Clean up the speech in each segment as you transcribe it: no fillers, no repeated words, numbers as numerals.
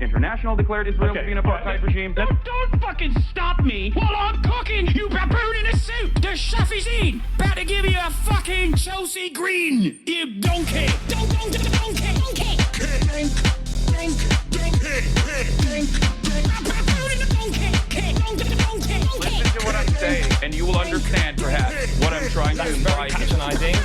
International declared Israel to be an apartheid regime. Don't fucking stop me while I'm cooking, you baboon in a suit! The chef is in! About to give you a fucking Chelsea Green, you donkey! Donkey! Listen to what I say, and you will understand, perhaps, what I'm trying to imply. Patronizing.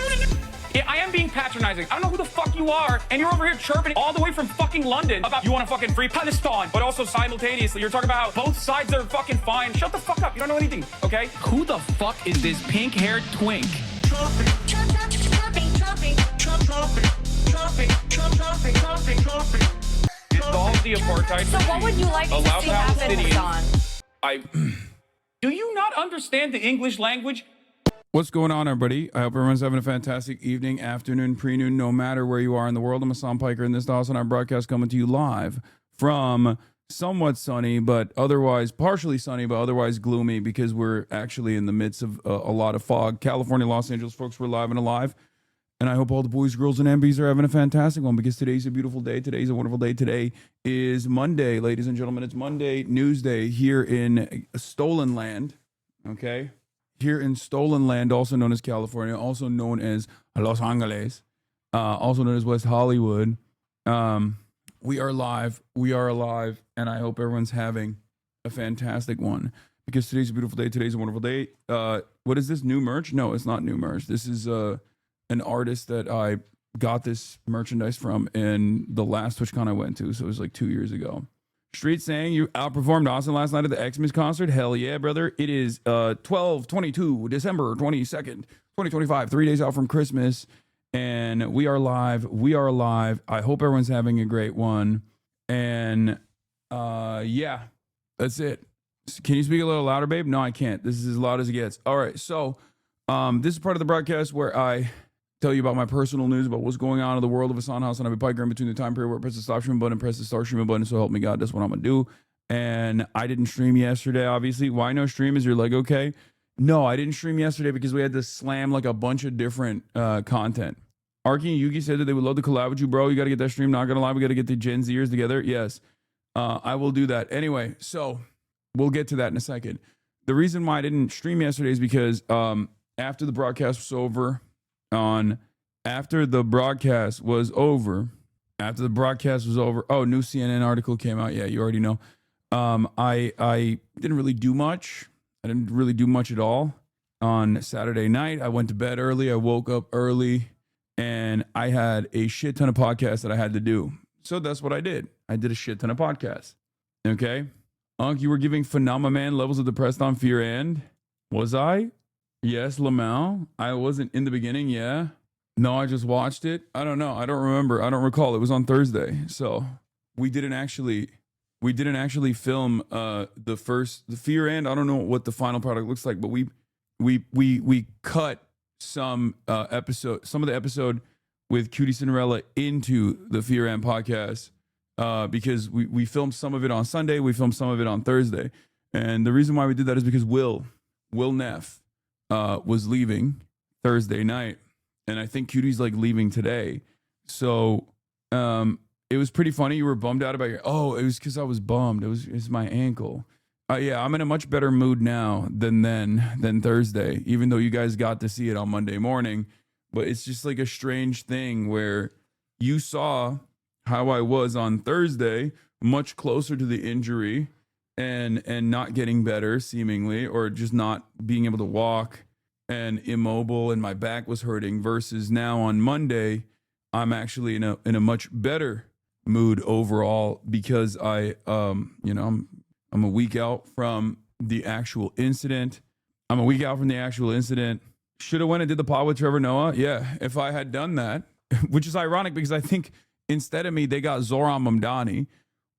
Yeah, I am being patronizing. I don't know who the fuck you are, and you're over here chirping all the way from fucking London about you want to fucking free Palestine, but also simultaneously you're talking about both sides are fucking fine. Shut the fuck up. You don't know anything, okay? Who the fuck is this pink-haired twink? Dissolve the apartheid So what would you like to allow see happen, Hassan? Do you not understand the English language? What's going on, everybody? I hope everyone's having a fantastic evening, afternoon, pre-noon, no matter where you are in the world. I'm Hassan Piker, and this is the Hassan broadcast coming to you live from somewhat sunny, but otherwise partially sunny, but otherwise gloomy because we're actually in the midst of a lot of fog. California, Los Angeles, folks, we're live and alive. And I hope all the boys, girls, and MBs are having a fantastic one because today's a beautiful day. Today's a wonderful day. Today is Monday, ladies and gentlemen. It's Monday News Day here in Stolen Land, okay? Here in Stolen Land, also known as California, also known as Los Angeles, also known as West Hollywood. We are live. We are alive. And I hope everyone's having a fantastic one because today's a beautiful day. Today's a wonderful day. What is this, new merch? No, it's not new merch. This is an artist that I got this merchandise from in the last TwitchCon I went to. So it was like 2 years ago. Street saying you outperformed Austin last night at the Xmas concert. Hell yeah, brother. It is 12/22, December 22nd, 2025, 3 days out from Christmas. And we are live. We are alive. I hope everyone's having a great one. And yeah, that's it. Can you speak a little louder, babe? No, I can't. This is as loud as it gets. All right. So this is part of the broadcast where I tell you about my personal news, about what's going on in the world of Hassan House, and I'll be Piker in between the time period where I press the stop streaming button and press the start streaming button. So help me God, that's what I'm gonna do. And I didn't stream yesterday, obviously. Why no stream? Is your leg okay? No, I didn't stream yesterday because we had to slam like a bunch of different content. Arky and Yuki said that they would love to collab with you, bro. You got to get that stream. Not gonna lie, we got to get the Gen Zers together. Yes, I will do that. Anyway, so we'll get to that in a second. The reason why I didn't stream yesterday is because after the broadcast was over, after the broadcast was over, oh, new CNN article came out. Yeah, you already know. I didn't really do much. I didn't really do much at all on Saturday night. I went to bed early. I woke up early, and I had a shit ton of podcasts that I had to do. So that's what I did. I did a shit ton of podcasts. Okay, Unc, you were giving Phenomenon levels of depressed on Fear and was I? Yes, Lamau. I wasn't in the beginning. Yeah. No, I just watched it. I don't know. I don't remember. I don't recall. It was on Thursday. So we didn't actually film the Fear and I don't know what the final product looks like, but we cut some of the episode with Cutie Cinderella into the Fear and podcast because we filmed some of it on Sunday, we filmed some of it on Thursday. And the reason why we did that is because Will Neff was leaving Thursday night. And I think Cutie's like leaving today. So it was pretty funny. You were bummed out about it was because I was bummed. It's my ankle. Yeah, I'm in a much better mood now than Thursday, even though you guys got to see it on Monday morning. But it's just like a strange thing where you saw how I was on Thursday, much closer to the injury and not getting better seemingly, or just not being able to walk and immobile, and my back was hurting, versus now on Monday, I'm actually in a much better mood overall because I'm a week out from the actual incident. Should have went and did the pod with Trevor Noah. Yeah, if I had done that, which is ironic because I think instead of me, they got Zoran Mamdani.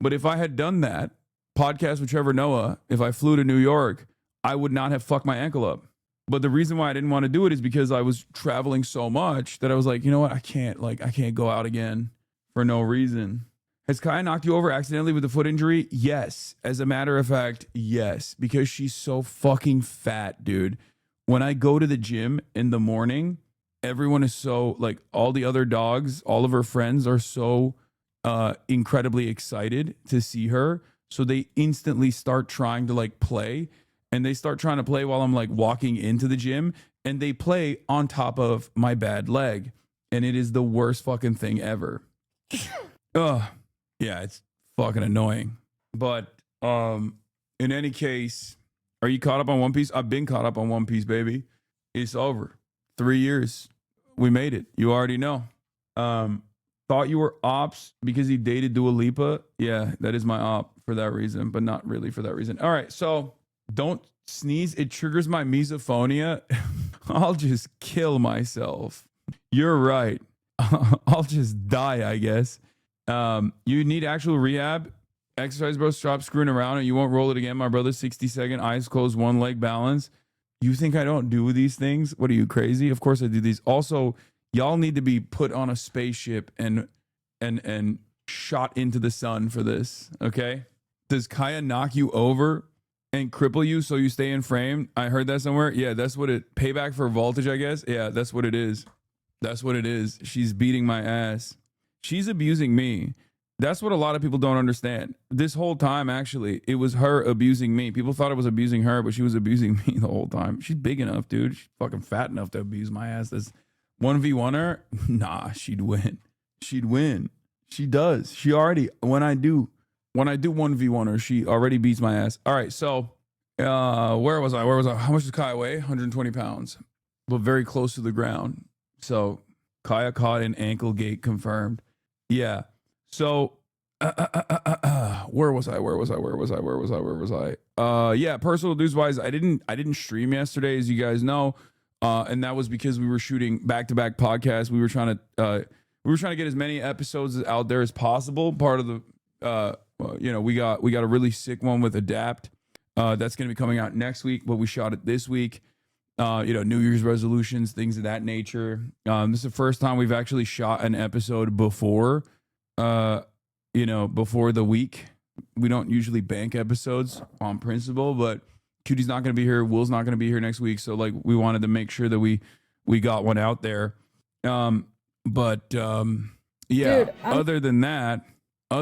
But if I had done that podcast with Trevor Noah, if I flew to New York, I would not have fucked my ankle up. But the reason why I didn't want to do it is because I was traveling so much that I was like, you know what? I can't go out again for no reason. Has Kaya knocked you over accidentally with a foot injury? Yes. As a matter of fact, yes. Because she's so fucking fat, dude. When I go to the gym in the morning, everyone is so, like, all the other dogs, all of her friends are so incredibly excited to see her. So they instantly start trying to like play, and they start trying to play while I'm like walking into the gym, and they play on top of my bad leg. And it is the worst fucking thing ever. Ugh. Yeah, it's fucking annoying. But in any case, are you caught up on One Piece? I've been caught up on One Piece, baby. It's over. 3 years. We made it. You already know. Thought you were ops because he dated Dua Lipa. Yeah, that is my op for that reason, but not really for that reason. All right, so don't sneeze. It triggers my misophonia. I'll just kill myself. You're right. I'll just die, I guess. You need actual rehab. Exercise, bro. Stop screwing around and you won't roll it again. My brother, 60-second, eyes closed, one leg balance. You think I don't do these things? What are you, crazy? Of course I do these. Also, y'all need to be put on a spaceship and shot into the sun for this, okay? Does Kaya knock you over and cripple you so you stay in frame? I heard that somewhere. Yeah, that's what it... Payback for Voltage, I guess. Yeah, that's what it is. That's what it is. She's beating my ass. She's abusing me. That's what a lot of people don't understand. This whole time, actually, it was her abusing me. People thought I was abusing her, but she was abusing me the whole time. She's big enough, dude. She's fucking fat enough to abuse my ass. This 1v1 her? Nah, she'd win. She'd win. She does. She already, when I do 1v1 her, she already beats my ass. All right, so where was I? How much does Kaya weigh? 120 pounds, but very close to the ground. So Kaya caught an ankle gate confirmed. Yeah. So, where was I? Yeah, personal news wise, I didn't stream yesterday, as you guys know. And that was because we were shooting back-to-back podcasts. We were trying to get as many episodes out there as possible. Part of the, we got a really sick one with Adapt. That's going to be coming out next week, but we shot it this week. New Year's resolutions, things of that nature. This is the first time we've actually shot an episode before the week. We don't usually bank episodes on principle, but Cutie's not going to be here. Will's not going to be here next week. So like we wanted to make sure that we got one out there. Yeah, dude, other than that, I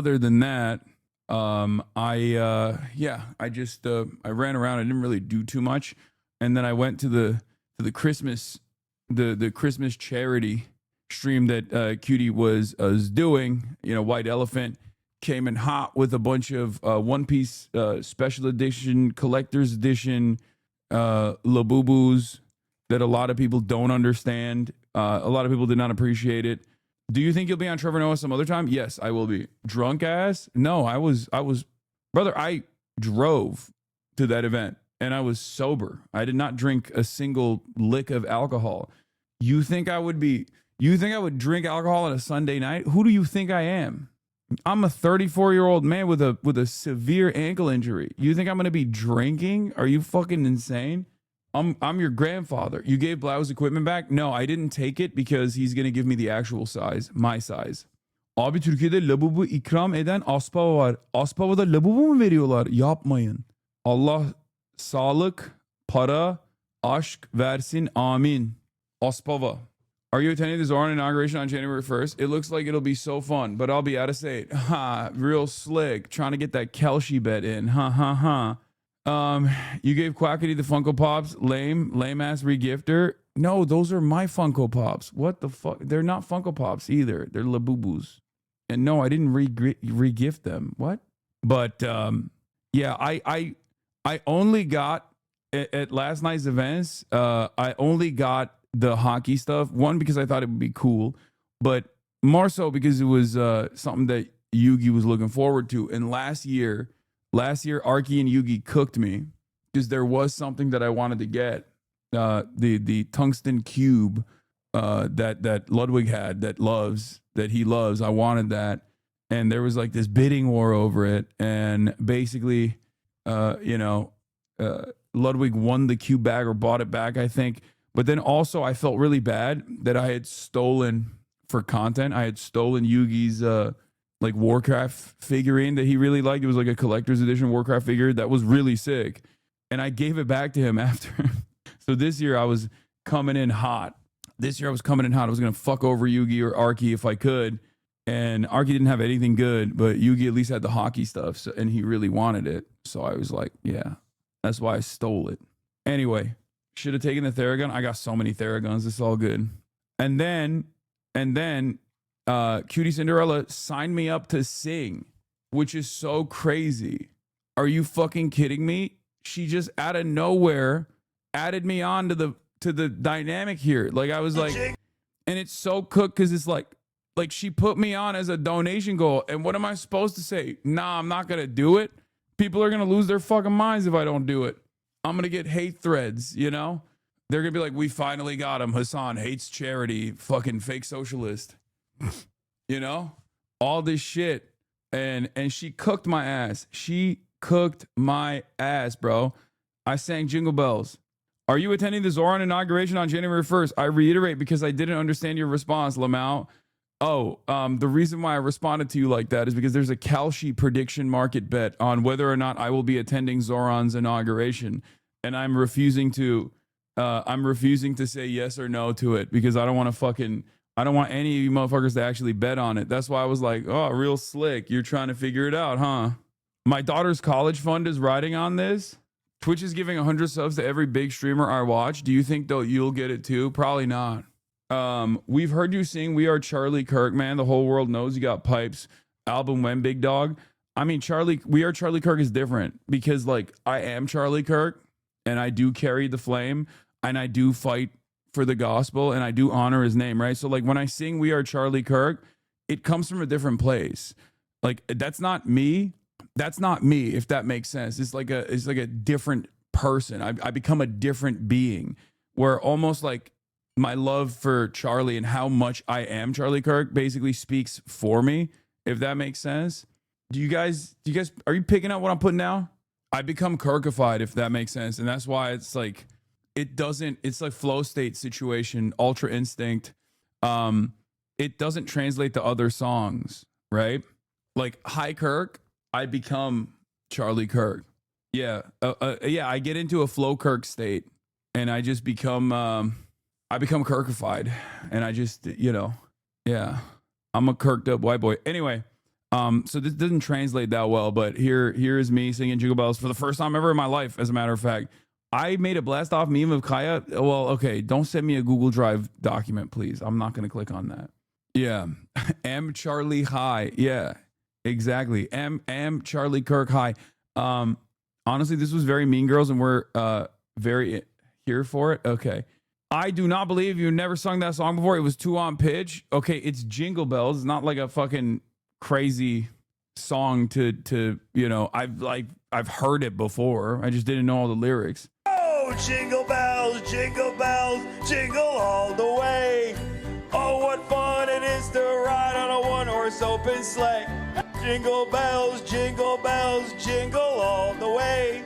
ran around. I didn't really do too much. And then I went to the Christmas, the Christmas charity stream that Cutie was doing. White Elephant came in hot with a bunch of One Piece special edition, collector's edition Labubus that a lot of people don't understand. A lot of people did not appreciate it. Do you think you'll be on Trevor Noah some other time? Yes, I will be. Drunk ass? No, I was, brother, I drove to that event and I was sober. I did not drink a single lick of alcohol. You think I would drink alcohol on a Sunday night? Who do you think I am? I'm a 34-year-old man with a severe ankle injury. You think I'm going to be drinking? Are you fucking insane? I'm your grandfather. You gave Blau's equipment back? No, I didn't take it because he's going to give me the actual size, my size. Abi Türkiye'de labubu ikram eden Aspava var. Aspava'da labubu mu veriyorlar? Yapmayın. Allah sağlık, para, aşk versin. Amin. Aspava. Are you attending the Zoran inauguration on January 1st? It looks like it'll be so fun, but I'll be out of state. Ha, real slick. Trying to get that Kelshi bet in. Ha, ha, ha. You gave Quackity the Funko Pops. Lame ass regifter. No, those are my Funko Pops. What the fuck? They're not Funko Pops either. They're Labubus. And no, I didn't regift them. What? But yeah, I only got at last night's events. I only got the hockey stuff. One, because I thought it would be cool, but more so because it was something that Yugi was looking forward to. And last year, Arky and Yugi cooked me because there was something that I wanted to get. The tungsten cube that Ludwig had that he loves. I wanted that. And there was like this bidding war over it. And basically, Ludwig won the cube back or bought it back, I think. But then also I felt really bad that I had stolen for content. I had stolen Yugi's like Warcraft figurine that he really liked. It was like a collector's edition Warcraft figure that was really sick. And I gave it back to him after. So this year I was coming in hot. I was going to fuck over Yugi or Arky if I could. And Arky didn't have anything good, but Yugi at least had the hockey stuff, so, and he really wanted it. So I was like, yeah, that's why I stole it. Anyway, should have taken the Theragun. I got so many Theraguns. It's all good. And then, Cutie Cinderella signed me up to sing, which is so crazy. Are you fucking kidding me? She just out of nowhere added me on to the dynamic here. Like I was like, and it's so cooked because it's like she put me on as a donation goal. And what am I supposed to say? Nah, I'm not gonna do it. People are gonna lose their fucking minds if I don't do it. I'm gonna get hate threads, you know? They're gonna be like, we finally got him. Hassan hates charity, fucking fake socialist. You know? All this shit. And she cooked my ass. She cooked my ass, bro. I sang Jingle Bells. Are you attending the Zoran inauguration on January 1st? I reiterate because I didn't understand your response, Lamau. Oh, the reason why I responded to you like that is because there's a Kalshi prediction market bet on whether or not I will be attending Zoran's inauguration, and I'm refusing to say yes or no to it because I don't want any of you motherfuckers to actually bet on it. That's why I was like, oh, real slick. You're trying to figure it out, huh? My daughter's college fund is riding on this. Twitch is giving 100 subs to every big streamer I watch. Do you think though you'll get it too? Probably not. We've heard you sing We Are Charlie Kirk, man. The whole world knows you got pipes. Album when, big dog? I mean, We Are Charlie Kirk is different because like I am Charlie Kirk and I do carry the flame and I do fight for the gospel and I do honor his name, right? So like when I sing We Are Charlie Kirk, it comes from a different place. Like that's not me. That's not me, if that makes sense. It's like a different person. I become a different being where almost like my love for Charlie and how much I am Charlie Kirk basically speaks for me, if that makes sense. Do you guys, are you picking up what I'm putting down? I become Kirkified, if that makes sense. And that's why it's like, it's like flow state situation, Ultra Instinct. It doesn't translate to other songs, right? Like Hi Kirk, I become Charlie Kirk. Yeah. I get into a flow Kirk state and I just become, I become Kirkified and I just, yeah, I'm a kirked up white boy. Anyway, so this doesn't translate that well, but here is me singing Jingle Bells for the first time ever in my life. As a matter of fact, I made a blast off meme of Kaya. Well, okay, don't send me a Google Drive document, please. I'm not going to click on that. Yeah. M Charlie High. Yeah, exactly. M Charlie Kirk High. Honestly, this was very Mean Girls and we're very here for it. Okay. I do not believe you never sung that song before. It was too on pitch. Okay, it's Jingle Bells. It's not like a fucking crazy song to I've heard it before. I just didn't know all the lyrics. Oh, jingle bells, jingle all the way. Oh, what fun it is to ride on a one-horse open sleigh. Jingle bells, jingle all the way.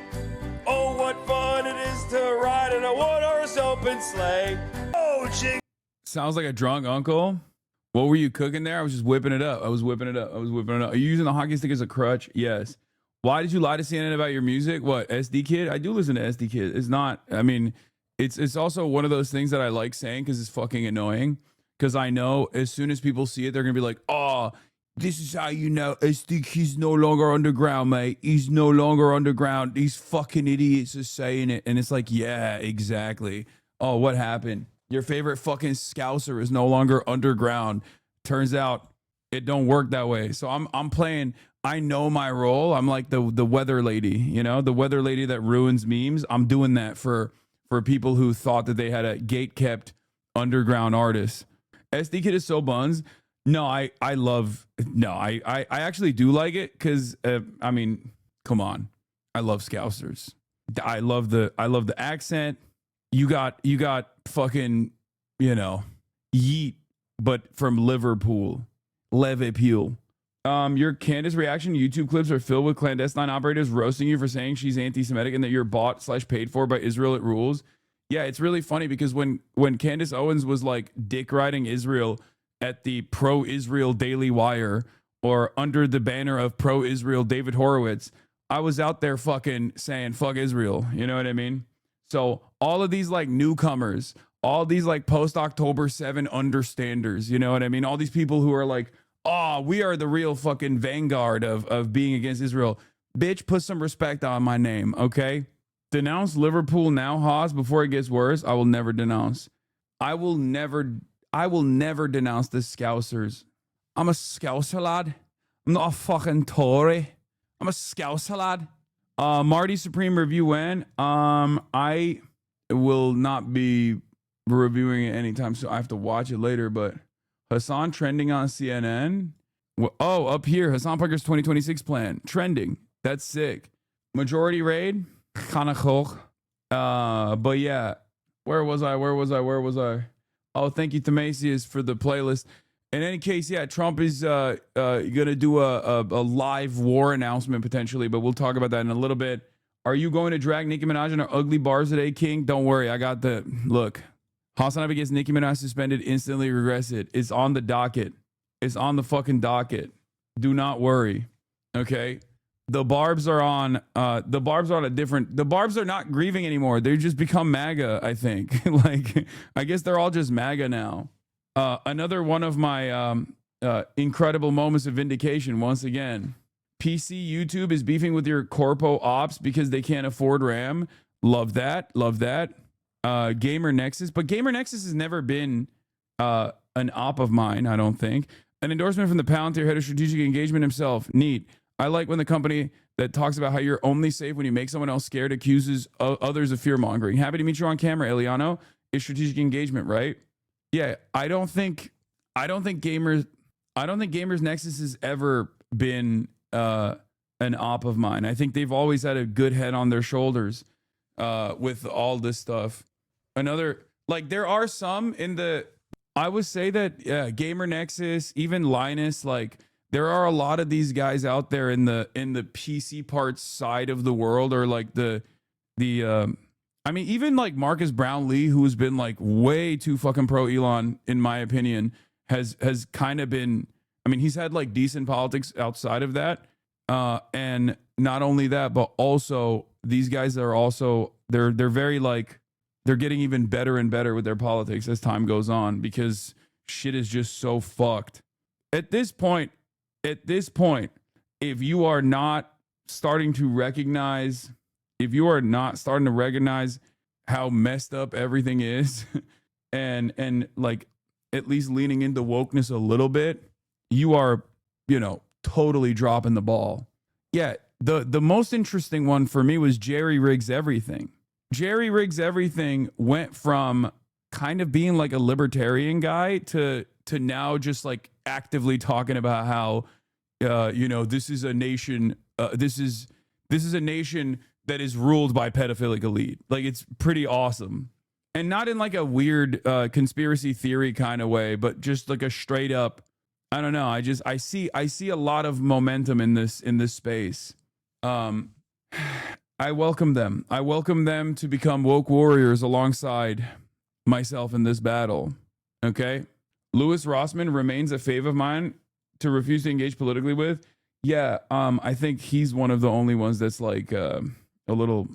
Oh, what fun it is to ride in a one-horse open sleigh. Oh, Sounds like a drunk uncle. What were you cooking there? I was just whipping it up. I was whipping it up. Are you using the hockey stick as a crutch? Yes. Why did you lie to CNN about your music? What, SD Kid? I do listen to SD Kid. It's not, I mean, it's also one of those things that I like saying because it's fucking annoying. Because I know as soon as people see it, they're going to be like, oh, this is how you know SD Kid's no longer underground, mate. He's no longer underground. These fucking idiots are saying it. And it's like, yeah, exactly. Oh, what happened? Your favorite fucking Scouser is no longer underground. Turns out it don't work that way. So I'm playing, I know my role. I'm like the weather lady, the weather lady that ruins memes. I'm doing that for people who thought that they had a gate-kept underground artist. SD Kid is so buns. No, I actually do like it because I mean, come on, I love Scousers. I love the accent. You got fucking Yeet, but from Liverpool. Your Candace reaction YouTube clips are filled with clandestine operators roasting you for saying she's anti-Semitic and that you're bought/paid for by Israel. It rules. Yeah, it's really funny because when Candace Owens was like dick riding Israel at the pro-Israel Daily Wire or under the banner of pro-Israel David Horowitz, I was out there fucking saying fuck Israel. You know what I mean? So all of these like newcomers, all these like post-October 7 understanders, you know what I mean? All these people who are like, oh, we are the real fucking vanguard of being against Israel. Bitch, put some respect on my name, okay? Denounce Liverpool now, Haas, before it gets worse. I will never denounce. I will never denounce the Scousers. I'm a Scouser lad. I'm not a fucking Tory. I'm a Scouser lad. Marty Supreme review when? I will not be reviewing it anytime soon. I have to watch it later, but Hassan trending on CNN. Oh, up here, Hassan Piker's 2026 plan. Trending. That's sick. Majority raid. Kinda cool. But yeah. Where was I? Oh, thank you, Themasius, for the playlist. In any case, yeah, Trump is gonna do a live war announcement potentially, but we'll talk about that in a little bit. Are you going to drag Nicki Minaj in her ugly bars today, King? Don't worry, I got the look. Hassan gets Nicki Minaj suspended, instantly regress it. It's on the docket. It's on the fucking docket. Do not worry. Okay. The Barbs are on a different, the Barbs are not grieving anymore. They've just become MAGA, I think. Like, I guess they're all just MAGA now. Another one of my incredible moments of vindication once again. PC YouTube is beefing with your corpo ops because they can't afford RAM. Love that. Gamer Nexus, but Gamer Nexus has never been an op of mine, I don't think. An endorsement from the Palantir head of strategic engagement himself. Neat. I like when the company that talks about how you're only safe when you make someone else scared accuses others of fear mongering. Happy to meet you on camera, Eliano. Is strategic engagement, right? Yeah, I don't think Gamers Nexus has ever been an op of mine. I think they've always had a good head on their shoulders with all this stuff. There are some in the, I would say that Gamer Nexus, even Linus, like there are a lot of these guys out there in the PC parts side of the world, or like I mean, even like Marcus Brownlee, who's been like way too fucking pro Elon, in my opinion, has kind of been, I mean, he's had like decent politics outside of that. And not only that, but also these guys are also, they're very like, they're getting even better and better with their politics as time goes on, because shit is just so fucked. At this point, if you are not starting to recognize how messed up everything is and like at least leaning into wokeness a little bit, you are, totally dropping the ball. Yeah, the most interesting one for me was Jerry Rigs Everything. Jerry Rigs Everything went from kind of being like a libertarian guy to now just like actively talking about how this is a nation this is a nation that is ruled by pedophilic elite. Like, it's pretty awesome. And not in like a weird conspiracy theory kind of way, but just like a straight up, I don't know. I see a lot of momentum in this space. I welcome them. I welcome them to become woke warriors alongside myself in this battle. Okay? Louis Rossman remains a fave of mine to refuse to engage politically with. Yeah, I think he's one of the only ones that's like a little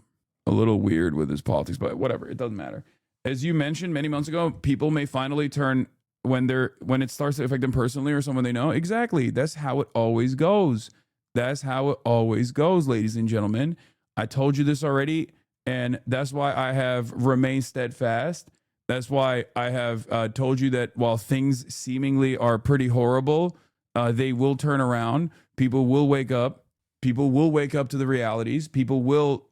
weird with his politics, but whatever, it doesn't matter. As you mentioned many months ago, people may finally turn when it starts to affect them personally or someone they know. Exactly. That's how it always goes. That's how it always goes, ladies and gentlemen. I told you this already, and that's why I have remained steadfast. That's why I have told you that while things seemingly are pretty horrible, they will turn around. People will wake up. People will wake up to the realities. People will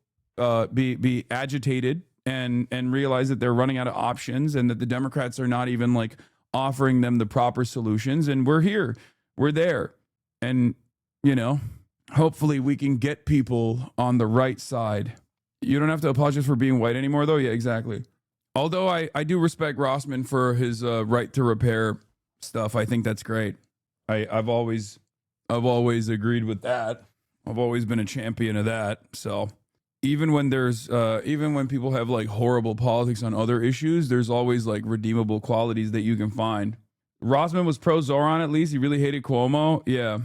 be agitated and realize that they're running out of options, and that the Democrats are not even like offering them the proper solutions. And we're here. We're there. And, hopefully we can get people on the right side. You don't have to apologize for being white anymore, though. Yeah, exactly. Although I do respect Rossman for his right to repair stuff. I think that's great. I've always agreed with that. I've always been a champion of that. So even when people have like horrible politics on other issues, there's always like redeemable qualities that you can find. Rossman was pro Zoran, at least. He really hated Cuomo. Yeah.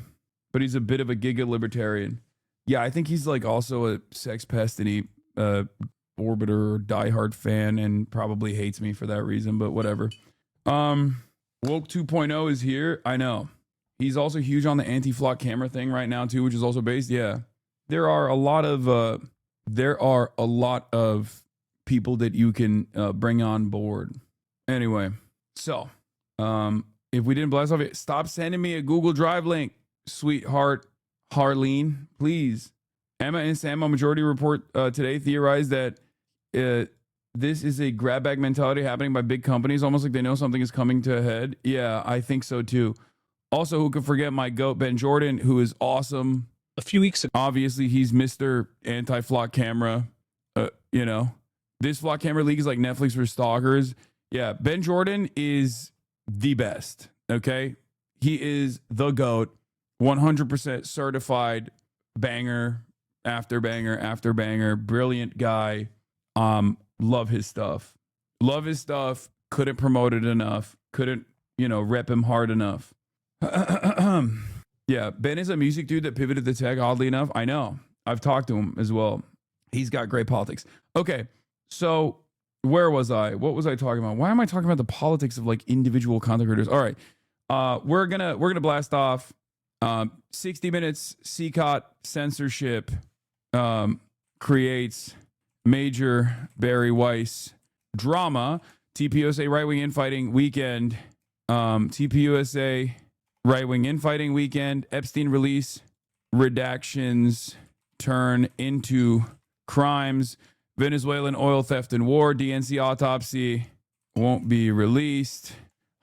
But he's a bit of a giga libertarian. Yeah, I think he's like also a sex pest, and he orbiter or diehard fan, and probably hates me for that reason, but whatever. Woke 2.0 is here. I know. He's also huge on the anti-flock camera thing right now too, which is also based. Yeah, there are a lot of people that you can bring on board. Anyway, so if we didn't blast off it, stop sending me a Google Drive link, sweetheart Harleen, please. Emma and Sam on Majority Report today theorized that this is a grab bag mentality happening by big companies, almost like they know something is coming to a head. Yeah, I think so too. Also, who could forget my GOAT, Ben Jordan, who is awesome. A few weeks ago, obviously, he's Mr. Anti-Flock Camera. You know, this Flock Camera League is like Netflix for stalkers. Yeah, Ben Jordan is the best, okay? He is the GOAT, 100% certified banger after banger after banger. Brilliant guy. Love his stuff. Love his stuff. Couldn't promote it enough. Couldn't, rep him hard enough. Yeah, Ben is a music dude that pivoted to tech, oddly enough. I know. I've talked to him as well. He's got great politics. Okay, so where was I? What was I talking about? Why am I talking about the politics of like individual content creators? All right, we're gonna blast off. 60 minutes. CCOT censorship creates major Barry Weiss drama. TPUSA right-wing infighting weekend. TPUSA right-wing infighting weekend. Epstein release redactions turn into crimes. Venezuelan oil theft and war. DNC autopsy won't be released.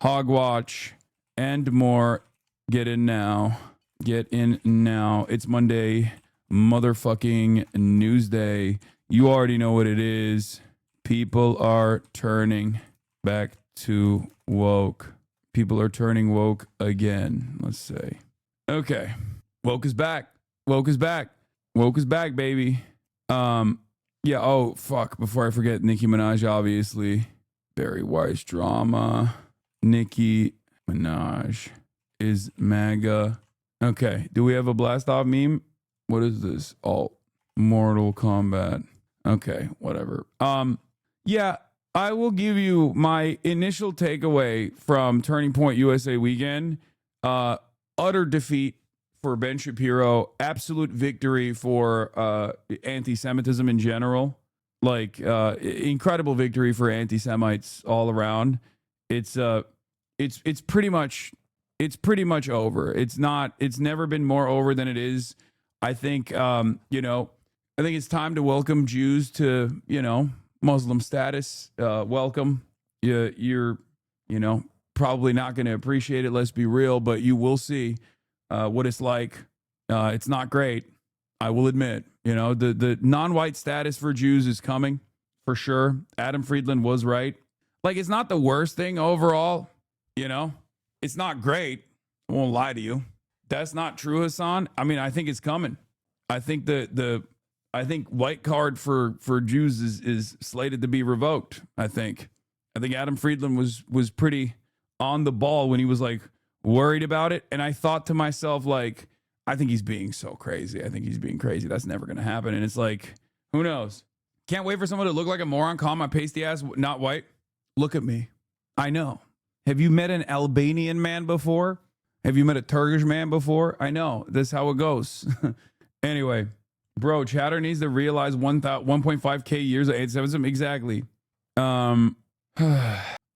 Hogwatch and more. Get in now. Get in now. It's Monday, motherfucking Newsday. You already know what it is. People are turning back to woke. People are turning woke again, let's say. Okay. Woke is back. Woke is back. Woke is back, baby. Yeah, oh, fuck. Before I forget, Nicki Minaj, obviously. Barry Weiss drama. Nicki Minaj is MAGA. Okay. Do we have a blast off meme? What is this? Alt. Mortal Kombat. Okay, whatever. Yeah, I will give you my initial takeaway from Turning Point USA weekend. Utter defeat for Ben Shapiro. Absolute victory for anti-Semitism in general. Like incredible victory for anti-Semites all around. It's pretty much over. It's never been more over than it is. I think I think it's time to welcome Jews to, Muslim status. Welcome. You're probably not going to appreciate it. Let's be real, but you will see what it's like. It's not great. I will admit, the non-white status for Jews is coming for sure. Adam Friedland was right. Like, it's not the worst thing overall. It's not great. I won't lie to you. That's not true, Hassan. I mean, I think it's coming. I think I think white card for Jews is slated to be revoked. I think Adam Friedland was pretty on the ball when he was like worried about it. And I thought to myself, like, I think he's being so crazy. I think he's being crazy. That's never going to happen. And it's like, who knows? Can't wait for someone to look like a moron, call my pasty ass not white. Look at me. I know. Have you met an Albanian man before? Have you met a Turkish man before? I know. That's how it goes. Anyway. Bro, Chatter needs to realize 1.5K years of anti-Semitism. Exactly. I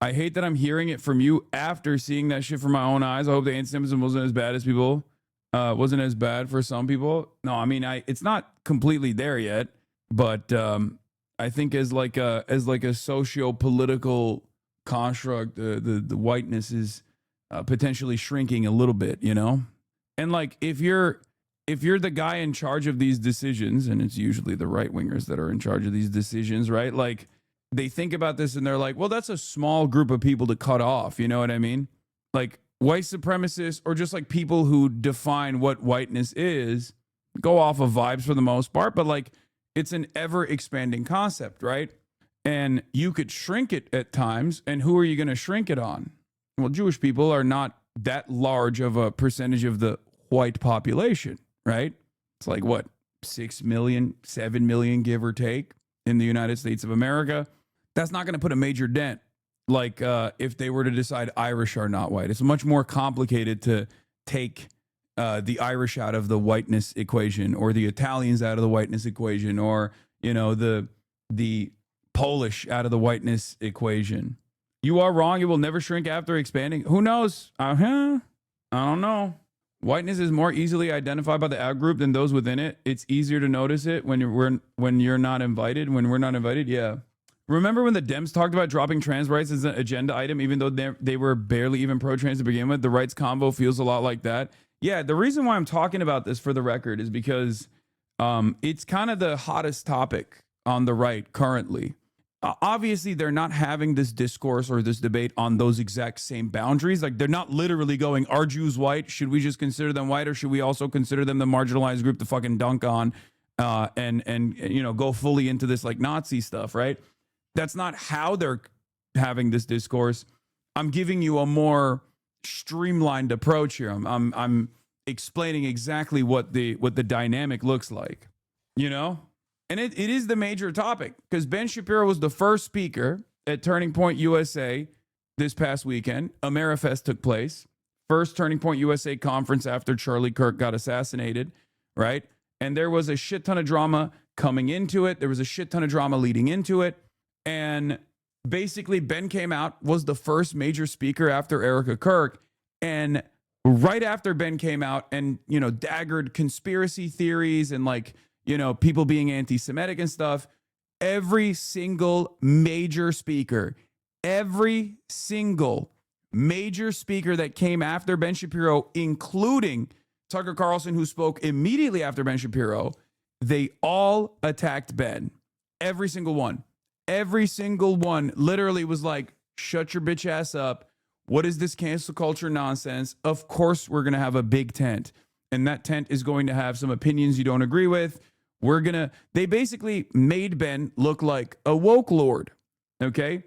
hate that I'm hearing it from you after seeing that shit from my own eyes. I hope the anti-Semitism wasn't as bad as people. Wasn't as bad for some people. No, I mean, it's not completely there yet. But I think as like a socio-political construct, the whiteness is potentially shrinking a little bit, And like if you're the guy in charge of these decisions, and it's usually the right wingers that are in charge of these decisions, right? Like they think about this and they're like, well, that's a small group of people to cut off. You know what I mean? Like white supremacists or just like people who define what whiteness is go off of vibes for the most part, but like it's an ever expanding concept, right? And you could shrink it at times. And who are you going to shrink it on? Well, Jewish people are not that large of a percentage of the white population. Right? It's like what, 6 million, 7 million, give or take in the United States of America. That's not going to put a major dent. Like if they were to decide Irish are not white, it's much more complicated to take the Irish out of the whiteness equation, or the Italians out of the whiteness equation, or, you know, the Polish out of the whiteness equation. You are wrong. It will never shrink after expanding. Who knows? I don't know. Whiteness is more easily identified by the out group than those within it. It's easier to notice it when you're not invited. When we're not invited, yeah. Remember when the Dems talked about dropping trans rights as an agenda item, even though they were barely even pro-trans to begin with? The rights convo feels a lot like that. Yeah, the reason why I'm talking about this, for the record, is because it's kind of the hottest topic on the right currently. Obviously, they're not having this discourse or this debate on those exact same boundaries. Like, they're not literally going, are Jews white? Should we just consider them white, or should we also consider them the marginalized group to fucking dunk on and you know, go fully into this like Nazi stuff, right? That's not how they're having this discourse. I'm giving you a more streamlined approach here. I'm explaining exactly what the dynamic looks like, you know? And it is the major topic, because Ben Shapiro was the first speaker at Turning Point USA this past weekend. Amerifest took place. First Turning Point USA conference after Charlie Kirk got assassinated, right? And there was a shit ton of drama coming into it. There was a shit ton of drama leading into it. And basically, Ben came out, was the first major speaker after Erica Kirk. And right after Ben came out and, you know, daggered conspiracy theories and, like, you know, people being anti-Semitic and stuff, every single major speaker that came after Ben Shapiro, including Tucker Carlson, who spoke immediately after Ben Shapiro, they all attacked Ben. Every single one. Every single one literally was like, shut your bitch ass up. What is this cancel culture nonsense? Of course we're going to have a big tent. And that tent is going to have some opinions you don't agree with. They basically made Ben look like a woke lord. Okay.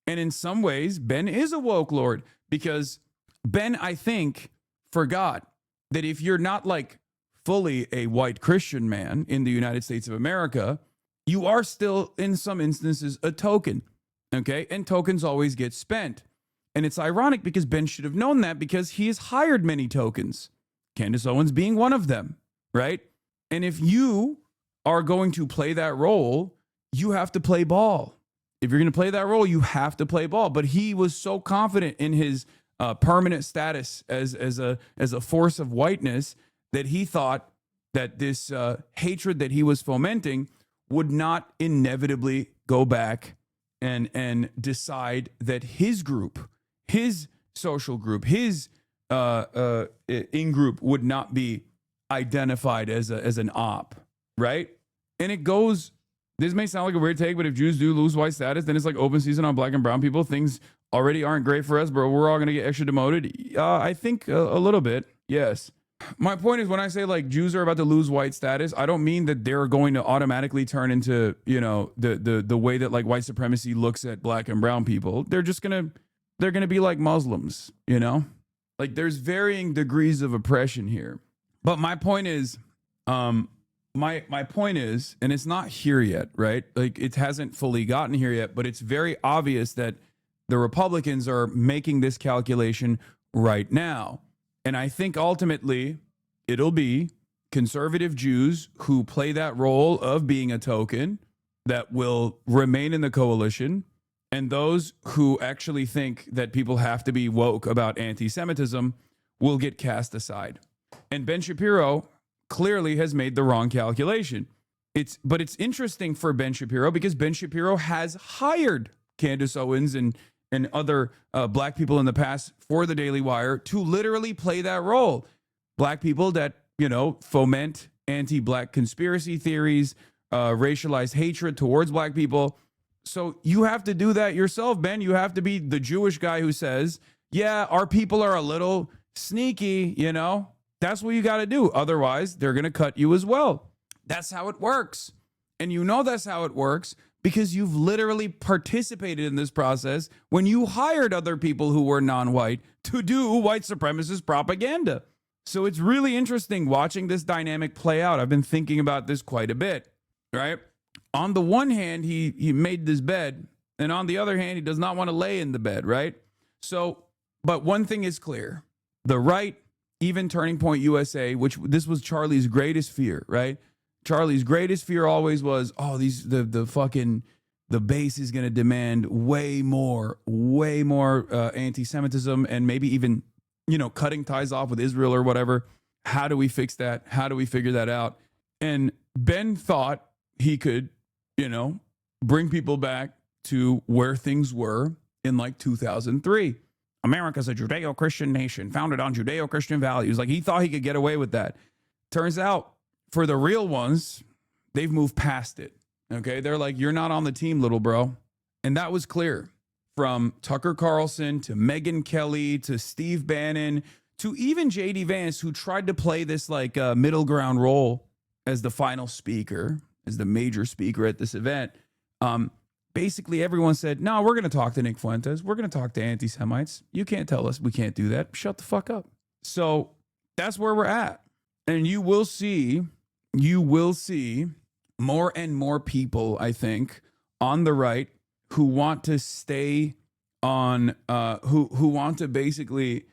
And in some ways, Ben is a woke lord, because Ben, I think, forgot that if you're not like fully a white Christian man in the United States of America, you are still, in some instances, a token. Okay. And tokens always get spent. And it's ironic because Ben should have known that, because he has hired many tokens, Candace Owens being one of them. Right. And if you are going to play that role, you have to play ball. If you're going to play that role, you have to play ball. But he was so confident in his permanent status as a force of whiteness that he thought that this hatred that he was fomenting would not inevitably go back and decide that his group, his social group, his in-group would not be identified as an op. Right? And it goes, this may sound like a weird take, but if Jews do lose white status, then it's like open season on black and brown people. Things already aren't great for us, bro. We're all going to get extra demoted. I think a little bit. Yes. My point is, when I say like Jews are about to lose white status, I don't mean that they're going to automatically turn into, you know, the way that like white supremacy looks at black and brown people. They're going to be like Muslims, you know? Like, there's varying degrees of oppression here. But my point is, my point is, and it's not here yet, right? Like, it hasn't fully gotten here yet, but it's very obvious that the Republicans are making this calculation right now. And I think ultimately it'll be conservative Jews who play that role of being a token that will remain in the coalition, and those who actually think that people have to be woke about anti-Semitism will get cast aside. And Ben Shapiro clearly has made the wrong calculation. But it's interesting for Ben Shapiro, because Ben Shapiro has hired Candace Owens and other black people in the past for the Daily Wire to literally play that role. Black people that, you know, foment anti-black conspiracy theories, racialized hatred towards black people. So you have to do that yourself, Ben. You have to be the Jewish guy who says, yeah, our people are a little sneaky, you know. That's what you got to do. Otherwise, they're going to cut you as well. That's how it works. And you know that's how it works because you've literally participated in this process when you hired other people who were non-white to do white supremacist propaganda. So it's really interesting watching this dynamic play out. I've been thinking about this quite a bit, right? On the one hand, he made this bed, and on the other hand, he does not want to lay in the bed, right? So, but one thing is clear. The right even Turning Point USA, which this was Charlie's greatest fear, right? Charlie's greatest fear always was, oh, the base is going to demand way more anti-Semitism and maybe even, cutting ties off with Israel or whatever. How do we fix that? How do we figure that out? And Ben thought he could, bring people back to where things were in like 2003. America's a Judeo-Christian nation founded on Judeo-Christian values. Like he thought he could get away with that. Turns out for the real ones, they've moved past it. Okay. They're like, you're not on the team, little bro. And that was clear from Tucker Carlson to Megyn Kelly to Steve Bannon to even JD Vance, who tried to play this like middle ground role as the final speaker, as the major speaker at this event. Basically, everyone said, no, we're going to talk to Nick Fuentes. We're going to talk to anti-Semites. You can't tell us we can't do that. Shut the fuck up. So that's where we're at. And you will see more and more people, I think, on the right who want to stay on, who want to basically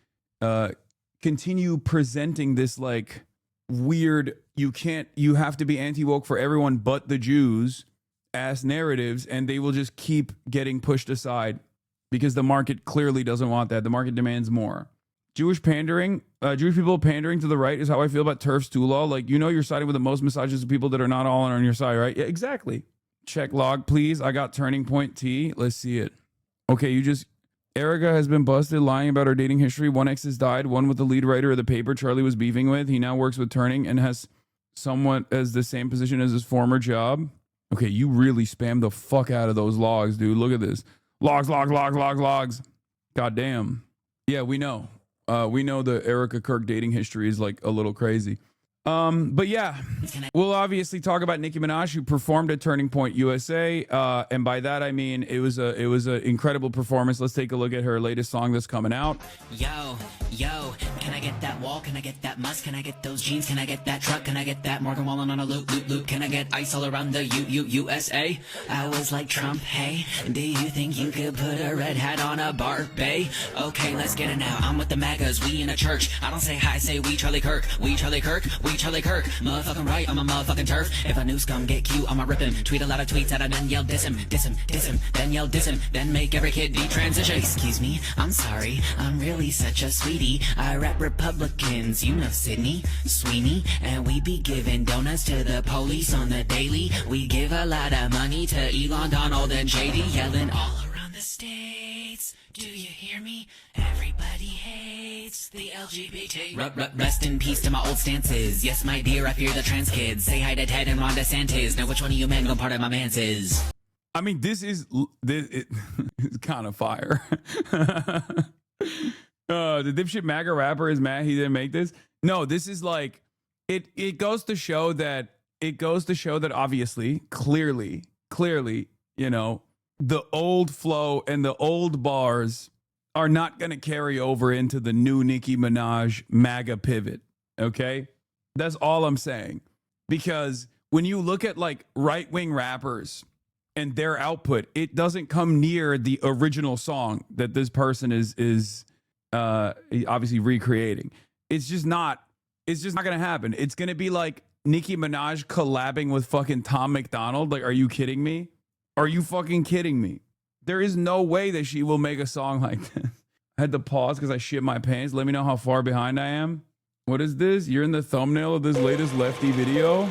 continue presenting this like weird, you have to be anti-woke for everyone but the Jews ass narratives, and they will just keep getting pushed aside because the market clearly doesn't want that. The market demands more. Jewish people pandering to the right is how I feel about TERF's two law. Like, you're siding with the most misogynistic people that are not all on your side, right? Yeah, exactly. Check log, please. I got Turning Point T. Let's see it. Okay, Erica has been busted lying about her dating history. One ex has died. One with the lead writer of the paper Charlie was beefing with. He now works with Turning and has somewhat as the same position as his former job. Okay, you really spammed the fuck out of those logs, dude. Look at this. Logs. God damn. Yeah, we know. We know the Erica Kirk dating history is like a little crazy. But yeah, we'll obviously talk about Nicki Minaj, who performed at Turning Point USA. And by that, I mean, it was an incredible performance. Let's take a look at her latest song that's coming out. Yo, can I get that wall? Can I get that must? Can I get those jeans? Can I get that truck? Can I get that Morgan Wallen on a loop? Can I get ice all around the USA? I was like Trump, hey, do you think you could put a red hat on a Barbie? Okay, let's get it now. I'm with the MAGAs, we in a church. I don't say hi, say we Charlie Kirk. We Charlie Kirk. Motherfucking right, I'm a motherfucking turf. If a new scum get cute, I'ma rip him. Tweet a lot of tweets at him, then yell diss him. Then yell diss him. Then make every kid detransition. Excuse me, I'm sorry, I'm really such a sweetie. I rap Republicans, Sydney Sweeney, and we be giving donuts to the police on the daily. We give a lot of money to Elon, Donald, and JD, yelling all around the states. Do you hear me? Everybody hates the LGBT. Rest in peace to my old stances. Yes, my dear, I fear the trans kids. Say hi to Ted and Ron DeSantis. Now, which one of you men gonna part of my manses? I mean, it's kind of fire. The dipshit MAGA rapper is mad he didn't make this. No, this is like, it goes to show that obviously, clearly, the old flow and the old bars are not going to carry over into the new Nicki Minaj MAGA pivot. Okay. That's all I'm saying. Because when you look at like right-wing rappers and their output, it doesn't come near the original song that this person is obviously recreating. It's just not going to happen. It's going to be like Nicki Minaj collabing with fucking Tom McDonald. Like, are you kidding me? Are you fucking kidding me? There is no way that she will make a song like this. I had to pause because I shit my pants. Let me know how far behind I am. What is this? You're in the thumbnail of this latest lefty video?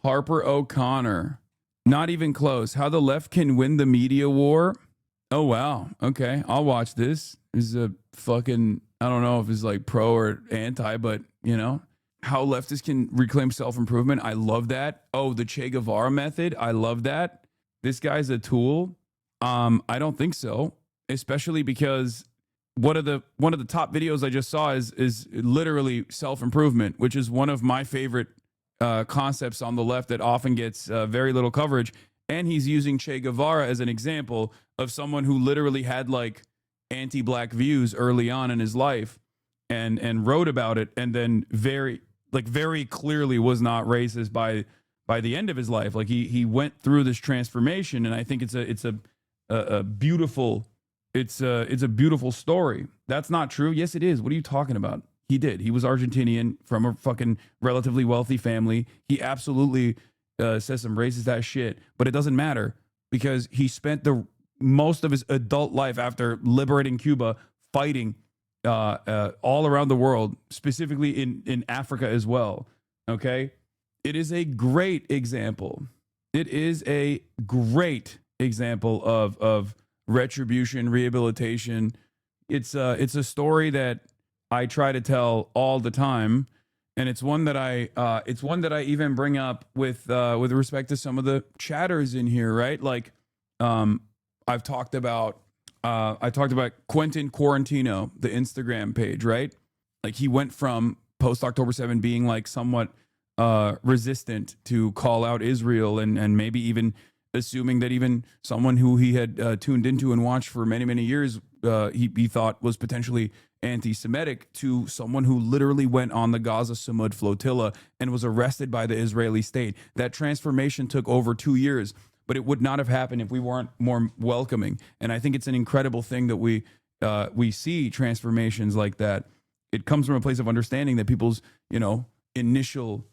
Harper O'Connor. Not even close. How the left can win the media war. Oh, wow. Okay. I'll watch this. This is a fucking, I don't know if it's like pro or anti, but how leftists can reclaim self-improvement. I love that. Oh, the Che Guevara method. I love that. This guy's a tool. I don't think so, especially because one of the top videos I just saw is literally self-improvement, which is one of my favorite concepts on the left that often gets very little coverage. And he's using Che Guevara as an example of someone who literally had like anti-black views early on in his life and wrote about it, and then very clearly was not racist by the end of his life. Like he went through this transformation, and I think it's a beautiful story. That's not true. Yes, it is. What are you talking about? He did. He was Argentinian from a fucking relatively wealthy family. He absolutely says some racist ass shit, but it doesn't matter because he spent the most of his adult life after liberating Cuba fighting all around the world, specifically in Africa as well. Okay? It is a great example. It is a great example of retribution, rehabilitation. It's a story that I try to tell all the time, and it's one that I even bring up with respect to some of the chatters in here, right? Like, I talked about Quentin Quarantino, the Instagram page, right? Like he went from post October 7 being like somewhat resistant to call out Israel and maybe even assuming that even someone who he had tuned into and watched for many, many years, he thought was potentially anti-Semitic, to someone who literally went on the Gaza Samud flotilla and was arrested by the Israeli state. That transformation took over 2 years, but it would not have happened if we weren't more welcoming. And I think it's an incredible thing that we see transformations like that. It comes from a place of understanding that people's initial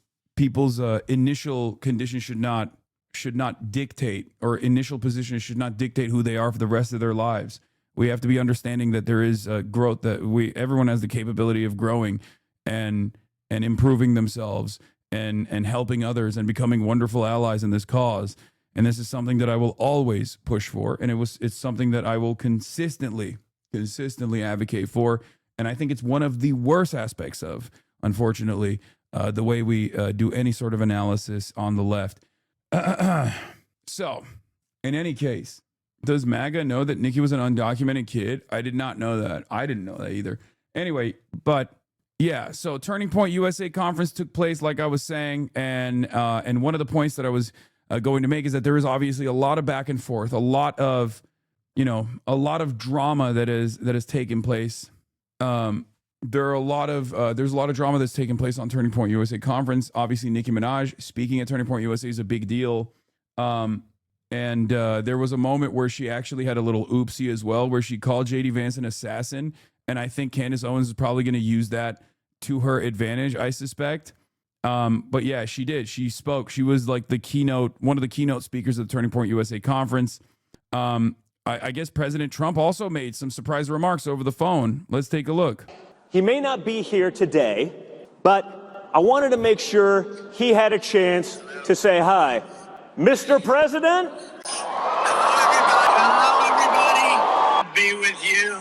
conditions should not dictate, or initial positions should not dictate who they are for the rest of their lives. We have to be understanding that there is growth, that everyone has the capability of growing and improving themselves and helping others and becoming wonderful allies in this cause. And this is something that I will always push for, and it's something that I will consistently advocate for. And I think it's one of the worst aspects of, unfortunately, the way we do any sort of analysis on the left. So, in any case, does MAGA know that Nikki was an undocumented kid? I did not know that. I didn't know that either. Anyway, but yeah, so Turning Point USA conference took place, like I was saying, and one of the points that I was going to make is that there is obviously a lot of back and forth, a lot of drama that has taken place. There's a lot of drama that's taken place on Turning Point USA conference. Obviously, Nicki Minaj speaking at Turning Point USA is a big deal. And there was a moment where she actually had a little oopsie as well, where she called JD Vance an assassin. And I think Candace Owens is probably going to use that to her advantage, I suspect. But yeah, she did. She spoke. She was like one of the keynote speakers of the Turning Point USA conference. I guess President Trump also made some surprise remarks over the phone. Let's take a look. He may not be here today, but I wanted to make sure he had a chance to say hi. Mr. President? Hello, everybody. Be with you.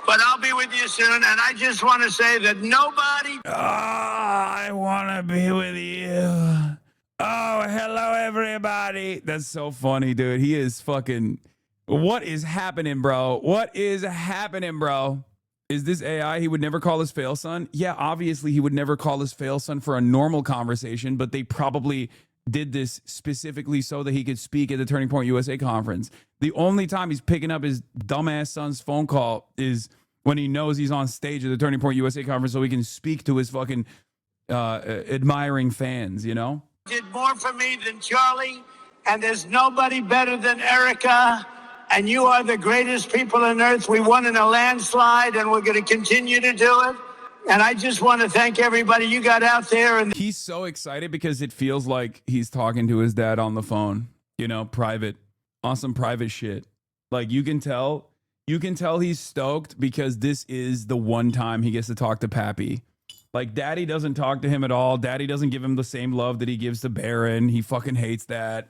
But I'll be with you soon, and I just want to say that nobody... I want to be with you. Oh, hello, everybody. That's so funny, dude. He is fucking... What is happening, bro? What is happening, bro? Is this AI? He would never call his fail son? Yeah, obviously he would never call his fail son for a normal conversation, but they probably did this specifically so that he could speak at the Turning Point USA conference. The only time he's picking up his dumbass son's phone call is when he knows he's on stage at the Turning Point USA conference so he can speak to his fucking admiring fans, you know? Did more for me than Charlie, and there's nobody better than Erica, and you are the greatest people on earth. We won in a landslide, and we're going to continue to do it. And I just want to thank everybody you got out there. And he's so excited because it feels like he's talking to his dad on the phone, private, awesome private shit. Like you can tell he's stoked because this is the one time he gets to talk to Pappy. Like Daddy doesn't talk to him at all. Daddy doesn't give him the same love that he gives to Barron. He fucking hates that.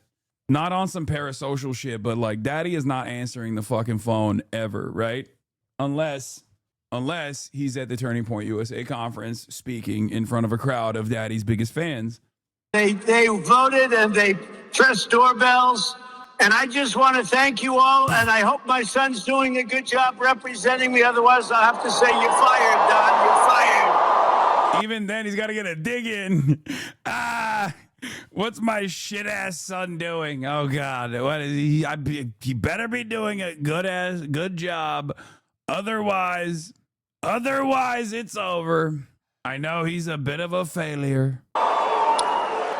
Not on some parasocial shit, but like Daddy is not answering the fucking phone ever, right? Unless he's at the Turning Point USA conference speaking in front of a crowd of Daddy's biggest fans. They voted and they pressed doorbells. And I just want to thank you all. And I hope my son's doing a good job representing me. Otherwise, I'll have to say you're fired, Don. You're fired. Even then, he's got to get a dig in. What's my shit ass son doing? Oh God, what is he? He better be doing a good job. Otherwise, it's over. I know he's a bit of a failure.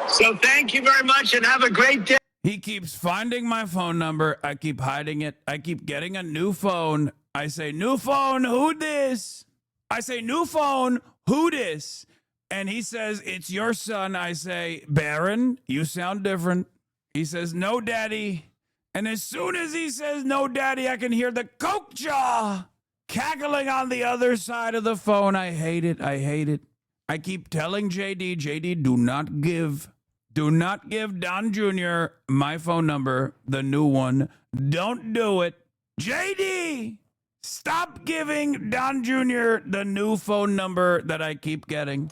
So thank you very much and have a great day. He keeps finding my phone number. I keep hiding it. I keep getting a new phone. I say, new phone, who this? I say, new phone, who dis? And he says, it's your son. I say, Baron, you sound different. He says, no, daddy. And as soon as he says, no, daddy, I can hear the coke jaw cackling on the other side of the phone. I hate it. I hate it. I keep telling JD, do not give Don Jr. my phone number, the new one. Don't do it. JD, stop giving Don Jr. the new phone number that I keep getting.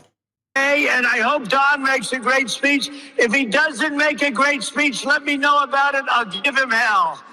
Hey, and I hope Don makes a great speech. If he doesn't make a great speech, let me know about it. I'll give him hell.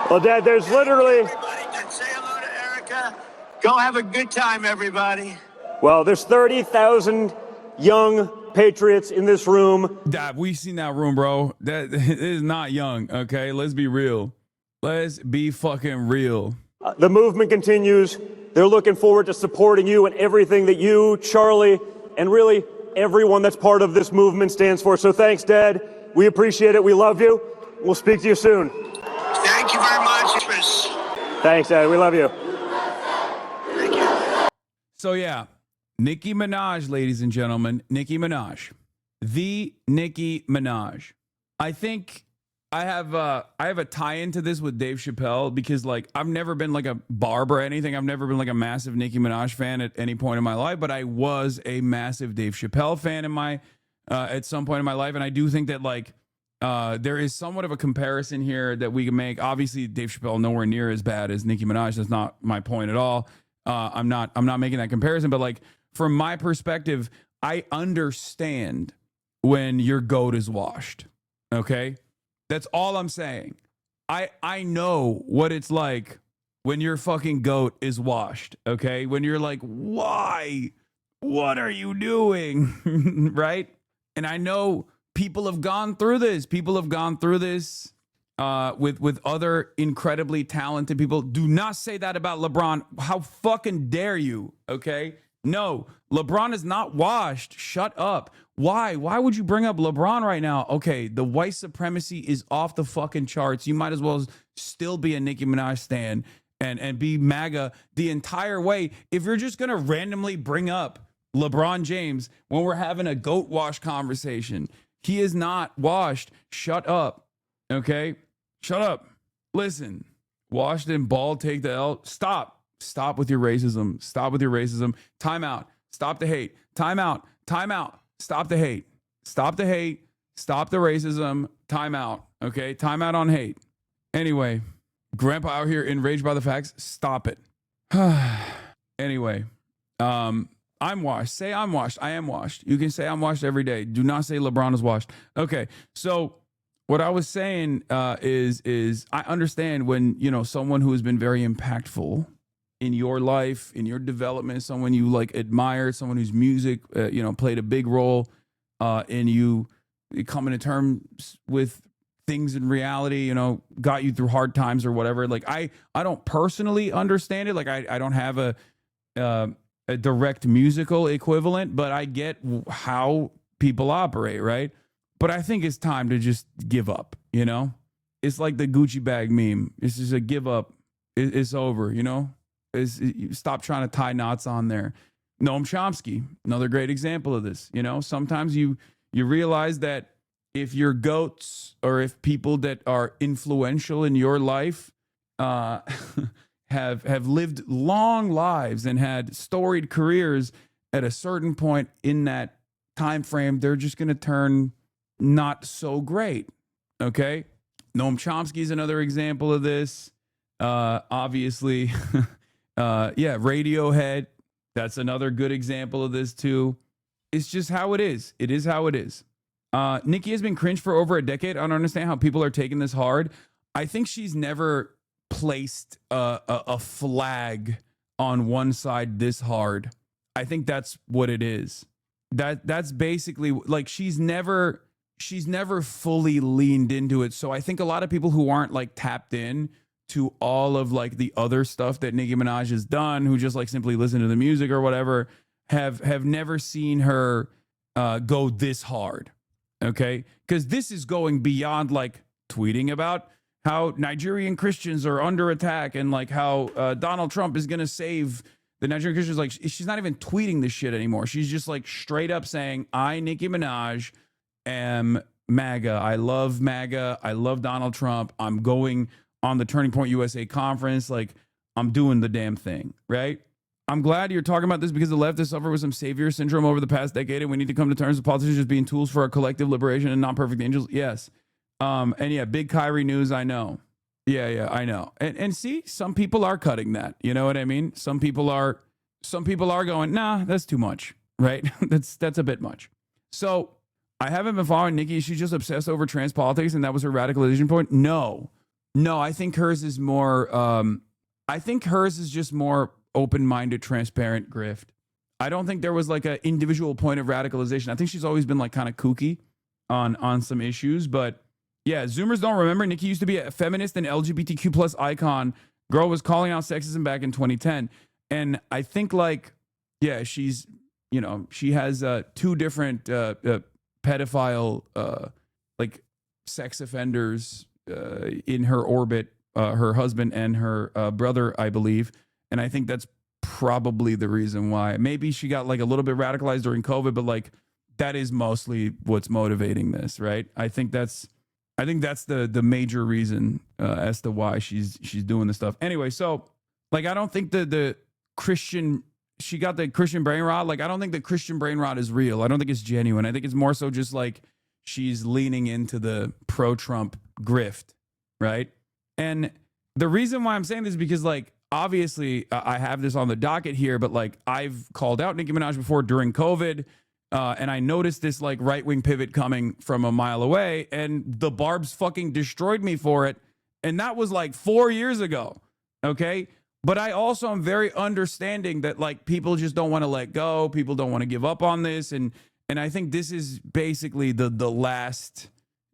Well, Dad, there's literally... Everybody, and say hello to Erica. Go have a good time, everybody. Well, there's 30,000 young patriots in this room. Dad, we've seen that room, bro. That is not young, okay? Let's be real. Let's be fucking real. The movement continues. They're looking forward to supporting you and everything that you, Charlie, and really everyone that's part of this movement stands for. So thanks, Dad. We appreciate it. We love you. We'll speak to you soon. Thank you very much, Chris. Thanks, Dad. We love you. Thank you. So, yeah, Nicki Minaj, ladies and gentlemen. Nicki Minaj. The Nicki Minaj. I think I have a tie-in to this with Dave Chappelle because, like, I've never been like a barb or anything. I've never been like a massive Nicki Minaj fan at any point in my life, but I was a massive Dave Chappelle fan in my at some point in my life, and I do think that like there is somewhat of a comparison here that we can make. Obviously, Dave Chappelle nowhere near as bad as Nicki Minaj. That's not my point at all. I'm not making that comparison, but like from my perspective, I understand when your goat is washed. Okay. That's all I'm saying. I know what it's like when your fucking goat is washed, okay? When you're like, why? What are you doing? Right? And I know people have gone through this. People have gone through this with other incredibly talented people. Do not say that about LeBron. How fucking dare you, okay? No, LeBron is not washed. Shut up. Why? Why would you bring up LeBron right now? Okay, the white supremacy is off the fucking charts. You might as well still be a Nicki Minaj stan and be MAGA the entire way. If you're just going to randomly bring up LeBron James when we're having a goat wash conversation, he is not washed. Shut up. Okay? Shut up. Listen, washed and bald, take the L. Stop. Stop with your racism. Stop with your racism. Time out. Stop the hate. Time out. Time out. Stop the hate. Stop the hate. Stop the racism. Time out. Okay? Time out on hate. Anyway, Grandpa out here enraged by the facts. Stop it. Anyway, I'm washed. Say I'm washed. I am washed. You can say I'm washed every day. Do not say LeBron is washed. Okay. So what I was saying is I understand when, you know, someone who has been very impactful in your life, in your development, someone you like admire, someone whose music, you know, played a big role in you coming to terms with things in reality, you know, got you through hard times or whatever. Like I don't personally understand it. Like I don't have a direct musical equivalent, but I get how people operate, right? But I think it's time to just give up, you know? It's like the Gucci bag meme. It's just a give up. It's over, you know? Stop trying to tie knots on there. Noam Chomsky, another great example of this. You know, sometimes you realize that if your goats or if people that are influential in your life have lived long lives and had storied careers, at a certain point in that time frame, they're just going to turn not so great. Okay, Noam Chomsky is another example of this. Obviously. Yeah, Radiohead, that's another good example of this too. It's just how it is. It is how it is. Nicki has been cringe for over a decade. I don't understand how people are taking this hard. I think she's never placed a flag on one side this hard. I think that's what it is. That's basically like she's never fully leaned into it. So I think a lot of people who aren't like tapped in to all of like the other stuff that Nicki Minaj has done, who just like simply listen to the music or whatever, have never seen her go this hard. Okay, because this is going beyond like tweeting about how Nigerian Christians are under attack and like how Donald Trump is going to save the Nigerian Christians, like, she's not even tweeting this shit anymore. She's just like straight up saying, I, Nicki Minaj, am MAGA. I love MAGA. I love Donald Trump. I'm going on the Turning Point USA conference. Like, I'm doing the damn thing, right? I'm glad you're talking about this because the left has suffered with some savior syndrome over the past decade, and we need to come to terms with politicians just being tools for our collective liberation and not perfect angels. Yes. And yeah, big Kyrie news, I know. Yeah, I know. And see, some people are cutting that. You know what I mean? Some people are going, nah, that's too much, right? that's a bit much. So I haven't been following Nikki. She's just obsessed over trans politics, and that was her radicalization point. No, I think hers is more, I think hers is just more open-minded, transparent grift. I don't think there was like an individual point of radicalization. I think she's always been like kind of kooky on some issues, but yeah, Zoomers don't remember. Nikki used to be a feminist and LGBTQ plus icon. Girl was calling out sexism back in 2010. And I think like, yeah, she's, you know, she has two different pedophile, like sex offenders in her orbit, her husband and her brother, I believe. And I think that's probably the reason why. Maybe she got like a little bit radicalized during COVID, but like that is mostly what's motivating this, right? I think that's the major reason as to why she's doing this stuff. Anyway, so like I don't think the Christian, she got the Christian brain rot. Like I don't think the Christian brain rot is real. I don't think it's genuine. I think it's more so just like she's leaning into the pro-Trump grift, right? And the reason why I'm saying this is because like obviously I have this on the docket here, but like I've called out Nicki Minaj before during COVID. And I noticed this like right-wing pivot coming from a mile away, and the Barbs fucking destroyed me for it. And that was like 4 years ago. Okay. But I also am very understanding that like people just don't want to let go. People don't want to give up on this. And I think this is basically the last,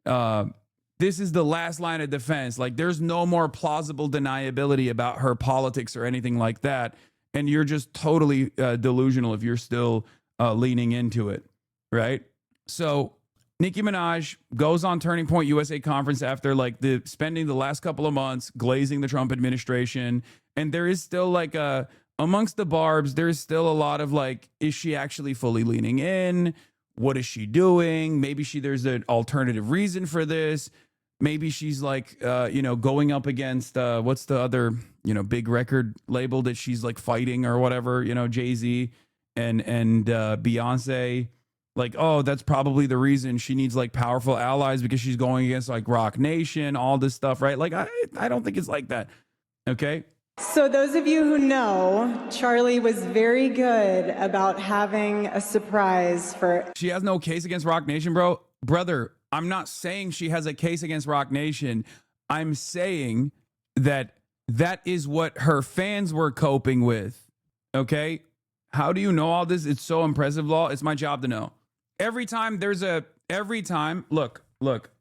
this is the last line of defense. Like there's no more plausible deniability about her politics or anything like that. And you're just totally delusional if you're still leaning into it, right? So Nicki Minaj goes on Turning Point USA conference after like spending the last couple of months glazing the Trump administration. And there is still like amongst the Barbs, there's still a lot of like, is she actually fully leaning in? What is she doing? Maybe there's an alternative reason for this. Maybe she's like, going up against what's the other, big record label that she's like fighting or whatever, Jay-Z and Beyonce. Like, oh, that's probably the reason she needs like powerful allies because she's going against like Rock Nation, all this stuff, right? Like, I don't think it's like that. Okay. So those of you who know, Charlie was very good about having a surprise for. She has no case against Rock Nation, brother. I'm not saying she has a case against Rock Nation. I'm saying that is what her fans were coping with. Okay. How do you know all this? It's so impressive, Law. It's my job to know. Every time, look,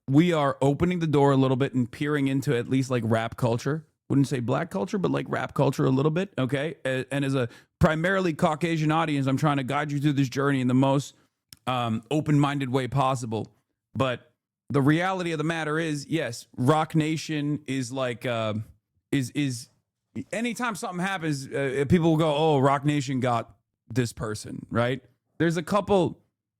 we are opening the door a little bit and peering into at least like rap culture. Wouldn't say black culture, but like rap culture a little bit, okay? And as a primarily Caucasian audience, I'm trying to guide you through this journey in the most open-minded way possible. But the reality of the matter is, yes, Rock Nation is like, is anytime something happens, people will go, oh, Rock Nation got this person, right? There's a couple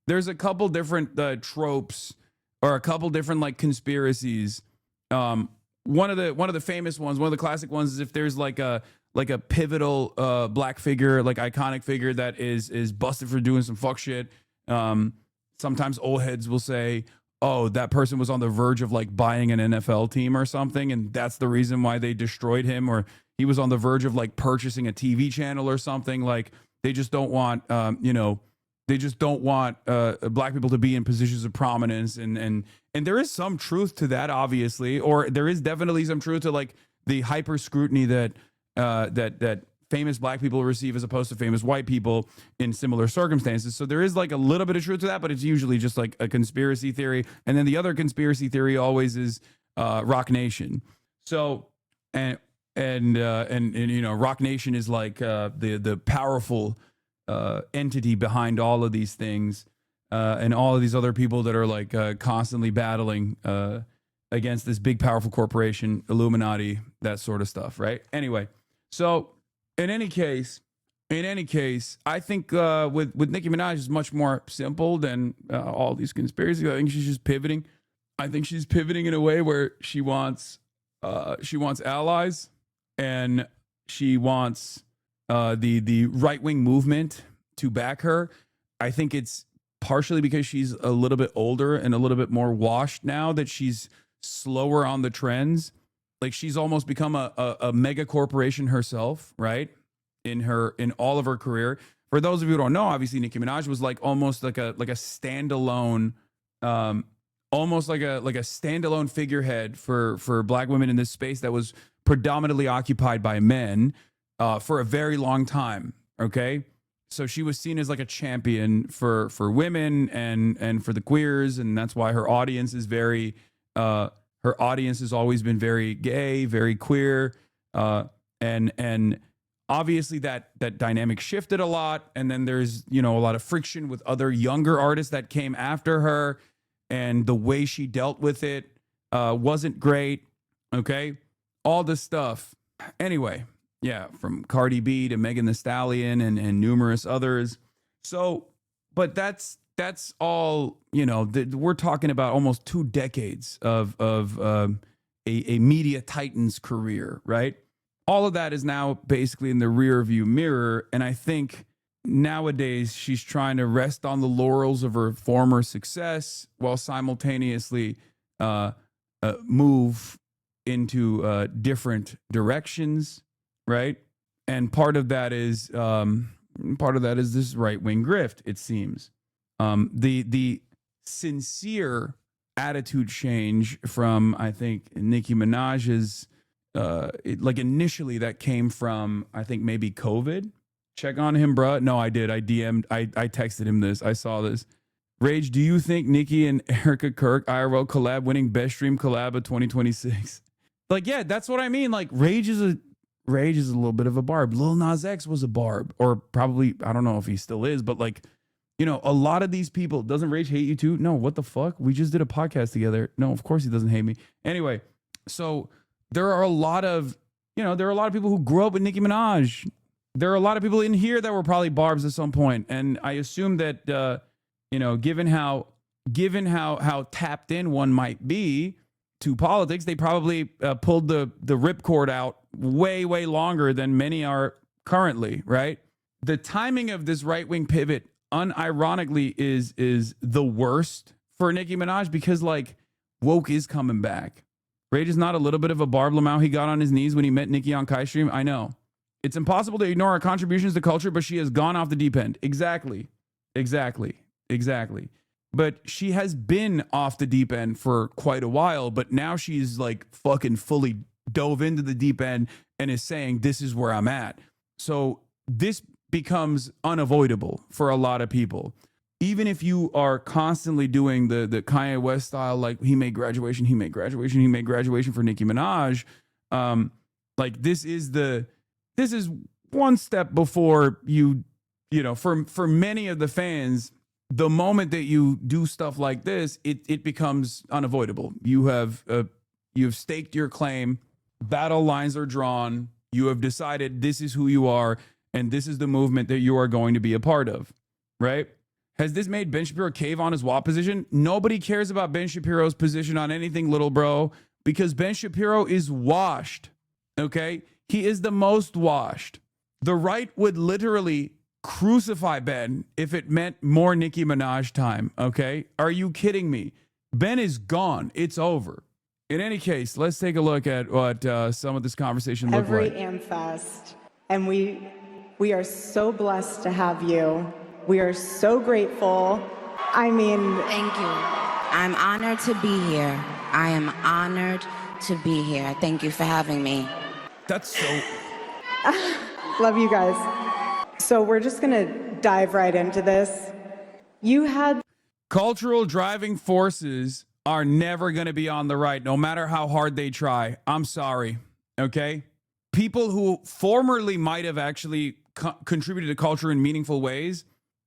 different tropes or a couple different like conspiracies. One of the famous ones, one of the classic ones is if there's like a pivotal black figure, like iconic figure that is busted for doing some fuck shit. Sometimes old heads will say, oh, that person was on the verge of like buying an NFL team or something, and that's the reason why they destroyed him, or he was on the verge of like purchasing a TV channel or something. Like they just don't want, they just don't want black people to be in positions of prominence, and there is some truth to that, obviously, or there is definitely some truth to like the hyper scrutiny that that famous black people receive as opposed to famous white people in similar circumstances. So there is like a little bit of truth to that, but it's usually just like a conspiracy theory. And then the other conspiracy theory always is Rock Nation. So and Rock Nation is like the powerful entity behind all of these things, and all of these other people that are like constantly battling against this big powerful corporation, Illuminati, that sort of stuff, right? Anyway, so in any case, In any case, I think with Nicki Minaj is much more simple than all these conspiracies. I think she's just pivoting. I think she's pivoting in a way where she wants allies, and she wants the right-wing movement to back her. I think it's partially because she's a little bit older and a little bit more washed now, that she's slower on the trends. Like, she's almost become a mega corporation herself, right? In all of her career. For those of you who don't know, obviously Nicki Minaj was like almost like a standalone, almost like a standalone figurehead for Black women in this space that was predominantly occupied by men for a very long time. Okay, so she was seen as like a champion for women and for the queers, and that's why her audience is very her audience has always been very gay, very queer, and obviously that dynamic shifted a lot, and then there's a lot of friction with other younger artists that came after her, and the way she dealt with it wasn't great. Okay, all this stuff. Anyway, yeah, from Cardi B to Megan Thee Stallion and numerous others. So, but that's all. We're talking about almost 2 decades of a media titan's career, right? All of that is now basically in the rear view mirror. And I think nowadays she's trying to rest on the laurels of her former success while simultaneously move into different directions, right? And part of that is this right-wing grift, it seems. The sincere attitude change from, I think, Nicki Minaj's initially that came from, I think, maybe COVID. Check on him, bruh. No, I did. I DM'd, I texted him this. I saw this. Rage, do you think Nicki and Erica Kirk IRL collab winning best stream collab of 2026? Like, yeah, that's what I mean. Like, Rage is a little bit of a barb. Lil Nas X was a barb, or probably, I don't know if he still is, but like, a lot of these people, doesn't Rage hate you too? No, what the fuck? We just did a podcast together. No, of course he doesn't hate me. Anyway, so there are a lot of people who grew up with Nicki Minaj. There are a lot of people in here that were probably barbs at some point. And I assume that, given how tapped in one might be to politics, they probably pulled the ripcord out way, way longer than many are currently, right? The timing of this right-wing pivot, unironically, is the worst for Nicki Minaj because, like, woke is coming back. Rage is not a little bit of a Barb Lamau. He got on his knees when he met Nicki on Kai Stream. I know. It's impossible to ignore her contributions to culture, but she has gone off the deep end. Exactly. But she has been off the deep end for quite a while, but now she's like fucking fully dove into the deep end and is saying, this is where I'm at. So this becomes unavoidable for a lot of people. Even if you are constantly doing the Kanye West style, like he made graduation for Nicki Minaj. Like this is one step before for many of the fans, the moment that you do stuff like this, it becomes unavoidable. You have staked your claim, battle lines are drawn, you have decided this is who you are, and this is the movement that you are going to be a part of, right? Has this made Ben Shapiro cave on his WAP position? Nobody cares about Ben Shapiro's position on anything, little bro, because Ben Shapiro is washed, okay? He is the most washed. The right would literally crucify Ben if it meant more Nicki Minaj time, okay? Are you kidding me? Ben is gone. It's over. In any case, let's take a look at what some of this conversation looked like. Every AmFest, and we are so blessed to have you. We are so grateful. I mean, thank you. I'm honored to be here. I am honored to be here. Thank you for having me. That's so... Love you guys. So we're just going to dive right into this. You had... Cultural driving forces are never going to be on the right, no matter how hard they try. I'm sorry, okay? People who formerly might have actually contributed to culture in meaningful ways,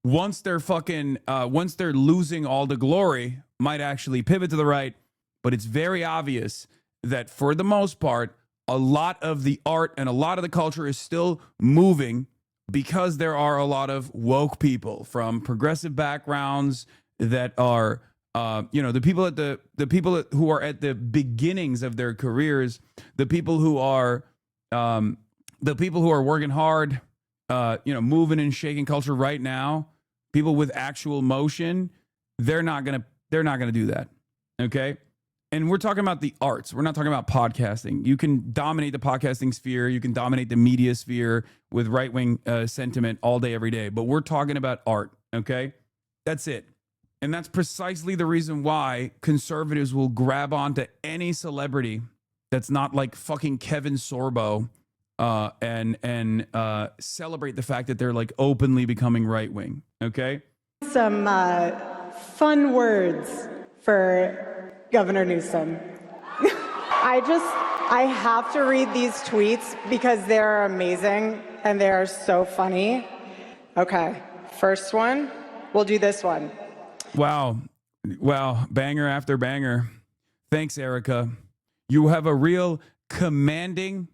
once they're losing all the glory, might actually pivot to the right. But it's very obvious that for the most part, a lot of the art and a lot of the culture is still moving because there are a lot of woke people from progressive backgrounds that are, the people who are at the beginnings of their careers, the people who are working hard, moving and shaking culture right now, people with actual motion, they're not gonna do that. Okay. And we're talking about the arts. We're not talking about podcasting. You can dominate the podcasting sphere. You can dominate the media sphere with right-wing sentiment all day, every day. But we're talking about art, okay? That's it. And that's precisely the reason why conservatives will grab onto any celebrity that's not like fucking Kevin Sorbo and celebrate the fact that they're like openly becoming right-wing, okay? Some fun words for Governor Newsom. I have to read these tweets because they're amazing and they are so funny. Okay, first one, we'll do this one. Wow, banger after banger. Thanks, Erica. You have a real commanding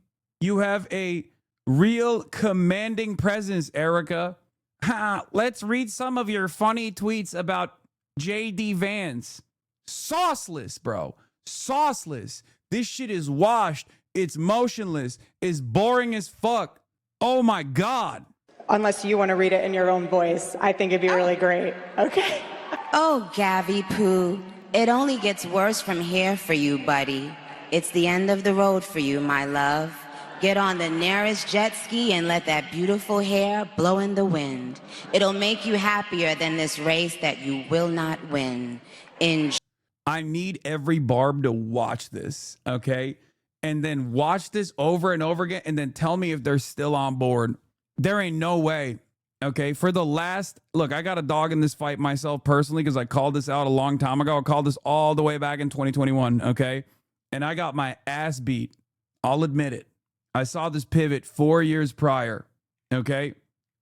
presence, Erica. Let's read some of your funny tweets about J.D. Vance. Sauceless, bro. Sauceless. This shit is washed. It's motionless. It's boring as fuck. Oh my God. Unless you want to read it in your own voice, I think it'd be really great. Okay. Oh, Gabby Poo, it only gets worse from here for you, buddy. It's the end of the road for you, my love. Get on the nearest jet ski and let that beautiful hair blow in the wind. It'll make you happier than this race that you will not win. I need every Barb to watch this, okay? And then watch this over and over again and then tell me if they're still on board. There ain't no way, okay? Look, I got a dog in this fight myself personally because I called this out a long time ago. I called this all the way back in 2021, okay? And I got my ass beat. I'll admit it. I saw this pivot 4 years prior, okay?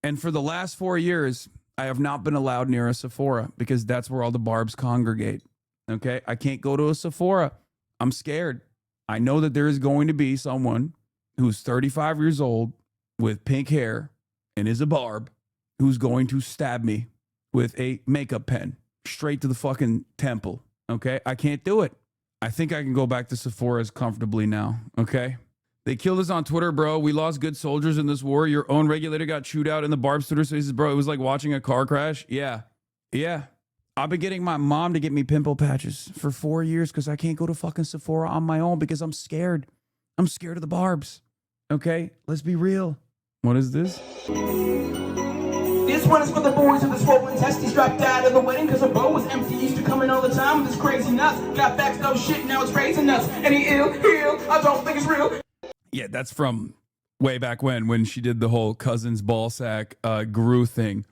And for the last 4 years, I have not been allowed near a Sephora because that's where all the Barbs congregate. Okay, I can't go to a Sephora. I'm scared. I know that there is going to be someone who's 35 years old with pink hair and is a Barb who's going to stab me with a makeup pen straight to the fucking temple. Okay, I can't do it. I think I can go back to Sephora's comfortably now. Okay, they killed us on Twitter, bro. We lost good soldiers in this war. Your own regulator got chewed out in the Barb's Twitter spaces, bro. It was like watching a car crash. Yeah. I've been getting my mom to get me pimple patches for 4 years because I can't go to fucking Sephora on my own because I'm scared. I'm scared of the Barbs. Okay, let's be real. What is this? This one is for the boys with the swollen testes dropped out of the wedding because her bowl was empty. Used to come in all the time with this crazy nuts. Got facts, no shit, now it's raising nuts. And he ill, I don't think it's real. Yeah, that's from way back when she did the whole cousin's ball sack Gru thing.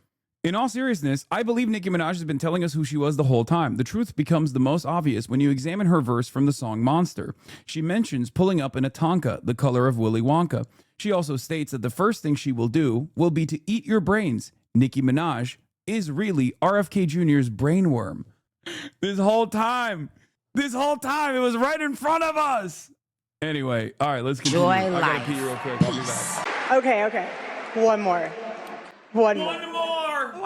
In all seriousness, I believe Nicki Minaj has been telling us who she was the whole time. The truth becomes the most obvious when you examine her verse from the song Monster. She mentions pulling up in a Tonka, the color of Willy Wonka. She also states that the first thing she will do will be to eat your brains. Nicki Minaj is really RFK Jr.'s brainworm. This whole time, it was right in front of us. Anyway, all right, let's continue. I gotta pee real quick. I'll be back. Okay. One more. Why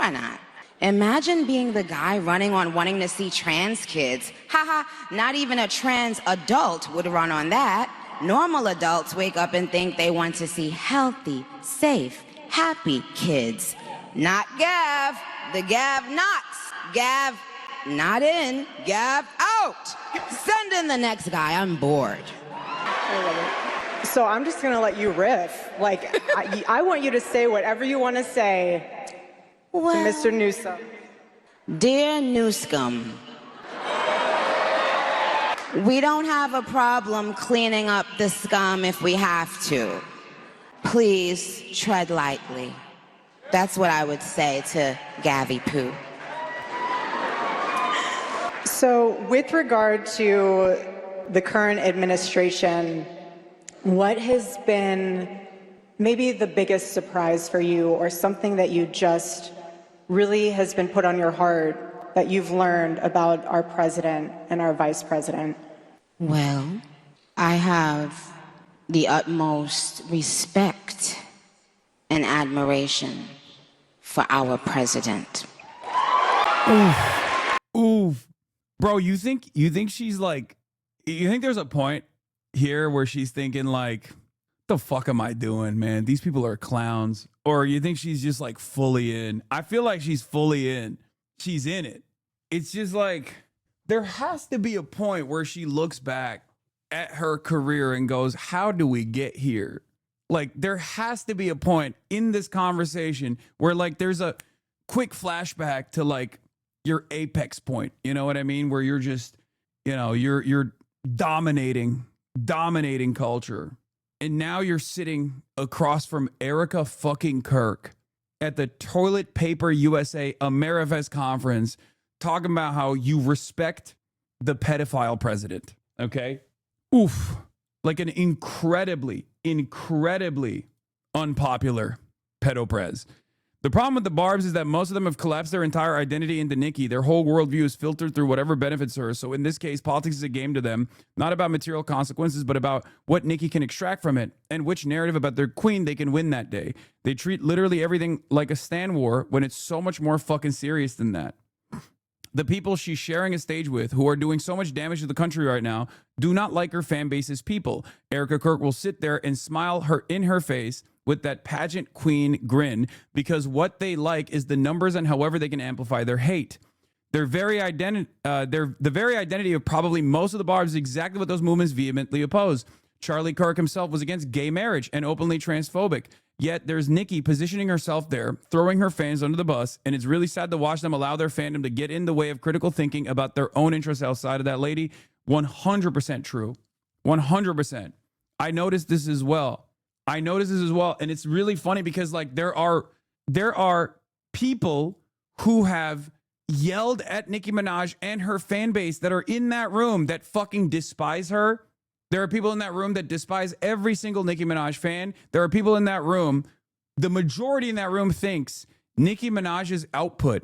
not? Imagine being the guy running on wanting to see trans kids. Haha, not even a trans adult would run on that. Normal adults wake up and think they want to see healthy, safe, happy kids. Not Gav. The Gav nots. Gav not in, Gav out. Send in the next guy. I'm bored. So I'm just going to let you riff. Like, I want you to say whatever you want to say to Mr. Newsom. Dear Newsom, we don't have a problem cleaning up the scum if we have to. Please tread lightly. That's what I would say to Gabby Poo. So with regard to the current administration, what has been maybe the biggest surprise for you, or something that you just really has been put on your heart that you've learned about our president and our vice president? Well, I have the utmost respect and admiration for our president. Oof. Bro, you think she's like, you think there's a point here where she's thinking like, the fuck am I doing, man? These people are clowns. Or you think she's just like fully in? I feel like she's fully in. She's in it. It's just like, there has to be a point where she looks back at her career and goes, how do we get here? Like, there has to be a point in this conversation where like there's a quick flashback to like your apex point. You know what I mean? Where you're just, you know, you're dominating culture. And now you're sitting across from Erica fucking Kirk at the Toilet Paper USA Amerifest conference talking about how you respect the pedophile president. Okay? Oof. Like an incredibly unpopular pedoprez. The problem with the Barbs is that most of them have collapsed their entire identity into Nikki. Their whole worldview is filtered through whatever benefits her. So in this case, politics is a game to them, not about material consequences, but about what Nikki can extract from it and which narrative about their queen they can win that day. They treat literally everything like a Stan war when it's so much more fucking serious than that. The people she's sharing a stage with, who are doing so much damage to the country right now, do not like her fan base's people. Erica Kirk will sit there and smile in her face with that pageant queen grin because what they like is the numbers and however they can amplify their hate. The very identity of probably most of the Barbs is exactly what those movements vehemently oppose. Charlie Kirk himself was against gay marriage and openly transphobic. Yet there's Nikki positioning herself there, throwing her fans under the bus, and it's really sad to watch them allow their fandom to get in the way of critical thinking about their own interests outside of that lady. 100% true. 100%. I noticed this as well. And it's really funny because like there are people who have yelled at Nicki Minaj and her fan base that are in that room that fucking despise her. There are people in that room that despise every single Nicki Minaj fan. There are people in that room, the majority in that room thinks Nicki Minaj's output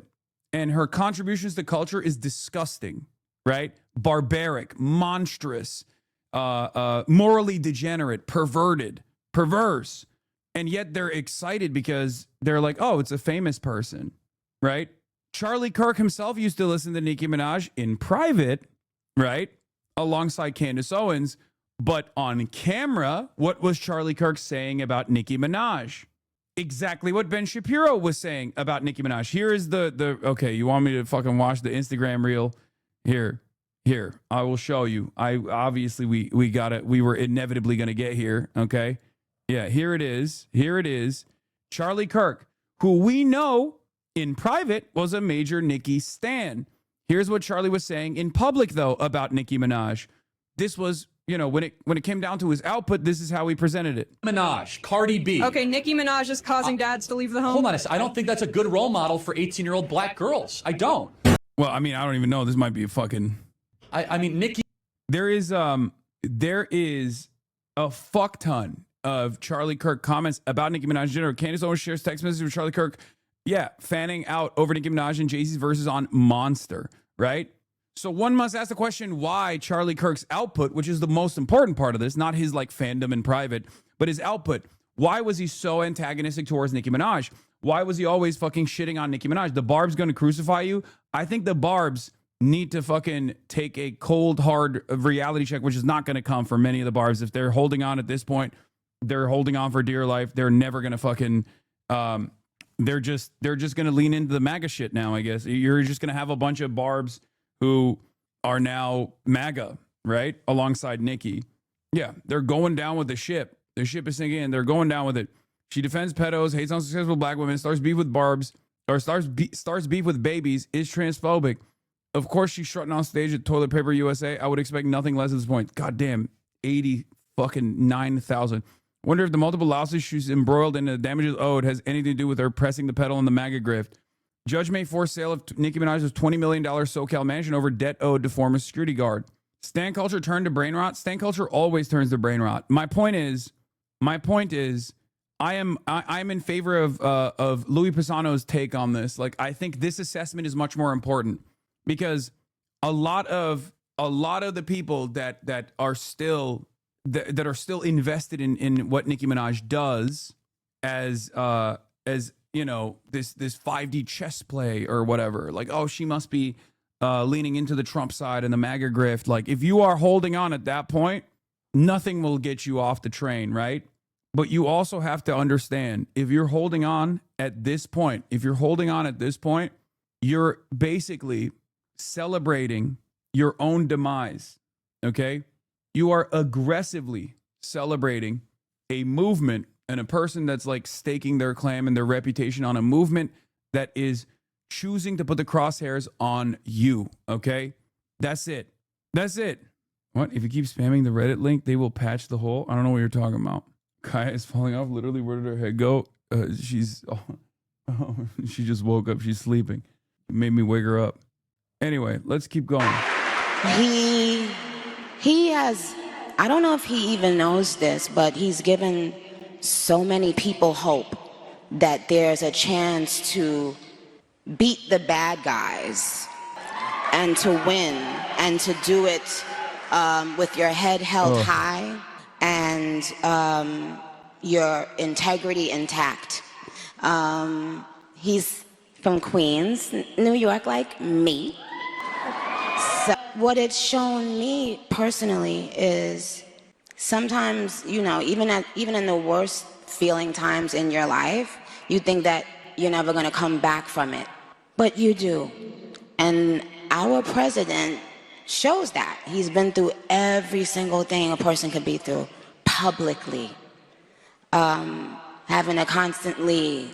and her contributions to culture is disgusting, right? Barbaric, monstrous, morally degenerate, perverted, perverse. And yet they're excited because they're like, oh, it's a famous person, right? Charlie Kirk himself used to listen to Nicki Minaj in private, right? Alongside Candace Owens. But on camera, what was Charlie Kirk saying about Nicki Minaj? Exactly what Ben Shapiro was saying about Nicki Minaj. Here is the okay, you want me to fucking watch the Instagram reel? Here, I will show you. We were inevitably going to get here, okay? Yeah, here it is. Charlie Kirk, who we know in private was a major Nicki stan. Here's what Charlie was saying in public, though, about Nicki Minaj. This was, you know, when it came down to his output, this is how he presented it. Minaj, Cardi B. Okay, Nicki Minaj is causing dads to leave the home. Hold on a second. I don't think that's a good role model for 18-year-old black girls. I don't. Well, I mean, I don't even know. This might be a fucking... I mean, Nicki... There is a fuck ton of Charlie Kirk comments about Nicki Minaj in general. Candace Owens shares text messages with Charlie Kirk, fanning out over Nicki Minaj and Jay-Z's verses on Monster, right? So one must ask the question why Charlie Kirk's output, which is the most important part of this, not his like fandom in private, but his output. Why was he so antagonistic towards Nicki Minaj? Why was he always fucking shitting on Nicki Minaj? The Barb's going to crucify you? I think the Barbs need to fucking take a cold, hard reality check, which is not going to come for many of the Barbs. If they're holding on at this point, they're holding on for dear life. They're never going to fucking... They're just going to lean into the MAGA shit now, I guess. You're just going to have a bunch of Barbs who are now MAGA, right? Alongside Nikki. Yeah, they're going down with the ship. The ship is sinking and they're going down with it. She defends pedos, hates on successful black women, starts beef with Barbs, or starts beef with babies, is transphobic. Of course, she's strutting on stage at Toilet Paper USA. I would expect nothing less at this point. Goddamn, 9,000. Wonder if the multiple lawsuits she's embroiled in the damages owed has anything to do with her pressing the pedal on the MAGA grift. Judge may force sale of Nicki Minaj's $20 million SoCal mansion over debt owed to former security guard. Stan culture turned to brain rot. Stan culture always turns to brain rot. My point is, I am in favor of Louis Pisano's take on this. Like, I think this assessment is much more important because a lot of the people that are still invested in what Nicki Minaj does as you know, this 5D chess play or whatever. Like, oh, she must be leaning into the Trump side and the MAGA grift. Like, if you are holding on at that point, nothing will get you off the train, right? But you also have to understand, if you're holding on at this point, you're basically celebrating your own demise, okay? You are aggressively celebrating a movement and a person that's like staking their claim and their reputation on a movement that is choosing to put the crosshairs on you, okay? That's it. What? If you keep spamming the Reddit link, they will patch the hole? I don't know what you're talking about. Kaya is falling off. Literally, where did her head go? She just woke up. She's sleeping. It made me wake her up. Anyway, let's keep going. He has, I don't know if he even knows this, but he's given so many people hope that there's a chance to beat the bad guys and to win and to do it with your head held high and your integrity intact. He's from Queens, New York, like me. So what it's shown me personally is sometimes, you know, even in the worst feeling times in your life, you think that you're never going to come back from it. But you do. And our president shows that. He's been through every single thing a person could be through publicly. Having to constantly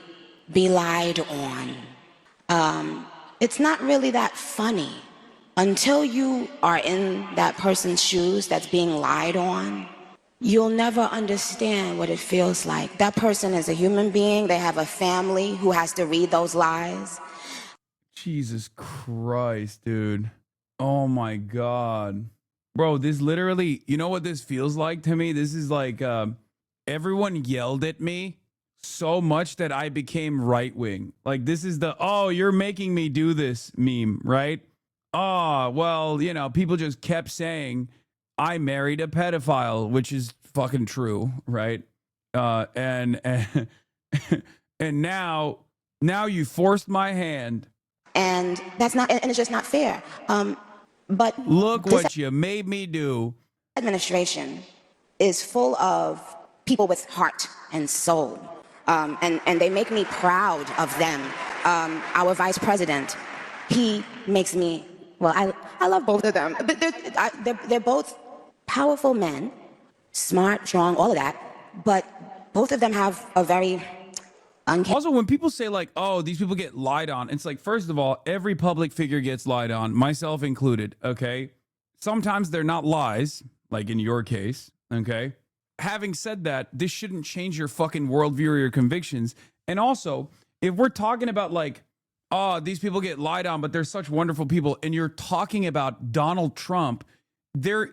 be lied on. It's not really that funny. Until you are in that person's shoes that's being lied on, you'll never understand what it feels like. That person is a human being. They have a family who has to read those lies. Jesus Christ, dude. Oh my God. Bro, this literally, you know what this feels like to me? This is like everyone yelled at me so much that I became right wing. Like, this is the, oh, you're making me do this meme, right? Oh, well, you know, people just kept saying I married a pedophile, which is fucking true, right? And now you forced my hand. And that's not, and it's just not fair. But look what you made me do. Administration is full of people with heart and soul. And they make me proud of them. Our vice president, he makes me, well, I love both of them. But they're both powerful men, smart, strong, all of that. But both of them have a very also, when people say like, oh, these people get lied on, it's like, first of all, every public figure gets lied on, myself included, okay? Sometimes they're not lies, like in your case, okay? Having said that, this shouldn't change your fucking worldview or your convictions. And also, if we're talking about like, oh, these people get lied on, but they're such wonderful people, and you're talking about Donald Trump, the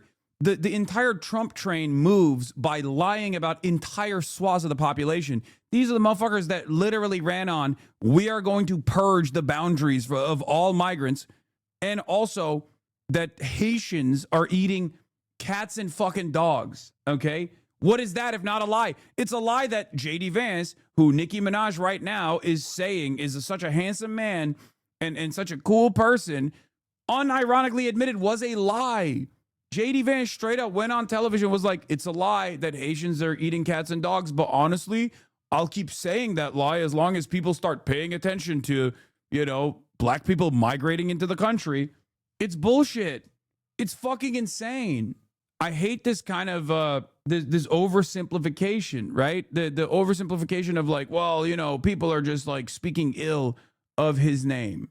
entire Trump train moves by lying about entire swaths of the population. These are the motherfuckers that literally ran on, we are going to purge the boundaries of all migrants, and also that Haitians are eating cats and fucking dogs, okay? What is that if not a lie? It's a lie that J.D. Vance, who Nicki Minaj right now is saying is such a handsome man and such a cool person, unironically admitted was a lie. J.D. Vance straight up went on television, was like, it's a lie that Haitians are eating cats and dogs, but honestly, I'll keep saying that lie as long as people start paying attention to, you know, black people migrating into the country. It's bullshit. It's fucking insane. I hate this kind of this oversimplification, right? The oversimplification of like, well, you know, people are just like speaking ill of his name.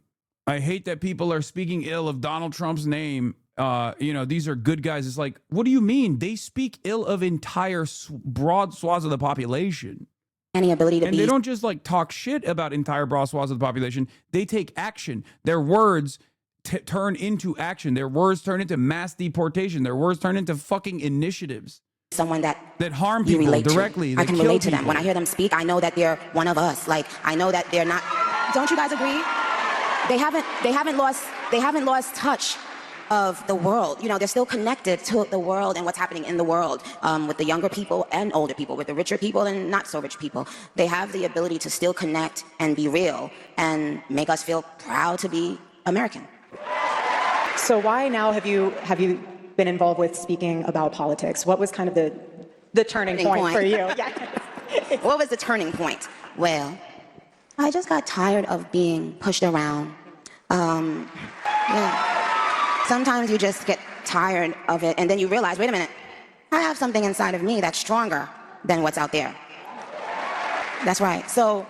I hate that people are speaking ill of Donald Trump's name. You know, these are good guys. It's like, what do you mean? They speak ill of entire broad swaths of the population. Any ability to and they don't just like talk shit about entire broad swaths of the population. They take action. Their words turn into action. Their words turn into mass deportation. Their words turn into fucking initiatives. Someone that harm people directly. I can relate to them. When I hear them speak, I know that they're one of us. Like, I know that they're not. Don't you guys agree? They haven't lost touch of the world. You know, they're still connected to the world and what's happening in the world, with the younger people and older people, with the richer people and not so rich people. They have the ability to still connect and be real and make us feel proud to be American. So why now have you been involved with speaking about politics? What was kind of the turning point for you? Yeah. What was the turning point? Well, I just got tired of being pushed around. Yeah. Sometimes you just get tired of it, and then you realize, wait a minute, I have something inside of me that's stronger than what's out there. That's right. So.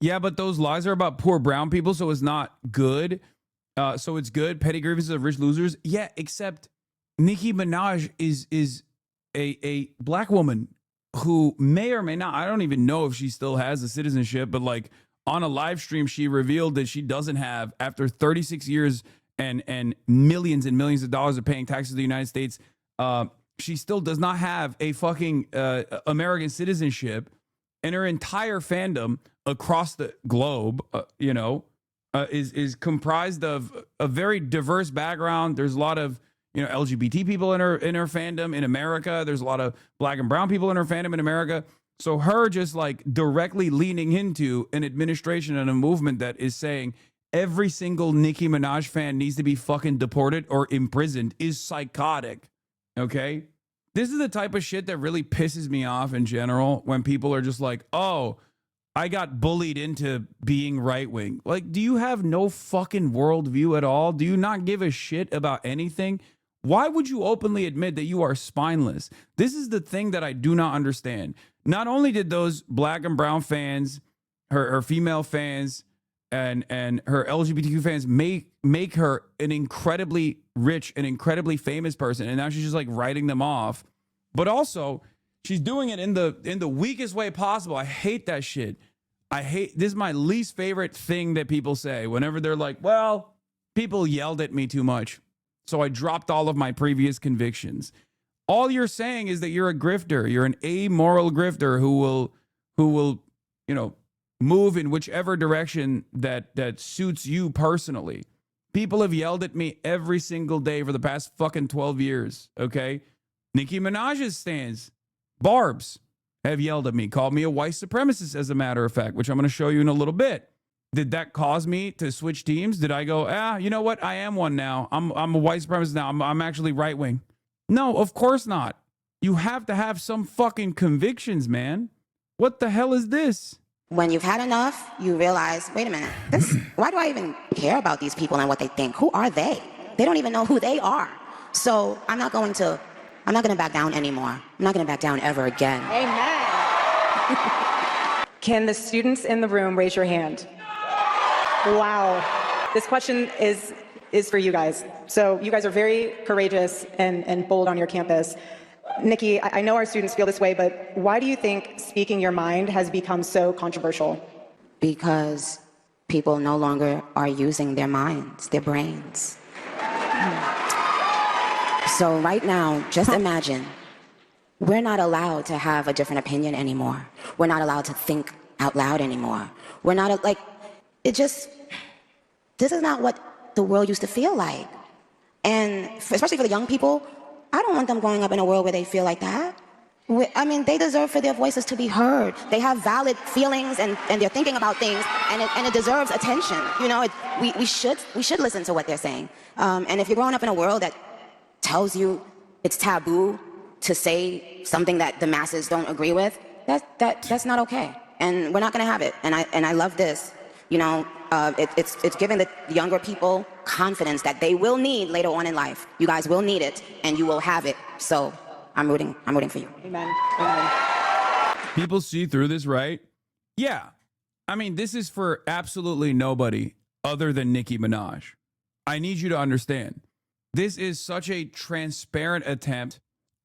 Yeah, but those lies are about poor brown people, so it's not good. So it's good. Petty grievances of rich losers. Yeah, except Nicki Minaj is a black woman who may or may not, I don't even know if she still has a citizenship, but like on a live stream, she revealed that she doesn't have, after 36 years and millions of dollars of paying taxes to the United States, she still does not have a fucking American citizenship, and her entire fandom across the globe, is comprised of a very diverse background. There's a lot of LGBT people in her fandom in America. There's a lot of black and brown people in her fandom in America. So her just like directly leaning into an administration and a movement that is saying every single Nicki Minaj fan needs to be fucking deported or imprisoned is psychotic. Okay? This is the type of shit that really pisses me off in general, when people are just like, oh, I got bullied into being right wing. Like, do you have no fucking worldview at all? Do you not give a shit about anything? Why would you openly admit that you are spineless? This is the thing that I do not understand. Not only did those black and brown fans, her female fans, and her LGBTQ fans make her an incredibly rich and incredibly famous person, and now she's just like writing them off. But also, she's doing it in the weakest way possible. I hate that shit. This is my least favorite thing that people say whenever they're like, well, people yelled at me too much, so I dropped all of my previous convictions. All you're saying is that you're a grifter. You're an amoral grifter who will, move in whichever direction that suits you personally. People have yelled at me every single day for the past fucking 12 years, okay? Nicki Minaj's stans, Barb's, have yelled at me, called me a white supremacist, as a matter of fact, which I'm going to show you in a little bit. Did that cause me to switch teams? Did I go, you know what? I am one now. I'm a white supremacist now. I'm actually right wing. No, of course not. You have to have some fucking convictions, man. What the hell is this? When you've had enough, you realize, wait a minute, why do I even care about these people and what they think? Who are they? They don't even know who they are. So I'm not going to back down anymore. I'm not going to back down ever again. Amen. Can the students in the room raise your hand? Wow. This question is for you guys. So you guys are very courageous and bold on your campus. Nicki, I know our students feel this way, but why do you think speaking your mind has become so controversial? Because people no longer are using their minds, their brains. So right now, just imagine, we're not allowed to have a different opinion anymore. We're not allowed to think out loud anymore. We're not, this is not what the world used to feel like. And especially for the young people, I don't want them growing up in a world where they feel like that. I mean, they deserve for their voices to be heard. They have valid feelings and they're thinking about things, and it deserves attention. We should listen to what they're saying. And if you're growing up in a world that tells you it's taboo to say something that the masses don't agree with, that's not okay. And we're not going to have it. And I love this. It's giving the younger people confidence that they will need later on in life. You guys will need it, and you will have it. So I'm rooting for you. Amen. Amen. People see through this, right? Yeah. I mean, this is for absolutely nobody other than Nicki Minaj. I need you to understand. This is such a transparent attempt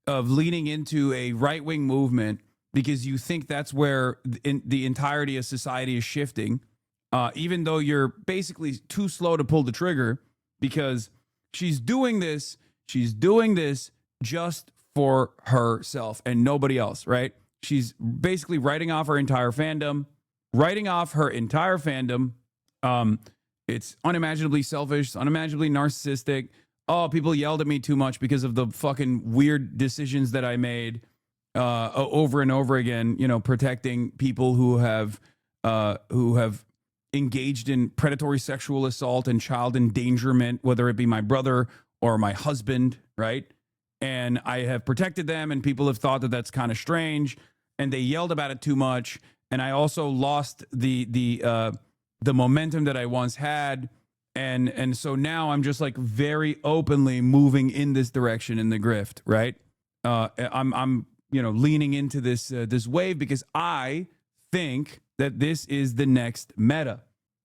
of leaning into a right-wing movement because you think that's where the entirety of society is shifting. Even though you're basically too slow to pull the trigger, because she's doing this just for herself and nobody else, right? She's basically writing off her entire fandom. It's unimaginably selfish, unimaginably narcissistic. oh, people yelled at me too much because of the fucking weird decisions that I made over and over again, you know, protecting people who have engaged in predatory sexual assault and child endangerment, whether it be my brother or my husband, right? And I have protected them, and people have thought that that's kind of strange, and they yelled about it too much. And I also lost the momentum that I once had. And so now I'm just like very openly moving in this direction in the grift, right? I'm you know, leaning into this this wave because I think that this is the next meta.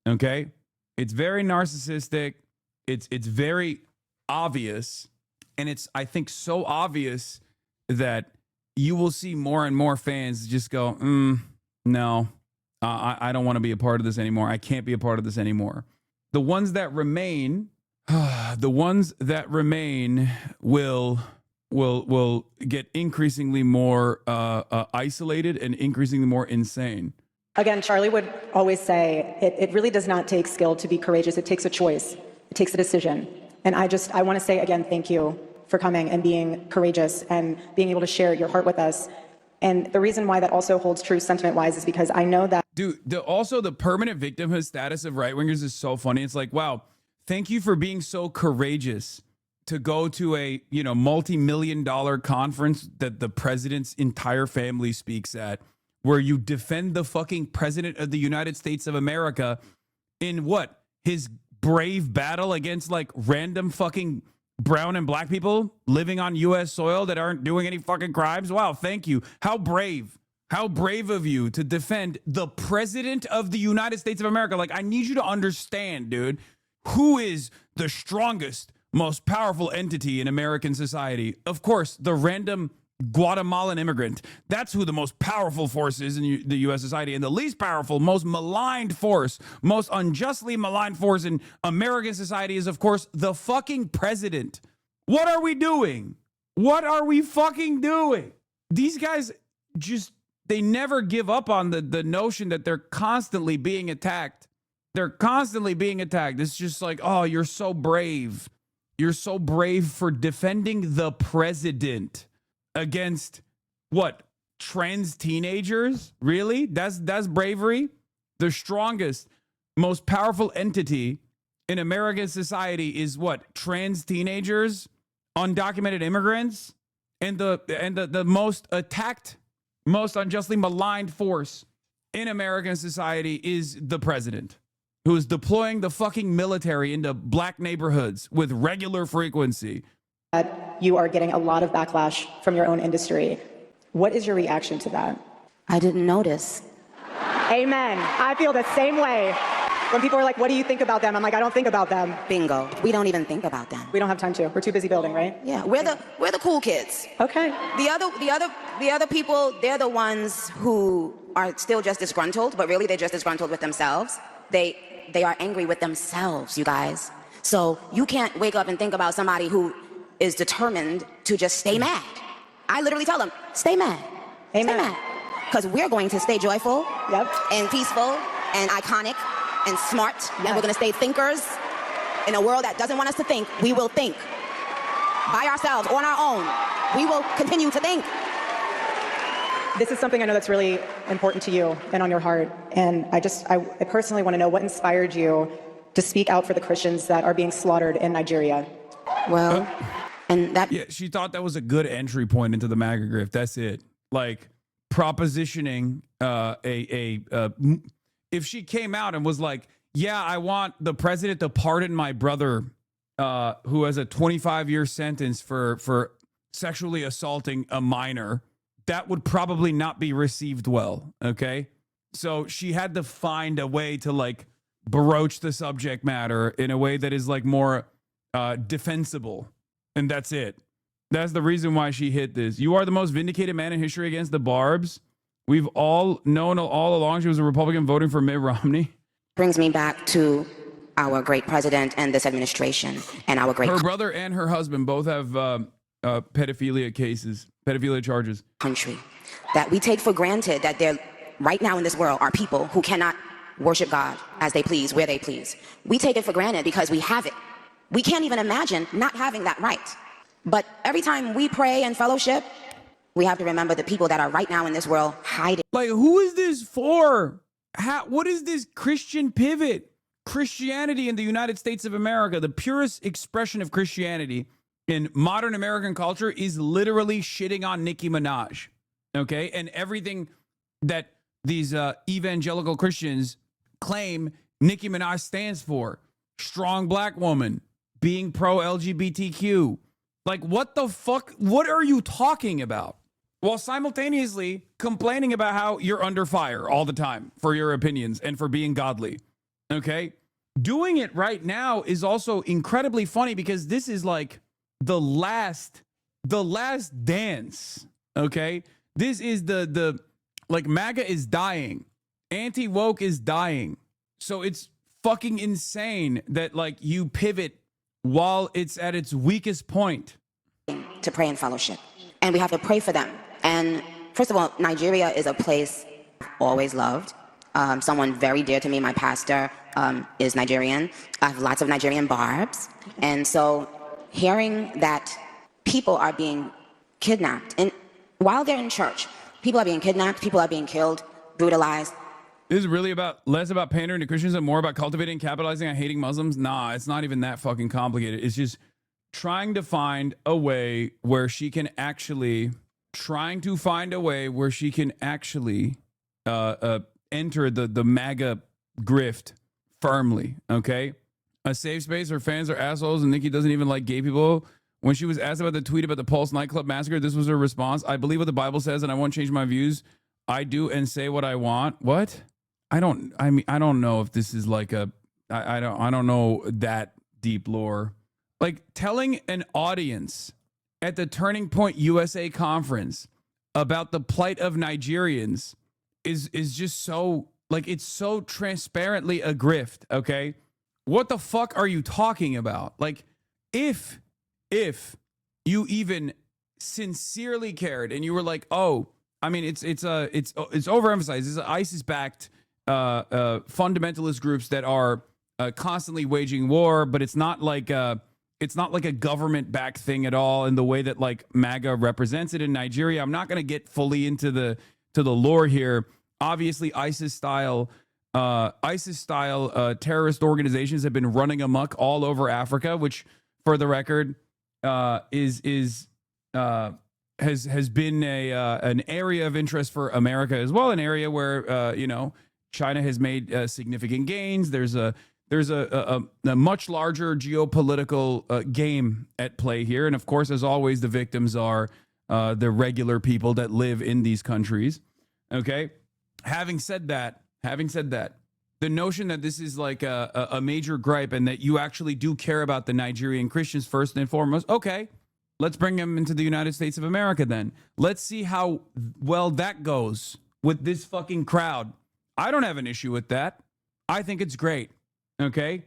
Okay, it's very narcissistic. It's very obvious, and it's, I think, so obvious that you will see more and more fans just go, no, I don't want to be a part of this anymore. I can't be a part of this anymore. The ones that remain, will get increasingly more isolated and increasingly more insane. Again, Charlie would always say, it really does not take skill to be courageous. It takes a choice. It takes a decision. And I want to say again, thank you for coming and being courageous and being able to share your heart with us. And the reason why that also holds true sentiment-wise is because I know that... Dude, also the permanent victimhood status of right-wingers is so funny. It's like, wow, thank you for being so courageous to go to a, you know, multi-million-dollar conference that the president's entire family speaks at, where you defend the fucking president of the United States of America in what? His brave battle against like random fucking brown and black people living on U.S. soil that aren't doing any fucking crimes? Wow, thank you. How brave. How brave of you to defend the president of the United States of America. Like, I need you to understand, dude, who is the strongest, most powerful entity in American society? Of course, the random Guatemalan immigrant. That's who the most powerful force is in the U.S. society. And the least powerful, most maligned force, most unjustly maligned force in American society is, of course, the fucking president. What are we doing? What are we fucking doing? These guys just, they never give up on the notion that they're constantly being attacked. They're constantly being attacked. It's just like, oh, you're so brave. You're so brave for defending the president against what? Trans teenagers? Really? That's bravery? The strongest, most powerful entity in American society is what? Trans teenagers, undocumented immigrants, and the most attacked, most unjustly maligned force in American society is the president, who is deploying the fucking military into black neighborhoods with regular frequency. You are getting a lot of backlash from your own industry. What is your reaction to that? I didn't notice. Amen. I feel the same way. When people are like, what do you think about them? I'm like, I don't think about them. Bingo. We don't even think about them. We don't have time to. We're too busy building, right? Yeah, we're the cool kids. Okay. The other people, they're the ones who are still just disgruntled, but really they're just disgruntled with themselves. They are angry with themselves, you guys. So you can't wake up and think about somebody who is determined to just stay mad. I literally tell them, stay mad. Amen. Stay mad. Because we're going to stay joyful, yep, and peaceful and iconic and smart, and we're going to stay thinkers. In a world that doesn't want us to think, we will think. By ourselves, on our own, we will continue to think. This is something I know that's really important to you and on your heart. And I personally want to know what inspired you to speak out for the Christians that are being slaughtered in Nigeria. Well, and that... Yeah, she thought that was a good entry point into the MAGA grift. That's it. Like, propositioning if she came out and was like, yeah, I want the president to pardon my brother who has a 25-year sentence for sexually assaulting a minor, that would probably not be received well, okay? So she had to find a way to, like, broach the subject matter in a way that is, like, more defensible, and that's it. That's the reason why she hit this. You are the most vindicated man in history against the barbs. We've all known all along she was a Republican voting for Mitt Romney. Brings me back to our great president and this administration and our great... Her brother and her husband both have pedophilia charges. Country. That we take for granted that there, right now in this world, are people who cannot worship God as they please, where they please. We take it for granted because we have it. We can't even imagine not having that right. But every time we pray and fellowship, we have to remember the people that are right now in this world hiding. Like, who is this for? What is this Christian pivot? Christianity in the United States of America, the purest expression of Christianity in modern American culture, is literally shitting on Nicki Minaj. Okay? And everything that these evangelical Christians claim Nicki Minaj stands for. Strong black woman, being pro-LGBTQ. Like, what the fuck? What are you talking about? While simultaneously complaining about how you're under fire all the time for your opinions and for being godly. Okay? Doing it right now is also incredibly funny because this is like the last dance. Okay? This is like MAGA is dying. Anti-woke is dying. So it's fucking insane that like you pivot while it's at its weakest point. To pray in fellowship. And we have to pray for them. And first of all, Nigeria is a place I've always loved. Someone very dear to me, my pastor, is Nigerian. I have lots of Nigerian barbs. And so hearing that people are being kidnapped, and while they're in church, people are being kidnapped, people are being killed, brutalized. This is really less about pandering to Christians and more about cultivating and capitalizing on hating Muslims. Nah, it's not even that fucking complicated. It's just trying to find a way where she can actually enter the MAGA grift firmly, okay? A safe space where fans are assholes and Nicki doesn't even like gay people. When she was asked about the tweet about the Pulse nightclub massacre, this was her response. I believe what the Bible says and I won't change my views. I do and say what I want. What? I don't know if this is like I don't know that deep lore. Like telling an audience at the Turning Point USA conference about the plight of Nigerians is just so, like, it's so transparently a grift, okay? What the fuck are you talking about? Like, if you even sincerely cared and you were like, oh, I mean, it's overemphasized. It's ISIS-backed fundamentalist groups that are constantly waging war, but it's not like a government-backed thing at all in the way that like MAGA represents it in Nigeria. I'm not going to get fully into the lore here. Obviously, ISIS-style terrorist organizations have been running amok all over Africa, which, for the record, has been an area of interest for America as well, an area where China has made significant gains. There's a much larger geopolitical game at play here. And of course, as always, the victims are the regular people that live in these countries. Okay. Having said that, the notion that this is like a major gripe and that you actually do care about the Nigerian Christians first and foremost. Okay. Let's bring them into the United States of America then. Let's see how well that goes with this fucking crowd. I don't have an issue with that. I think it's great. Okay?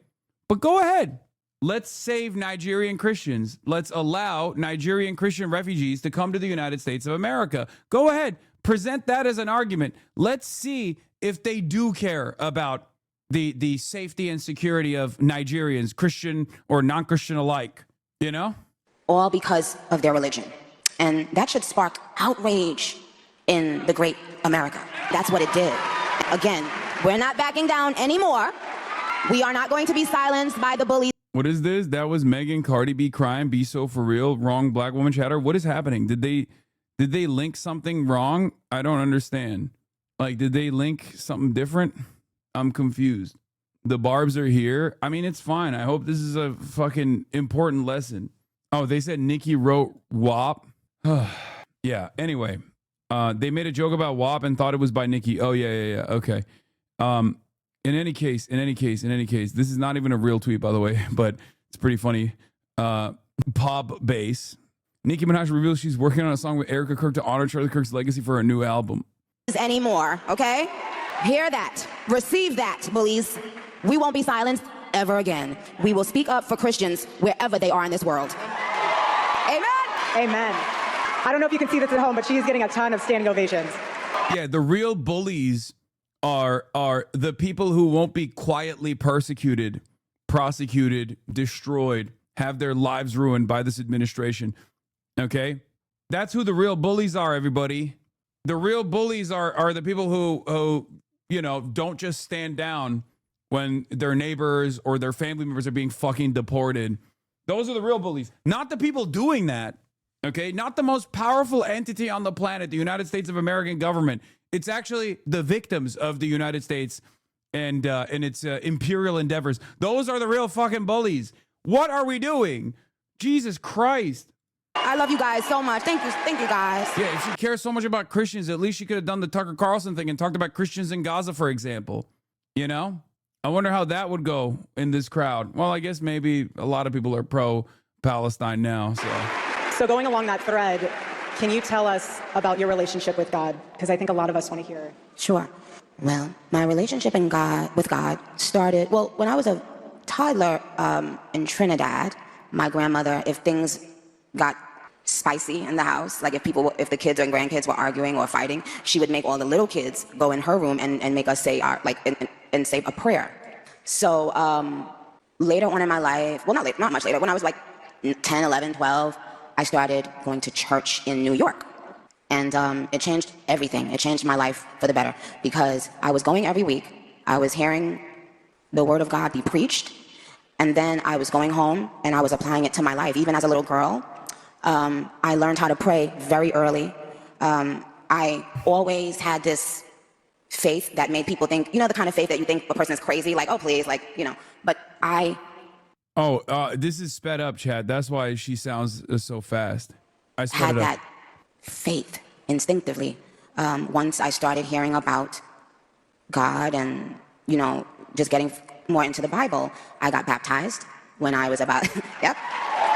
But go ahead. Let's save Nigerian Christians. Let's allow Nigerian Christian refugees to come to the United States of America. Go ahead. Present that as an argument. Let's see if they do care about the safety and security of Nigerians, Christian or non-Christian alike. You know? All because of their religion. And that should spark outrage in the great America. That's what it did. Again, we're not backing down anymore. We are not going to be silenced by the bullies. What is this? That was Megan, Cardi B crying, be so for real, wrong black woman chatter. What is happening? Did they link something wrong? I don't understand. Like, did they link something different? I'm confused. The barbs are here. I mean, it's fine. I hope this is a fucking important lesson. Oh, they said Nicki wrote WAP. Yeah. Anyway, they made a joke about WAP and thought it was by Nicki. Oh yeah. Okay. In any case, this is not even a real tweet, by the way, but it's pretty funny. Pop bass. Nicki Minaj reveals she's working on a song with Erica Kirk to honor Charlie Kirk's legacy for a new album. Anymore, okay? Hear that. Receive that, bullies. We won't be silenced ever again. We will speak up for Christians wherever they are in this world. Amen. Amen. I don't know if you can see this at home, but she's getting a ton of standing ovations. Yeah, the real bullies are the people who won't be quietly persecuted prosecuted, destroyed, have their lives ruined by this administration. Okay? That's who the real bullies are, everybody. The real bullies are the people who don't just stand down when their neighbors or their family members are being fucking deported. Those are the real bullies, not the people doing that. Okay, not the most powerful entity on the planet, the United States of American government. It's actually the victims of the United States and its imperial endeavors. Those are the real fucking bullies. What are we doing? Jesus Christ. I love you guys so much. Thank you guys. Yeah, if she cares so much about Christians, at least she could have done the Tucker Carlson thing and talked about Christians in Gaza, for example. You know? I wonder how that would go in this crowd. Well, I guess maybe a lot of people are pro-Palestine now, So going along that thread, can you tell us about your relationship with God? Because I think a lot of us want to hear. Sure. Well, my relationship with God started, when I was a toddler in Trinidad. My grandmother, if things got spicy in the house, like if the kids and grandkids were arguing or fighting, she would make all the little kids go in her room and make us say and say a prayer. So later on in my life, not much later, when I was like 10, 11, 12, I started going to church in New York. And it changed everything. It changed my life for the better because I was going every week. I was hearing the word of God be preached. And then I was going home and I was applying it to my life. Even as a little girl, I learned how to pray very early. I always had this faith that made people think, the kind of faith that you think a person is crazy, like, oh, please, but I... this is sped up, Chad. That's why she sounds so fast. I had that faith instinctively. Once I started hearing about God and, just getting more into the Bible, I got baptized when I was about, yep,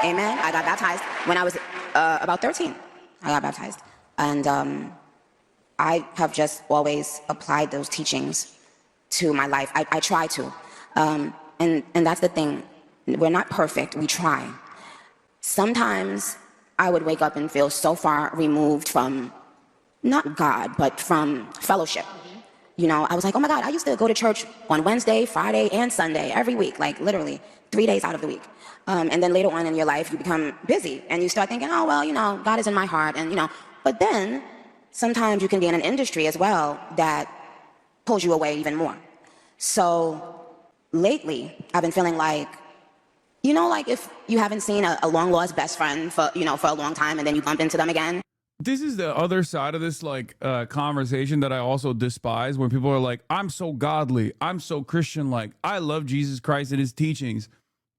amen. I got baptized when I was about 13. I got baptized. And I have just always applied those teachings to my life. I try to. And that's the thing. We're not perfect. We try. Sometimes I would wake up and feel so far removed from, not God, but from fellowship. I was like, oh my God, I used to go to church on Wednesday, Friday, and Sunday every week, like literally 3 days out of the week. And then later on in your life, you become busy and you start thinking, oh, well, God is in my heart. And, but then sometimes you can be in an industry as well that pulls you away even more. So lately, I've been feeling like, like if you haven't seen a long lost best friend for a long time and then you bump into them again. This is the other side of this conversation that I also despise, where people are like, I'm so godly, I'm so Christian-like, I love Jesus Christ and his teachings.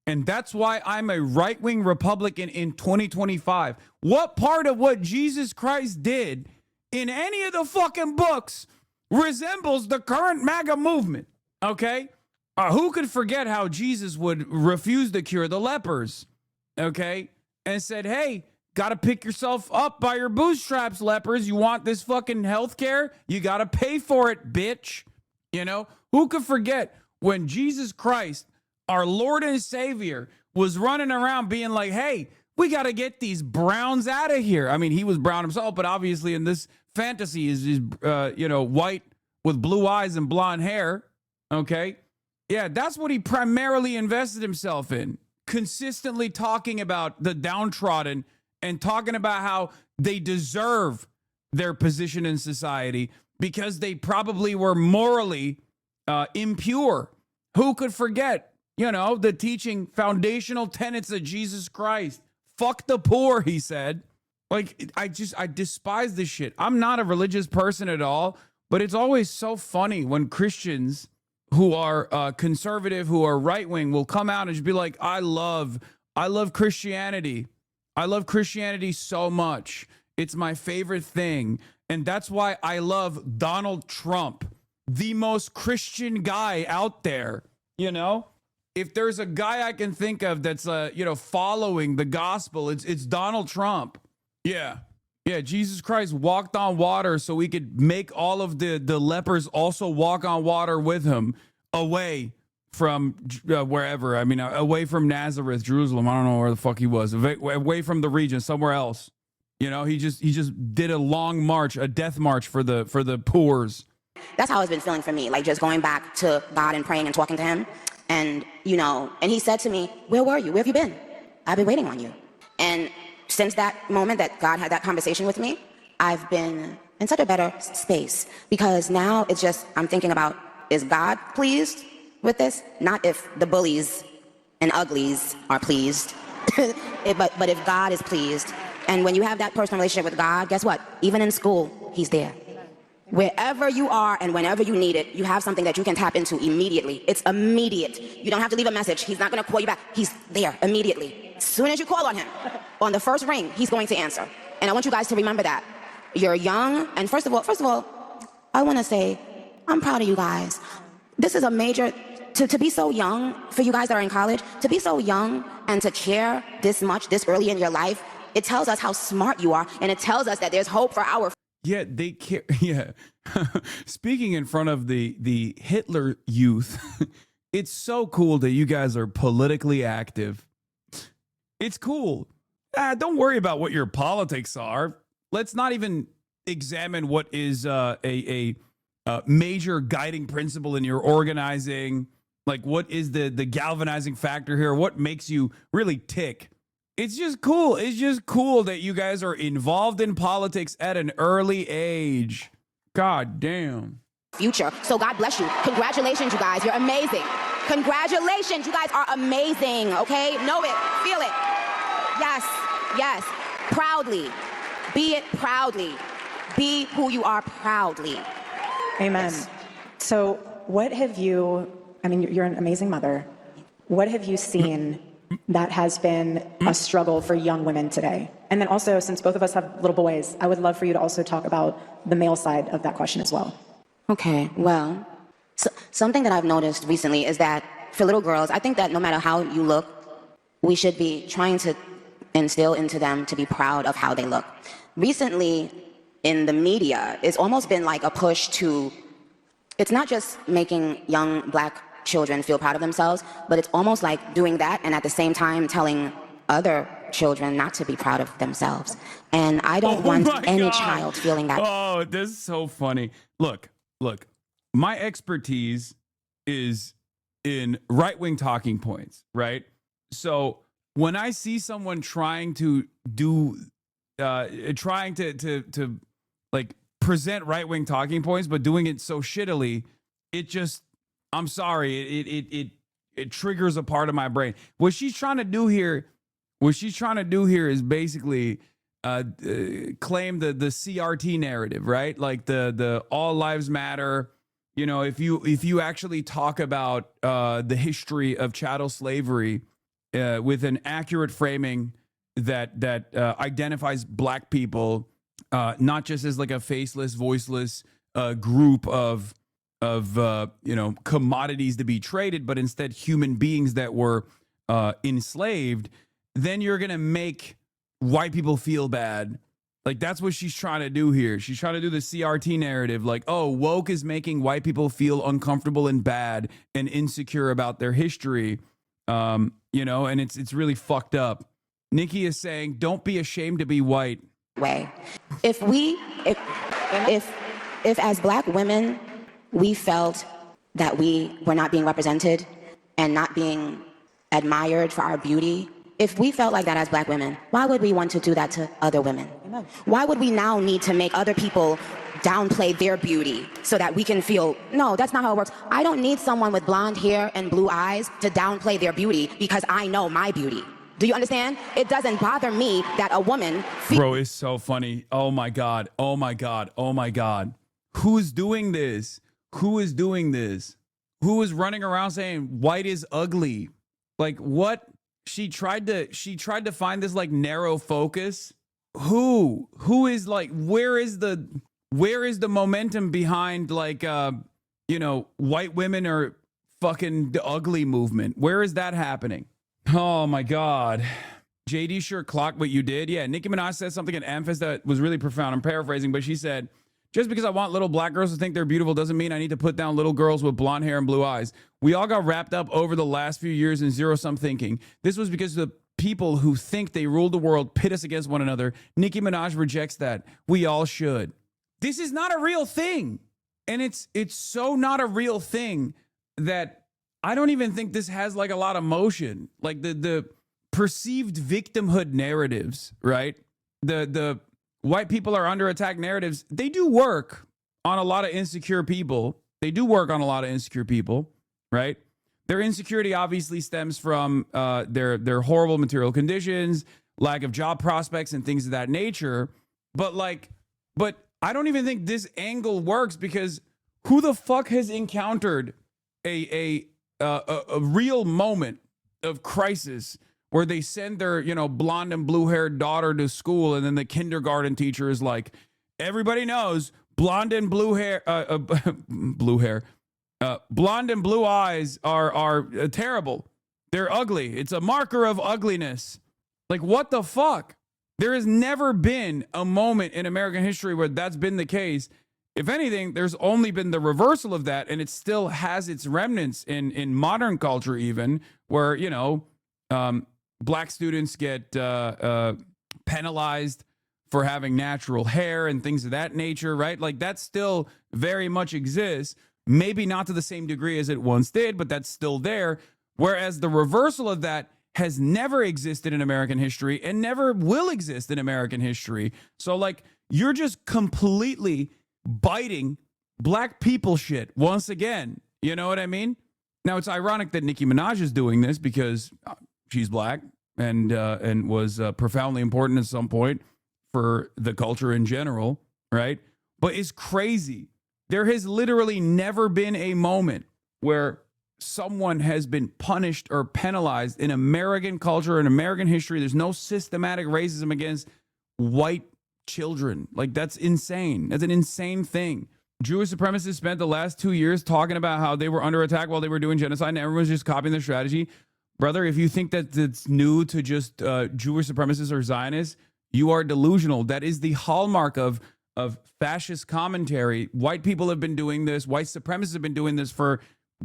And that's why I'm a right-wing Republican in 2025. What part of what Jesus Christ did in any of the fucking books resembles the current MAGA movement? Okay? Who could forget how Jesus would refuse to cure the lepers? Okay? And said, hey, got to pick yourself up by your bootstraps, lepers. You want this fucking health care? You got to pay for it, bitch. Who could forget when Jesus Christ, our Lord and Savior, was running around being like, hey, we got to get these browns out of here. I mean, he was brown himself, but obviously in this fantasy is white with blue eyes and blonde hair. Okay? Yeah, that's what he primarily invested himself in. Consistently talking about the downtrodden and talking about how they deserve their position in society because they probably were morally impure. Who could forget, the teaching foundational tenets of Jesus Christ? Fuck the poor, he said. Like, I despise this shit. I'm not a religious person at all, but it's always so funny when Christians who are conservative, who are right-wing, will come out and just be like, I love Christianity. I love Christianity so much. It's my favorite thing. And that's why I love Donald Trump, the most Christian guy out there. If there's a guy I can think of that's, following the gospel, it's Donald Trump. Yeah. Yeah, Jesus Christ walked on water so we could make all of the lepers also walk on water with him away from wherever. I mean, away from Nazareth, Jerusalem. I don't know where the fuck he was. Away from the region, somewhere else. He just did a long march, a death march for the poors. That's how it's been feeling for me, like just going back to God and praying and talking to him. And, you know, and he said to me, where were you? Where have you been? I've been waiting on you. And since that moment that God had that conversation with me, I've been in such a better space, because now it's just, I'm thinking about, is God pleased with this? Not if the bullies and uglies are pleased, but if God is pleased. And when you have that personal relationship with God, guess what? Even in school, he's there. Wherever you are and whenever you need it, you have something that you can tap into immediately. It's immediate. You don't have to leave a message. He's not going to call you back. He's there immediately. As soon as you call on him, on the first ring, he's going to answer. And I want you guys to remember that. You're young, and first of all, I want to say, I'm proud of you guys. This is a major, to be so young, for you guys that are in college, to be so young and to care this much, this early in your life, it tells us how smart you are, and it tells us that there's hope for our... Yeah, they care. Yeah. Speaking in front of the Hitler youth, it's so cool that you guys are politically active. It's cool. Don't worry about what your politics are. Let's not even examine what is a major guiding principle in your organizing. Like, what is the galvanizing factor here? What makes you really tick? It's just cool. It's just cool that you guys are involved in politics at an early age. God damn. Future. So God bless you. Congratulations, you guys. You're amazing. Congratulations. You guys are amazing. Okay? Know it. Feel it. Yes. Yes. Proudly. Be it proudly. Be who you are proudly. Amen. Yes. So what have you, I mean, you're an amazing mother. What have you seen that has been a struggle for young women today? And then also, since both of us have little boys, I would love for you to also talk about the male side of that question as well. Okay, well, something that I've noticed recently is that for little girls, I think that no matter how you look, we should be trying to instill into them to be proud of how they look. Recently, in the media, it's almost been like a push to, it's not just making young black children feel proud of themselves, but it's almost like doing that and at the same time telling other children not to be proud of themselves. And I don't want any child feeling that. Oh, this is so funny. Look, my expertise is in right-wing talking points, right? So when I see someone trying to do, trying to like present right-wing talking points, but doing it so shittily, it just, I'm sorry, it triggers a part of my brain. What she's trying to do here is basically claim the CRT narrative, right? Like the all lives matter. You know, if you actually talk about the history of chattel slavery with an accurate framing that identifies black people not just as like a faceless, voiceless group of commodities to be traded, but instead human beings that were enslaved, then you're gonna make white people feel bad. Like, that's what she's trying to do here. She's trying to do the CRT narrative, like, oh, woke is making white people feel uncomfortable and bad and insecure about their history, and it's really fucked up. Nikki is saying, don't be ashamed to be white. Way. If as black women, we felt that we were not being represented and not being admired for our beauty, if we felt like that as black women, why would we want to do that to other women? Amen. Why would we now need to make other people downplay their beauty so that we can feel, no, that's not how it works. I don't need someone with blonde hair and blue eyes to downplay their beauty because I know my beauty. Do you understand? It doesn't bother me that a woman... Bro, it's so funny. Oh my God. Oh my God. Oh my God. Who's doing this? Who is doing this? Who is running around saying white is ugly? Like, what? She tried to find this like narrow focus. Who is like, where is the momentum behind like white women are fucking the ugly movement? Where is that happening? Oh my God. JD sure clocked what you did. Yeah, Nicki Minaj said something in Amphis that was really profound. I'm paraphrasing, but she said, just because I want little black girls to think they're beautiful doesn't mean I need to put down little girls with blonde hair and blue eyes. We all got wrapped up over the last few years in zero-sum thinking. This was because the people who think they rule the world pit us against one another. Nicki Minaj rejects that. We all should. This is not a real thing. And it's so not a real thing that I don't even think this has like a lot of motion. Like the perceived victimhood narratives, right? The white people are under attack narratives, they do work on a lot of insecure people. They do work on a lot of insecure people, right? Their insecurity obviously stems from their horrible material conditions, lack of job prospects, and things of that nature. But I don't even think this angle works, because who the fuck has encountered a real moment of crisis where they send their, blonde and blue-haired daughter to school, and then the kindergarten teacher is like, everybody knows blonde and blue hair, blonde and blue eyes are terrible. They're ugly. It's a marker of ugliness. Like, what the fuck? There has never been a moment in American history where that's been the case. If anything, there's only been the reversal of that, and it still has its remnants in modern culture, even where, black students get penalized for having natural hair and things of that nature, right? Like, that still very much exists. Maybe not to the same degree as it once did, but that's still there. Whereas the reversal of that has never existed in American history and never will exist in American history. So, like, you're just completely biting black people shit once again. You know what I mean? Now, it's ironic that Nicki Minaj is doing this because she's black and was profoundly important at some point for the culture in general, right? But it's crazy. There has literally never been a moment where someone has been punished or penalized in American culture and American history. There's no systematic racism against white children. Like, that's insane. That's an insane thing. Jewish supremacists spent the last 2 years talking about how they were under attack while they were doing genocide, and everyone's just copying their strategy. Brother, if you think that it's new to just Jewish supremacists or Zionists, you are delusional. That is the hallmark of fascist commentary. White people have been doing this. White supremacists have been doing this for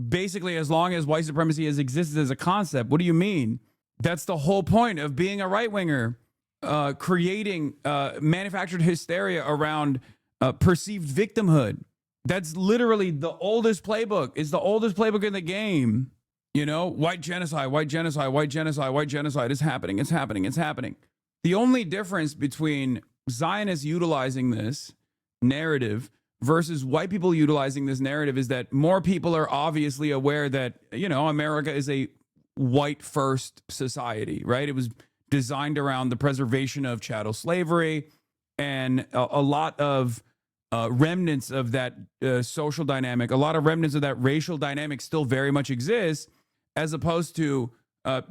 basically as long as white supremacy has existed as a concept. What do you mean? That's the whole point of being a right-winger, creating manufactured hysteria around perceived victimhood. That's literally the oldest playbook. It's the oldest playbook in the game. White genocide, white genocide, white genocide, white genocide is happening. It's happening. It's happening. The only difference between Zionists utilizing this narrative versus white people utilizing this narrative is that more people are obviously aware that, America is a white first society, right? It was designed around the preservation of chattel slavery, and a lot of remnants of that social dynamic, a lot of remnants of that racial dynamic still very much exists, as opposed to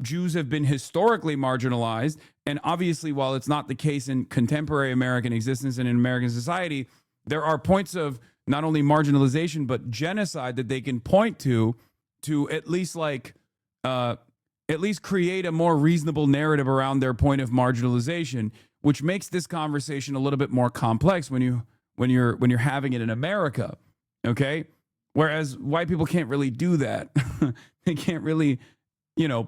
Jews have been historically marginalized. And obviously, while it's not the case in contemporary American existence and in American society, there are points of not only marginalization, but genocide that they can point to at least create a more reasonable narrative around their point of marginalization, which makes this conversation a little bit more complex when you're having it in America. Okay. Whereas white people can't really do that. They can't really,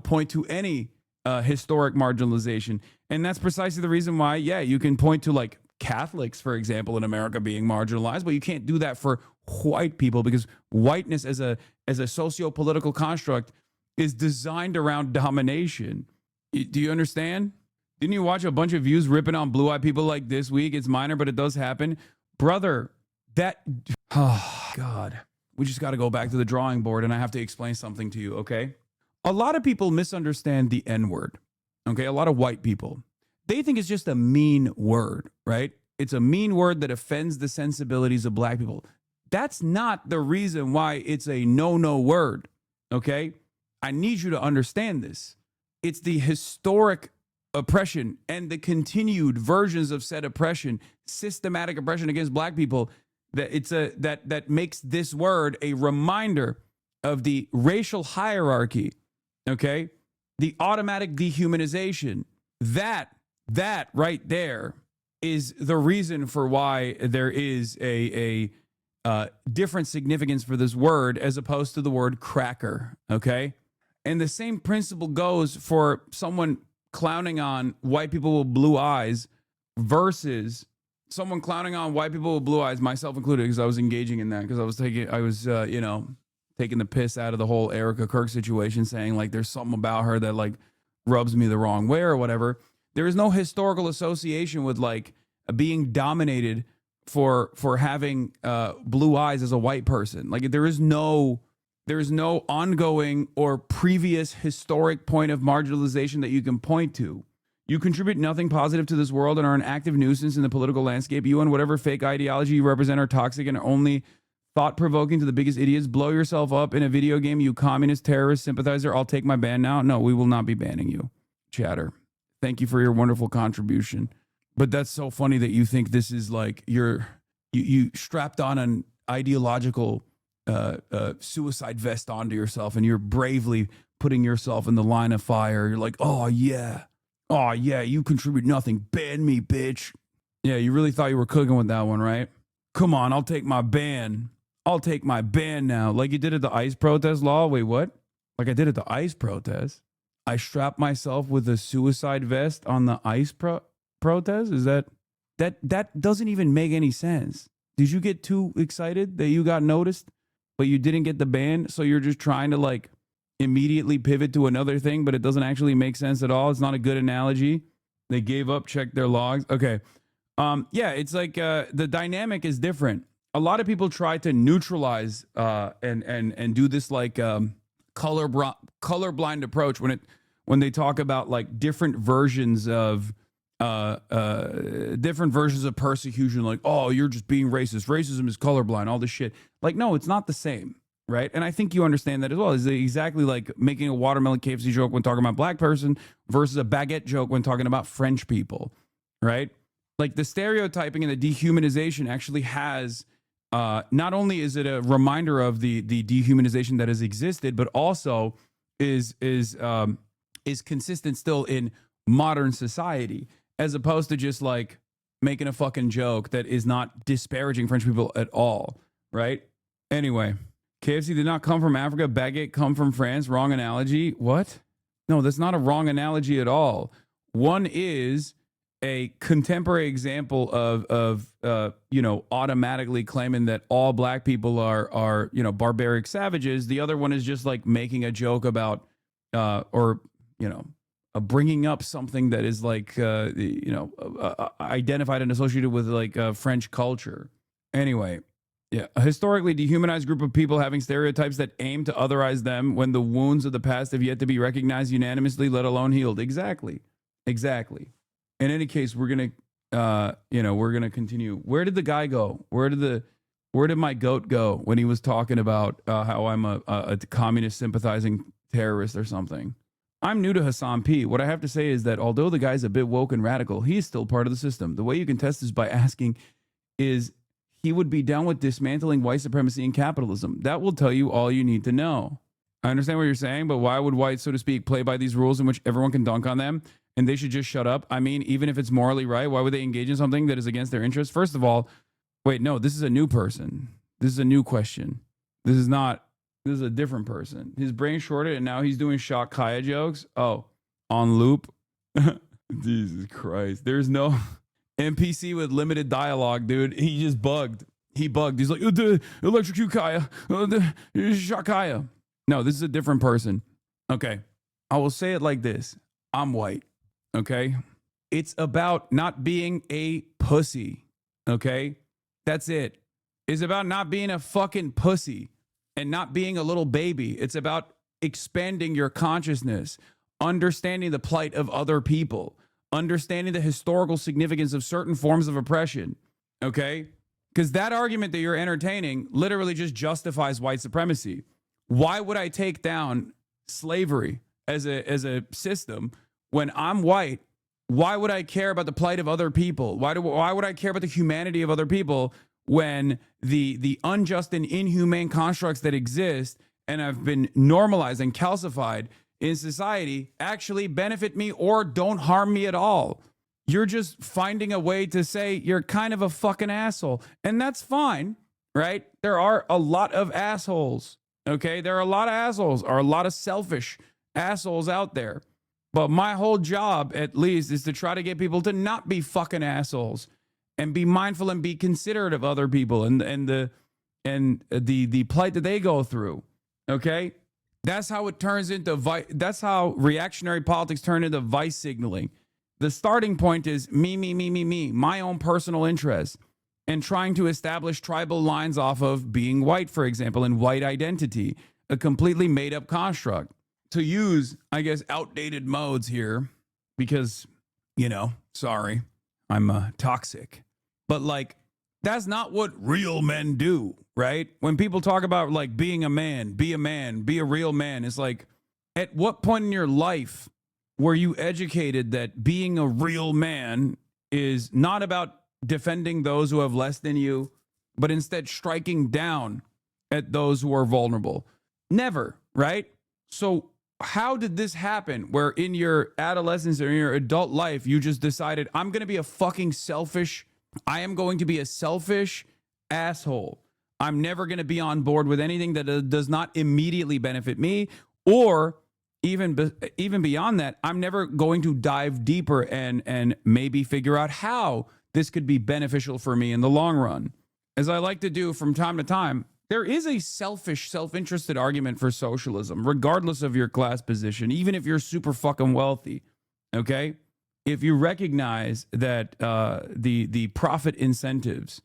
point to any historic marginalization. And that's precisely the reason why, you can point to like Catholics, for example, in America being marginalized, but you can't do that for white people, because whiteness as a socio-political construct is designed around domination. Do you understand? Didn't you watch a bunch of views ripping on blue-eyed people like this week? It's minor, but it does happen. Brother, oh, God. We just got to go back to the drawing board, and I have to explain something to you, okay? A lot of people misunderstand the N-word, okay? A lot of white people. They think it's just a mean word, right? It's a mean word that offends the sensibilities of black people. That's not the reason why it's a no-no word, okay? I need you to understand this. It's the historic oppression and the continued versions of said oppression, systematic oppression against black people, that makes this word a reminder of the racial hierarchy, okay? The automatic dehumanization. That right there is the reason for why there is a different significance for this word as opposed to the word cracker, okay? And the same principle goes for someone clowning on white people with blue eyes versus someone clowning on white people with blue eyes, myself included, because I was engaging in that, because I was taking the piss out of the whole Erica Kirk situation, saying like there's something about her that like rubs me the wrong way or whatever. There is no historical association with like being dominated for having blue eyes as a white person. Like there is no ongoing or previous historic point of marginalization that you can point to. You contribute nothing positive to this world and are an active nuisance in the political landscape. You and whatever fake ideology you represent are toxic and only thought-provoking to the biggest idiots. Blow yourself up in a video game, you communist terrorist sympathizer. I'll take my ban now. No, we will not be banning you, chatter. Thank you for your wonderful contribution. But that's so funny that you think this is like you strapped on an ideological suicide vest onto yourself and you're bravely putting yourself in the line of fire. You're like, oh yeah, you contribute nothing. Ban me, bitch. Yeah, you really thought you were cooking with that one, right? Come on, I'll take my ban. I'll take my ban now. Like you did at the ICE protest law. Wait, what? Like I did at the ICE protest? I strapped myself with a suicide vest on the ICE protest? Is that doesn't even make any sense. Did you get too excited that you got noticed, but you didn't get the ban? So you're just trying to like immediately pivot to another thing, but it doesn't actually make sense at all. It's not a good analogy. They gave up, checked their logs. Okay. Yeah, it's like the dynamic is different. A lot of people try to neutralize and do this like colorblind approach when they talk about like different versions of persecution, like, oh, you're just being racist. Racism is colorblind, all this shit. Like, no, it's not the same, right? And I think you understand that as well. It's exactly like making a watermelon KFC joke when talking about black person versus a baguette joke when talking about French people, right? Like the stereotyping and the dehumanization actually has, not only is it a reminder of the dehumanization that has existed, but also is consistent still in modern society, as opposed to just like making a fucking joke that is not disparaging French people at all, right? Anyway, KFC did not come from Africa. Baguette come from France. Wrong analogy. What? No, that's not a wrong analogy at all. One is a contemporary example of automatically claiming that all black people are barbaric savages. The other one is just like making a joke about bringing up something that is like identified and associated with like French culture. Anyway, yeah, a historically dehumanized group of people having stereotypes that aim to otherize them when the wounds of the past have yet to be recognized unanimously, let alone healed. Exactly. In any case, we're gonna continue. Where did the guy go? Where did my goat go when he was talking about how I'm a communist sympathizing terrorist or something? I'm new to Hassan P. What I have to say is that although the guy's a bit woke and radical, he's still part of the system. The way you can test this by asking is he would be down with dismantling white supremacy and capitalism. That will tell you all you need to know. I understand what you're saying, but why would whites, so to speak, play by these rules in which everyone can dunk on them and they should just shut up? I mean, even if it's morally right, why would they engage in something that is against their interests? First of all, wait, no, this is a new person. This is a new question. This is a different person. His brain shorted and now he's doing shock Kaya jokes. Oh, on loop. Jesus Christ. There's no NPC with limited dialogue, dude. He just bugged. He bugged. He's like, electrocute Kaya. Shock Kaya. No, this is a different person. Okay. I will say it like this. I'm white. Okay. It's about not being a pussy. Okay. That's it. It's about not being a fucking pussy and not being a little baby. It's about expanding your consciousness, understanding the plight of other people, understanding the historical significance of certain forms of oppression. Okay. Because that argument that you're entertaining literally just justifies white supremacy. Why would I take down slavery as a system when I'm white? Why would I care about the plight of other people? Why would I care about the humanity of other people when the unjust and inhumane constructs that exist and have been normalized and calcified in society actually benefit me or don't harm me at all? You're just finding a way to say you're kind of a fucking asshole, and that's fine, right? There are a lot of assholes. Okay, there are a lot of assholes, or a lot of selfish assholes out there. But my whole job, at least, is to try to get people to not be fucking assholes and be mindful and be considerate of other people and the plight that they go through. Okay? That's how it turns into that's how reactionary politics turn into vice signaling. The starting point is me, my own personal interest, and trying to establish tribal lines off of being white, for example, and white identity, a completely made up construct. To use, I guess, outdated modes here because, you know, sorry, I'm toxic. But like, that's not what real men do, right? When people talk about like being a man, be a real man, it's like, at what point in your life were you educated that being a real man is not about defending those who have less than you, but instead striking down at those who are vulnerable? Never, right? So how did this happen where in your adolescence or in your adult life, you just decided, I'm going to be a fucking selfish, I am going to be a selfish asshole. I'm never going to be on board with anything that does not immediately benefit me, or even beyond that, I'm never going to dive deeper and maybe figure out how this could be beneficial for me in the long run. As I like to do from time to time, there is a selfish, self-interested argument for socialism, regardless of your class position, even if you're super fucking wealthy, okay? If you recognize that the profit incentives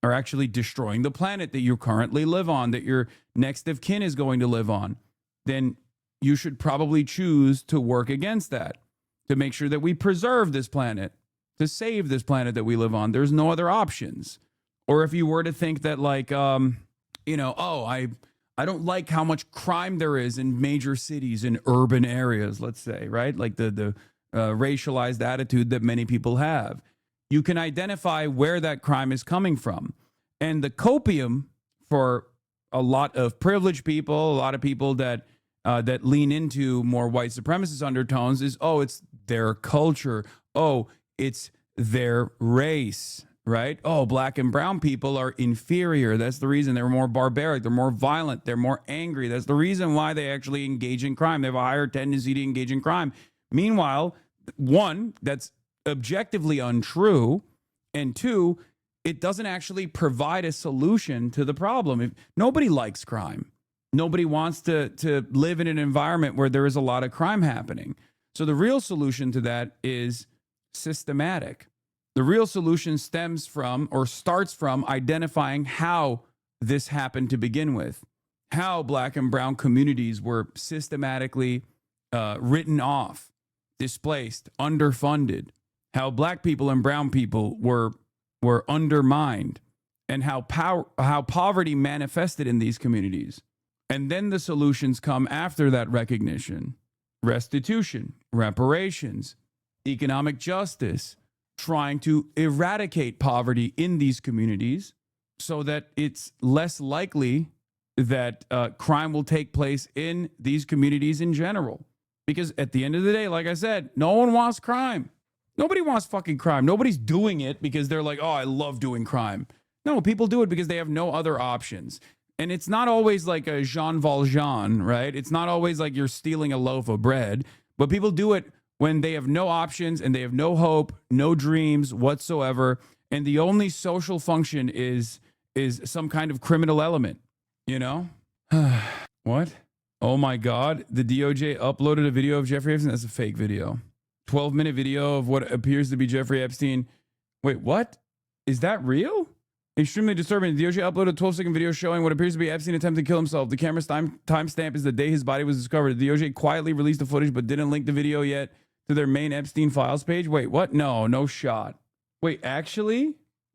are actually destroying the planet that you currently live on, that your next of kin is going to live on, then you should probably choose to work against that, to make sure that we preserve this planet, to save this planet that we live on. There's no other options. Or if you were to think that like, you know, oh, I don't like how much crime there is in major cities, in urban areas, let's say, right? Like the racialized attitude that many people have. You can identify where that crime is coming from. And the copium for a lot of privileged people, a lot of people that lean into more white supremacist undertones is, oh, it's their culture. Oh, it's their race, right? Oh, black and brown people are inferior. That's the reason they're more barbaric. They're more violent. They're more angry. That's the reason why they actually engage in crime. They have a higher tendency to engage in crime. Meanwhile, one, that's objectively untrue. And two, it doesn't actually provide a solution to the problem. Nobody likes crime. Nobody wants to live in an environment where there is a lot of crime happening. So the real solution to that is systematic. The real solution stems from or starts from identifying how this happened to begin with, how black and brown communities were systematically written off, displaced, underfunded, how black people and brown people were undermined, and how poverty manifested in these communities. And then the solutions come after that recognition: restitution, reparations, economic justice, trying to eradicate poverty in these communities so that it's less likely that crime will take place in these communities in general. Because at the end of the day, like I said, no one wants crime. Nobody wants fucking crime. Nobody's doing it because they're like, oh, I love doing crime. No, people do it because they have no other options. And it's not always like a Jean Valjean, right? It's not always like you're stealing a loaf of bread, but people do it when they have no options and they have no hope, no dreams whatsoever. And the only social function is some kind of criminal element, you know? What? Oh my God. The DOJ uploaded a video of Jeffrey Epstein. That's a fake video. 12-minute video of what appears to be Jeffrey Epstein. Wait, what? Is that real? Extremely disturbing. The DOJ uploaded a 12-second video showing what appears to be Epstein attempting to kill himself. The camera's timestamp is the day his body was discovered. The DOJ quietly released the footage but didn't link the video yet to their main Epstein files page. Wait, what? No shot. Wait, actually?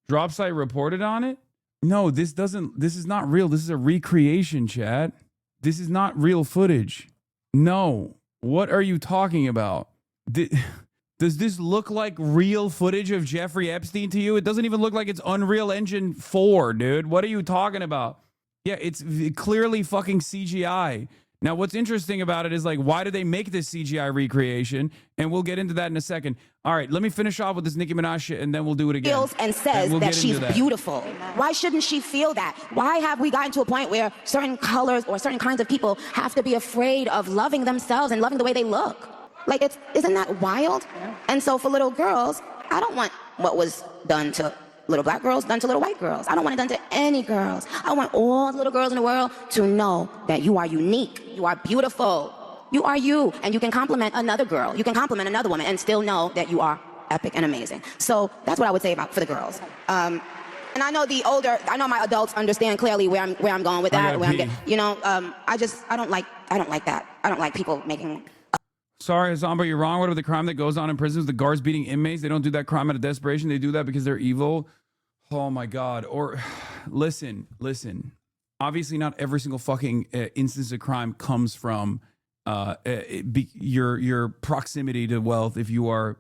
DropSite reported on it? No, this is not real. This is a recreation, chat. This is not real footage. No. What are you talking about? Does this look like real footage of Jeffrey Epstein to you? It doesn't even look like it's Unreal Engine 4, dude. What are you talking about? Yeah, it's clearly fucking CGI. Now, what's interesting about it is, like, why did they make this CGI recreation? And we'll get into that in a second. All right, let me finish off with this Nicki Minaj shit, and then we'll do it again. Feels and says that she's beautiful. Why shouldn't she feel that? Why have we gotten to a point where certain colors or certain kinds of people have to be afraid of loving themselves and loving the way they look? Like, isn't that wild? And so for little girls, I don't want what was done to little black girls done to little white girls. I don't want it done to any girls. I want all the little girls in the world to know that you are unique. You are beautiful. You are you. And you can compliment another girl. You can compliment another woman and still know that you are epic and amazing. So that's what I would say for the girls. And I know I know my adults understand clearly where I'm going with that. I don't like that. I don't like people making. Sorry, Hassan, but you're wrong. Whatever the crime that goes on in prisons, the guards beating inmates, they don't do that crime out of desperation. They do that because they're evil. Oh my God. Or listen. Obviously, not every single fucking instance of crime comes from your proximity to wealth if you are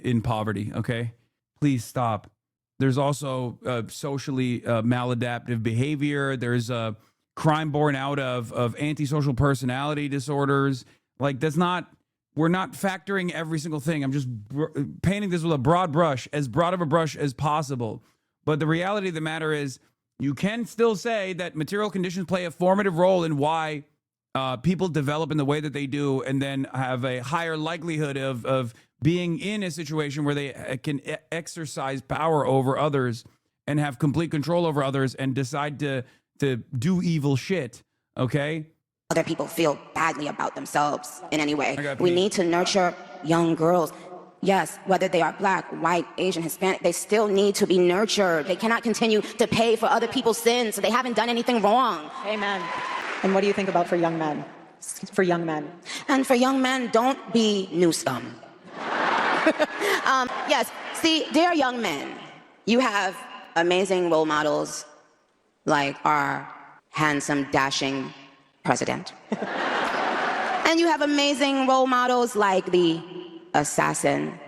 in poverty. Okay, please stop. There's also socially maladaptive behavior. There's a crime born out of antisocial personality disorders. Like we're not factoring every single thing. I'm just painting this with a broad brush, as broad of a brush as possible. But the reality of the matter is, you can still say that material conditions play a formative role in why people develop in the way that they do, and then have a higher likelihood of being in a situation where they can exercise power over others and have complete control over others and decide to do evil shit. Okay? Other people feel badly about themselves in any way. We need to nurture young girls. Yes, whether they are black, white, Asian, Hispanic, they still need to be nurtured. They cannot continue to pay for other people's sins. So they haven't done anything wrong. Amen. And what do you think about for young men? For young men. And for young men, don't be new scum. Yes, see, dear young men, you have amazing role models like our handsome, dashing president. And you have amazing role models like the assassin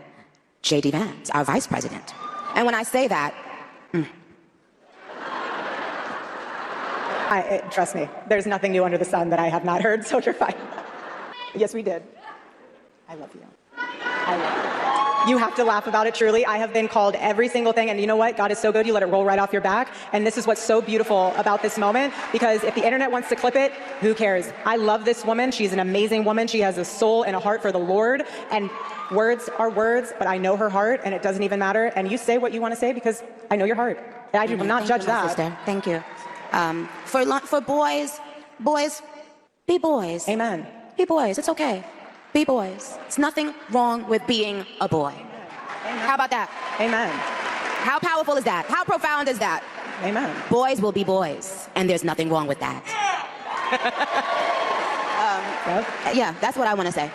J.D. Vance, our vice president. And when I say that, trust me, there's nothing new under the sun that I have not heard, so you're fine. Yes, we did. I love you. I love you. You have to laugh about it, truly. I have been called every single thing, and you know what? God is so good, you let it roll right off your back. And this is what's so beautiful about this moment, because if the internet wants to clip it, who cares? I love this woman. She's an amazing woman. She has a soul and a heart for the Lord, and words are words, but I know her heart, and it doesn't even matter. And you say what you want to say because I know your heart. And I will not judge that. Sister. Thank you. For boys, be boys. Amen. Be boys. It's okay. Be boys. It's nothing wrong with being a boy. Amen. How about that? Amen. How powerful is that? How profound is that? Amen. Boys will be boys, and there's nothing wrong with that. Yeah, that's what I want to say.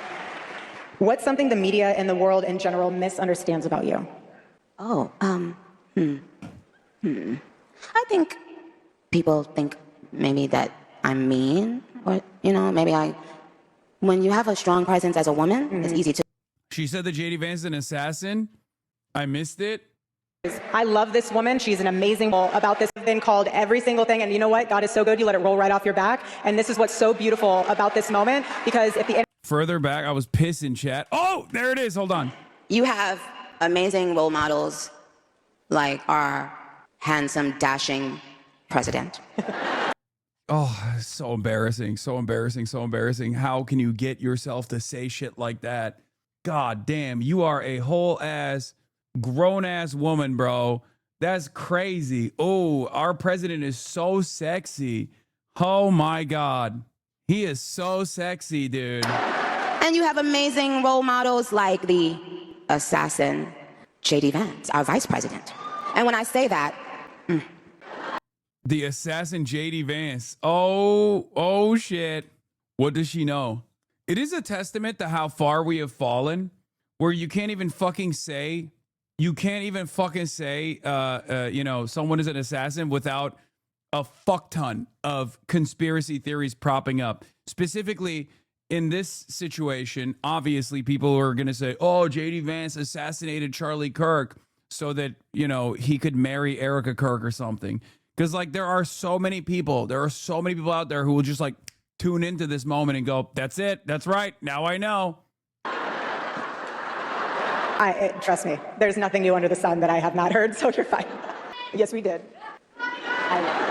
What's something the media and the world in general misunderstands about you? Oh, I think people think maybe that I'm mean, or, maybe when you have a strong presence as a woman, it's easy to. She said that J.D. Vance is an assassin. I missed it. I love this woman. She's an amazing about this. I've been called every single thing, and you know what? God is so good, you let it roll right off your back. And this is what's so beautiful about this moment, because if the further back, I was pissing, chat. Oh, there it is. Hold on. You have amazing role models like our handsome, dashing president. Oh, so embarrassing. So embarrassing. So embarrassing. How can you get yourself to say shit like that? God damn, you are a whole ass, grown ass woman, bro. That's crazy. Oh, our president is so sexy. Oh my God. He is so sexy, dude. And you have amazing role models like the assassin J.D. Vance, our vice president. And when I say that, the assassin J.D. Vance. Oh shit. What does she know? It is a testament to how far we have fallen, where you can't even fucking say, someone is an assassin without a fuck ton of conspiracy theories propping up. Specifically, in this situation, obviously people are going to say, oh, J.D. Vance assassinated Charlie Kirk so that, he could marry Erica Kirk or something. Because, there are so many people out there who will just, tune into this moment and go, that's it. That's right. Now I know. Trust me, there's nothing new under the sun that I have not heard, so you're fine. Yes, we did. I love you.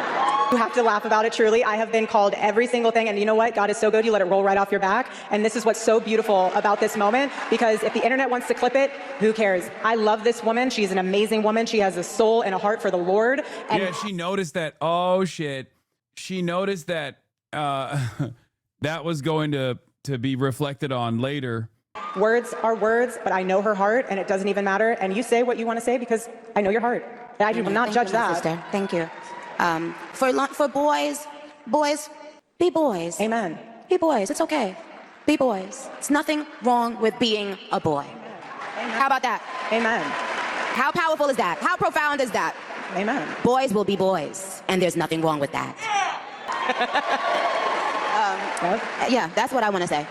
You have to laugh about it, truly. I have been called every single thing, and you know what? God is so good, you let it roll right off your back. And this is what's so beautiful about this moment, because if the internet wants to clip it, who cares? I love this woman. She's an amazing woman. She has a soul and a heart for the Lord. And yeah, she noticed that. Oh, shit. She noticed that that was going to be reflected on later. words are words, but I know her heart, and it doesn't even matter. And you say what you want to say because I know your heart. And I will not judge that. Sister. Thank you. For boys, be boys. Amen. Be boys. It's okay. Be boys. It's nothing wrong with being a boy. Amen. How about that? Amen. How powerful is that? How profound is that? Amen. Boys will be boys, and there's nothing wrong with that. Yeah, that's what I want to say.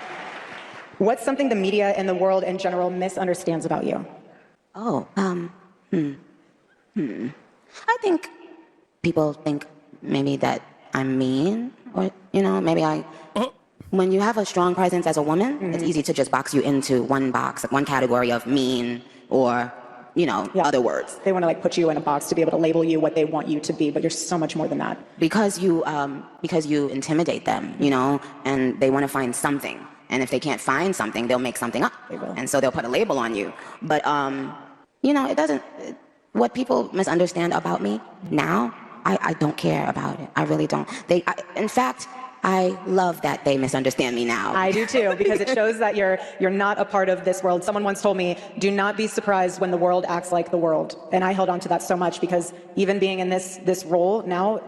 What's something the media and the world in general misunderstands about you? Oh, I think people think maybe that I'm mean, or, maybe when you have a strong presence as a woman, it's easy to just box you into one box, like one category of mean or, other words. They want to put you in a box to be able to label you what they want you to be, but you're so much more than that. Because you intimidate them, and they want to find something. And if they can't find something, they'll make something up. And so they'll put a label on you. But, it doesn't, what people misunderstand about me now, I don't care about it. I really don't. In fact, I love that they misunderstand me now. I do too, because it shows that you're not a part of this world. Someone once told me, do not be surprised when the world acts like the world. And I held on to that so much, because even being in this role now,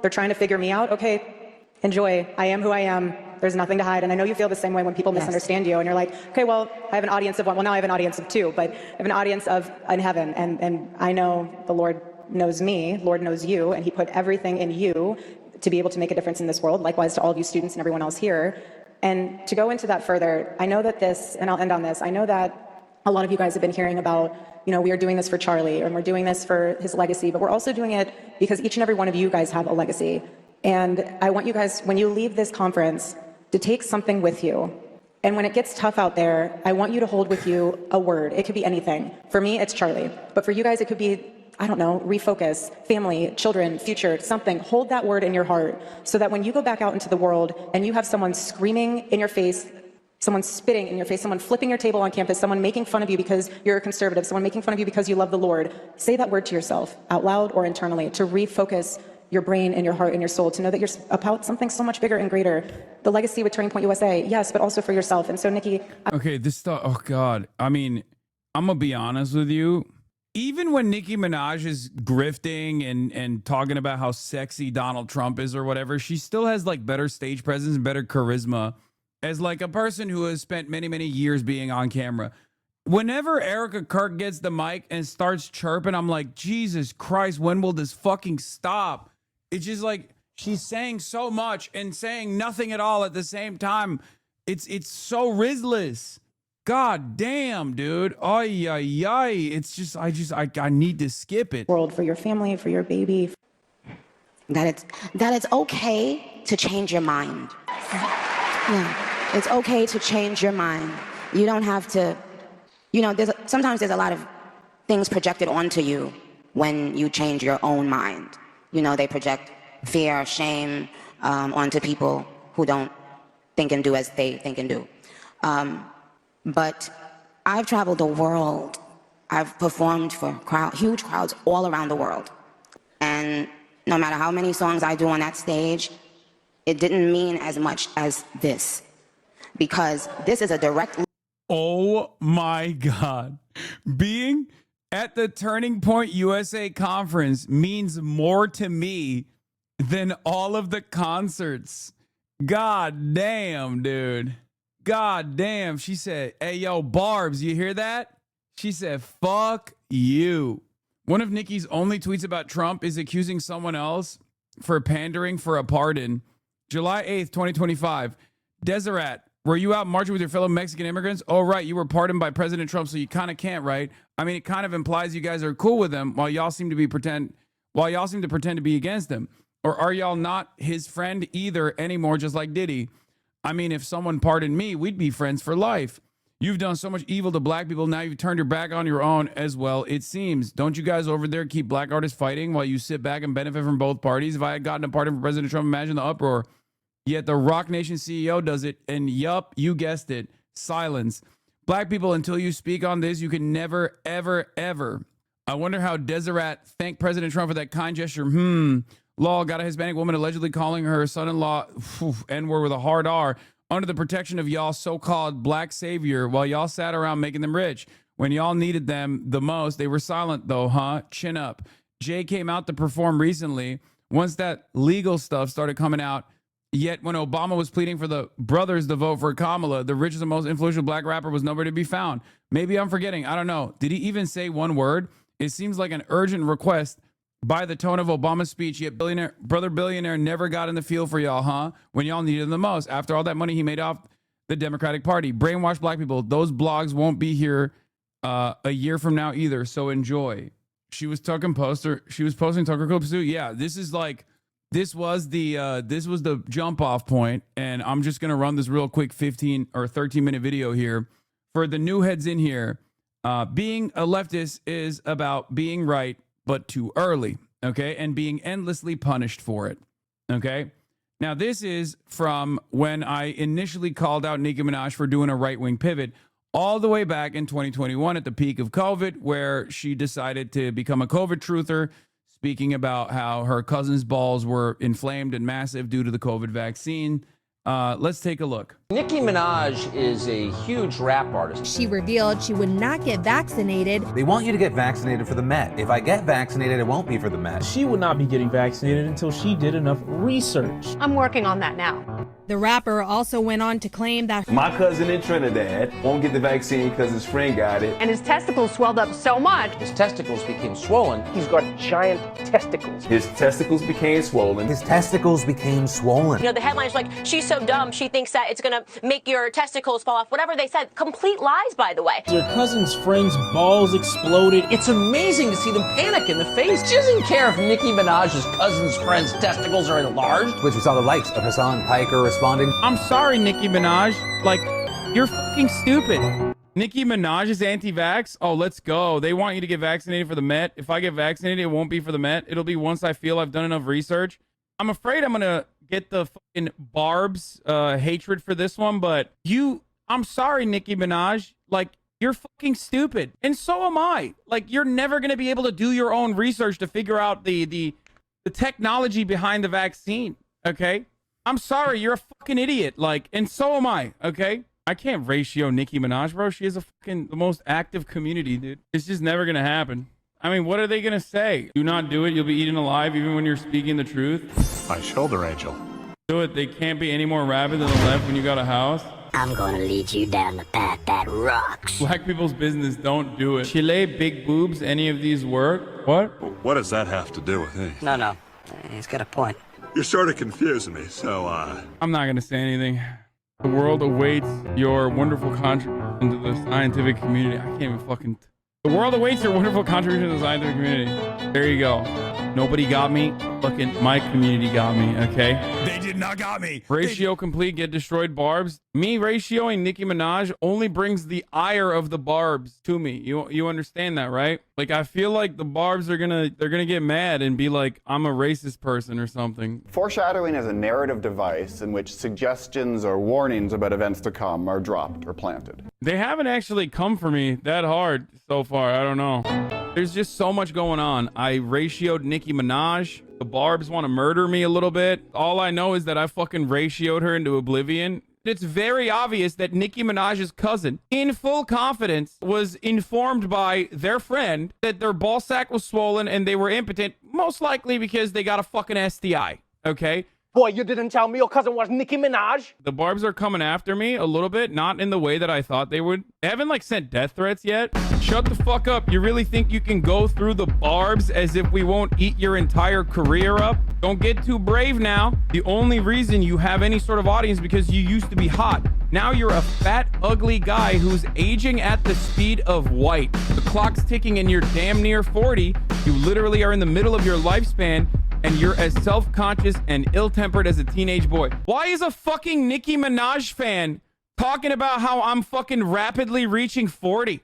they're trying to figure me out. Okay, enjoy. I am who I am. There's nothing to hide. And I know you feel the same way when people misunderstand you and you're like, okay, well, I have an audience of one. Well, now I have an audience of two, but I have an audience in heaven. And I know the Lord knows me, Lord knows you, and he put everything in you to be able to make a difference in this world. Likewise to all of you students and everyone else here. And to go into that further, I know that and I'll end on this, I know that a lot of you guys have been hearing about, we are doing this for Charlie, and we're doing this for his legacy, but we're also doing it because each and every one of you guys have a legacy. And I want you guys, when you leave this conference, to take something with you. And when it gets tough out there, I want you to hold with you a word. It could be anything. For me, it's Charlie. But for you guys, it could be, I don't know, refocus, family, children, future, something. Hold that word in your heart so that when you go back out into the world and you have someone screaming in your face, someone spitting in your face, someone flipping your table on campus, someone making fun of you because you're a conservative, someone making fun of you because you love the Lord, say that word to yourself out loud or internally to refocus your brain and your heart and your soul, to know that you're about something so much bigger and greater. The legacy with Turning Point USA, yes, but also for yourself. And so, Nikki. Okay, this stuff, oh God. I mean, I'm going to be honest with you. Even when Nicki Minaj is grifting and talking about how sexy Donald Trump is or whatever, she still has better stage presence and better charisma as a person who has spent many, many years being on camera. Whenever Erica Kirk gets the mic and starts chirping, I'm like, Jesus Christ, when will this fucking stop? It's just she's saying so much and saying nothing at all at the same time. It's so Rizless. God damn, dude. Ay, ay, ay. It's just, I need to skip it. World for your family, for your baby. That it's okay to change your mind. Yeah, it's okay to change your mind. You don't have to, sometimes there's a lot of things projected onto you when you change your own mind. They project fear, shame onto people who don't think and do as they think and do. But I've traveled the world. I've performed for huge crowds all around the world. And no matter how many songs I do on that stage, it didn't mean as much as this. Because this is a direct... Oh my God. Being at the Turning Point USA conference means more to me than all of the concerts. God damn, dude. God damn. She said, hey, yo, Barbs, you hear that? She said, fuck you. One of Nikki's only tweets about Trump is accusing someone else for pandering for a pardon. July 8th, 2025. Deseret, were you out marching with your fellow Mexican immigrants? Oh, right. You were pardoned by President Trump, so you kind of can't, right? I mean, it kind of implies you guys are cool with him while y'all seem to pretend to be against him. Or are y'all not his friend either anymore, just like Diddy? I mean, if someone pardoned me, we'd be friends for life. You've done so much evil to black people. Now you've turned your back on your own as well, it seems. Don't you guys over there keep black artists fighting while you sit back and benefit from both parties? If I had gotten a pardon from President Trump, imagine the uproar. Yet the Rock Nation CEO does it. And yup, you guessed it. Silence. Black people, until you speak on this, you can never, ever, ever. I wonder how Deseret thanked President Trump for that kind gesture. Law got a Hispanic woman allegedly calling her son-in-law N-word with a hard R under the protection of y'all so-called black savior while y'all sat around making them rich. When y'all needed them the most, they were silent though, huh? Chin up. Jay came out to perform recently once that legal stuff started coming out. Yet when Obama was pleading for the brothers to vote for Kamala, the richest and most influential black rapper was nowhere to be found. Maybe I'm forgetting. I don't know. Did he even say one word? It seems like an urgent request by the tone of Obama's speech, yet brother billionaire never got in the field for y'all, huh? When y'all needed him the most. After all that money he made off the Democratic Party. Brainwash black people. Those blogs won't be here a year from now either, so enjoy. She was posting Tucker clips too. Yeah, this was the jump off point, and I'm just gonna run this real quick 15 or 13-minute video here. For the new heads in here, being a leftist is about being right, but too early, okay? And being endlessly punished for it, okay? Now, this is from when I initially called out Nicki Minaj for doing a right-wing pivot all the way back in 2021 at the peak of COVID, where she decided to become a COVID truther, speaking about how her cousin's balls were inflamed and massive due to the COVID vaccine. Let's take a look. Nicki Minaj is a huge rap artist. She revealed she would not get vaccinated. They want you to get vaccinated for the Met. If I get vaccinated, it won't be for the Met. She would not be getting vaccinated until she did enough research. I'm working on that now. The rapper also went on to claim that my cousin in Trinidad won't get the vaccine because his friend got it. And his testicles swelled up so much. His testicles became swollen. He's got giant testicles. His testicles became swollen. His testicles became swollen. You know, the headline's like, she's so dumb, she thinks that it's gonna make your testicles fall off. Whatever they said. Complete lies, by the way. Your cousin's friend's balls exploded. It's amazing to see them panic in the face. She doesn't care if Nicki Minaj's cousin's friend's testicles are enlarged. Which we saw the likes of Hassan Piker responding. I'm sorry, Nicki Minaj. Like, you're fucking stupid. Nicki Minaj is anti-vax? Oh, let's go. They want you to get vaccinated for the Met. If I get vaccinated, it won't be for the Met. It'll be once I feel I've done enough research. I'm afraid I'm going to get the fucking Barb's hatred for this one, but I'm sorry, Nicki Minaj. Like, you're fucking stupid. And so am I. Like, you're never going to be able to do your own research to figure out the technology behind the vaccine, okay? I'm sorry, you're a fucking idiot. Like, and so am I, okay? I can't ratio Nicki Minaj, bro. She is the most active community, dude. It's just never gonna happen. I mean, what are they gonna say? Do not do it. You'll be eaten alive even when you're speaking the truth. My shoulder angel. Do it. They can't be any more rabid than the left when you got a house. I'm gonna lead you down the path that rocks. Black people's business, don't do it. Chile, big boobs, any of these work? What? What does that have to do with it? No. He's got a point. You're sort of confusing me, so I'm not gonna say anything. The world awaits your wonderful contribution to the scientific community. I can't even fucking... The world awaits your wonderful contribution to the scientific community. There you go. Nobody got me. Fucking my community got me, okay? They did not got me. Ratio complete, get destroyed Barbs. Me ratioing Nicki Minaj only brings the ire of the Barbs to me. You understand that, right? Like, I feel like the Barbs are gonna get mad and be like, I'm a racist person or something. Foreshadowing is a narrative device in which suggestions or warnings about events to come are dropped or planted. They haven't actually come for me that hard so far. I don't know. There's just so much going on. I ratioed Nicki Minaj. The Barbs want to murder me a little bit. All I know is that I fucking ratioed her into oblivion. It's very obvious that Nicki Minaj's cousin, in full confidence, was informed by their friend that their ball sack was swollen and they were impotent, most likely because they got a fucking STI, okay? Boy, you didn't tell me your cousin was Nicki Minaj. The Barbs are coming after me a little bit, not in the way that I thought they would. They haven't, like, sent death threats yet. Shut the fuck up. You really think you can go through the Barbs as if we won't eat your entire career up? Don't get too brave now. The only reason you have any sort of audience is because you used to be hot. Now you're a fat, ugly guy who's aging at the speed of white. The clock's ticking and you're damn near 40. You literally are in the middle of your lifespan, and you're as self-conscious and ill-tempered as a teenage boy. Why is a fucking Nicki Minaj fan talking about how I'm fucking rapidly reaching 40.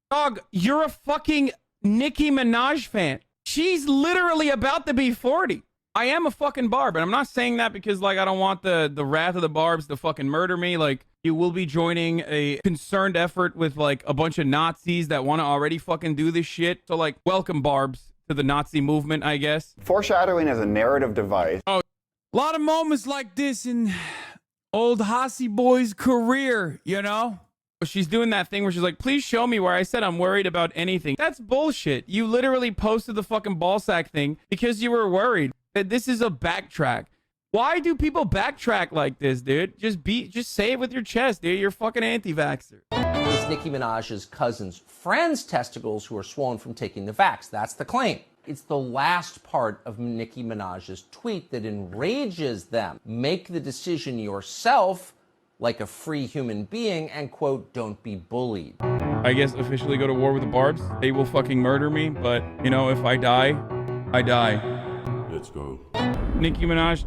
Dog, you're a fucking Nicki Minaj fan. She's literally about to be 40. I am a fucking barb, and I'm not saying that because, like, I don't want the wrath of the barbs to fucking murder me. Like, you will be joining a concerned effort with, like, a bunch of Nazis that want to already fucking do this shit. So, like, welcome, barbs, to the Nazi movement, I guess. Foreshadowing is a narrative device. Oh, a lot of moments like this in old Hossie Boy's career, you know? She's doing that thing where she's like, please show me where I said I'm worried about anything. That's bullshit. You literally posted the fucking ballsack thing because you were worried. This is a backtrack. Why do people backtrack like this, dude? Just say it with your chest, dude. You're fucking anti-vaxxer. It's Nicki Minaj's cousin's friend's testicles who are swollen from taking the vax. That's the claim. It's the last part of Nicki Minaj's tweet that enrages them. Make the decision yourself, like a free human being, and quote, don't be bullied. I guess officially go to war with the barbs. They will fucking murder me, but, you know, if I die, I die. Let's go. Nicki Minaj.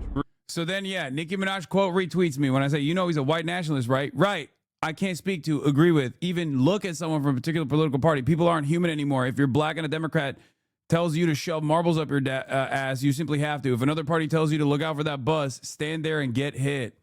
So then, yeah, Nicki Minaj quote retweets me when I say, you know, he's a white nationalist, right? Right. I can't speak to, agree with, even look at someone from a particular political party. People aren't human anymore. If you're black and a Democrat tells you to shove marbles up your ass, you simply have to. If another party tells you to look out for that bus, stand there and get hit.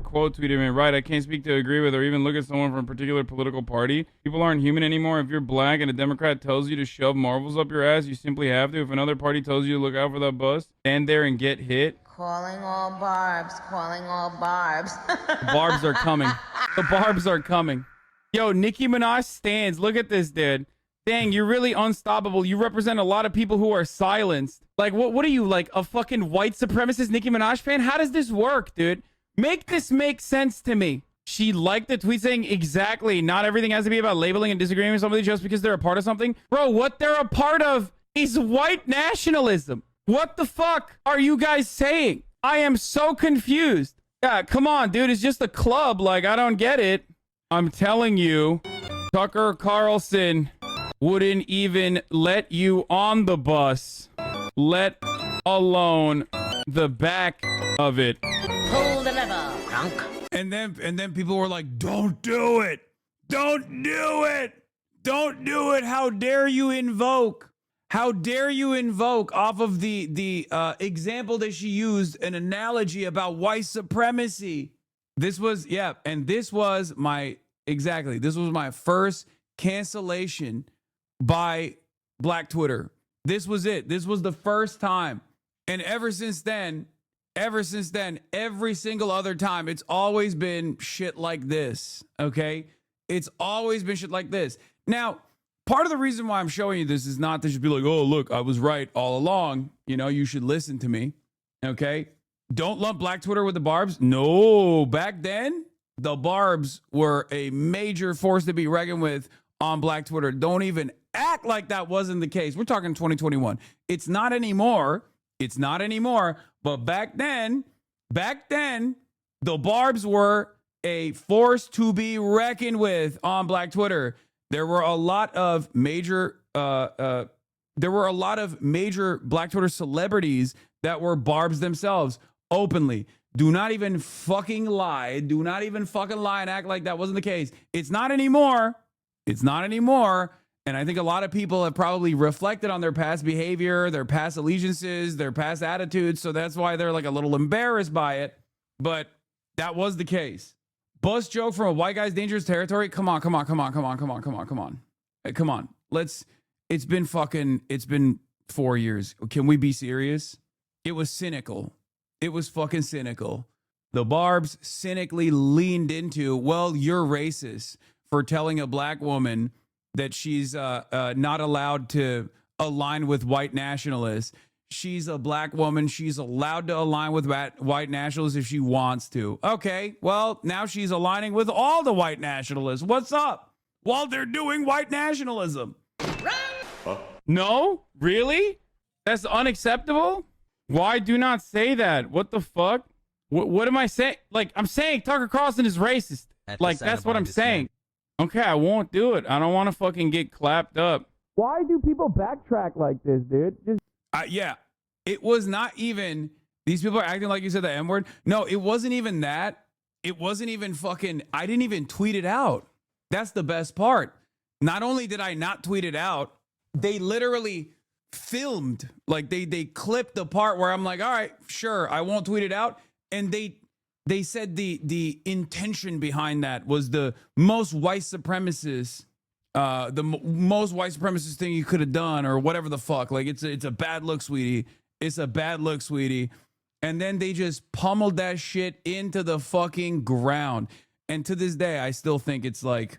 Quote tweeted me, right, I can't speak to, agree with, or even look at someone from a particular political party. People aren't human anymore. If you're black and a Democrat tells you to shove marbles up your ass, you simply have to. If another party tells you to look out for that bus, stand there and get hit. Calling all barbs, calling all barbs. The barbs are coming. The barbs are coming. Yo, Nicki Minaj stands. Look at this, dude. Dang, you're really unstoppable. You represent a lot of people who are silenced. Like, what are you, like, a fucking white supremacist Nicki Minaj fan? How does this work, dude? Make this make sense to me. She liked the tweet saying, exactly, not everything has to be about labeling and disagreeing with somebody just because they're a part of something. Bro, what they're a part of is white nationalism. What the fuck are you guys saying? I am so confused. Yeah, come on, dude. It's just a club. Like, I don't get it. I'm telling you, Tucker Carlson wouldn't even let you on the bus, let alone the back of it. Pull the lever, drunk. And then people were like, don't do it. Don't do it. Don't do it. How dare you invoke? How dare you invoke off of the example that she used, an analogy about white supremacy. This was, yeah, and this was my, exactly, this was my first cancellation by Black Twitter. This was it. This was the first time. And ever since then, every single other time, it's always been shit like this, okay? It's always been shit like this. Now, part of the reason why I'm showing you this is not to just be like, oh, look, I was right all along. You know, you should listen to me, okay? Don't lump Black Twitter with the barbs. No, back then, the barbs were a major force to be reckoned with on Black Twitter. Don't even act like that wasn't the case. We're talking 2021. It's not anymore. It's not anymore. But back then, the barbs were a force to be reckoned with on Black Twitter. There were a lot of major Black Twitter celebrities that were barbs themselves openly. Do not even fucking lie. Do not even fucking lie and act like that wasn't the case. It's not anymore. It's not anymore. And I think a lot of people have probably reflected on their past behavior, their past allegiances, their past attitudes. So that's why they're like a little embarrassed by it. But that was the case. Bus joke from a white guy's dangerous territory. Come on. Hey, come on. It's been 4 years. Can we be serious? It was cynical. It was fucking cynical. The barbs cynically leaned into, well, you're racist for telling a black woman that she's not allowed to align with white nationalists. She's a black woman. She's allowed to align with white nationalists if she wants to. Okay, well, now she's aligning with all the white nationalists. What's up? While they're doing white nationalism. Huh? No? Really? That's unacceptable? Why do not say that? What the fuck? What am I saying? Like, I'm saying Tucker Carlson is racist. Like, that's what I'm saying. Okay, I won't do it. I don't want to fucking get clapped up. Why do people backtrack like this, dude? Just yeah, it was not even, these people are acting like you said the M-word. No, it wasn't even that. it wasn't even fucking, I didn't even tweet it out. That's the best part. Not only did I not tweet it out, they literally filmed, like they clipped the part where I'm like, all right, sure, I won't tweet it out. And they said the intention behind that was the most white supremacist, most white supremacist thing you could have done, or whatever the fuck. Like it's a bad look, sweetie. It's a bad look, sweetie. And then they just pummeled that shit into the fucking ground. And to this day, I still think it's like,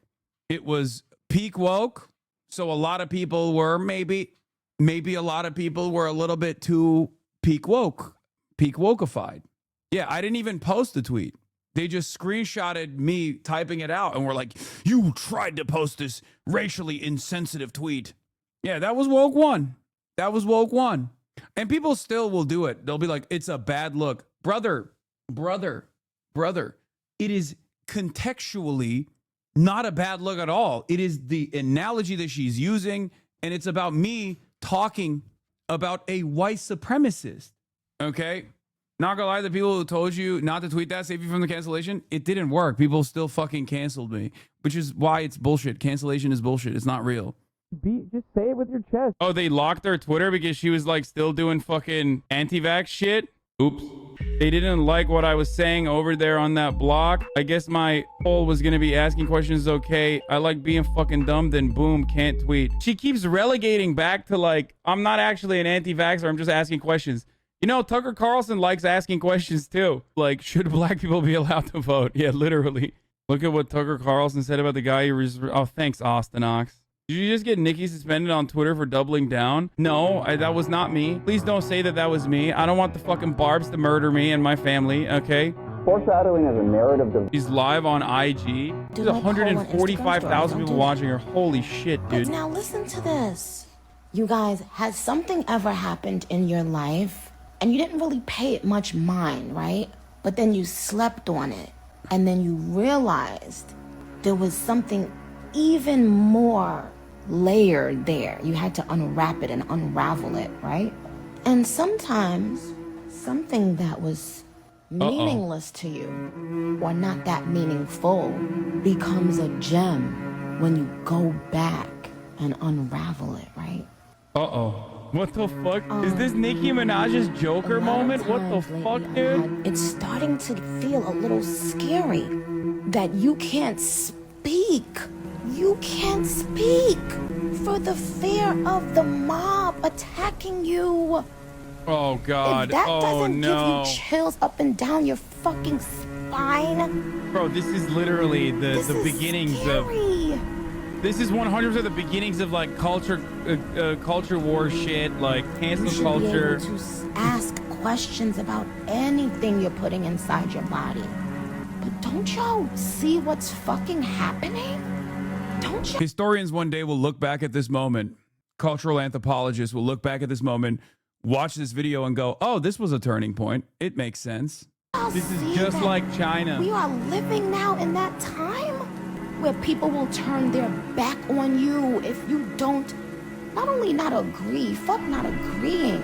it was peak woke. So a lot of people were maybe a lot of people were a little bit too peak wokeified. Yeah, I didn't even post the tweet. They just screenshotted me typing it out and were like, you tried to post this racially insensitive tweet. Yeah, that was woke one. That was woke one. And people still will do it. They'll be like, it's a bad look. Brother. It is contextually not a bad look at all. It is the analogy that she's using, and it's about me talking about a white supremacist. Okay? Not gonna lie, the people who told you not to tweet that, save you from the cancellation, it didn't work. People still fucking canceled me, which is why it's bullshit. Cancellation is bullshit. It's not real. Just say it with your chest. Oh, they locked her Twitter because she was like still doing fucking anti-vax shit? Oops. They didn't like what I was saying over there on that block. I guess my poll was gonna be asking questions. Okay, I like being fucking dumb, then boom, can't tweet. She keeps relegating back to like, I'm not actually an anti-vaxxer, I'm just asking questions. You know, Tucker Carlson likes asking questions too. Like, should black people be allowed to vote? Yeah, literally. Look at what Tucker Carlson said about the guy who oh, thanks, Austin Ox. Did you just get Nikki suspended on Twitter for doubling down? No, that was not me. Please don't say that that was me. I don't want the fucking Barbs to murder me and my family, okay? Foreshadowing as a narrative. He's live on IG. There's 145,000 people watching her. Holy shit, dude. But now listen to this. You guys, has something ever happened in your life and you didn't really pay it much mind, right? But then you slept on it and then you realized there was something even more layered there. You had to unwrap it and unravel it, right? And sometimes something that was meaningless to you or not that meaningful becomes a gem when you go back and unravel it, right? What the fuck? Is this Nicki Minaj's Joker moment? What the fuck, dude? It's starting to feel a little scary that you can't speak. You can't speak for the fear of the mob attacking you. Oh, God. If that doesn't no. give you chills up and down your fucking spine. Bro, this is literally the beginnings scary. of... This is 100% the beginnings of, like, culture war shit, like, cancel culture. You should be able to ask questions about anything you're putting inside your body. But don't y'all see what's fucking happening? Don't you? Historians one day will look back at this moment. Cultural anthropologists will look back at this moment, watch this video and go, oh, this was a turning point. It makes sense. This is just like China. We are living now in that time where people will turn their back on you if you don't, not only not agree, fuck not agreeing,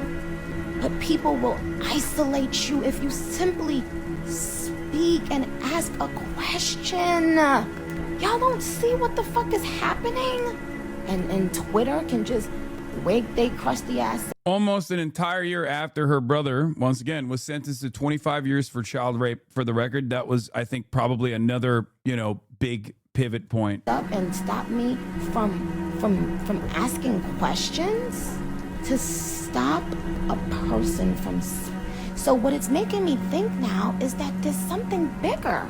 but people will isolate you if you simply speak and ask a question. Y'all don't see what the fuck is happening? And Twitter can just wake they crusty ass. Almost an entire year after her brother, once again, was sentenced to 25 years for child rape. For the record, that was, I think, probably another, big pivot point. Up and stop me from asking questions, to stop a person from. So what it's making me think now is that there's something bigger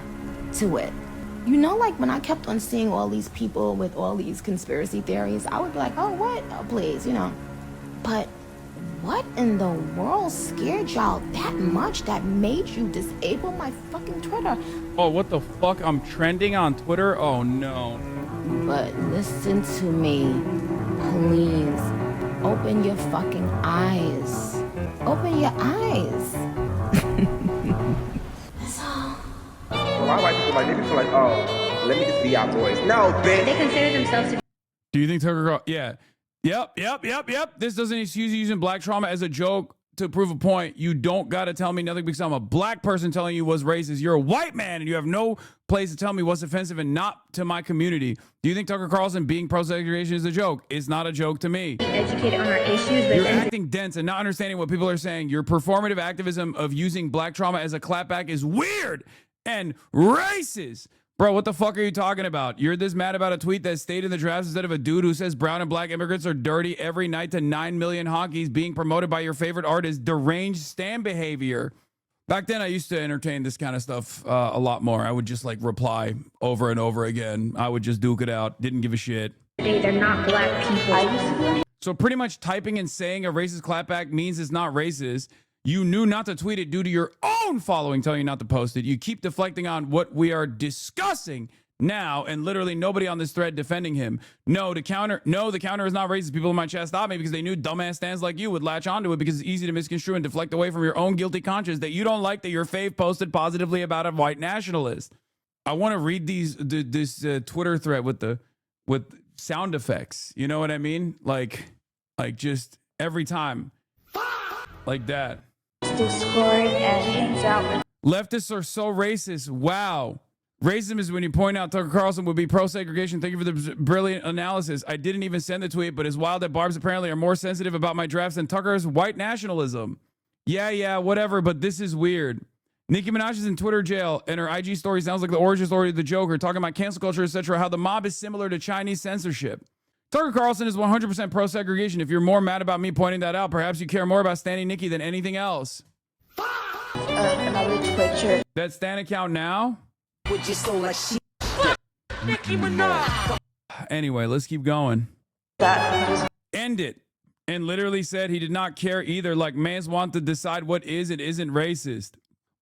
to it. Like when I kept on seeing all these people with all these conspiracy theories, I would be like, oh, what? Oh, please, But what in the world scared y'all that much that made you disable my fucking Twitter? Oh, what the fuck? I'm trending on Twitter? Oh, no. But listen to me, please. Open your fucking eyes. Open your eyes. That's all. Why white people they feel like, oh, let me just be our voice. No, bitch. They consider themselves to be. Do you think Tucker Carlson? Yeah. Yep. This doesn't excuse you using black trauma as a joke. to prove a point. You don't got to tell me nothing because I'm a black person telling you what's racist. You're a white man and you have no place to tell me what's offensive and not to my community. Do you think Tucker Carlson being pro-segregation is a joke? It's not a joke to me. Educated on our issues. You're acting dense and not understanding what people are saying. Your performative activism of using black trauma as a clapback is weird and racist. Bro, what the fuck are you talking about? You're this mad about a tweet that stayed in the drafts instead of a dude who says brown and black immigrants are dirty every night to 9 million honkies being promoted by your favorite artist. Deranged stan behavior. Back then, I used to entertain this kind of stuff a lot more. I would just like reply over and over again. I would just duke it out. Didn't give a shit. They're not black people. So pretty much typing and saying a racist clapback means it's not racist. You knew not to tweet it due to your own following telling you not to post it. You keep deflecting on what we are discussing now, and literally nobody on this thread defending him. No, the counter is not racist. People in my chat stopped me because they knew dumbass stands like you would latch onto it because it's easy to misconstrue and deflect away from your own guilty conscience that you don't like that your fave posted positively about a white nationalist. I want to read this Twitter thread with sound effects. You know what I mean? Like just every time, like that. Leftists are so racist. Wow. Racism is when you point out Tucker Carlson would be pro-segregation. Thank you for the brilliant analysis. I didn't even send the tweet, but it's wild that Barb's apparently are more sensitive about my drafts than Tucker's white nationalism. Yeah, whatever, but this is weird. Nicki Minaj is in Twitter jail, and her IG story sounds like the origin story of the Joker, talking about cancel culture, etc., how the mob is similar to Chinese censorship. Tucker Carlson is 100% pro-segregation. If you're more mad about me pointing that out, perhaps you care more about standing Nicki than anything else. Another Twitcher. That Stan account now? Would you so like she? Nicki Minaj. Anyway, let's keep going. End it. And literally said he did not care either. Like, mans want to decide what is and isn't racist.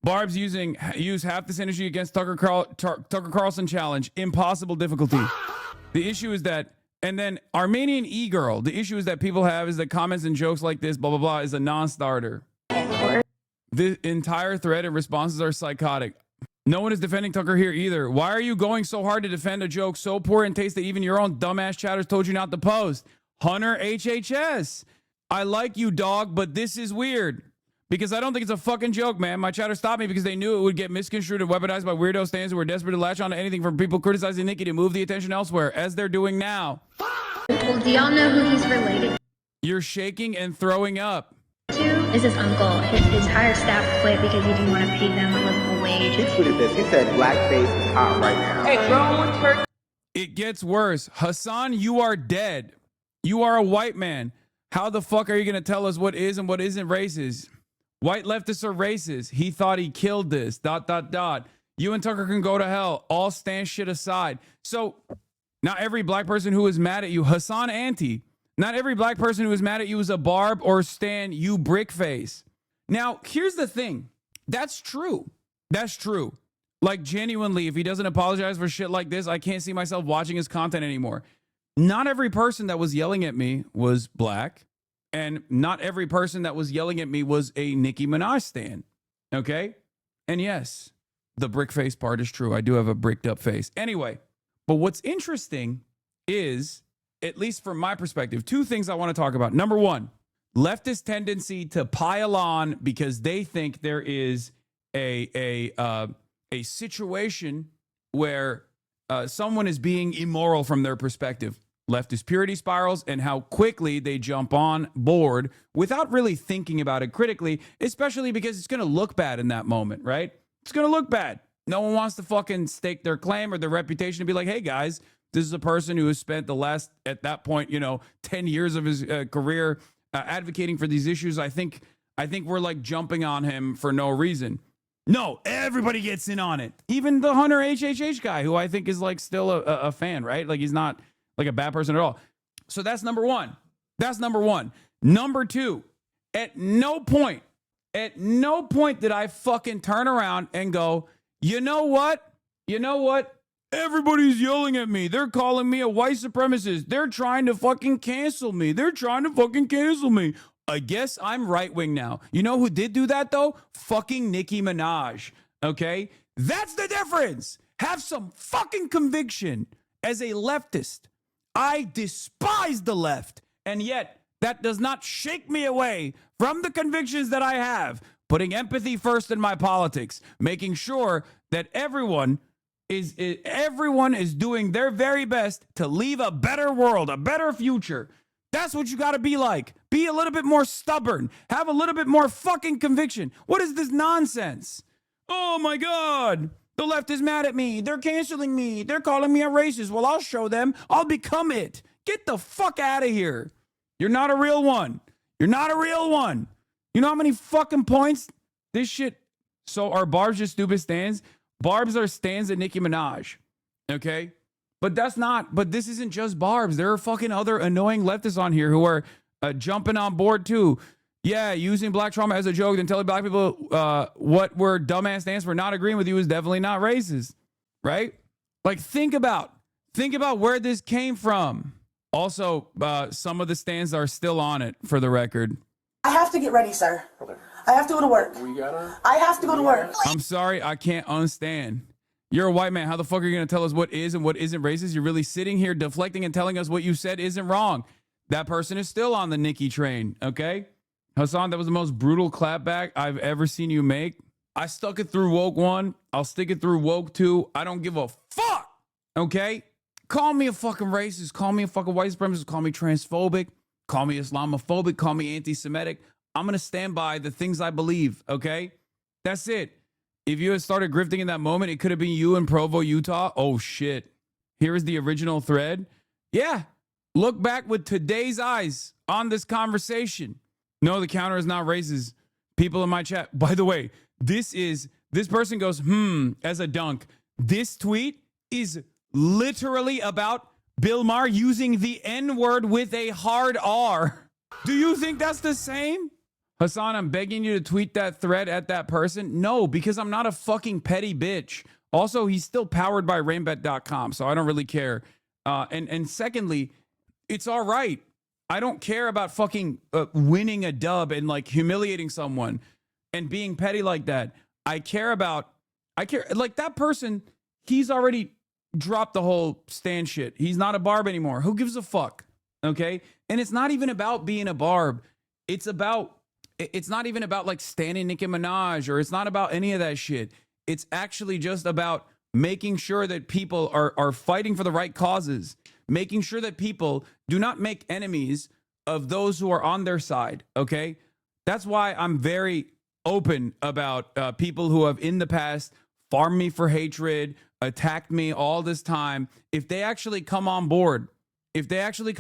Barb's use half this energy against Tucker Carlson challenge. Impossible difficulty. The issue is that, and then Armenian e-girl. The issue is that people have is that comments and jokes like this, blah, blah, blah, is a non-starter. The entire thread and responses are psychotic. No one is defending Tucker here either. Why are you going so hard to defend a joke so poor in taste that even your own dumbass chatters told you not to post? Hunter HHS. I like you, dog, but this is weird. Because I don't think it's a fucking joke, man. My chatter stopped me because they knew it would get misconstrued and weaponized by weirdo stands who were desperate to latch on to anything from people criticizing Nicki to move the attention elsewhere, as they're doing now. Well, do y'all know who he's related You're shaking and throwing up. to? Is his uncle. His hired staff quit because he didn't want to pay them a livable wage. He tweeted this. He said blackface is hot right now. Hey, bro, It gets worse. Hassan, you are dead. You are a white man. How the fuck are you going to tell us what is and what isn't racist? White leftists are racist. He thought he killed this. ... You and Tucker can go to hell. All stand shit aside. So, not every black person who is mad at you, Hassan Anti, not every black person who is mad at you is a Barb or Stan, you brick face. Now, here's the thing. That's true. That's true. Like, genuinely, if he doesn't apologize for shit like this, I can't see myself watching his content anymore. Not every person that was yelling at me was black. And not every person that was yelling at me was a Nicki Minaj stan. Okay? And yes, the brick face part is true. I do have a bricked up face. Anyway, but what's interesting is, at least from my perspective, two things I want to talk about. Number one, leftist tendency to pile on because they think there is a situation where someone is being immoral from their perspective. Leftist purity spirals and how quickly they jump on board without really thinking about it critically, especially because it's going to look bad in that moment, right? It's going to look bad. No one wants to fucking stake their claim or their reputation to be like, hey guys, this is a person who has spent the last, at that point, 10 years of his career advocating for these issues. I think we're like jumping on him for no reason. No, everybody gets in on it. Even the Hunter HHH guy, who I think is like still a fan, right? Like he's not like a bad person at all. So that's number one. Number two, at no point did I fucking turn around and go, you know what? Everybody's yelling at me. They're calling me a white supremacist. They're trying to fucking cancel me. I guess I'm right wing now. You know who did do that though? Fucking Nicki Minaj. Okay? That's the difference. Have some fucking conviction. As a leftist, I despise the left. And yet, That does not shake me away from the convictions that I have, putting empathy first in my politics, making sure that everyone is doing their very best to leave a better world, a better future. That's what you got to be like. Be a little bit more stubborn. Have a little bit more fucking conviction. What is this nonsense? Oh my God. The left is mad at me. They're canceling me. They're calling me a racist. Well, I'll show them. I'll become it. Get the fuck out of here. You're not a real one. You're not a real one. You know how many fucking points this shit? So are Barbs just stupid stands? Barbs are stands at Nicki Minaj. Okay? But this isn't just Barbs. There are fucking other annoying leftists on here who are jumping on board too. Yeah, using black trauma as a joke and telling black people what we're dumbass stands for not agreeing with you is definitely not racist. Right? Like, think about where this came from. Also, some of the stands are still on it, for the record. I have to get ready, sir. I have to go to work. I have to go to work. I'm sorry, I can't unstand. You're a white man. How the fuck are you going to tell us what is and what isn't racist? You're really sitting here deflecting and telling us what you said isn't wrong. That person is still on the Nicki train, okay? Hassan, that was the most brutal clapback I've ever seen you make. I stuck it through woke 1. I'll stick it through woke 2. I don't give a fuck, okay? Call me a fucking racist. Call me a fucking white supremacist. Call me transphobic. Call me Islamophobic. Call me anti-Semitic. I'm going to stand by the things I believe, okay? That's it. If you had started grifting in that moment, it could have been you in Provo, Utah. Oh, shit. Here is the original thread. Yeah. Look back with today's eyes on this conversation. No, the counter is not racist. People in my chat. By the way, this person goes, as a dunk. This tweet is literally about Bill Maher using the N-word with a hard R. Do you think that's the same? Hassan, I'm begging you to tweet that thread at that person. No, because I'm not a fucking petty bitch. Also, he's still powered by Rainbet.com, so I don't really care. And secondly, it's all right. I don't care about fucking winning a dub and like humiliating someone and being petty like that. I care like that person, he's already dropped the whole stand shit. He's not a barb anymore. Who gives a fuck? Okay? And it's not even about being a barb. It's not even about like standing Nicki Minaj, or it's not about any of that shit. It's actually just about making sure that people are fighting for the right causes, making sure that people do not make enemies of those who are on their side, okay? That's why I'm very open about people who have in the past farmed me for hatred, attacked me all this time. If they actually come on board, if they actually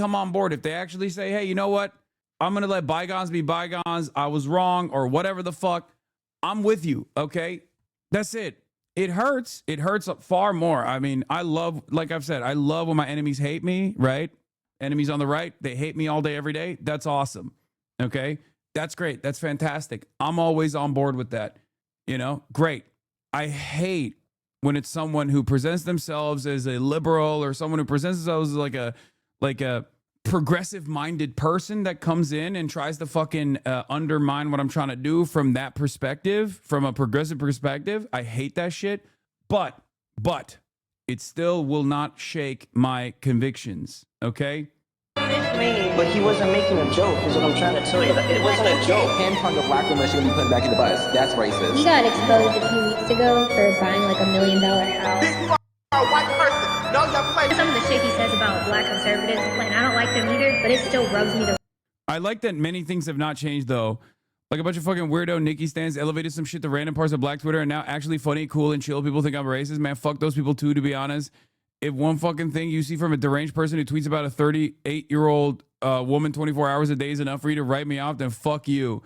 say, hey, you know what? I'm going to let bygones be bygones. I was wrong, or whatever the fuck. I'm with you, okay? That's it. It hurts. It hurts far more. I mean, I love, like I've said, I love when my enemies hate me, right? Enemies on the right, they hate me all day, every day. That's awesome, okay? That's great. That's fantastic. I'm always on board with that, you know? Great. I hate when it's someone who presents themselves as a liberal, or someone who presents themselves as like a progressive-minded person that comes in and tries to fucking undermine what I'm trying to do from that perspective, from a progressive perspective. I hate that shit. But it still will not shake my convictions, okay? But he wasn't making a joke, is what I'm trying to tell you. It wasn't a joke. Handhung a black woman, she gonna be put back in the bus. That's racist. He got exposed a few weeks ago for buying like $1 million house. This is a white person. No, you're playing. Some of the shit he says about black conservatives, and I don't like them either, but it still rubs me the. I like that many things have not changed, though. Like a bunch of fucking weirdo Nicki stands elevated some shit to random parts of black Twitter, and now actually funny, cool, and chill people think I'm racist. Man, fuck those people too, to be honest. If one fucking thing you see from a deranged person who tweets about a 38-year-old woman 24 hours a day is enough for you to write me off, then fuck you.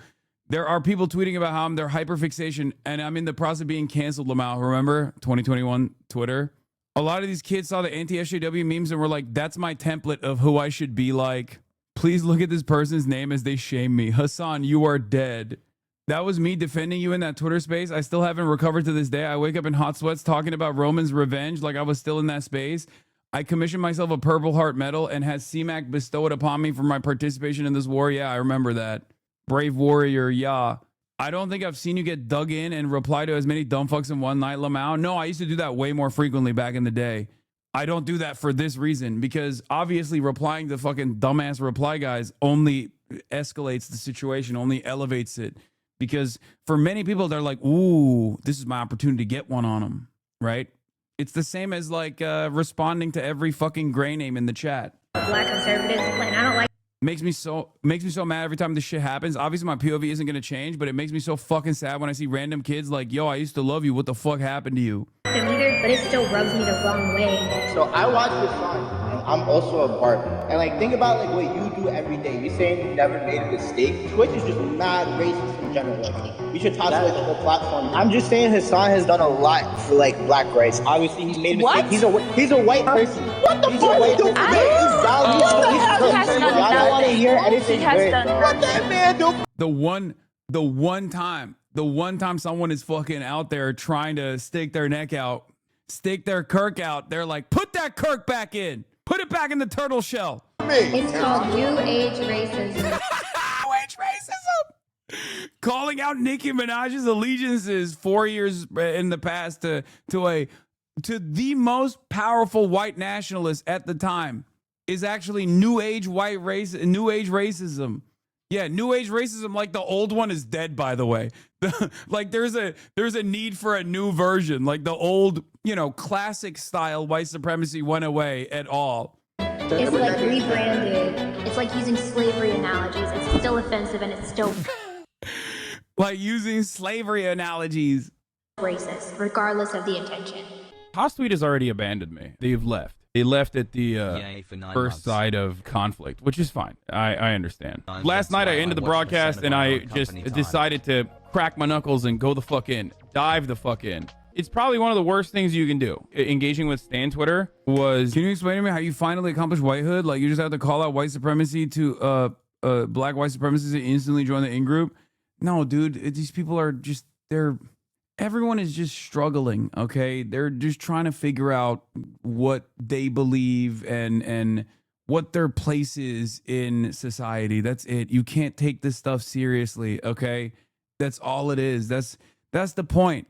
There are people tweeting about how I'm their hyperfixation, and I'm in the process of being canceled, Lamau. Remember 2021 Twitter? A lot of these kids saw the anti-SJW memes and were like, that's my template of who I should be like. Please look at this person's name as they shame me. Hassan, you are dead. That was me defending you in that Twitter space. I still haven't recovered to this day. I wake up in hot sweats talking about Roman's revenge like I was still in that space. I commissioned myself a Purple Heart medal and had CMAC bestow it upon me for my participation in this war. Yeah, I remember that. Brave warrior, yeah. I don't think I've seen you get dug in and reply to as many dumb fucks in one night, Lamau. No, I used to do that way more frequently back in the day. I don't do that for this reason, because obviously replying to fucking dumbass reply guys only escalates the situation, only elevates it. Because for many people, they're like, ooh, this is my opportunity to get one on them, right? It's the same as like responding to every fucking gray name in the chat. Black conservatives, and I don't like. Makes me so mad every time this shit happens. Obviously, my POV isn't gonna change, but it makes me so fucking sad when I see random kids like, yo, I used to love you. What the fuck happened to you? them either, but it still rubs me the wrong way. So I watch this song, and I'm also a Barbie. And like, think about like what you do every day. You're saying you never made a mistake. Twitch is just mad racist in general. Like, we should toss away the whole platform. I'm just saying Hassan has done a lot for like black rights. Obviously, he made a mistake. He's a white person. What the fuck are you doing? I don't want to hear anything good. What that man do? The one time someone is fucking out there trying to stake their neck out, stake their Kirk out, they're like, put that Kirk back in. Put it back in the turtle shell. It's called New Age racism. New Age racism. Calling out Nicki Minaj's allegiances 4 years in the past to the most powerful white nationalist at the time is actually New Age racism. Yeah, New Age racism, like the old one is dead, by the way. Like there's a need for a new version. Like the old, classic style white supremacy went away at all. It's like rebranded. It's like using slavery analogies. It's still offensive and it's still like using slavery analogies. Racist, regardless of the intention. House-Tweet has already abandoned me. They've left. They left at the first side of conflict, which is fine. I understand. Last night I ended the broadcast and I just decided to crack my knuckles and go the fuck in. Dive the fuck in. It's probably one of the worst things you can do. Engaging with Stan Twitter was, can you explain to me how you finally accomplished whitehood? Like you just have to call out white supremacy to black white supremacists and instantly join the in-group? No, dude. These people are just, everyone is just struggling, okay? They're just trying to figure out what they believe and what their place is in society. That's it. You can't take this stuff seriously, okay? That's all it is. That's the point.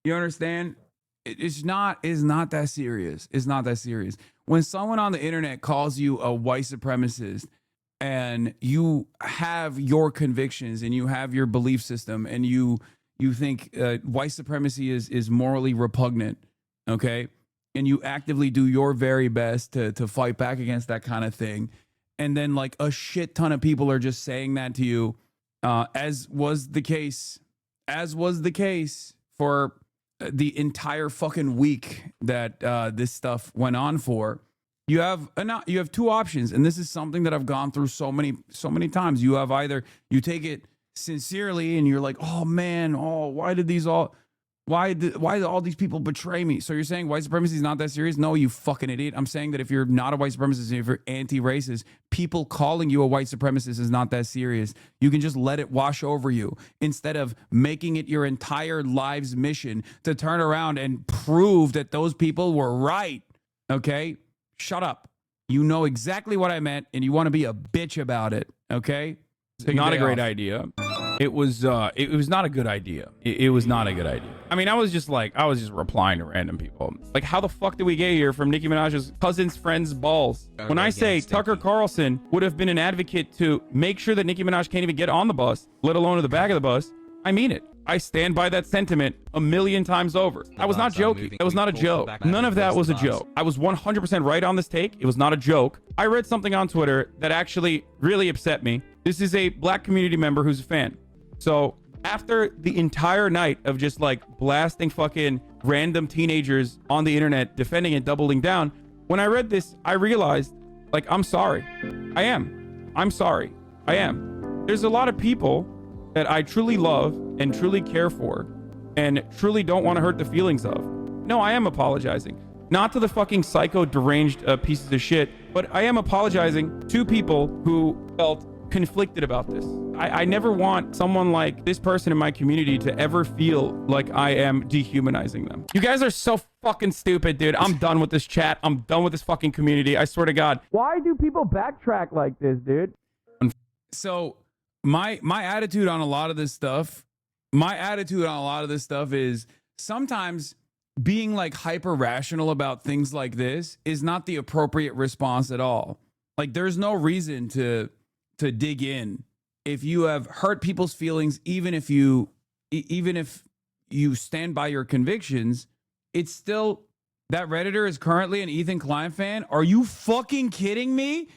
You understand? It's not that serious. It's not that serious. When someone on the internet calls you a white supremacist and you have your convictions and you have your belief system and you think white supremacy is morally repugnant, okay? And you actively do your very best to fight back against that kind of thing. And then like a shit ton of people are just saying that to you, as was the case for the entire fucking week that this stuff went on for. You have two options. And this is something that I've gone through so many times. You have either you take it sincerely and you're like, oh man, why did all these people betray me? So you're saying white supremacy is not that serious? No, you fucking idiot. I'm saying that if you're not a white supremacist, if you're anti-racist, people calling you a white supremacist is not that serious. You can just let it wash over you instead of making it your entire life's mission to turn around and prove that those people were right. Okay? Shut up. You know exactly what I meant and you want to be a bitch about it. Okay? Not a great idea. It was not a good idea. It was not a good idea. I mean, I was just replying to random people. Like, how the fuck did we get here from Nicki Minaj's cousin's friend's balls? When I say Tucker Carlson would have been an advocate to make sure that Nicki Minaj can't even get on the bus, let alone to the back of the bus, I mean it. I stand by that sentiment 1,000,000 times over. I was not joking. It was not a joke. None of that was a joke. I was 100% right on this take. It was not a joke. I read something on Twitter that actually really upset me. This is a black community member who's a fan. So after the entire night of just like blasting fucking random teenagers on the internet, defending and doubling down, when I read this, I realized, like, I'm sorry. I'm sorry. I am. There's a lot of people that I truly love and truly care for and truly don't want to hurt the feelings of. No, I am apologizing. Not to the fucking psycho deranged pieces of shit, but I am apologizing to people who felt conflicted about this. I never want someone like this person in my community to ever feel like I am dehumanizing them. You guys are so fucking stupid, dude. I'm done with this chat. I'm done with this fucking community. I swear to God. Why do people backtrack like this, dude? So my attitude on a lot of this stuff, is sometimes being like hyper rational about things like this is not the appropriate response at all. Like there's no reason to to dig in. If you have hurt people's feelings, even if you stand by your convictions, it's still that Redditor is currently an Ethan Klein fan. Are you fucking kidding me?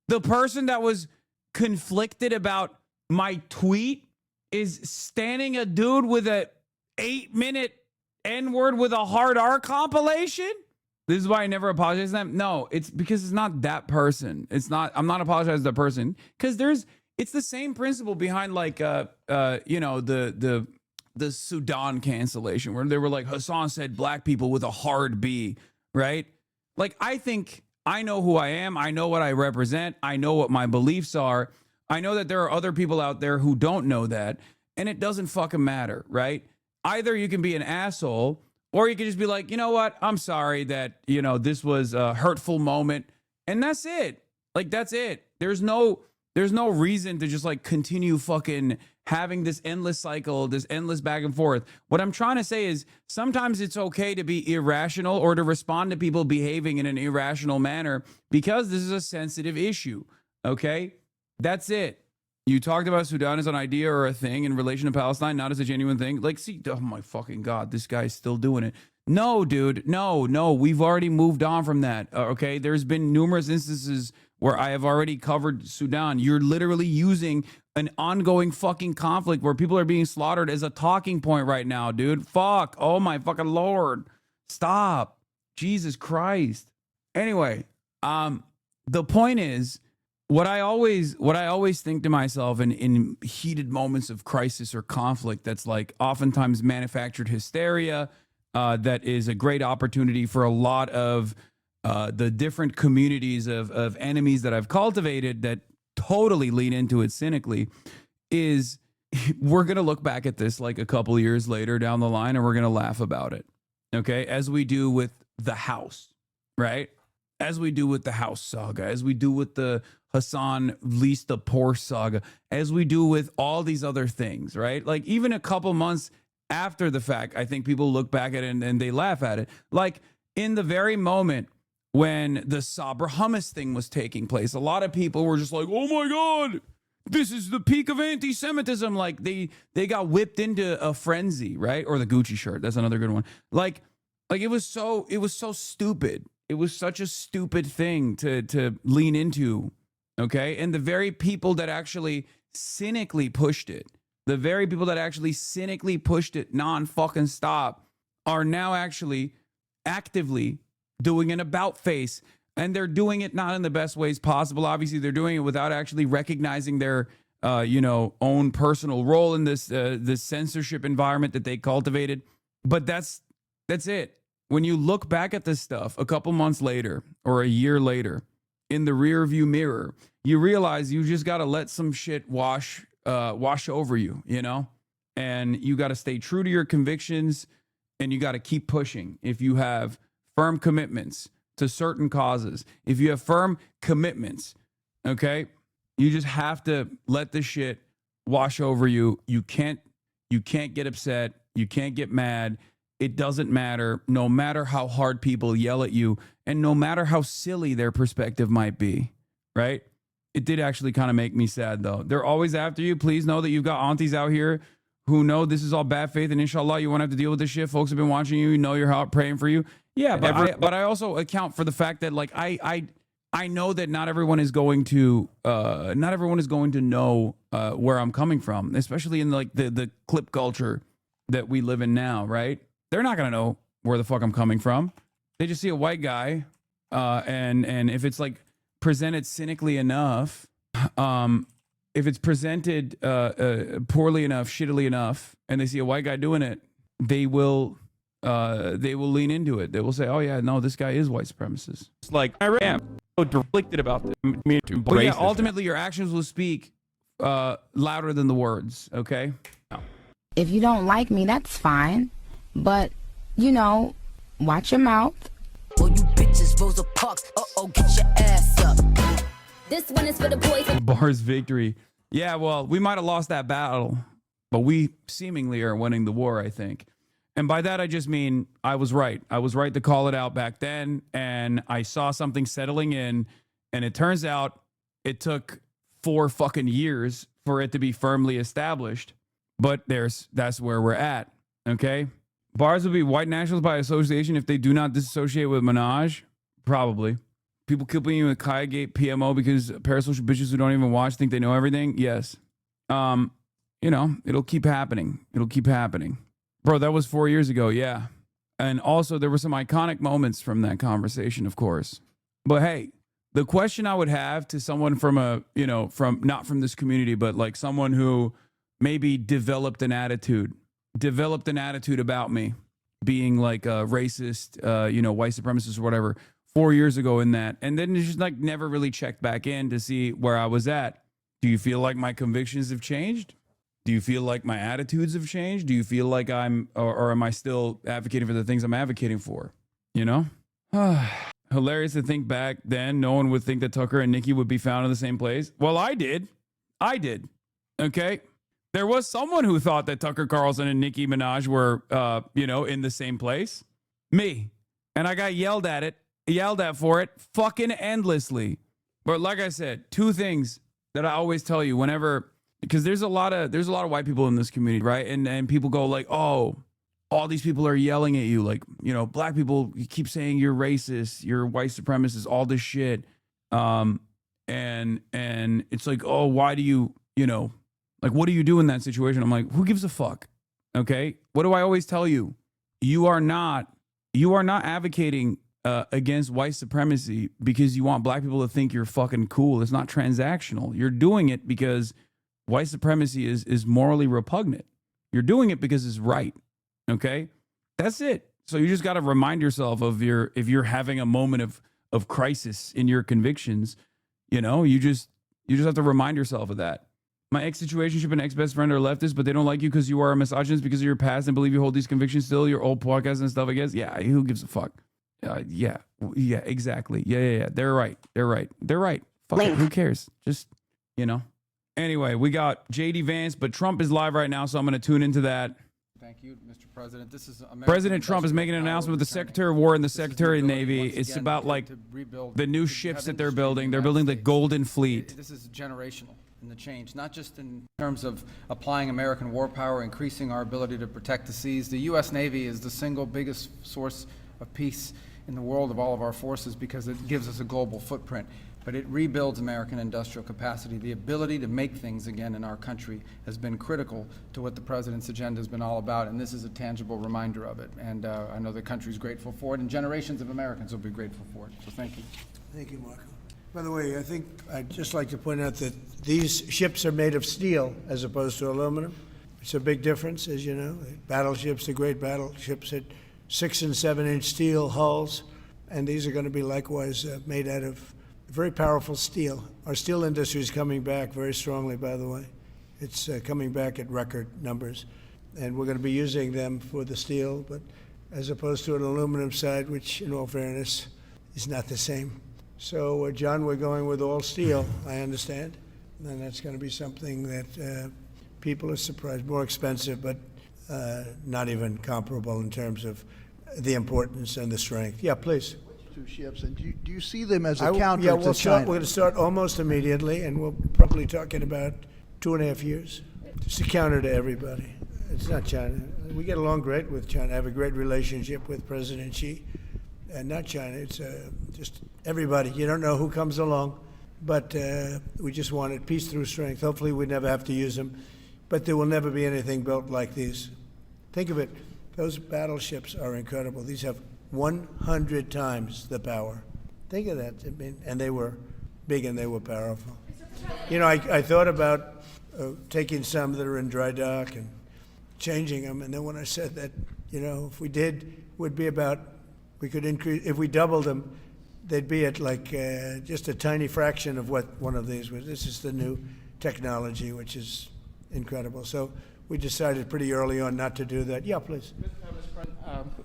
The person that was conflicted about my tweet is standing a dude with a 8-minute N-word with a hard R compilation? This is why I never apologize to them. No, it's because it's not that person. It's not, I'm not apologizing to that person. Because it's the same principle behind like you know, the Sudan cancellation where they were like, Hassan said black people with a hard B, right? Like, I think I know who I am. I know what I represent. I know what my beliefs are. I know that there are other people out there who don't know that, and it doesn't fucking matter, right? Either you can be an asshole, or you can just be like, you know what? I'm sorry that, you know, this was a hurtful moment, and that's it. Like, that's it. There's no reason to just like continue fucking having this endless cycle, this endless back and forth. What I'm trying to say is sometimes it's okay to be irrational or to respond to people behaving in an irrational manner because this is a sensitive issue. Okay? That's it. You talked about Sudan as an idea or a thing in relation to Palestine, not as a genuine thing. Like, see, oh my fucking God, this guy's still doing it. No, dude, no, we've already moved on from that. Okay? There's been numerous instances where I have already covered Sudan. You're literally using an ongoing fucking conflict where people are being slaughtered as a talking point right now, dude. Fuck. Oh my fucking Lord. Stop. Jesus Christ. Anyway, the point is, what I always think to myself in heated moments of crisis or conflict, that's like oftentimes manufactured hysteria, that is a great opportunity for a lot of the different communities of enemies that I've cultivated that totally lean into it cynically, is we're going to look back at this like a couple years later down the line and we're going to laugh about it. Okay. As we do with the house, right? As we do with the house saga, as we do with the Hassan leased the Porsche saga, as we do with all these other things, right? Like even a couple months after the fact, I think people look back at it and they laugh at it. Like in the very moment when the Sabra hummus thing was taking place, a lot of people were just like, oh my God, this is the peak of anti-Semitism. Like they got whipped into a frenzy, right? Or the Gucci shirt. That's another good one. Like it was so stupid. It was such a stupid thing to lean into. Okay. And the very people that actually cynically pushed it, non-fucking stop, are now actually actively doing an about face, and they're doing it not in the best ways possible. Obviously, they're doing it without actually recognizing their, own personal role in this censorship environment that they cultivated. But that's it. When you look back at this stuff a couple months later or a year later in the rear view mirror, you realize you just got to let some shit wash over you, you know, and you got to stay true to your convictions, and you got to keep pushing. If you have firm commitments to certain causes, if you have firm commitments, okay, you just have to let this shit wash over you. You can't get upset. You can't get mad. It doesn't matter, no matter how hard people yell at you and no matter how silly their perspective might be, right? It did actually kind of make me sad, though. They're always after you. Please know that you've got aunties out here who know this is all bad faith, and inshallah, you won't have to deal with this shit. Folks have been watching you. You know you're out praying for you. Yeah, but I also account for the fact that, like, I know that not everyone is going to know where I'm coming from, especially in like the clip culture that we live in now, right? They're not gonna know where the fuck I'm coming from. They just see a white guy, and if it's like presented cynically enough, if it's presented poorly enough, shittily enough, and they see a white guy doing it, they will lean into it. They will say, "Oh yeah, no, this guy is white supremacist." It's like I am so conflicted about this. But yeah, ultimately, your actions will speak louder than the words. Okay. No. If you don't like me, that's fine, but watch your mouth. Oh, you bitches, Rosa Parks. Get your ass up. This one is for the boys. Bars victory. Yeah, well, we might have lost that battle, but we seemingly are winning the war, I think. And by that, I just mean I was right. I was right to call it out back then, and I saw something settling in, and it turns out it took 4 fucking years for it to be firmly established. But that's where we're at. Okay. Bars will be white nationals by association if they do not disassociate with Minaj. Probably. People keeping you with Kayagate PMO because parasocial bitches who don't even watch think they know everything. Yes. You know, it'll keep happening. It'll keep happening. Bro, that was 4 years ago. Yeah. And also there were some iconic moments from that conversation, of course. But hey, the question I would have to someone from not from this community, but like someone who maybe developed an attitude about me being like a racist, white supremacist or whatever 4 years ago in that. And then just like never really checked back in to see where I was at. Do you feel like my convictions have changed? Do you feel like my attitudes have changed? Do you feel like or am I still advocating for the things I'm advocating for? You know? Hilarious to think back then, no one would think that Tucker and Nicki would be found in the same place. Well, I did. Okay? There was someone who thought that Tucker Carlson and Nicki Minaj were, in the same place. Me. And I got yelled at for it fucking endlessly. But like I said, 2 things that I always tell you whenever, because there's a lot of white people in this community, right? And people go like, oh, all these people are yelling at you. Like, black people, you keep saying you're racist, you're white supremacist, all this shit. And it's like, oh, why do you, like, what do you do in that situation? I'm like, who gives a fuck? Okay. What do I always tell you? You are not advocating against white supremacy because you want black people to think you're fucking cool. It's not transactional. You're doing it because white supremacy is morally repugnant. You're doing it because it's right. Okay. That's it. So you just got to remind yourself of if you're having a moment of crisis in your convictions, you just have to remind yourself of that. My ex-situationship and ex-best friend are leftists, but they don't like you because you are a misogynist because of your past and believe you hold these convictions still, your old podcast and stuff, I guess. Yeah, who gives a fuck? Yeah, exactly. Yeah. They're right. Fuck it, who cares? Just, Anyway, we got JD Vance, but Trump is live right now, so I'm going to tune into that. Thank you, Mr. President. This is President Trump is making an announcement with the Secretary of War and the Secretary of Navy. It's about like the new ships that they're building. They're building the Golden Fleet. This is generational in the change, not just in terms of applying American war power, increasing our ability to protect the seas. The U.S. Navy is the single biggest source of peace in the world of all of our forces because it gives us a global footprint. But it rebuilds American industrial capacity. The ability to make things again in our country has been critical to what the president's agenda has been all about, and this is a tangible reminder of it. And I know the country's grateful for it, and generations of Americans will be grateful for it. So thank you. Thank you, Marco. By the way, I think I'd just like to point out that these ships are made of steel as opposed to aluminum. It's a big difference, as you know. Battleships, the great battleships, had 6- and 7-inch steel hulls, and these are going to be likewise made out of very powerful steel. Our steel industry is coming back very strongly, by the way. It's coming back at record numbers. And we're going to be using them for the steel, but as opposed to an aluminum side, which, in all fairness, is not the same. So, John, we're going with all steel, I understand. And that's going to be something that people are surprised. More expensive, but not even comparable in terms of the importance and the strength. Yeah, please. 2 ships, and do you see them as a counter yeah, to China? We're going to start almost immediately, and we're probably talking about 2.5 years. Just a counter to everybody. It's not China. We get along great with China. I have a great relationship with President Xi, and not China. It's just everybody. You don't know who comes along, but we just wanted peace through strength. Hopefully we never have to use them, but there will never be anything built like these. Think of it. Those battleships are incredible. These have 100 times the power. Think of that. I mean, and they were big and they were powerful. I thought about taking some that are in dry dock and changing them. And then when I said that, if we did, we could increase, if we doubled them, they'd be at like just a tiny fraction of what one of these was. This is the new technology, which is incredible. So we decided pretty early on not to do that. Yeah, please.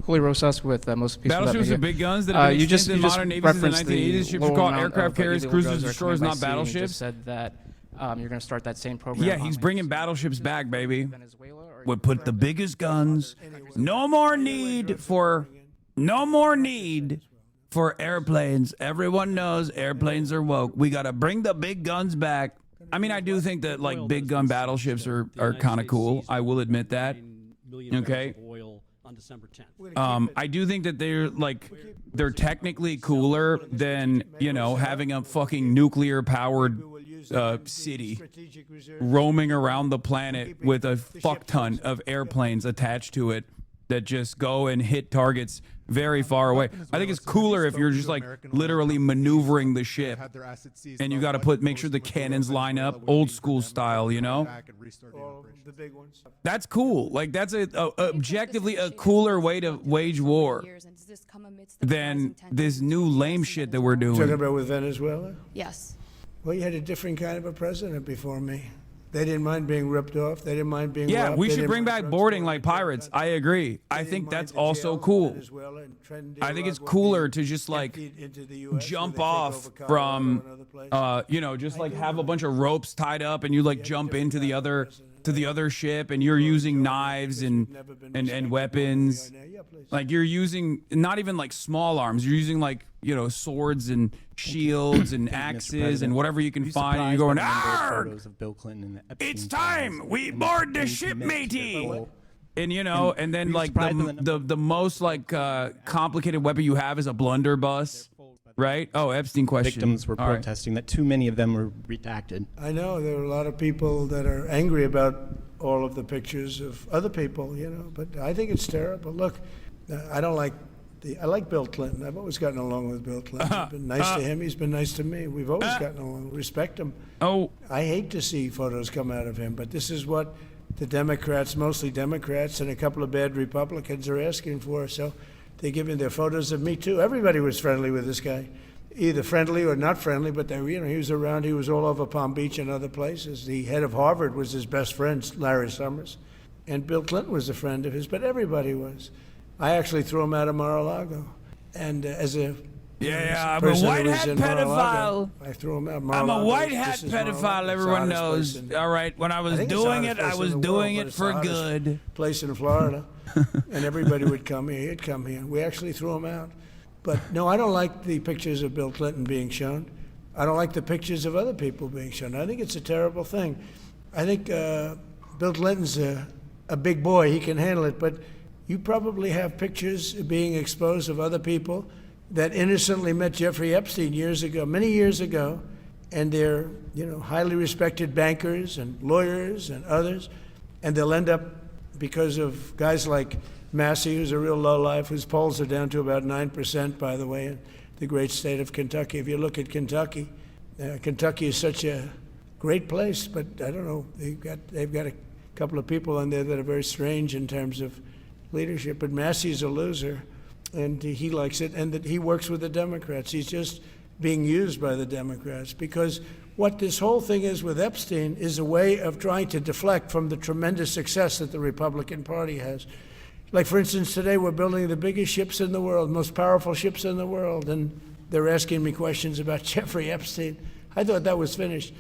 Julio Rosas with most people. Battleships are big guns that have been extinct in modern navies in the 1980s. Ships are called aircraft carriers, cruisers, destroyers, not battleships. You just said that you're going to start that same program. Yeah, he's bringing battleships back, baby. We put the biggest guns. No more need for airplanes. Everyone knows airplanes are woke. We got to bring the big guns back. I mean, I do think that like big gun battleships are kind of cool. I will admit that. Okay. I do think that they're technically cooler than, you know, having a fucking nuclear powered city roaming around the planet with a fuck ton of airplanes attached to it that just go and hit targets very far away. I think it's cooler if you're just like literally maneuvering the ship and you got to make sure the cannons line up old school style, you know? The big ones. That's cool. Like that's objectively a cooler way to wage war than this new lame shit that we're doing. Talking about with Venezuela? Yes. Well, you had a different kind of a president before me. They didn't mind being ripped off. They didn't mind being robbed. We should bring back boarding like pirates. I agree. I think that's also cool. I think it's cooler to just like jump off from, you know, just like have a bunch of ropes tied up and you like jump into the other ship and you're using knives and weapons. Like you're using not even like small arms. You're using like, you know, swords and shields and axes and whatever you can find. And you're going, "Arrgh! Of Bill Clinton and It's time! We board the ship, matey!" And you know, and then like the most like complicated weapon you have is a blunderbuss, right? Oh, Epstein question. Victims were protesting that too many of them were redacted. I know there are a lot of people that are angry about all of the pictures of other people, you know, but I think it's terrible. Look, I don't like I like Bill Clinton. I've always gotten along with Bill Clinton. I've been nice to him. He's been nice to me. We've always gotten along. Respect him. Oh, I hate to see photos come out of him, but this is what the Democrats, mostly Democrats, and a couple of bad Republicans are asking for. So they give me their photos of me too. Everybody was friendly with this guy, either friendly or not friendly. But they, you know, he was around. He was all over Palm Beach and other places. The head of Harvard was his best friend, Larry Summers, and Bill Clinton was a friend of his. But everybody was. I actually threw him out of Mar-a-Lago, and as a I'm a white hat pedophile. I threw him out. I'm a white hat pedophile. Everyone knows. All right, when I was doing it, I was doing it for good. Place in Florida, and everybody would come here. He'd come here. We actually threw him out. But no, I don't like the pictures of Bill Clinton being shown. I don't like the pictures of other people being shown. I think it's a terrible thing. I think Bill Clinton's a big boy. He can handle it, but you probably have pictures being exposed of other people that innocently met Jeffrey Epstein years ago, many years ago, and they're, you know, highly respected bankers and lawyers and others, and they'll end up, because of guys like Massey, who's a real lowlife, whose polls are down to about 9%, by the way, in the great state of Kentucky. If you look at Kentucky, Kentucky is such a great place, but I don't know, they've got a couple of people in there that are very strange in terms of leadership, but Massey's a loser, and he likes it, and that he works with the Democrats. He's just being used by the Democrats, because what this whole thing is with Epstein is a way of trying to deflect from the tremendous success that the Republican Party has. Like, for instance, today we're building the biggest ships in the world, most powerful ships in the world, and they're asking me questions about Jeffrey Epstein. I thought that was finished.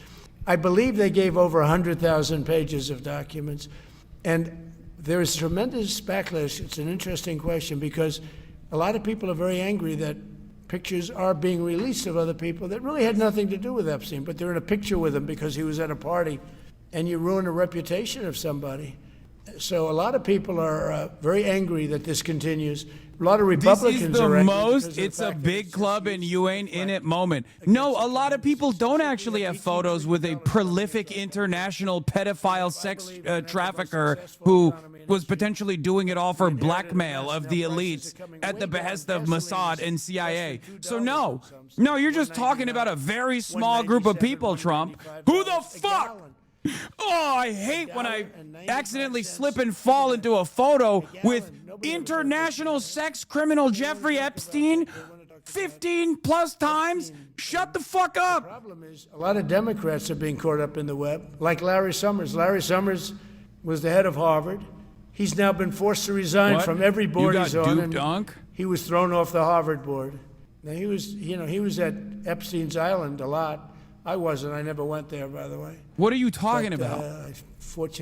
I believe they gave over 100,000 pages of documents, and there is tremendous backlash. It's an interesting question, because a lot of people are very angry that pictures are being released of other people that really had nothing to do with Epstein, but they're in a picture with him because he was at a party, and you ruin a reputation of somebody. So a lot of people are very angry that this continues. A lot of Republicans this is are the angry most, it's a big club and you ain't in it moment. No, a lot of people don't actually have photos with a prolific international pedophile sex trafficker who was potentially doing it all for blackmail of the elites at the behest of Mossad and CIA. So no, you're just talking about a very small group of people, Trump. Who the fuck? Oh, I hate when I accidentally slip and fall into a photo with international sex criminal Jeffrey Epstein 15 plus times. Shut the fuck up. The problem is a lot of Democrats are being caught up in the web, like Larry Summers. Larry Summers was the head of Harvard. He's now been forced to resign from every board he's on. And he was thrown off the Harvard board. Now he was at Epstein's Island a lot. I wasn't. I never went there, by the way. What are you talking about?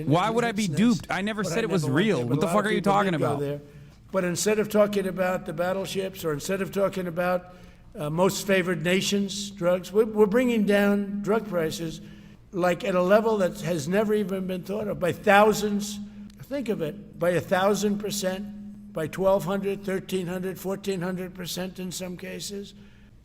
Why would I be duped? I never said it was real. What the fuck are you talking about? But instead of talking about the battleships, or instead of talking about most favored nations drugs, we're bringing down drug prices like at a level that has never even been thought of, by thousands. Think of it, by 1,000%, by 1,200, 1,300, 1,400% in some cases.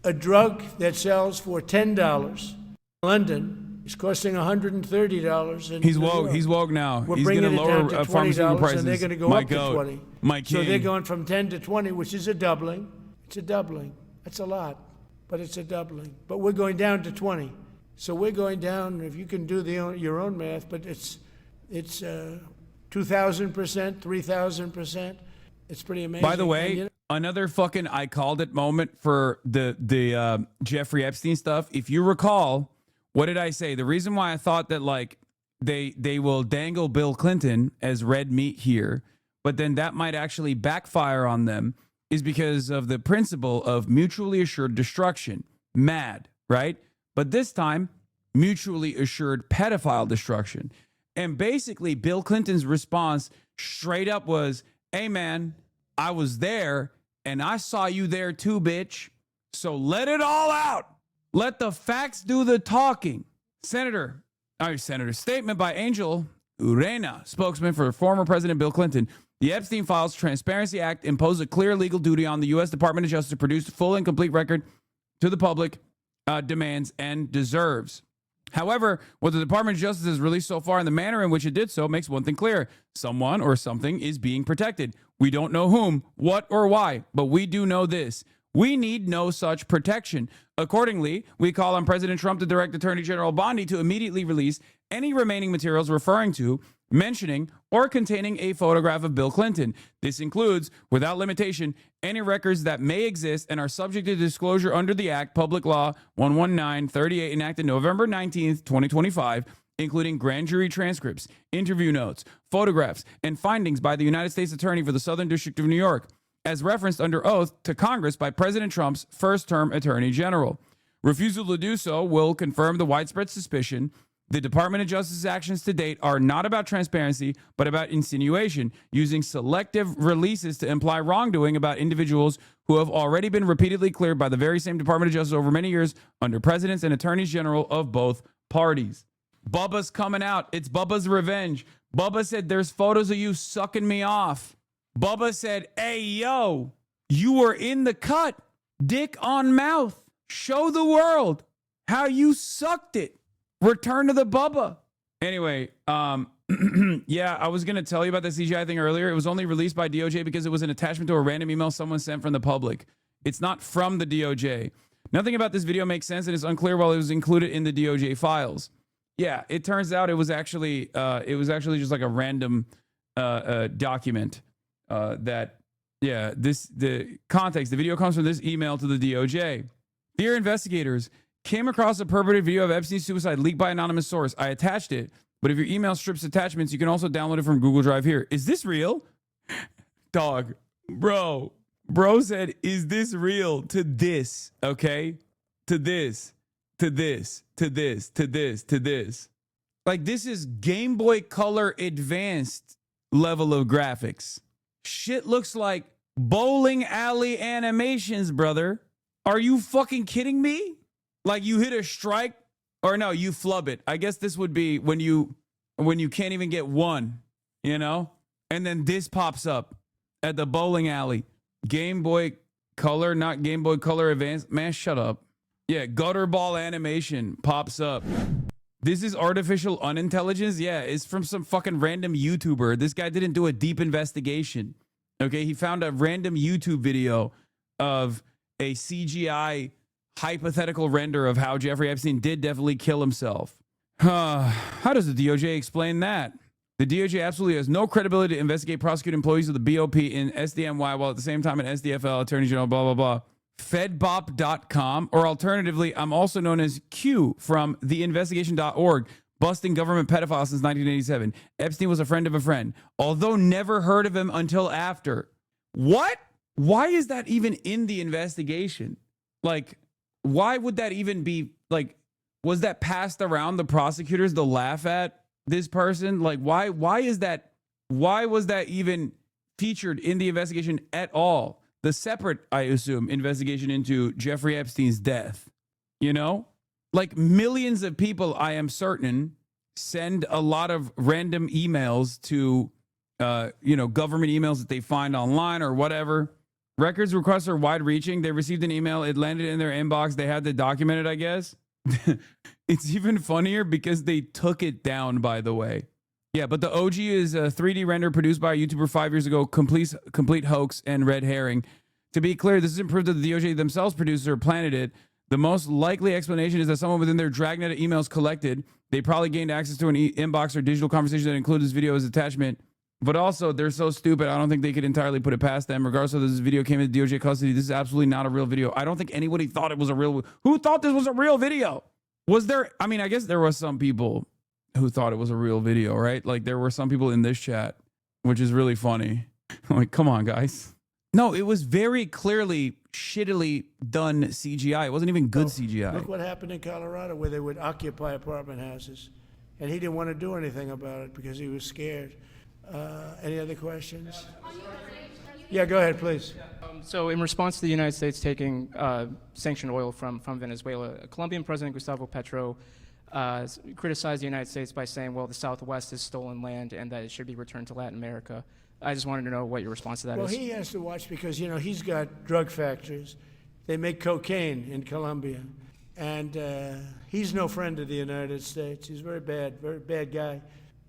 A drug that sells for $10 in London is costing $130 in He's New woke. York. He's woke now. We're He's bringing going it to down lower to pharmaceutical $20, prices. and they're going to go My up to goat. 20. My So they're king. going from 10 to 20, which is a doubling. It's a doubling. That's a lot, but it's a doubling. But we're going down to 20. So we're going down, if you can do your own math, but it's 2,000%, 3,000%. It's pretty amazing. By the way, And, you know, another fucking I called it moment for the Jeffrey Epstein stuff. If you recall, what did I say? The reason why I thought that like they will dangle Bill Clinton as red meat here, but then that might actually backfire on them, is because of the principle of mutually assured destruction. MAD, right? But this time, mutually assured pedophile destruction. And basically, Bill Clinton's response straight up was, hey, man, I was there and I saw you there too, bitch. So let it all out. Let the facts do the talking. Statement by Angel Urena, spokesman for former President Bill Clinton. The Epstein Files Transparency Act imposed a clear legal duty on the U.S. Department of Justice to produce a full and complete record to the public demands and deserves. However, what the Department of Justice has released so far and the manner in which it did so makes one thing clear. Someone or something is being protected. We don't know whom, what, or why, but we do know this. We need no such protection. Accordingly, we call on President Trump to direct Attorney General Bondi to immediately release any remaining materials referring to, mentioning, or containing a photograph of Bill Clinton. This includes, without limitation, any records that may exist and are subject to disclosure under the Act, Public Law 11938, enacted November 19th, 2025, including grand jury transcripts, interview notes, photographs, and findings by the United States Attorney for the Southern District of New York, as referenced under oath to Congress by President Trump's first-term Attorney General. Refusal to do so will confirm the widespread suspicion the Department of Justice's actions to date are not about transparency, but about insinuation, using selective releases to imply wrongdoing about individuals who have already been repeatedly cleared by the very same Department of Justice over many years under presidents and attorneys general of both parties. Bubba's coming out. It's Bubba's revenge. Bubba said, there's photos of you sucking me off. Bubba said, hey, yo, you were in the cut. Dick on mouth. Show the world how you sucked it. Return to the Bubba. Anyway, yeah, I was going to tell you about the CGI thing earlier. It was only released by DOJ because it was an attachment to a random email someone sent from the public. It's not from the DOJ. Nothing about this video makes sense, and it's unclear why it was included in the DOJ files. Yeah, it turns out it was actually just like a random document the context. The video comes from this email to the DOJ. Dear investigators, came across a perverted video of Epstein's suicide leaked by anonymous source. I attached it, but if your email strips attachments, you can also download it from Google Drive here. Is this real? Dog, bro said, is this real? To this, okay? To this. Like, this is Game Boy Color Advanced level of graphics. Shit looks like bowling alley animations, brother. Are you fucking kidding me? Like, you hit a strike, or no, you flub it. I guess this would be when you can't even get one, you know? And then this pops up at the bowling alley. Game Boy Color, not Game Boy Color Advanced. Man, shut up. Yeah, gutter ball animation pops up. This is artificial unintelligence? Yeah, it's from some fucking random YouTuber. This guy didn't do a deep investigation. Okay, he found a random YouTube video of a CGI hypothetical render of how Jeffrey Epstein did definitely kill himself. How does the DOJ explain that? The DOJ absolutely has no credibility to investigate, prosecute employees of the BOP in SDNY while at the same time an SDFL, Attorney General, blah, blah, blah. Fedbop.com, or alternatively, I'm also known as Q from theinvestigation.org, busting government pedophiles since 1987. Epstein was a friend of a friend, although never heard of him until after. What? Why is that even in the investigation? Like, why would that even be, like, was that passed around the prosecutors to laugh at this person? Like, why was that even featured in the investigation at all? The separate, I assume, investigation into Jeffrey Epstein's death, you know? like millions of people, I am certain, send a lot of random emails to, government emails that they find online or whatever. Records requests are wide-reaching. They received an email. It landed in their inbox. They had to document it, I guess. It's even funnier because they took it down, by the way. Yeah, but the OG is a 3D render produced by a YouTuber 5 years ago. Complete hoax and red herring. To be clear, this isn't proof that the DOJ themselves produced or planted it. The most likely explanation is that someone within their dragnet of emails collected, they probably gained access to an inbox or digital conversation that included this video as attachment. But also, they're so stupid, I don't think they could entirely put it past them. Regardless of this video came into DOJ custody, this is absolutely not a real video. I don't think anybody thought it was a real... Who thought this was a real video? Was there... I mean, I guess there was some people who thought it was a real video, right? Like, there were some people in this chat, which is really funny. Like, come on, guys. No, it was very clearly shittily done CGI. It wasn't even good CGI. Look what happened in Colorado, where they would occupy apartment houses. And he didn't want to do anything about it because he was scared. Any other questions? Yeah, go ahead, please. So in response to the United States taking sanctioned oil from Venezuela, Colombian President Gustavo Petro criticized the United States by saying, well, the Southwest is stolen land and that it should be returned to Latin America. I just wanted to know what your response to that is. Well, he has to watch because, he's got drug factories. They make cocaine in Colombia. And he's no friend of the United States. He's very bad guy.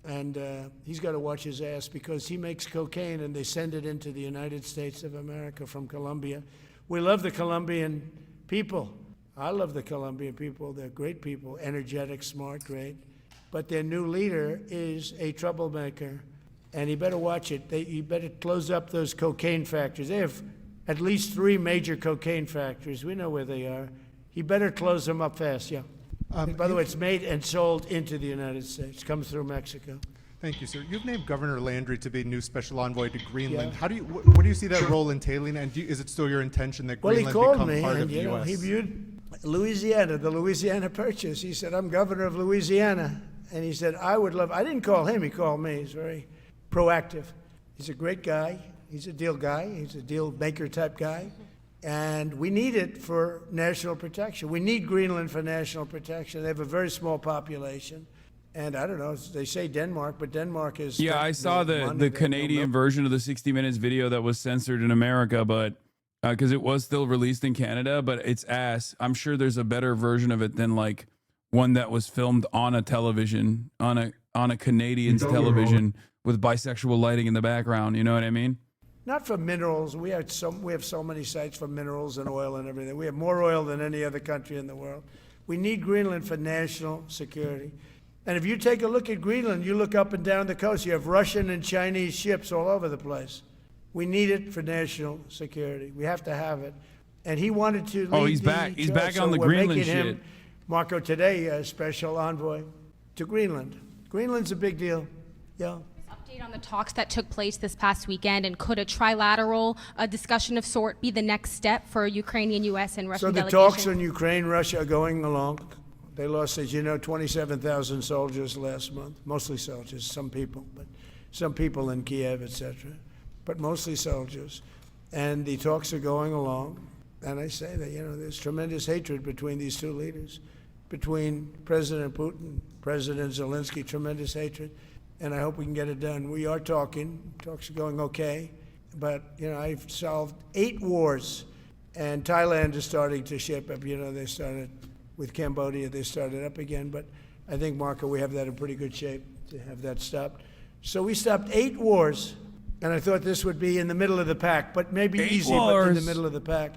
And he's got to watch his ass because he makes cocaine and they send it into the United States of America from Colombia. We love the Colombian people. I love the Colombian people. They're great people, energetic, smart, great. But their new leader is a troublemaker, and he better watch it. He better close up those cocaine factories. They have at least 3 major cocaine factories. We know where they are. He better close them up fast, yeah. By the way, it's made and sold into the United States. Comes through Mexico. Thank you, sir. You've named Governor Landry to be new special envoy to Greenland. Yeah. What do you see that role entailing, and is it still your intention that Greenland become part of the U.S.? He viewed Louisiana, the Louisiana Purchase. He said, I'm governor of Louisiana. And he said, I didn't call him, he called me. He's very proactive. He's a great guy. He's a deal guy. He's a deal maker type guy. And we need it for national protection. We need Greenland for national protection. They have a very small population. And I don't know, they say Denmark, but Denmark is... Yeah, I saw the Canadian version of the 60 Minutes video that was censored in America, but because it was still released in Canada, but it's ass. I'm sure there's a better version of it than like one that was filmed on a television, on a Canadian's television with bisexual lighting in the background. You know what I mean? Not for minerals. We have so many sites for minerals and oil and everything. We have more oil than any other country in the world. We need Greenland for national security. And if you take a look at Greenland, you look up and down the coast, you have Russian and Chinese ships all over the place. We need it for national security. We have to have it. And he wanted to lead he's back. He's back on the Greenland shit. Him, Marco, today, a special envoy to Greenland. Greenland's a big deal. Yeah. On the talks that took place this past weekend, and could a trilateral discussion of sort be the next step for Ukrainian, U.S., and Russian delegations? So the talks on Ukraine, Russia are going along. They lost, as you know, 27,000 soldiers last month, mostly soldiers, some people in Kiev, etc., but mostly soldiers. And the talks are going along. And I say that, there's tremendous hatred between these two leaders, between President Putin, President Zelensky, tremendous hatred. And I hope we can get it done. We are talking. Talks are going okay. But, I've solved 8 wars. And Thailand is starting to ship up. They started with Cambodia. They started up again. But I think, Marco, we have that in pretty good shape to have that stopped. So we stopped 8 wars. And I thought this would be in the middle of the pack. But maybe easy, but in the middle of the pack.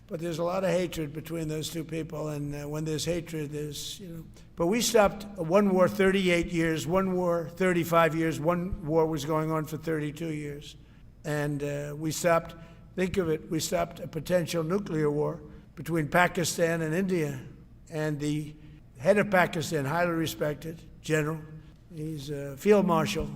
But there's a lot of hatred between those two people. And when there's hatred, there's, But we stopped one war 38 years, one war 35 years, one war was going on for 32 years. And we stopped, think of it, we stopped a potential nuclear war between Pakistan and India. And the head of Pakistan, highly respected general, he's a field marshal.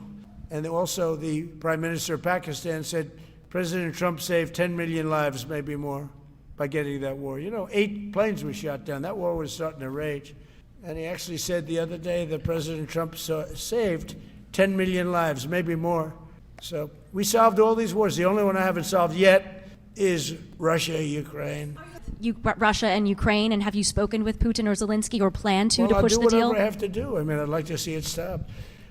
And also the Prime Minister of Pakistan said, President Trump saved 10 million lives, maybe more, by getting that war. 8 planes were shot down. That war was starting to rage. And he actually said the other day that President Trump saved 10 million lives, maybe more. So we solved all these wars. The only one I haven't solved yet is Russia, Ukraine. Russia and Ukraine? And have you spoken with Putin or Zelensky or plan to push the deal? I'll do whatever I have to do. I mean, I'd like to see it stop.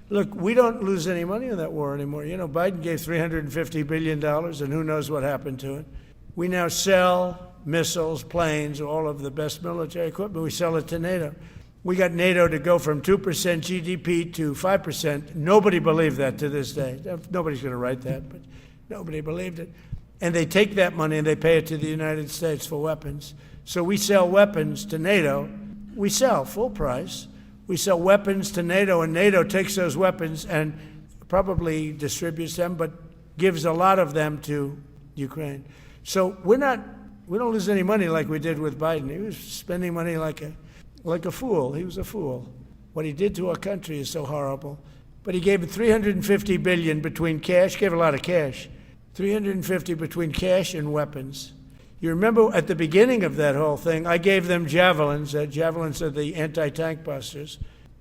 Look, we don't lose any money on that war anymore. You know, Biden gave $350 billion, and who knows what happened to it. We now sell missiles, planes, all of the best military equipment. We sell it to NATO. We got NATO to go from 2% GDP to 5%. Nobody believed that to this day. Nobody's going to write that, but nobody believed it. And they take that money and they pay it to the United States for weapons. So we sell weapons to NATO. We sell full price. We sell weapons to NATO, and NATO takes those weapons and probably distributes them, but gives a lot of them to Ukraine. So we don't lose any money like we did with Biden. He was spending money like a fool. He was a fool. What he did to our country is so horrible. But he gave $350 billion between cash, gave a lot of cash, $350 between cash and weapons. You remember at the beginning of that whole thing, I gave them javelins. Javelins are the anti-tank busters.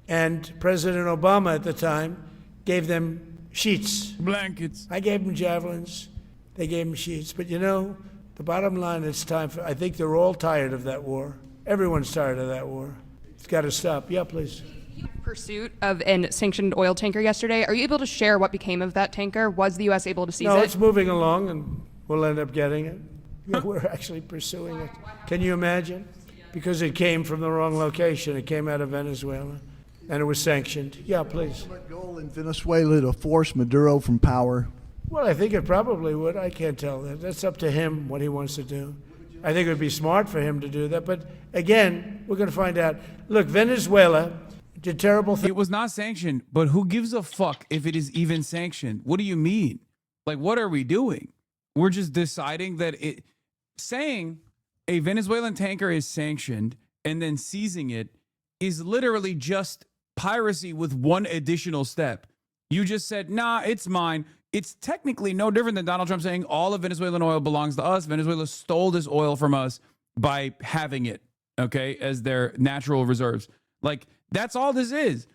And President Obama at the time gave them sheets. Blankets. I gave them javelins. They gave them sheets. But you know, the bottom line, it's time for, I think they're all tired of that war. Everyone's tired of that war. It's got to stop. Yeah, please. Pursuit of an sanctioned oil tanker yesterday. Are you able to share what became of that tanker? Was the U.S. able to seize it? No, it's moving along, and we'll end up getting it. Yeah, we're actually pursuing it. Can you imagine? Because it came from the wrong location. It came out of Venezuela, and it was sanctioned. Yeah, please. Goal in Venezuela to force Maduro from power. Well, I think it probably would. I can't tell that. That's up to him what he wants to do. I think it would be smart for him to do that. But again, we're going to find out. Look, Venezuela did terrible things. It was not sanctioned, but who gives a fuck if it is even sanctioned? What do you mean? Like, what are we doing? We're just deciding that saying a Venezuelan tanker is sanctioned and then seizing it is literally just piracy with one additional step. You just said, nah, it's mine. It's technically no different than Donald Trump saying all of Venezuelan oil belongs to us. Venezuela stole this oil from us by having it, okay, as their natural reserves. Like, that's all this is.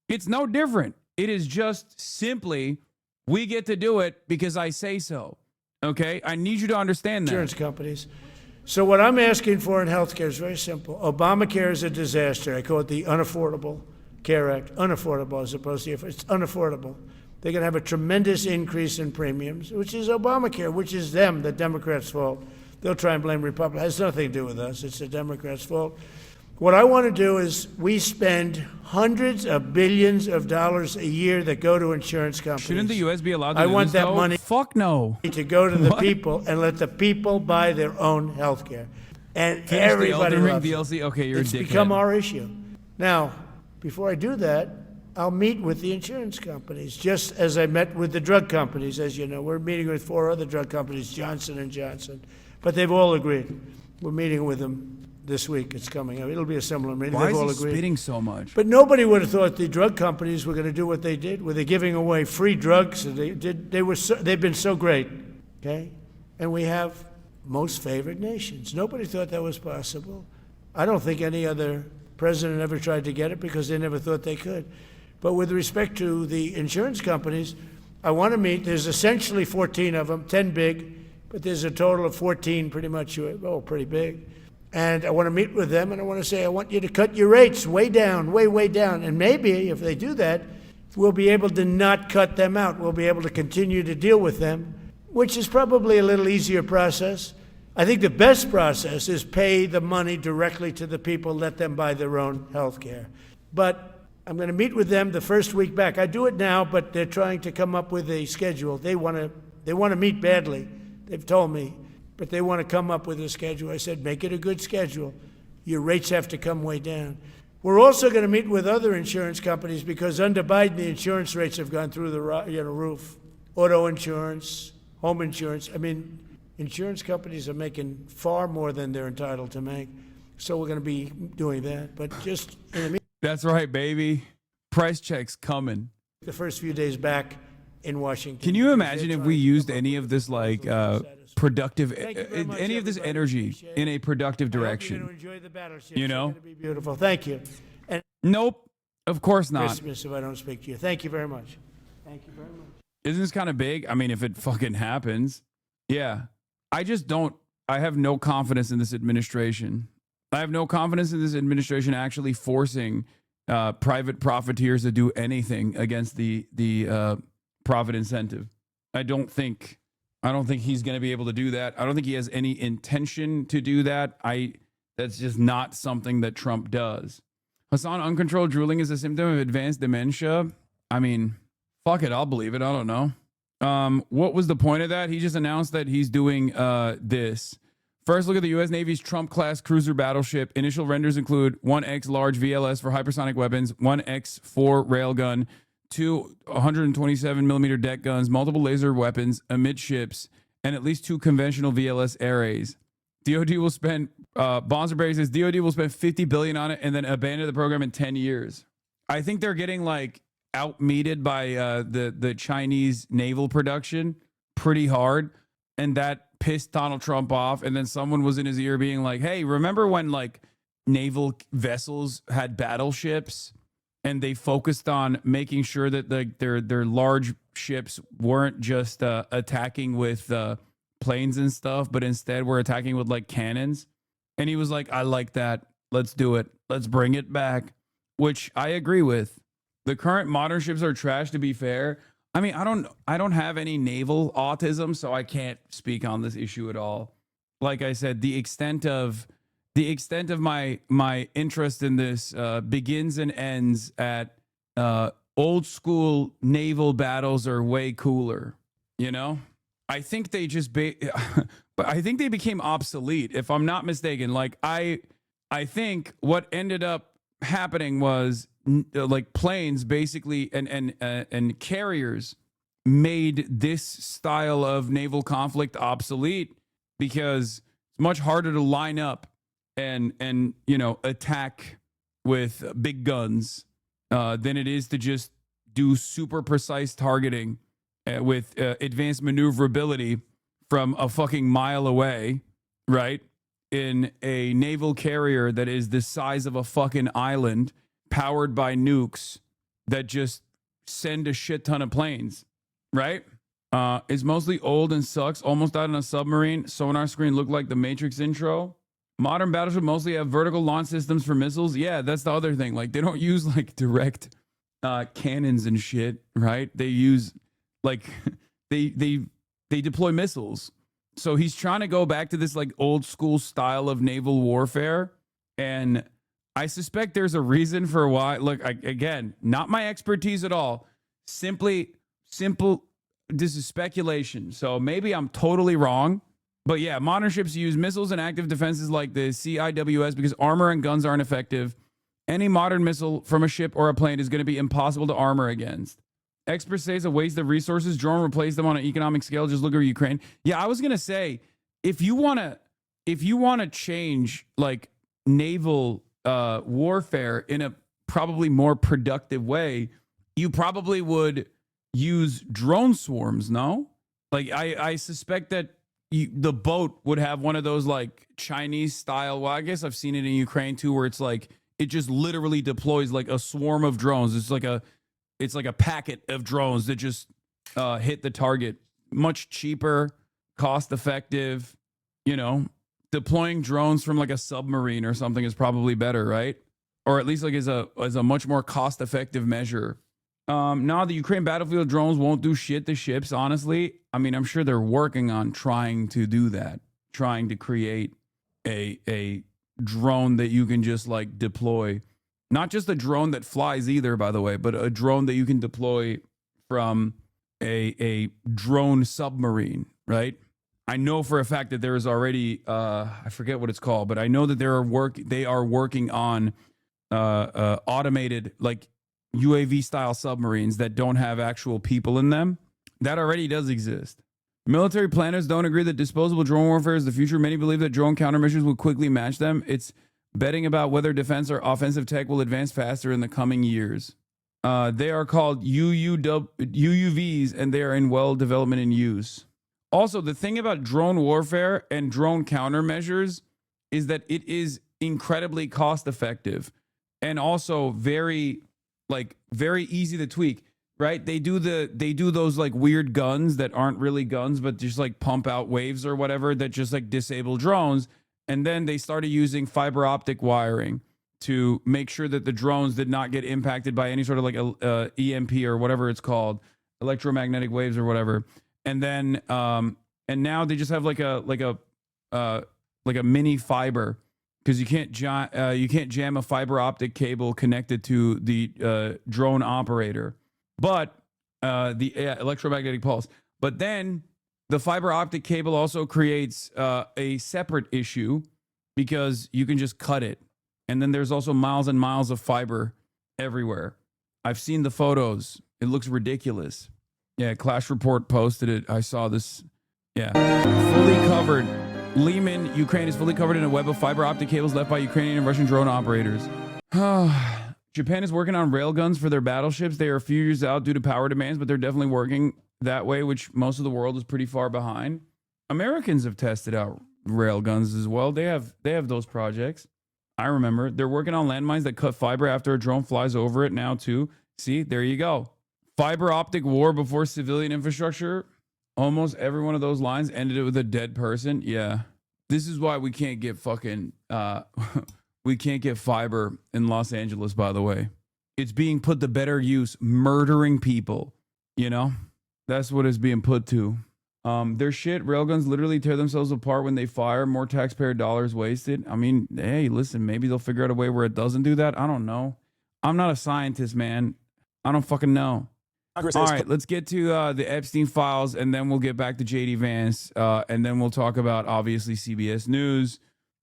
It's no different. It is just simply, we get to do it because I say so, okay? I need you to understand that. Insurance companies. So what I'm asking for in healthcare is very simple. Obamacare is a disaster. I call it the Unaffordable Care Act. Unaffordable as opposed to, it's unaffordable. They're going to have a tremendous increase in premiums, which is Obamacare, which is them, the Democrats' fault. They'll try and blame Republicans. It has nothing to do with us. It's the Democrats' fault. What I want to do is we spend hundreds of billions of dollars a year that go to insurance companies. Shouldn't the U.S. be allowed to do I want this, that though? money Fuck no. to go to the people and let the people buy their own health care. And Finish everybody the loves DLC. it. Okay, you're It's a dickhead. become our issue. Now, before I do that, I'll meet with the insurance companies, just as I met with the drug companies. As you know, we're meeting with 4 other drug companies, Johnson & Johnson. But they've all agreed. We're meeting with them this week. It's coming. It'll be a similar meeting. Why They've all is he agreed. spitting so much? But nobody would have thought the drug companies were going to do what they did. Were they giving away free drugs? They've been so great, okay? And we have most favored nations. Nobody thought that was possible. I don't think any other president ever tried to get it because they never thought they could. But with respect to the insurance companies, I want to meet. There's essentially 14 of them, 10 big, but there's a total of 14 pretty much, pretty big. And I want to meet with them, and I want to say, I want you to cut your rates way down, way down. And maybe if they do that, we'll be able to not cut them out. We'll be able to continue to deal with them, which is probably a little easier process. I think the best process is pay the money directly to the people, let them buy their own health care. But I'm going to meet with them the first week back. I do it now, but they're trying to come up with a schedule. They want to meet badly. They've told me, but they want to come up with a schedule. I said, make it a good schedule. Your rates have to come way down. We're also going to meet with other insurance companies because under Biden, the insurance rates have gone through the roof. Auto insurance, home insurance. I mean, insurance companies are making far more than they're entitled to make. So we're going to be doing that. But just in the meantime, that's right, baby. Price checks coming. The first few days back in Washington. Can you imagine if we used any of this productive, any of this energy in a productive direction? Enjoy the battleship. You know? It's going to be beautiful. Thank you. And nope, of course not. Christmas if I don't speak to you. Thank you very much. Thank you very much. Isn't this kind of big? I mean, if it fucking happens, yeah. I I have no confidence in this administration. I have no confidence in this administration actually forcing private profiteers to do anything against the profit incentive. I don't think he's going to be able to do that. I don't think he has any intention to do that. That's just not something that Trump does. Hassan, uncontrolled drooling is a symptom of advanced dementia. I mean, fuck it, I'll believe it. I don't know. What was the point of that? He just announced that he's doing this. First, look at the U.S. Navy's Trump-class cruiser battleship. Initial renders include 1X large VLS for hypersonic weapons, 1X4 railgun, 2 127mm deck guns, multiple laser weapons, amidships, and at least 2 conventional VLS arrays. DoD will spend, Bonserberry says, DoD will spend $50 billion on it and then abandon the program in 10 years. I think they're getting like outmeted by the Chinese naval production pretty hard. And that pissed Donald Trump off. And then someone was in his ear being like, hey, remember when like naval vessels had battleships and they focused on making sure that their large ships weren't just attacking with planes and stuff, but instead were attacking with like cannons? And he was like, I like that. Let's do it. Let's bring it back, which I agree with. The current modern ships are trash, to be fair. I mean, I don't have any naval autism, so I can't speak on this issue at all. Like I said, the extent of my interest in this begins and ends at old school naval battles are way cooler. You know, I think they just but I think they became obsolete, if I'm not mistaken. Like I think what ended up happening was like planes basically and carriers made this style of naval conflict obsolete because it's much harder to line up and you know, attack with big guns than it is to just do super precise targeting with advanced maneuverability from a fucking mile away, right? In a naval carrier that is the size of a fucking island, powered by nukes that just send a shit ton of planes, right? It's mostly old and sucks. Almost out on a submarine. Sonar screen looked like the Matrix intro. Modern battleships mostly have vertical launch systems for missiles. Yeah, that's the other thing. Like, they don't use like direct cannons and shit, right? They use like they deploy missiles. So he's trying to go back to this like old school style of naval warfare, and I suspect there's a reason for why. Look, again, not my expertise at all. Simple. This is speculation. So maybe I'm totally wrong. But yeah, modern ships use missiles and active defenses like the CIWS because armor and guns aren't effective. Any modern missile from a ship or a plane is going to be impossible to armor against. Experts say it's a waste of resources. Drone replace them on an economic scale. Just look at Ukraine. Yeah, I was going to say, if you want to change like naval warfare in a probably more productive way, you probably would use drone swarms, no? Like I suspect that the boat would have one of those like Chinese style. Well, I guess I've seen it in Ukraine too, where it's like it just literally deploys like a swarm of drones. It's like a packet of drones that just hit the target. Much cheaper, cost effective. You know, deploying drones from like a submarine or something is probably better, right? Or at least like as a much more cost effective measure. Now the Ukraine battlefield drones won't do shit to ships, honestly. I mean, I'm sure they're working on trying to do that, trying to create a drone that you can just like deploy. Not just a drone that flies either, by the way, but a drone that you can deploy from a drone submarine, right? I know for a fact that there is already, I forget what it's called, but I know that they are working on automated like UAV style submarines that don't have actual people in them. That already does exist. Military planners don't agree that disposable drone warfare is the future. Many believe that drone countermeasures will quickly match them. It's betting about whether defense or offensive tech will advance faster in the coming years. They are called UUVs, and they are in well development and use. Also, the thing about drone warfare and drone countermeasures is that it is incredibly cost effective and also very easy to tweak. right? They do those like weird guns that aren't really guns, but just like pump out waves or whatever that just like disable drones. And then they started using fiber optic wiring to make sure that the drones did not get impacted by any sort of like a EMP or whatever it's called, electromagnetic waves or whatever. And then and now they just have like a mini fiber, because you can't jam a fiber optic cable connected to the drone operator, but the electromagnetic pulse. But then the fiber optic cable also creates a separate issue because you can just cut it. And then there's also miles and miles of fiber everywhere. I've seen the photos. It looks ridiculous. Yeah, Clash Report posted it. I saw this. Yeah, fully covered. Lyman, Ukraine is fully covered in a web of fiber optic cables left by Ukrainian and Russian drone operators. Japan is working on railguns for their battleships. They are a few years out due to power demands, but they're definitely working that way, which most of the world is pretty far behind. Americans have tested out railguns as well. They have those projects. I remember. They're working on landmines that cut fiber after a drone flies over it now too. See, there you go. Fiber optic war before civilian infrastructure. Almost every one of those lines ended it with a dead person. Yeah. This is why we can't get fucking we can't get fiber in Los Angeles, by the way. It's being put to better use, murdering people, you know? That's what it's being put to. Their shit, railguns literally tear themselves apart when they fire. More taxpayer dollars wasted. I mean, hey, listen, maybe they'll figure out a way where it doesn't do that. I don't know. I'm not a scientist, man. I don't fucking know. All right, let's get to the Epstein files, and then we'll get back to JD Vance, and then we'll talk about, obviously, CBS News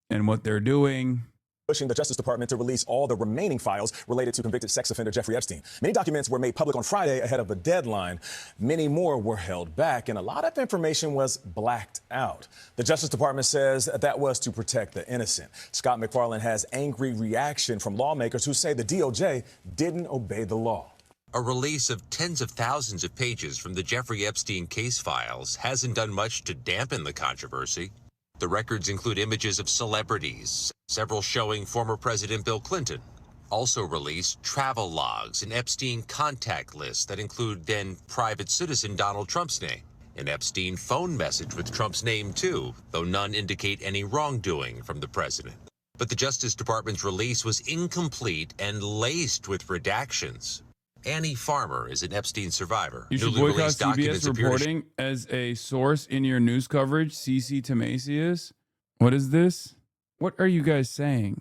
and what they're doing. Pushing the Justice Department to release all the remaining files related to convicted sex offender Jeffrey Epstein. Many documents were made public on Friday ahead of a deadline. Many more were held back, and a lot of information was blacked out. The Justice Department says that was to protect the innocent. Scott McFarlane has angry reaction from lawmakers who say the DOJ didn't obey the law. A release of tens of thousands of pages from the Jeffrey Epstein case files hasn't done much to dampen the controversy. The records include images of celebrities, several showing former President Bill Clinton. Also released travel logs and Epstein contact lists that include then private citizen Donald Trump's name. An Epstein phone message with Trump's name too, though none indicate any wrongdoing from the president. But the Justice Department's release was incomplete and laced with redactions. Annie Farmer is an Epstein survivor. You should Newly boycott released documents CBS appear to reporting as a source in your news coverage. CC Tomasius. What is this? What are you guys saying?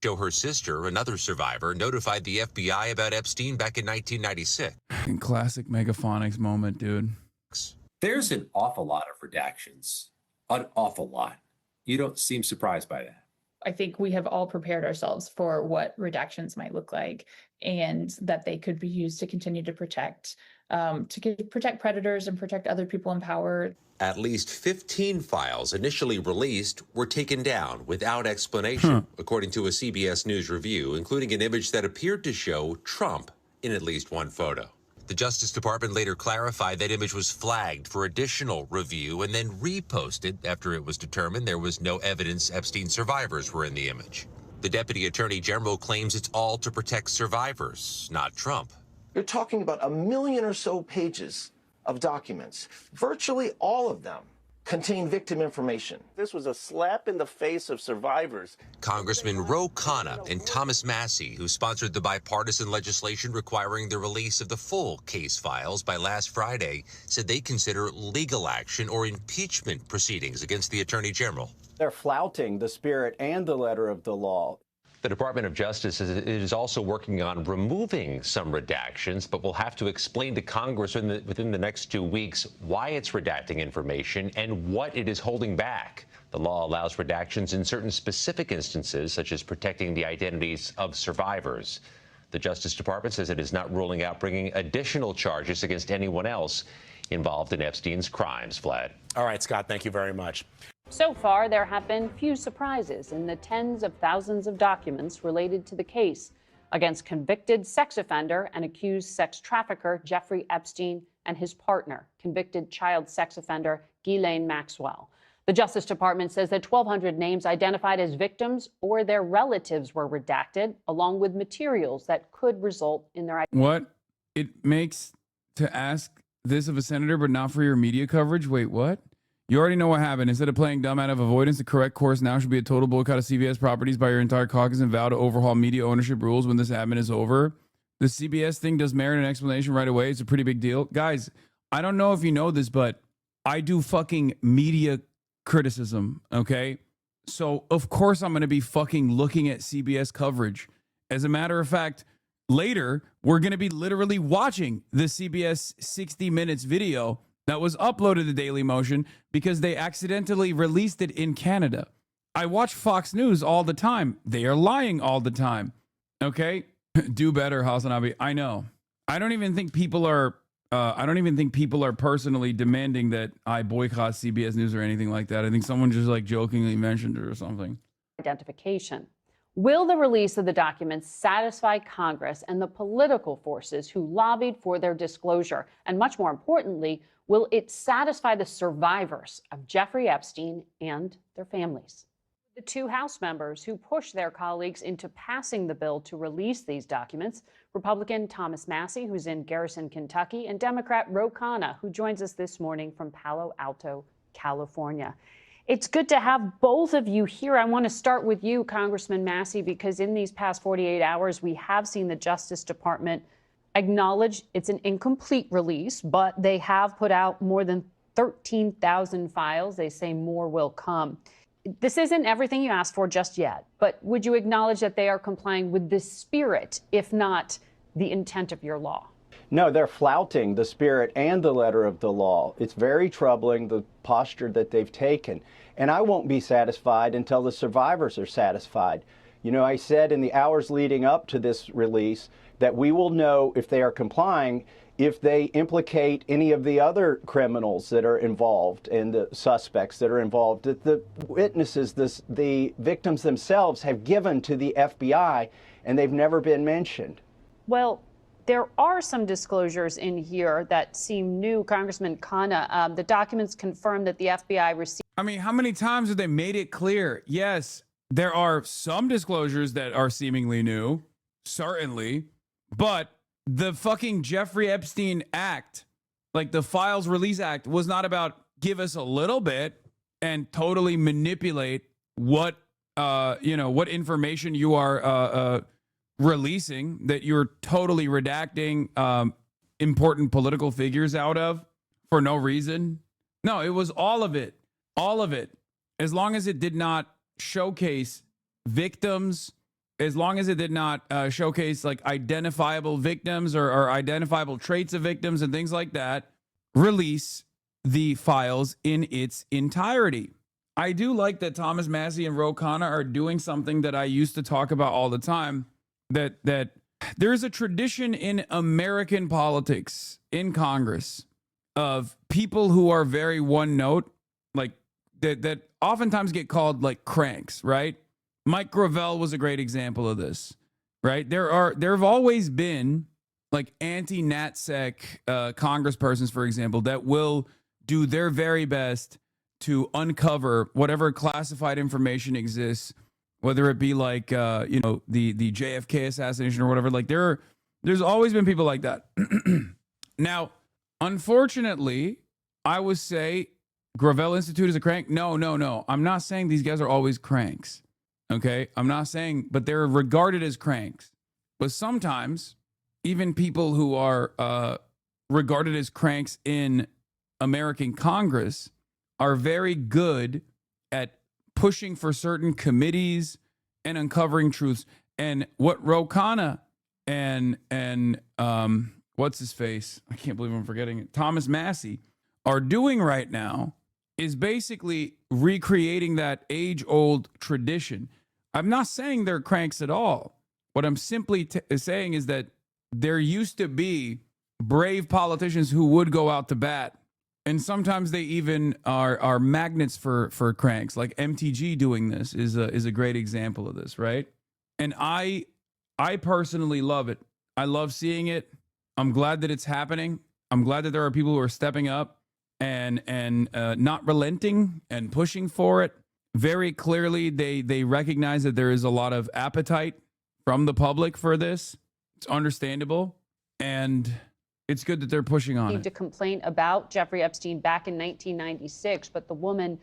show her sister, another survivor, notified the FBI about Epstein back in 1996. Classic Megaphonics moment, dude. There's an awful lot of redactions. An awful lot. You don't seem surprised by that. I think we have all prepared ourselves for what redactions might look like, and that they could be used to continue to protect predators and protect other people in power. At least 15 files initially released were taken down without explanation, according to a CBS News review, including an image that appeared to show Trump in at least one photo. The Justice Department later clarified that image was flagged for additional review and then reposted after it was determined there was no evidence Epstein survivors were in the image. The Deputy Attorney General claims it's all to protect survivors, not Trump. You're talking about 1 million or so pages of documents. Virtually all of them contain victim information. This was a slap in the face of survivors. Congressman Ro Khanna and Thomas Massie, who sponsored the bipartisan legislation requiring the release of the full case files by last Friday, said they consider legal action or impeachment proceedings against the Attorney General. They're flouting the spirit and the letter of the law. The Department of Justice is also working on removing some redactions, but will have to explain to Congress within the next 2 weeks why it's redacting information and what it is holding back. The law allows redactions in certain specific instances, such as protecting the identities of survivors. The Justice Department says it is not ruling out bringing additional charges against anyone else involved in Epstein's crimes. Vlad. All right, Scott, thank you very much. So far, there have been few surprises in the tens of thousands of documents related to the case against convicted sex offender and accused sex trafficker Jeffrey Epstein and his partner, convicted child sex offender Ghislaine Maxwell. The Justice Department says that 1,200 names identified as victims or their relatives were redacted, along with materials that could result in their... What? It makes to ask this of a senator, but not for your media coverage? Wait, what? You already know what happened. Instead of playing dumb out of avoidance, the correct course now should be a total boycott of CBS properties by your entire caucus and vow to overhaul media ownership rules when this admin is over. The CBS thing does merit an explanation right away. It's a pretty big deal. Guys, I don't know if you know this, but I do fucking media criticism, okay? So, of course, I'm going to be fucking looking at CBS coverage. As a matter of fact, later, we're going to be literally watching the CBS 60 Minutes video that was uploaded to Daily Motion because they accidentally released it in Canada. I watch Fox News all the time. They are lying all the time. Okay? Do better, Hasanabi. I know. I don't even think people are personally demanding that I boycott CBS News or anything like that. I think someone just like jokingly mentioned it or something. Identification. Will the release of the documents satisfy Congress and the political forces who lobbied for their disclosure? And much more importantly, will it satisfy the survivors of Jeffrey Epstein and their families? The two House members who pushed their colleagues into passing the bill to release these documents, Republican Thomas Massie, who's in Garrison, Kentucky, and Democrat Ro Khanna, who joins us this morning from Palo Alto, California. It's good to have both of you here. I want to start with you, Congressman Massie, because in these past 48 hours, we have seen the Justice Department acknowledge it's an incomplete release, but they have put out more than 13,000 files. They say more will come. This isn't everything you asked for just yet, but would you acknowledge that they are complying with the spirit, if not the intent of your law? No, they're flouting the spirit and the letter of the law. It's very troubling, the posture that they've taken. And I won't be satisfied until the survivors are satisfied. You know, I said in the hours leading up to this release that we will know if they are complying if they implicate any of the other criminals that are involved and the suspects that are involved, that the witnesses, the victims themselves have given to the FBI, and they've never been mentioned. Well, there are some disclosures in here that seem new. Congressman Khanna, the documents confirm that the FBI received. I mean, how many times have they made it clear? Yes, there are some disclosures that are seemingly new, certainly, but the fucking Jeffrey Epstein Act, like the Files Release Act, was not about give us a little bit and totally manipulate what what information you are releasing, that you're totally redacting important political figures out of for no reason. No, it was all of it. All of it. As long as it did not showcase victims, as long as it did not showcase like identifiable victims or identifiable traits of victims and things like that, release the files in its entirety. I do like that Thomas Massie and Ro Khanna are doing something that I used to talk about all the time, that there's a tradition in American politics, in Congress, of people who are very one note, like that oftentimes get called like cranks, right? Mike Gravel was a great example of this, right? There have always been like anti-NatSec congresspersons, for example, that will do their very best to uncover whatever classified information exists, whether it be like the JFK assassination or whatever. Like there's always been people like that. Now, unfortunately, I would say Gravel Institute is a crank. No. I'm not saying these guys are always cranks. Okay, I'm not saying, but they're regarded as cranks. But sometimes, even people who are regarded as cranks in American Congress are very good at pushing for certain committees and uncovering truths. And what Ro Khanna and what's his face? I can't believe I'm forgetting it. Thomas Massie are doing right now is basically recreating that age-old tradition. I'm not saying they're cranks at all. What I'm simply saying is that there used to be brave politicians who would go out to bat, and sometimes they even are magnets for cranks. Like MTG doing this is a great example of this, right? And I personally love it. I love seeing it. I'm glad that it's happening. I'm glad that there are people who are stepping up and not relenting and pushing for it. Very clearly, they recognize that there is a lot of appetite from the public for this. It's understandable. And it's good that they're pushing on received it. a complaint about Jeffrey Epstein back in 1996, but the woman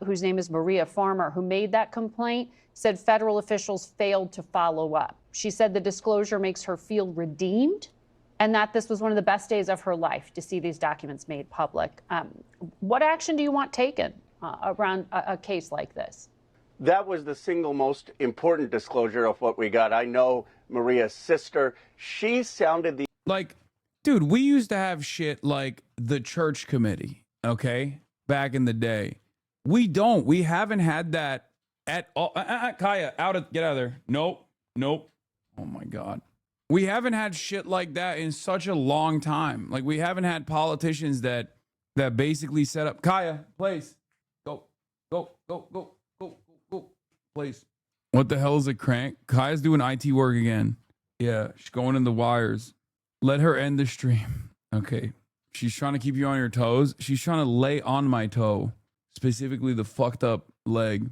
whose name is Maria Farmer, who made that complaint, said federal officials failed to follow up. She said the disclosure makes her feel redeemed and that this was one of the best days of her life to see these documents made public. What action do you want taken around a case like this? That was the single most important disclosure of what we got. I know Maria's sister. She sounded the... Like, dude, we used to have shit like the church committee, okay, back in the day. We don't. We haven't had that at all. Kaya, get out of there. Nope. Oh my God. We haven't had shit like that in such a long time. Like, we haven't had politicians that basically set up. Kaya, please. Go. Please. What the hell is a crank? Kaya's doing IT work again. Yeah, she's going in the wires. Let her end the stream. Okay. She's trying to keep you on your toes. She's trying to lay on my toe, specifically the fucked up leg.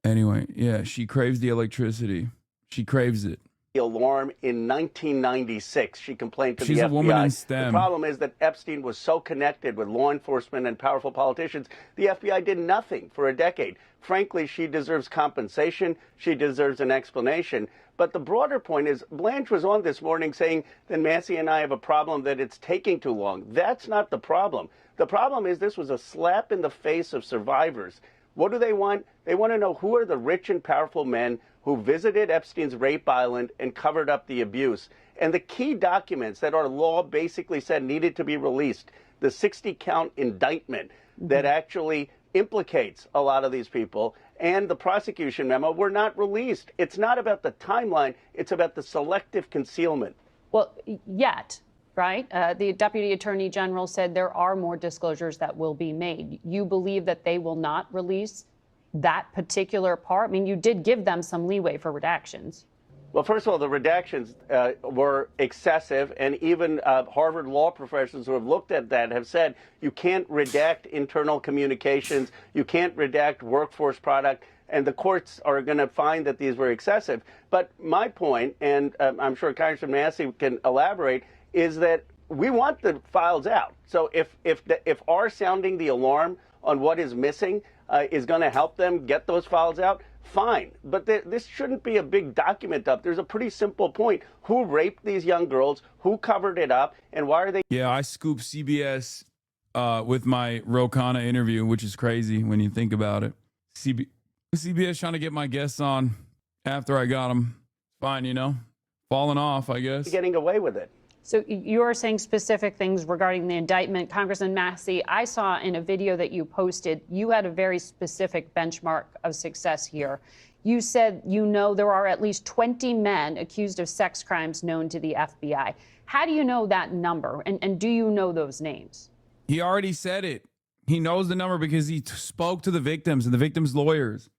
Anyway, yeah, she craves the electricity. She craves it. alarm in 1996. She complained to She's the FBI. a woman in STEM. The problem is that Epstein was so connected with law enforcement and powerful politicians, the FBI did nothing for a decade. Frankly, she deserves compensation. She deserves an explanation. But the broader point is, Blanche was on this morning saying that Massey and I have a problem, that it's taking too long. That's not the problem. The problem is this was a slap in the face of survivors. What do they want? They want to know who are the rich and powerful men who visited Epstein's rape island and covered up the abuse. And the key documents that our law basically said needed to be released, the 60-count indictment that actually implicates a lot of these people, and the prosecution memo were not released. It's not about the timeline. It's about the selective concealment. Well, yet, right? The Deputy Attorney General said there are more disclosures that will be made. You believe that they will not release that particular part? I mean, you did give them some leeway for redactions. Well, first of all, the redactions were excessive, and even Harvard law professors who have looked at that have said you can't redact internal communications, you can't redact workforce product, and the courts are going to find that these were excessive. But my point, and I'm sure Congressman Massey can elaborate, is that we want the files out. So if our sounding the alarm on what is missing is going to help them get those files out, fine. But this shouldn't be a big document up. There's a pretty simple point. Who raped these young girls? Who covered it up? And why are they... Yeah, I scooped CBS with my Ro Khanna interview, which is crazy when you think about it. CBS trying to get my guests on after I got them. Fine, you know, falling off, I guess. Getting away with it. So you're saying specific things regarding the indictment. Congressman Massey, I saw in a video that you posted, you had a very specific benchmark of success here. You said there are at least 20 men accused of sex crimes known to the FBI. How do you know that number? And do you know those names? He already said it. He knows the number because he spoke to the victims and the victims' lawyers.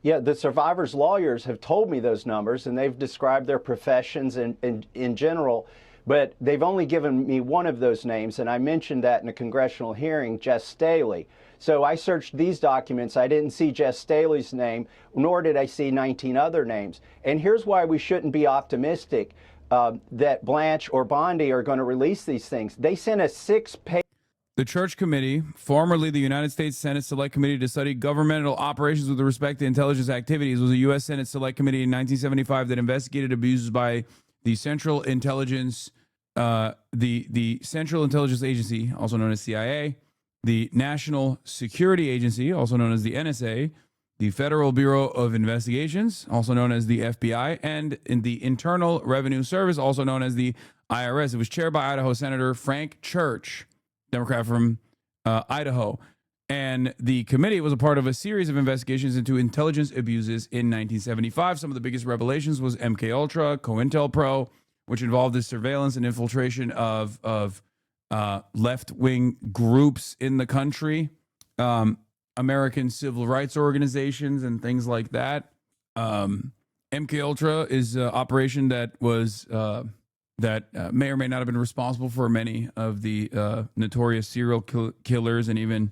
Yeah, the survivors' lawyers have told me those numbers, and they've described their professions in general. But they've only given me one of those names, and I mentioned that in a congressional hearing, Jess Staley. So I searched these documents. I didn't see Jess Staley's name, nor did I see 19 other names. And here's why we shouldn't be optimistic that Blanche or Bondi are going to release these things. They sent a 6-page... The Church Committee, formerly the United States Senate Select Committee to Study Governmental Operations with respect to intelligence activities, was a U.S. Senate Select Committee in 1975 that investigated abuses by the Central Intelligence the Central Intelligence Agency, also known as CIA, the National Security Agency, also known as the NSA, the Federal Bureau of Investigations, also known as the FBI, and in the Internal Revenue Service, also known as the IRS. It was chaired by Idaho Senator Frank Church, Democrat from Idaho. And the committee was a part of a series of investigations into intelligence abuses in 1975. Some of the biggest revelations was MKUltra, COINTELPRO, which involved the surveillance and infiltration of left-wing groups in the country, American civil rights organizations, and things like that. MKUltra is an operation that was may or may not have been responsible for many of the notorious serial killers and even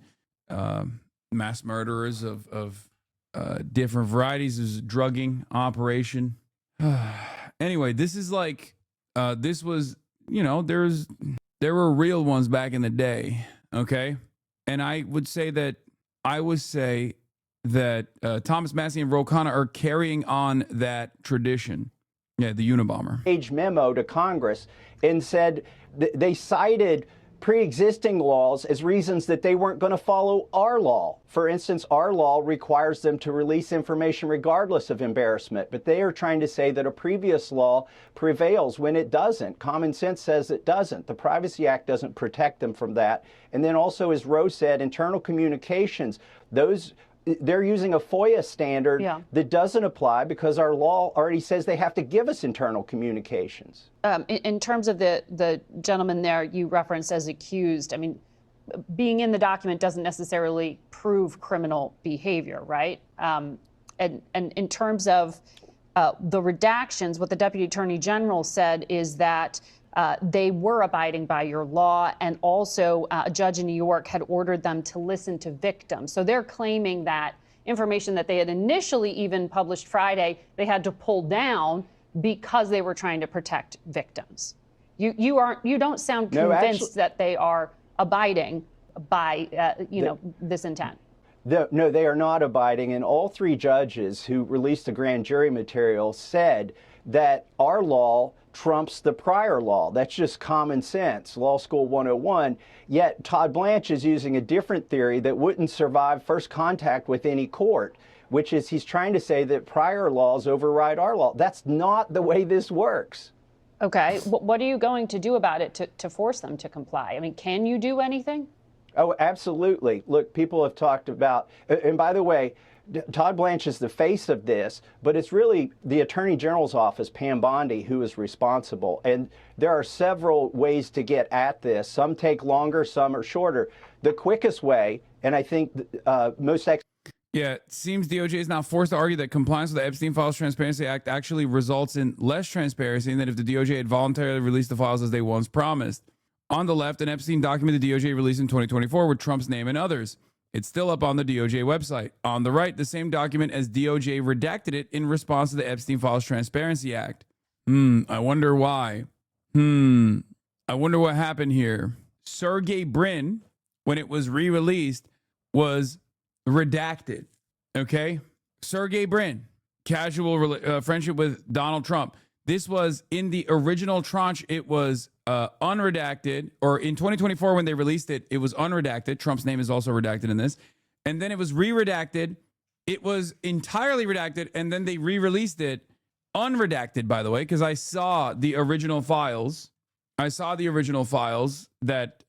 mass murderers of different varieties. Is a drugging operation. Anyway, this is like. This was you know, there were real ones back in the day, okay? And I would say that Thomas Massie and Ro Khanna are carrying on that tradition. Yeah, the Unabomber. Page memo to Congress and said they cited pre-existing laws as reasons that they weren't going to follow our law. For instance, our law requires them to release information regardless of embarrassment, but they are trying to say that a previous law prevails when it doesn't. Common sense says it doesn't. The Privacy Act doesn't protect them from that. And then also, as Rose said, internal communications, they're using a FOIA standard that doesn't apply because our law already says they have to give us internal communications. In terms of the gentleman there you referenced as accused, I mean, being in the document doesn't necessarily prove criminal behavior, right? And in terms of the redactions, what the Deputy Attorney General said is that they were abiding by your law, and also a judge in New York had ordered them to listen to victims. So they're claiming that information that they had initially even published Friday, they had to pull down because they were trying to protect victims. You don't sound convinced that they are abiding by this intent. No, they are not abiding, and all three judges who released the grand jury material said that our law trumps the prior law. That's just common sense, Law School 101. Yet Todd Blanche is using a different theory that wouldn't survive first contact with any court, which is he's trying to say that prior laws override our law. That's not the way this works. Okay, what are you going to do about it to force them to comply? I mean, can you do anything? Oh, absolutely. Look, people have talked about, and by the way, Todd Blanche is the face of this, but it's really the Attorney General's office, Pam Bondi, who is responsible. And there are several ways to get at this. Some take longer, some are shorter. The quickest way, and I think most Yeah, it seems DOJ is now forced to argue that compliance with the Epstein Files Transparency Act actually results in less transparency than if the DOJ had voluntarily released the files as they once promised. On the left, an Epstein document the DOJ released in 2024 with Trump's name and others. It's still up on the DOJ website. On the right, the same document as DOJ redacted it in response to the Epstein Files Transparency Act. I wonder why. I wonder what happened here. Sergey Brin, when it was re-released, was redacted. Okay? Sergey Brin, casual friendship with Donald Trump. This was in the original tranche. It was unredacted, or in 2024 when they released it, it was unredacted. Trump's name is also redacted in this. And then it was re-redacted. It was entirely redacted, and then they re-released it unredacted, by the way, because I saw the original files. I saw the original files that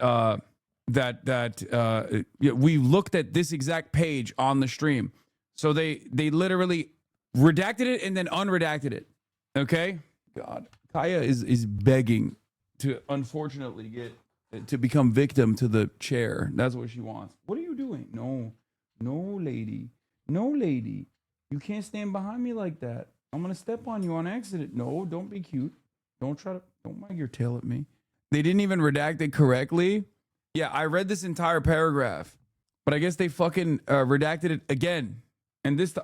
we looked at this exact page on the stream. So they literally redacted it and then unredacted it. Okay? God. Kaya is begging to unfortunately to become victim to the chair. That's what she wants. What are you doing? No, lady. No, lady. You can't stand behind me like that. I'm going to step on you on accident. No, don't be cute. Don't wag your tail at me. They didn't even redact it correctly. Yeah, I read this entire paragraph, but I guess they fucking redacted it again. And this,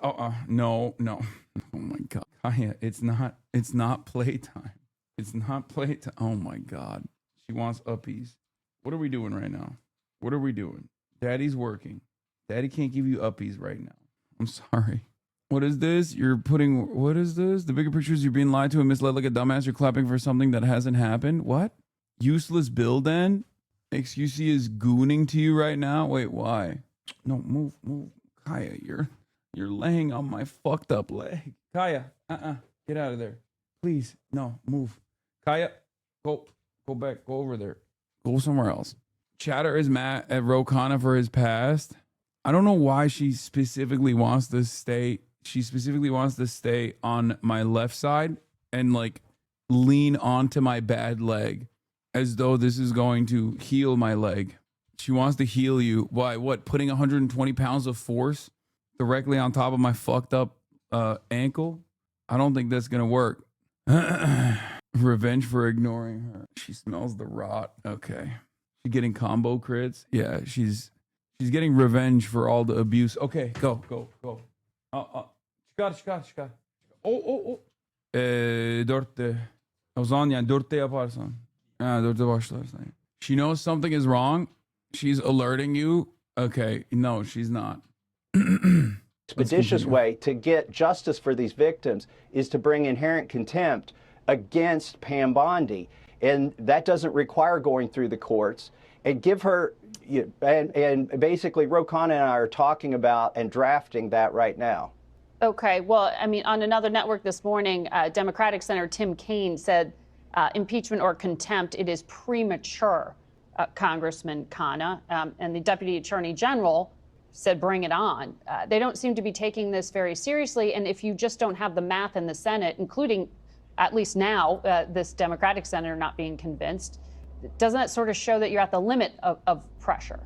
no. Oh my God. Kaya, it's not playtime. It's not playtime. Oh my God. She wants uppies. What are we doing right now? What are we doing? Daddy's working. Daddy can't give you uppies right now. I'm sorry. What is this? What is this? The bigger picture is you're being lied to and misled like a dumbass. You're clapping for something that hasn't happened. What? Useless Bill then? XQC is gooning to you right now? Wait, why? No, move. Kaya, you're laying on my fucked up leg. Kaya, get out of there. Please, no, move. Kaya, go back, go over there. Go somewhere else. Chatter is mad at Ro Khanna for his past. I don't know why she specifically wants to stay. She specifically wants to stay on my left side and like lean onto my bad leg as though this is going to heal my leg. She wants to heal you. Why? What? Putting 120 pounds of force directly on top of my fucked up ankle? I don't think that's gonna work. Revenge for ignoring her. She smells the rot. Okay. She's getting combo crits. Yeah, she's getting revenge for all the abuse. Okay, go. Çıkar. Oh. 4'te. O zaman yani 4'te yaparsan. They watched last night. She knows something is wrong. She's alerting you. Okay, no, she's not. Expeditious way to get justice for these victims is to bring inherent contempt against Pam Bondi. And that doesn't require going through the courts. And give her, and basically Ro Khanna and I are talking about and drafting that right now. Okay, well, I mean, on another network this morning, Democratic Senator Tim Kaine said impeachment or contempt, it is premature, Congressman Khanna. And the Deputy Attorney General said, bring it on. They don't seem to be taking this very seriously. And if you just don't have the math in the Senate, including at least now, this Democratic senator not being convinced, doesn't that sort of show that you're at the limit of pressure?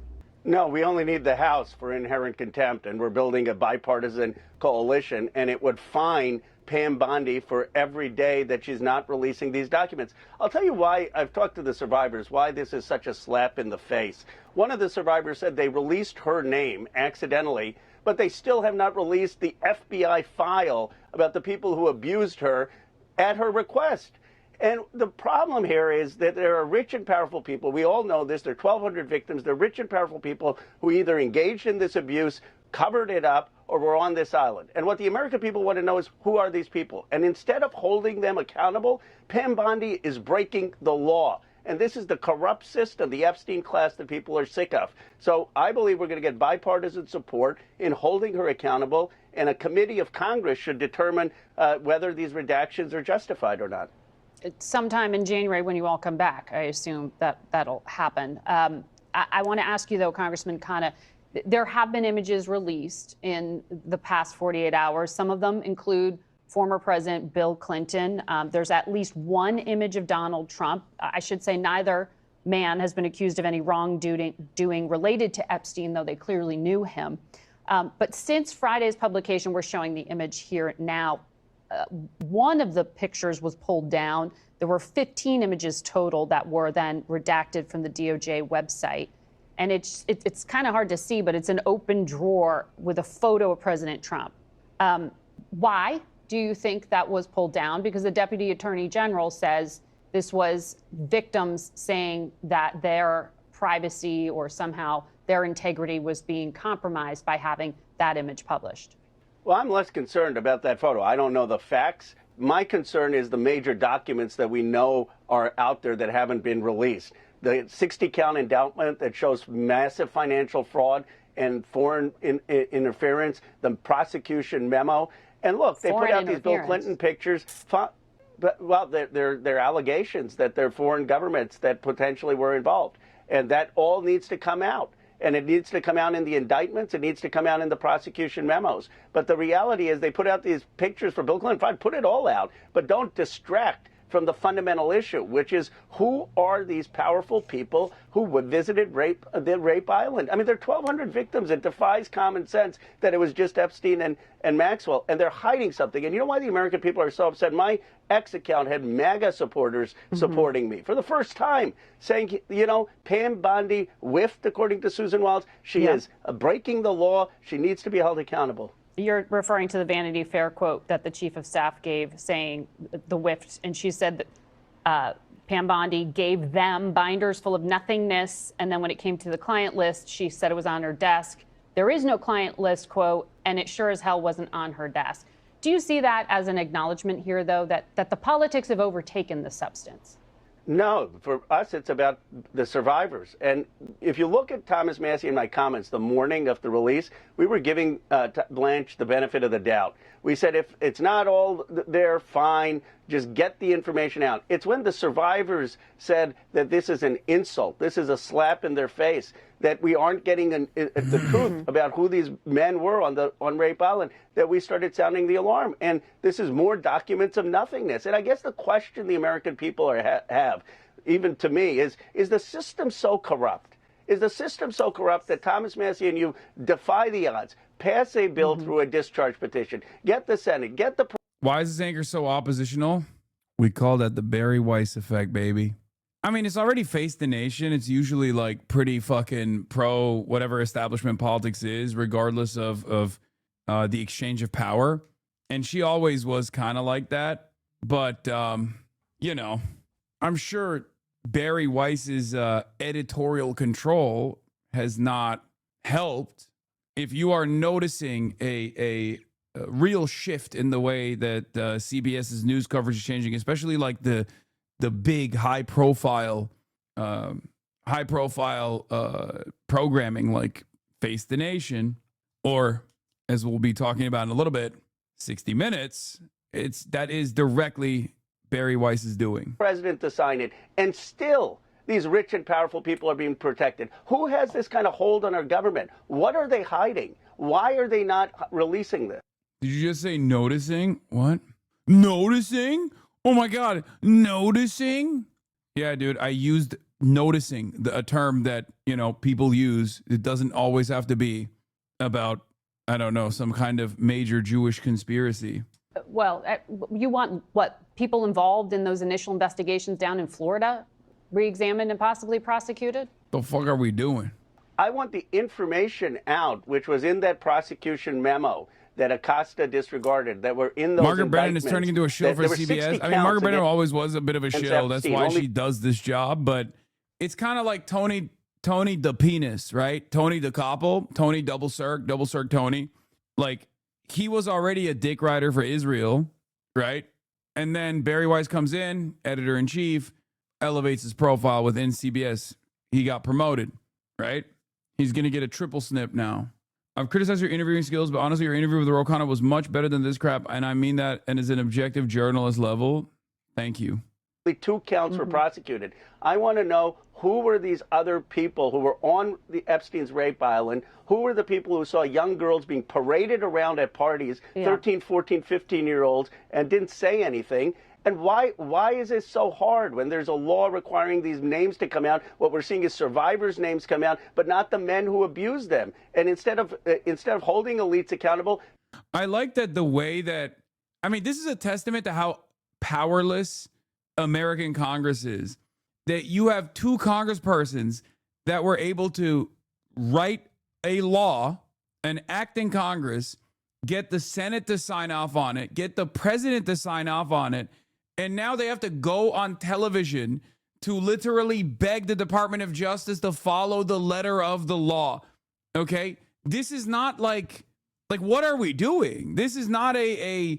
No, we only need the House for inherent contempt, and we're building a bipartisan coalition, and it would fine Pam Bondi for every day that she's not releasing these documents. I'll tell you why. I've talked to the survivors, why this is such a slap in the face. One of the survivors said they released her name accidentally, but they still have not released the FBI file about the people who abused her at her request. And the problem here is that there are rich and powerful people. We all know this. There are 1,200 victims. They're rich and powerful people who either engaged in this abuse, covered it up, or were on this island. And what the American people want to know is, who are these people? And instead of holding them accountable, Pam Bondi is breaking the law. And this is the corrupt system, the Epstein class that people are sick of. So I believe we're going to get bipartisan support in holding her accountable, and a committee of Congress should determine whether these redactions are justified or not. Sometime in January when you all come back, I assume that'll happen. I want to ask you, though, Congressman Khanna, there have been images released in the past 48 hours. Some of them include former President Bill Clinton. There's at least one image of Donald Trump. I should say neither man has been accused of any wrongdoing related to Epstein, though they clearly knew him. But since Friday's publication, we're showing the image here now. One of the pictures was pulled down. There were 15 images total that were then redacted from the DOJ website. And it's kind of hard to see, but it's an open drawer with a photo of President Trump. Why do you think that was pulled down? Because the Deputy Attorney General says this was victims saying that their privacy or somehow their integrity was being compromised by having that image published. Well, I'm less concerned about that photo. I don't know the facts. My concern is the major documents that we know are out there that haven't been released. The 60-count indictment that shows massive financial fraud and foreign interference, the prosecution memo. And look, they put out these Bill Clinton pictures. Well, they're allegations that they're foreign governments that potentially were involved. And that all needs to come out. And it needs to come out in the indictments. It needs to come out in the prosecution memos. But the reality is they put out these pictures for Bill Clinton. Fine, put it all out, but don't distract from the fundamental issue, which is, who are these powerful people who visited the Rape Island? I mean, there are 1,200 victims. It defies common sense that it was just Epstein and Maxwell, and they're hiding something. And you know why the American people are so upset? My X account had MAGA supporters supporting me for the first time, saying, you know, Pam Bondi whiffed, according to Susan Wiles. She is breaking the law. She needs to be held accountable. You're referring to the Vanity Fair quote that the chief of staff gave saying the whiffed, and she said that Pam Bondi gave them binders full of nothingness, and then when it came to the client list, she said it was on her desk. There is no client list, quote, and it sure as hell wasn't on her desk. Do you see that as an acknowledgement here, though, that the politics have overtaken the substance? No, for us, it's about the survivors. And if you look at Thomas Massie and my comments the morning of the release, we were giving Blanche the benefit of the doubt. We said, if it's not all there, fine, just get the information out. It's when the survivors said that this is an insult, this is a slap in their face, that we aren't getting the truth about who these men were on Rape Island, that we started sounding the alarm. And this is more documents of nothingness. And I guess the question the American people have, even to me, is the system so corrupt? Is the system so corrupt that Thomas Massie and you defy the odds, pass a bill through a discharge petition, get the Senate, get the... Why is this anchor so oppositional? We call that the Barry Weiss effect, baby. I mean, it's already faced the nation. It's usually like pretty fucking pro whatever establishment politics is, regardless of the exchange of power. And she always was kind of like that. But, you know, I'm sure Barry Weiss's editorial control has not helped. If you are noticing a real shift in the way that CBS's news coverage is changing, especially like the big high profile programming like Face the Nation, or as we'll be talking about in a little bit, 60 Minutes, that is directly Barry Weiss is doing. President to sign it, and still these rich and powerful people are being protected. Who has this kind of hold on our government? What are they hiding? Why are they not releasing this? Did you just say noticing? What? Noticing? Oh my God, noticing? Yeah, dude, I used noticing, a term that, people use. It doesn't always have to be about, I don't know, some kind of major Jewish conspiracy. Well, you want what? People involved in those initial investigations down in Florida re-examined and possibly prosecuted? The fuck are we doing? I want the information out, which was in that prosecution memo that Acosta disregarded, that were in those Margaret Brennan is turning into a shill for CBS. I mean, Margaret Brennan always was a bit of a shill. That's why she does this job. But it's kind of like Tony the penis, right? Tony the Koppel, Tony double circ Tony. Like, he was already a dick rider for Israel, right? And then Barry Weiss comes in, editor-in-chief, elevates his profile within CBS. He got promoted, right? He's going to get a triple snip now. I've criticized your interviewing skills, but honestly, your interview with Ro Khanna was much better than this crap, and I mean that, and as an objective journalist level, thank you. 2 counts were prosecuted. I want to know, who were these other people who were on the Epstein's rape island? Who were the people who saw young girls being paraded around at parties, 13, 14, 15-year-olds, and didn't say anything? And why is it so hard when there's a law requiring these names to come out? What we're seeing is survivors' names come out, but not the men who abused them. And instead of holding elites accountable, I like that the way that, I mean, this is a testament to how powerless American Congress is. That you have 2 congresspersons that were able to write a law, an act in Congress, get the Senate to sign off on it, get the president to sign off on it, and now they have to go on television to literally beg the Department of Justice to follow the letter of the law. Okay? This is not like what are we doing? This is not a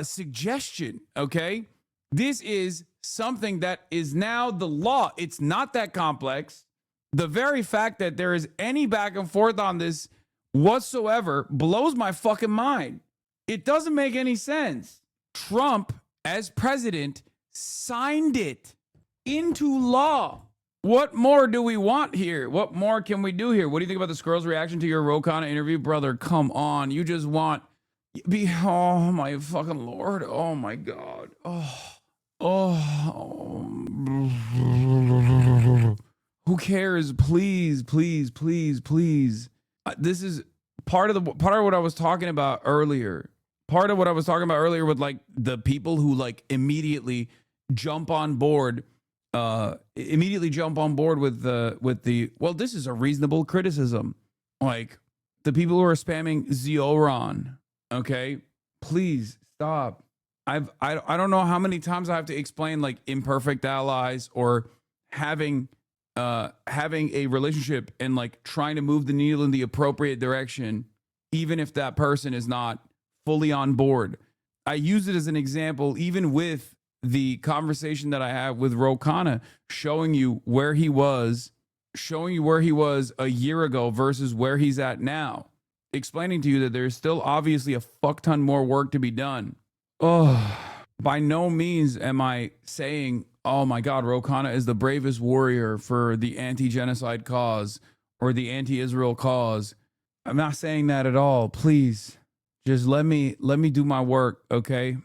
suggestion, okay? This is something that is now the law. It's not that complex. The very fact that there is any back and forth on this whatsoever blows my fucking mind. It doesn't make any sense. Trump, as president, signed it into law. What more do we want here? What more can we do here? What do you think about the Squirrel's reaction to your Ro Khanna interview? Brother, come on. You just want... Oh, my fucking Lord. Oh, my God. Who cares? Please. This is part of what I was talking about earlier. Part of what I was talking about earlier with like the people who like immediately jump on board with the well, this is a reasonable criticism. Like the people who are spamming Zioron. Okay, please stop. I don't know how many times I have to explain like imperfect allies or having a relationship and like trying to move the needle in the appropriate direction, even if that person is not fully on board. I use it as an example, even with the conversation that I have with Ro Khanna, showing you where he was a year ago versus where he's at now, explaining to you that there's still obviously a fuck ton more work to be done. Oh, by no means am I saying, oh my God, Ro Khanna is the bravest warrior for the anti-genocide cause or the anti-Israel cause. I'm not saying that at all. Please, just let me do my work, okay?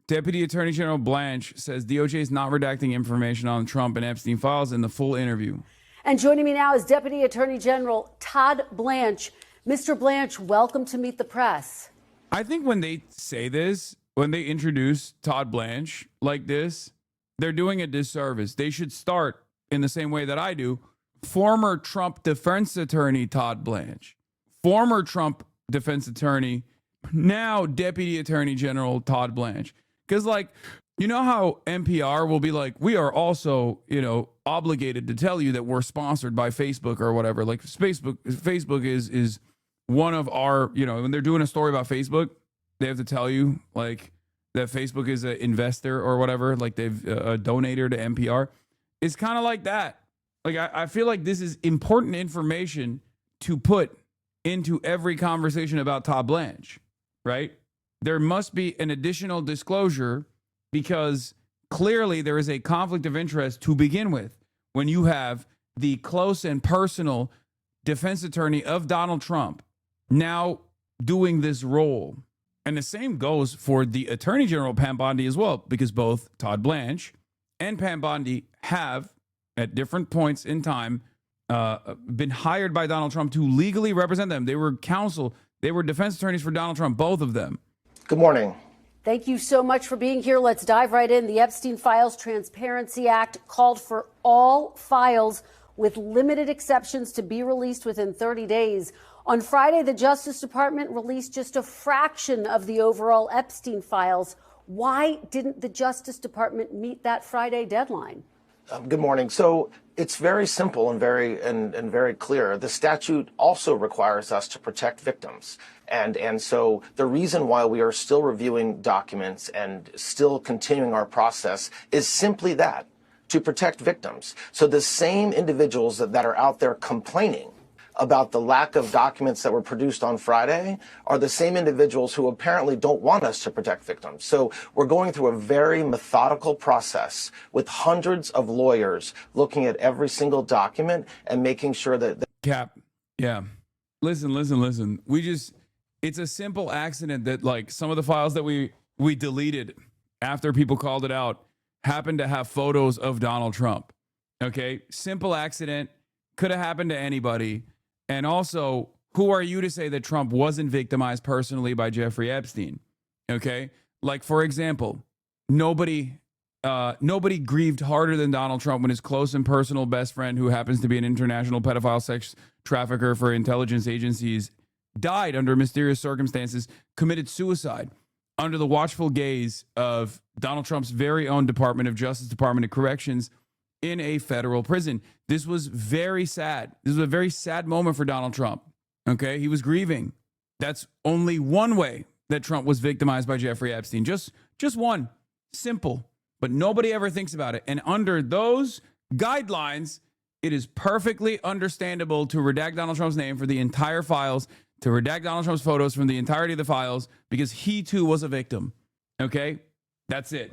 Deputy Attorney General Blanche says DOJ is not redacting information on Trump and Epstein files in the full interview. And joining me now is Deputy Attorney General Todd Blanche. Mr. Blanche, welcome to Meet the Press. I think when they say this, when they introduce Todd Blanche like this, they're doing a disservice. They should start in the same way that I do. Former Trump defense attorney Todd Blanche. Former Trump defense attorney, now Deputy Attorney General Todd Blanche. Because, like, You know how NPR will be like, we are also, obligated to tell you that we're sponsored by Facebook or whatever. Like Facebook is one of our, when they're doing a story about Facebook, they have to tell you like that Facebook is an investor or whatever, like they've a donator to NPR. It's kind of like that. Like I feel like this is important information to put into every conversation about Todd Blanche, right? There must be an additional disclosure because clearly there is a conflict of interest to begin with when you have the close and personal defense attorney of Donald Trump now doing this role. And the same goes for the Attorney General, Pam Bondi, as well, because both Todd Blanche and Pam Bondi have, at different points in time, been hired by Donald Trump to legally represent them. They were counsel. They were defense attorneys for Donald Trump, both of them. Good morning. Thank you so much for being here. Let's dive right in. The Epstein Files Transparency Act called for all files with limited exceptions to be released within 30 days. On Friday, the Justice Department released just a fraction of the overall Epstein files. Why didn't the Justice Department meet that Friday deadline? Good morning. So it's very simple and very clear. The statute also requires us to protect victims. And so the reason why we are still reviewing documents and still continuing our process is simply that, to protect victims. So the same individuals that are out there complaining about the lack of documents that were produced on Friday are the same individuals who apparently don't want us to protect victims. So we're going through a very methodical process with hundreds of lawyers looking at every single document and making sure that... Cap, yeah. Listen. It's a simple accident that like some of the files that we deleted after people called it out happened to have photos of Donald Trump. Okay? Simple accident. Could have happened to anybody. And also, who are you to say that Trump wasn't victimized personally by Jeffrey Epstein? Okay? Like, for example, nobody grieved harder than Donald Trump when his close and personal best friend, who happens to be an international pedophile sex trafficker for intelligence agencies, died under mysterious circumstances, committed suicide under the watchful gaze of Donald Trump's very own Department of Justice, Department of Corrections, in a federal prison. This was very sad. This was a very sad moment for Donald Trump. Okay? He was grieving. That's only one way that Trump was victimized by Jeffrey Epstein. Just one. Simple. But nobody ever thinks about it. And under those guidelines, it is perfectly understandable to redact Donald Trump's name for the entire files, to redact Donald Trump's photos from the entirety of the files, because he too was a victim. Okay? That's it.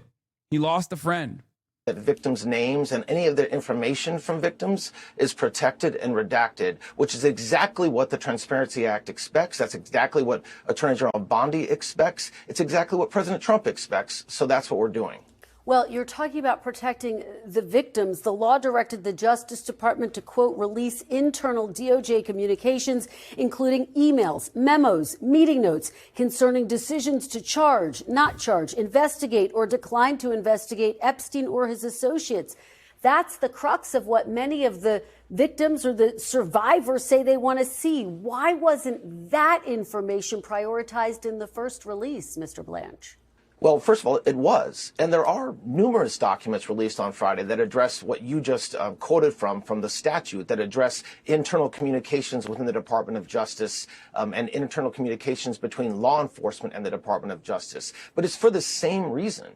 He lost a friend. That victims' names and any of their information from victims is protected and redacted, which is exactly what the Transparency Act expects. That's exactly what Attorney General Bondi expects. It's exactly what President Trump expects. So that's what we're doing. Well, you're talking about protecting the victims. The law directed the Justice Department to, quote, release internal DOJ communications, including emails, memos, meeting notes concerning decisions to charge, not charge, investigate, or decline to investigate Epstein or his associates. That's the crux of what many of the victims or the survivors say they want to see. Why wasn't that information prioritized in the first release, Mr. Blanche? Well, first of all, it was. And there are numerous documents released on Friday that address what you just quoted from the statute, that address internal communications within the Department of Justice and internal communications between law enforcement and the Department of Justice. But it's for the same reason,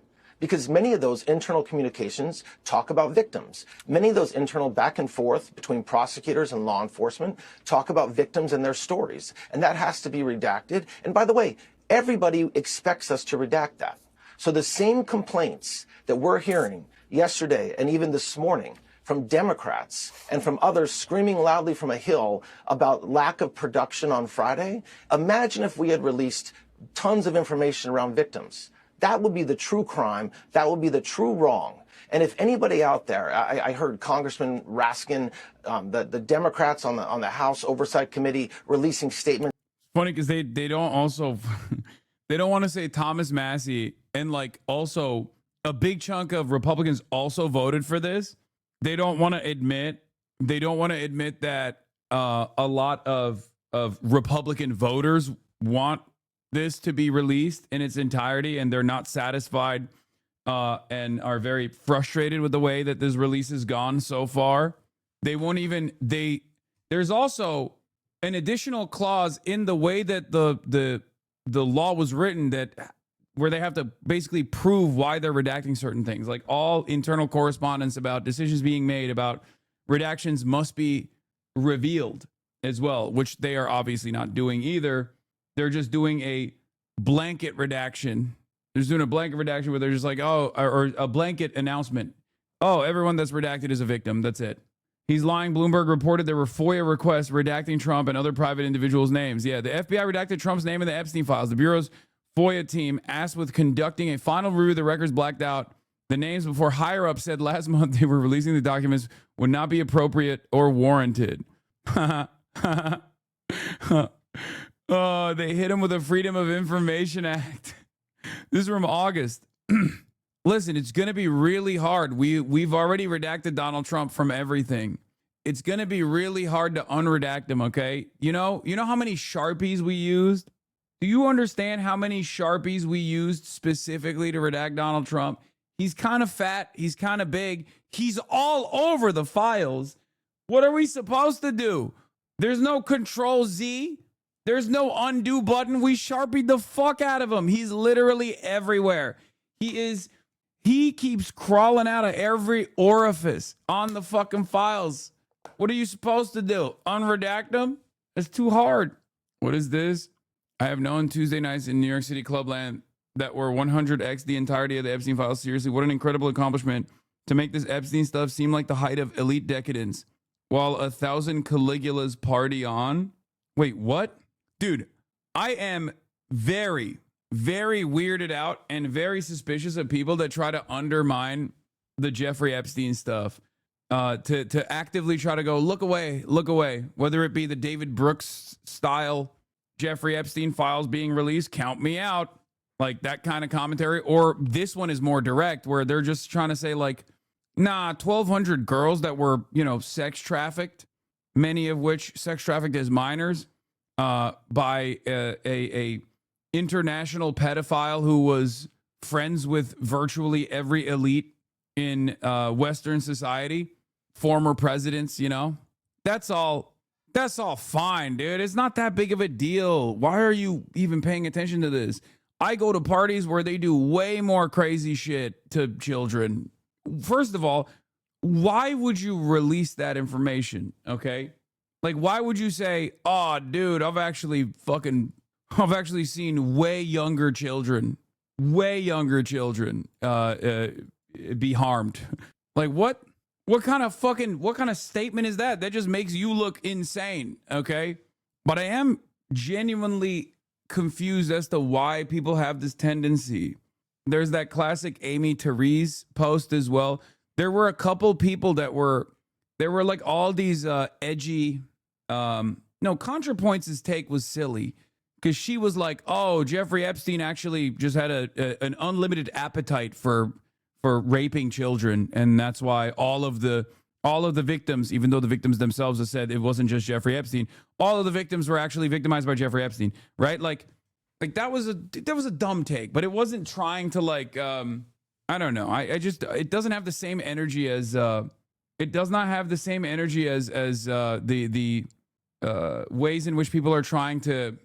because many of those internal communications talk about victims. Many of those internal back and forth between prosecutors and law enforcement talk about victims and their stories. And that has to be redacted. And by the way, everybody expects us to redact that. So the same complaints that we're hearing yesterday and even this morning from Democrats and from others screaming loudly from a hill about lack of production on Friday, imagine if we had released tons of information around victims. That would be the true crime. That would be the true wrong. And if anybody out there, I heard Congressman Raskin, the Democrats on the House Oversight Committee releasing statements. Funny because they don't also they don't want to say Thomas Massie, and like also a big chunk of Republicans also voted for this. They don't want to admit that a lot of Republican voters want this to be released in its entirety, and they're not satisfied and are very frustrated with the way that this release has gone so far. They won't even there's also an additional clause in the way that the law was written that where they have to basically prove why they're redacting certain things. Like all internal correspondence about decisions being made about redactions must be revealed as well, which they are obviously not doing either. They're just doing a blanket redaction. They're just doing a blanket redaction where they're just like, oh, or a blanket announcement. Oh, everyone that's redacted is a victim. That's it. He's lying. Bloomberg reported there were FOIA requests redacting Trump and other private individuals' names. Yeah, the FBI redacted Trump's name in the Epstein files. The Bureau's FOIA team asked with conducting a final review of the records blacked out the names before higher-ups said last month they were releasing the documents would not be appropriate or warranted. Oh, they hit him with a Freedom of Information Act. This is from August. Listen, it's going to be really hard. We've already redacted Donald Trump from everything. It's going to be really hard to unredact him, okay? You know how many Sharpies we used? Do you understand how many Sharpies we used specifically to redact Donald Trump? He's kind of fat. He's kind of big. He's all over the files. What are we supposed to do? There's no Control Z. There's no undo button. We Sharpied the fuck out of him. He's literally everywhere. He keeps crawling out of every orifice on the fucking files. What are you supposed to do? Unredact him? It's too hard. What is this? I have known Tuesday nights in New York City clubland that were 100x the entirety of the Epstein files. Seriously, what an incredible accomplishment to make this Epstein stuff seem like the height of elite decadence while 1,000 Caligulas party on. Wait, what? Dude, I am very, very weirded out and very suspicious of people that try to undermine the Jeffrey Epstein stuff, to actively try to go, look away, whether it be the David Brooks style Jeffrey Epstein files being released, count me out, like that kind of commentary, or this one is more direct where they're just trying to say like, nah, 1,200 girls that were, sex trafficked, many of which sex trafficked as minors, by a international pedophile who was friends with virtually every elite in Western society, former presidents, that's all fine, dude. It's not that big of a deal. Why are you even paying attention to this? I go to parties where they do way more crazy shit to children. First of all, why would you release that information? Okay. Like, why would you say, oh, dude, I've actually seen way younger children be harmed. Like, what kind of statement is that? That just makes you look insane. Okay. But I am genuinely confused as to why people have this tendency. There's that classic Amy Therese post as well. There were a couple people there were like all these edgy, ContraPoints' take was silly because she was like, oh, Jeffrey Epstein actually just had an unlimited appetite for raping children. And that's why all of the victims, even though the victims themselves have said it wasn't just Jeffrey Epstein, all of the victims were actually victimized by Jeffrey Epstein, right? Like that was a dumb take, but it wasn't trying to like, I don't know. It doesn't have the same energy as, it does not have the same energy as the ways in which people are trying to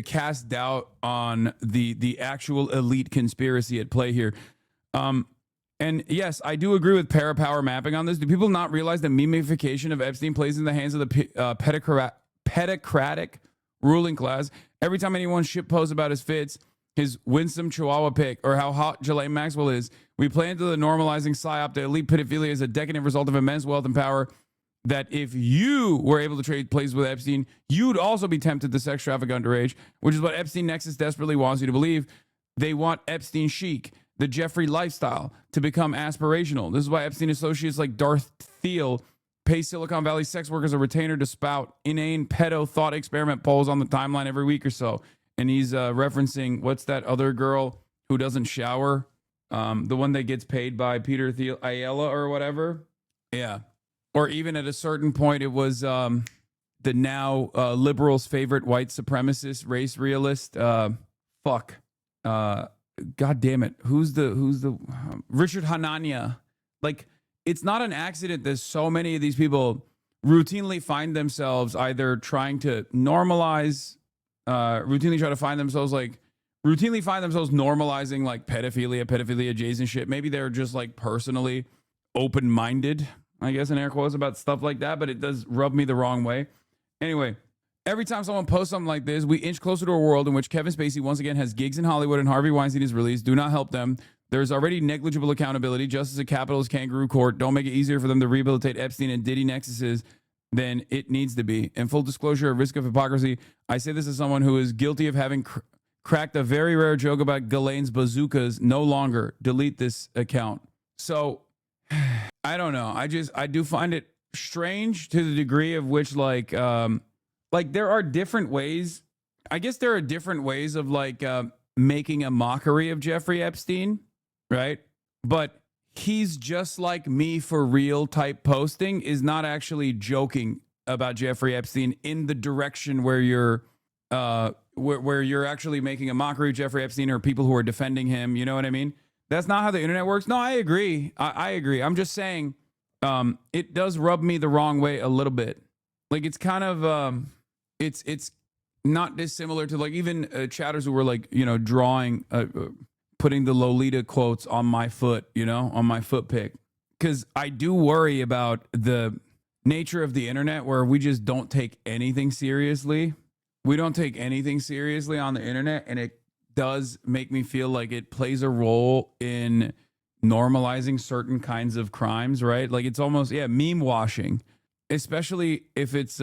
cast doubt on the actual elite conspiracy at play here. And yes, I do agree with Parapower mapping on this. Do people not realize that memification of Epstein plays in the hands of the pedocratic ruling class? Every time anyone shitposts about his fits, his winsome chihuahua pic, or how hot Ghislaine Maxwell is, we play into the normalizing psyop that elite pedophilia is a decadent result of immense wealth and power, that if you were able to trade places with Epstein, you'd also be tempted to sex traffic underage, which is what Epstein Nexus desperately wants you to believe. They want Epstein chic, the Jeffrey lifestyle, to become aspirational. This is why Epstein associates like Darth Thiel pay Silicon Valley sex workers a retainer to spout inane pedo thought experiment polls on the timeline every week or so. And he's referencing, what's that other girl who doesn't shower? The one that gets paid by Peter Thiel, Ayala or whatever. Yeah. Or even at a certain point, it was the now liberals' favorite white supremacist race realist. God damn it, who's the Richard Hanania. Like, it's not an accident that so many of these people routinely find themselves either trying to normalize, routinely find themselves normalizing like pedophilia adjacent shit. Maybe they're just like personally open-minded, I guess, in air quotes, about stuff like that, but it does rub me the wrong way. Anyway, every time someone posts something like this, we inch closer to a world in which Kevin Spacey once again has gigs in Hollywood and Harvey Weinstein is released. Do not help them. There's already negligible accountability. Justice at Capitol's kangaroo court. Don't make it easier for them to rehabilitate Epstein and Diddy nexuses than it needs to be. In full disclosure, at risk of hypocrisy, I say this as someone who is guilty of having cracked a very rare joke about Ghislaine's bazookas. No longer. Delete this account. So, I don't know. I do find it strange to the degree of which like there are different ways. I guess there are different ways of like making a mockery of Jeffrey Epstein, right? But he's just like me for real type posting is not actually joking about Jeffrey Epstein in the direction where you're where you're actually making a mockery of Jeffrey Epstein or people who are defending him. You know what I mean? That's not how the internet works. No, I agree. I agree. I'm just saying it does rub me the wrong way a little bit. Like, it's kind of it's not dissimilar to like even chatters who were like, you know, drawing putting the Lolita quotes on my foot, you know, on my foot pic. Because I do worry about the nature of the internet where we just don't take anything seriously. We don't take anything seriously on the internet, and it does make me feel like it plays a role in normalizing certain kinds of crimes, right? Like, it's almost, meme washing, especially if it's,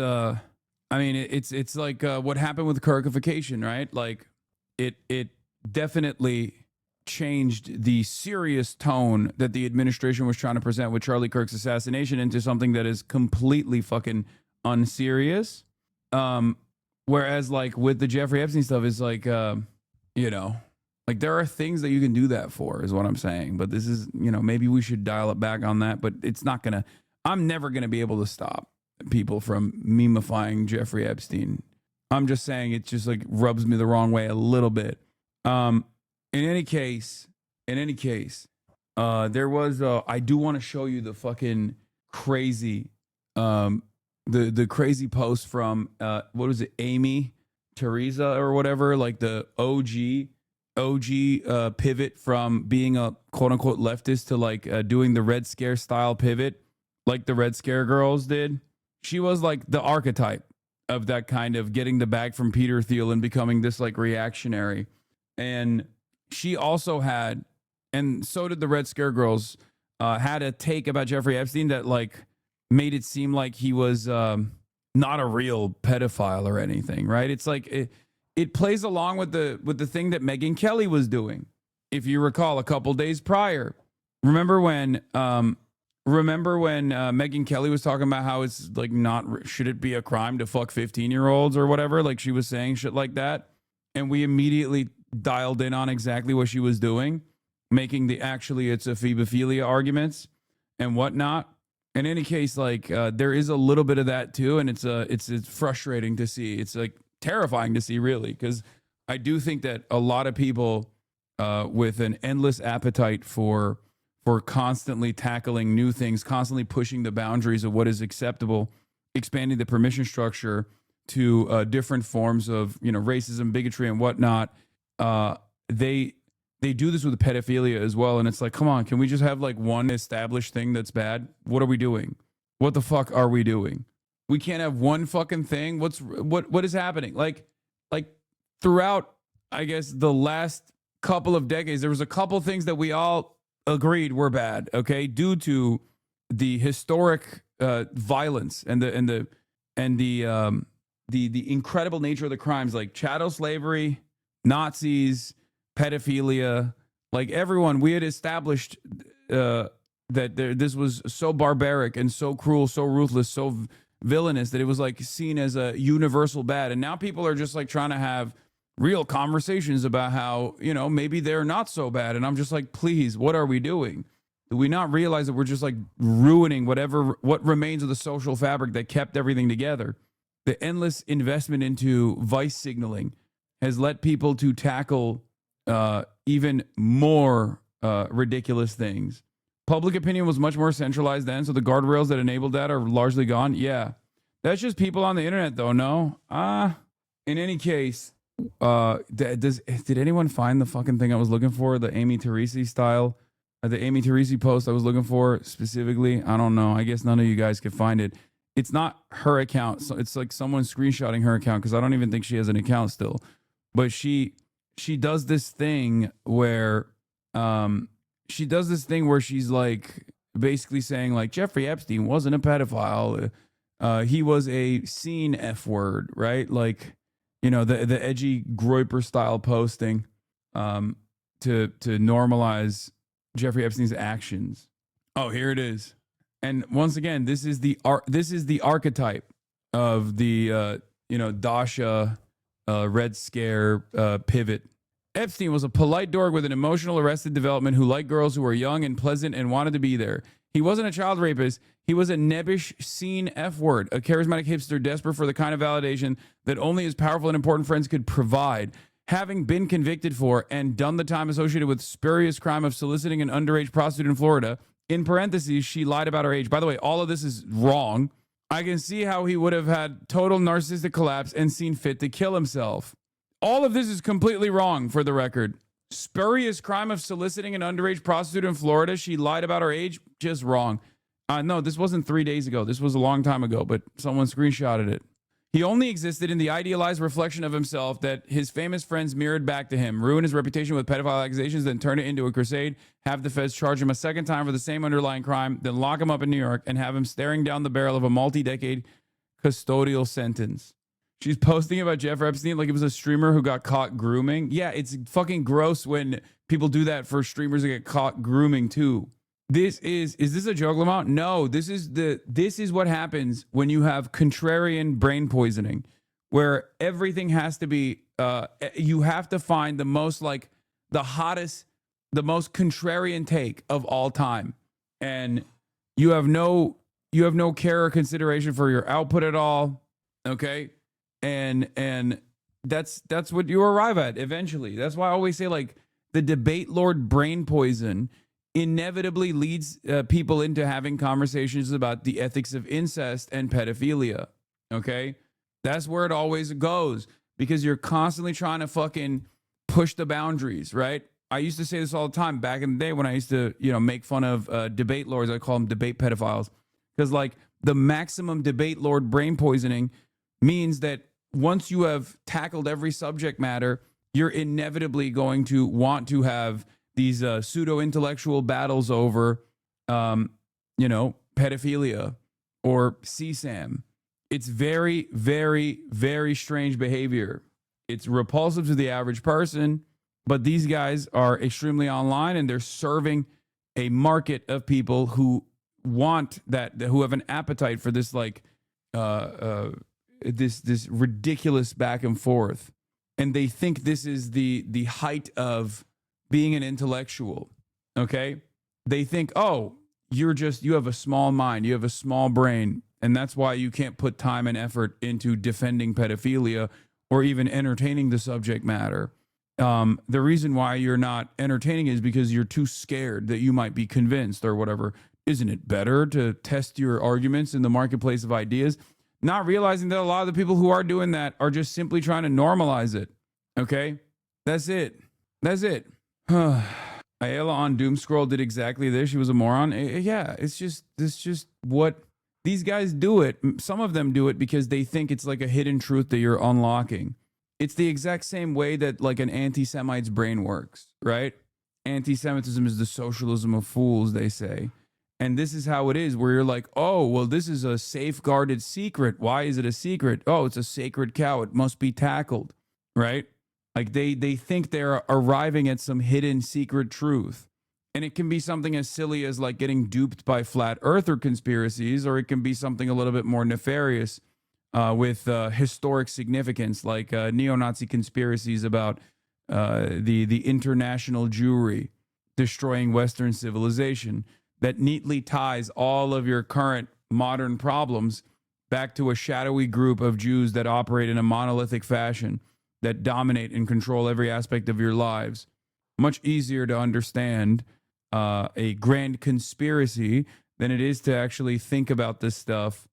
it's like what happened with Kirkification, right? Like, it definitely changed the serious tone that the administration was trying to present with Charlie Kirk's assassination into something that is completely fucking unserious. Whereas like with the Jeffrey Epstein stuff, it's like, you know, like there are things that you can do that for, is what I'm saying. But this is, you know, maybe we should dial it back on that, but it's not gonna, I'm never gonna be able to stop people from memifying Jeffrey Epstein. I'm just saying it just like rubs me the wrong way a little bit. In any case, there was, I do want to show you the fucking crazy, the crazy post from, what was it? Amy Teresa or whatever, like the OG pivot from being a quote unquote leftist to like doing the Red Scare style pivot, like the Red Scare girls did. She was like the archetype of that kind of getting the bag from Peter Thiel and becoming this like reactionary. And she also had, and so did the Red Scare girls, had a take about Jeffrey Epstein that like made it seem like he was not a real pedophile or anything, right? It's like it plays along with the thing that Megyn Kelly was doing. If you recall, a couple days prior, remember when Megyn Kelly was talking about how it's like not, should it be a crime to fuck 15-year-olds or whatever? Like she was saying shit like that. And we immediately dialed in on exactly what she was doing, making the actually it's a phebophilia arguments and whatnot. In any case, like there is a little bit of that too, and it's frustrating to see. It's like terrifying to see, really, because I do think that a lot of people with an endless appetite for constantly tackling new things, constantly pushing the boundaries of what is acceptable, expanding the permission structure to different forms of, you know, racism, bigotry, and whatnot. They do this with pedophilia as well, and it's like, come on, can we just have like one established thing that's bad? What are we doing? What the fuck are we doing? We can't have one fucking thing. What is happening? Like throughout, I guess, the last couple of decades, there was a couple things that we all agreed were bad, okay, due to the historic violence and the incredible nature of the crimes, like chattel slavery, Nazis, pedophilia. Like everyone, we had established that this was so barbaric and so cruel, so ruthless, so villainous that it was like seen as a universal bad. And now people are just like trying to have real conversations about how, you know, maybe they're not so bad. And I'm just like, please, what are we doing? Do we not realize that we're just like ruining what remains of the social fabric that kept everything together? The endless investment into vice signaling has led people to tackle even more ridiculous things. Public opinion was much more centralized then, so the guardrails that enabled that are largely gone. Yeah. That's just people on the internet, though, no? In any case, did anyone find the fucking thing I was looking for? The Amy Teresi style? The Amy Teresi post I was looking for specifically? I don't know. I guess none of you guys could find it. It's not her account. So it's like someone screenshotting her account because I don't even think she has an account still. But she does this thing where she's like basically saying like Jeffrey Epstein wasn't a pedophile. He was a scene F word, right? Like, you know, the edgy Groyper style posting to normalize Jeffrey Epstein's actions. Oh, here it is. And once again, this is the archetype of the Dasha Red Scare pivot. Epstein was a polite dork with an emotional arrested development who liked girls who were young and pleasant and wanted to be there. He wasn't a child rapist. He was a nebbish scene F word, a charismatic hipster desperate for the kind of validation that only his powerful and important friends could provide. Having been convicted for and done the time associated with spurious crime of soliciting an underage prostitute in Florida, in parentheses, she lied about her age. By the way, all of this is wrong. I can see how he would have had total narcissistic collapse and seen fit to kill himself. All of this is completely wrong, for the record. Spurious crime of soliciting an underage prostitute in Florida. She lied about her age. Just wrong. No, this wasn't 3 days ago. This was a long time ago, but someone screenshotted it. He only existed in the idealized reflection of himself that his famous friends mirrored back to him, ruin his reputation with pedophile accusations, then turn it into a crusade, have the feds charge him a second time for the same underlying crime, then lock him up in New York and have him staring down the barrel of a multi-decade custodial sentence. She's posting about Jeffrey Epstein like it was a streamer who got caught grooming. Yeah, it's fucking gross when people do that for streamers that get caught grooming too. Is this a joke, Lamont? No, this is what happens when you have contrarian brain poisoning, where everything has to be, you have to find the most like the hottest, the most contrarian take of all time. And you have no care or consideration for your output at all. Okay. And that's what you arrive at eventually. That's why I always say like the debate lord brain poison inevitably leads people into having conversations about the ethics of incest and pedophilia. Okay? That's where it always goes because you're constantly trying to fucking push the boundaries, right? I used to say this all the time back in the day when I used to, make fun of debate lords. I call them debate pedophiles because like the maximum debate lord brain poisoning means that once you have tackled every subject matter, you're inevitably going to want to have these pseudo-intellectual battles over, pedophilia or CSAM. It's very, very, very strange behavior. It's repulsive to the average person, but these guys are extremely online and they're serving a market of people who want that, who have an appetite for this, like, this ridiculous back and forth. And they think this is the height of being an intellectual, okay? They think, oh, you have a small mind, you have a small brain, and that's why you can't put time and effort into defending pedophilia or even entertaining the subject matter. The reason why you're not entertaining is because you're too scared that you might be convinced or whatever. Isn't it better to test your arguments in the marketplace of ideas? Not realizing that a lot of the people who are doing that are just simply trying to normalize it, okay? That's it. Ayala on Doomscroll did exactly this. She was a moron. Yeah, it's just what these guys do it. Some of them do it because they think it's like a hidden truth that you're unlocking. It's the exact same way that like an anti-Semite's brain works, right? Anti-Semitism is the socialism of fools, they say. And this is how it is, where you're like, oh, well, this is a safeguarded secret. Why is it a secret? Oh, it's a sacred cow. It must be tackled, right? Like they think they're arriving at some hidden secret truth. And it can be something as silly as like getting duped by flat earther conspiracies, or it can be something a little bit more nefarious with historic significance, like neo-Nazi conspiracies about the international Jewry destroying Western civilization that neatly ties all of your current modern problems back to a shadowy group of Jews that operate in a monolithic fashion, that dominate and control every aspect of your lives. much easier to understand a grand conspiracy than it is to actually think about this stuff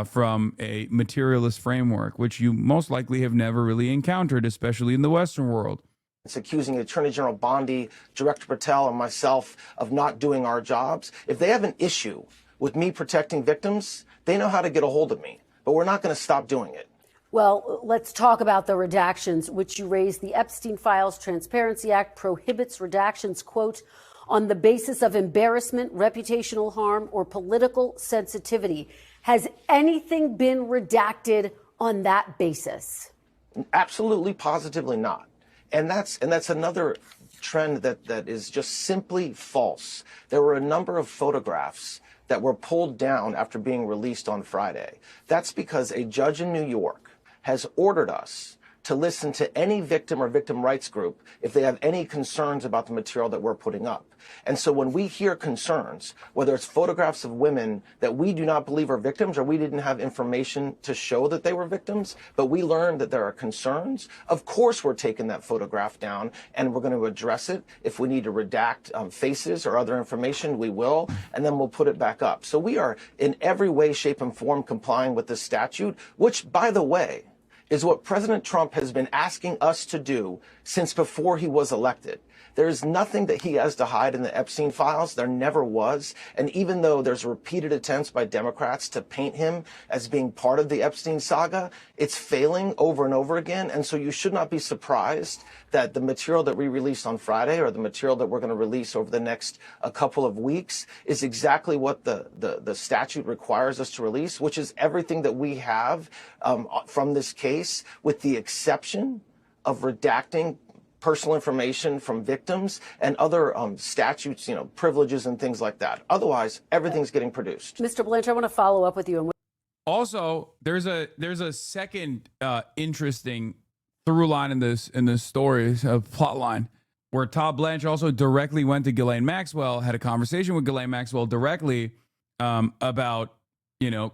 from a materialist framework, which you most likely have never really encountered, especially in the Western world. It's accusing Attorney General Bondi, Director Patel, and myself of not doing our jobs. If they have an issue with me protecting victims, they know how to get a hold of me. But we're not going to stop doing it. Well, let's talk about the redactions, which you raised. The Epstein Files Transparency Act prohibits redactions, quote, on the basis of embarrassment, reputational harm, or political sensitivity. Has anything been redacted on that basis? Absolutely, positively not. And that's another trend that is just simply false. There were a number of photographs that were pulled down after being released on Friday. That's because a judge in New York has ordered us to listen to any victim or victim rights group if they have any concerns about the material that we're putting up. And so when we hear concerns, whether it's photographs of women that we do not believe are victims or we didn't have information to show that they were victims, but we learned that there are concerns, of course we're taking that photograph down and we're going to address it. If we need to redact faces or other information, we will, and then we'll put it back up. So we are in every way, shape, and form complying with this statute, which, by the way, is what President Trump has been asking us to do since before he was elected. There is nothing that he has to hide in the Epstein files. There never was. And even though there's repeated attempts by Democrats to paint him as being part of the Epstein saga, it's failing over and over again. And so you should not be surprised that the material that we released on Friday or the material that we're going to release over the next couple of weeks is exactly what the statute requires us to release, which is everything that we have from this case, with the exception of redacting personal information from victims and other statutes, privileges and things like that. Otherwise, everything's getting produced. Mr. Blanchard, I want to follow up with you. Also, there's a second interesting through line in this story, a plot line, where Todd Blanchard also directly went to Ghislaine Maxwell, had a conversation with Ghislaine Maxwell directly about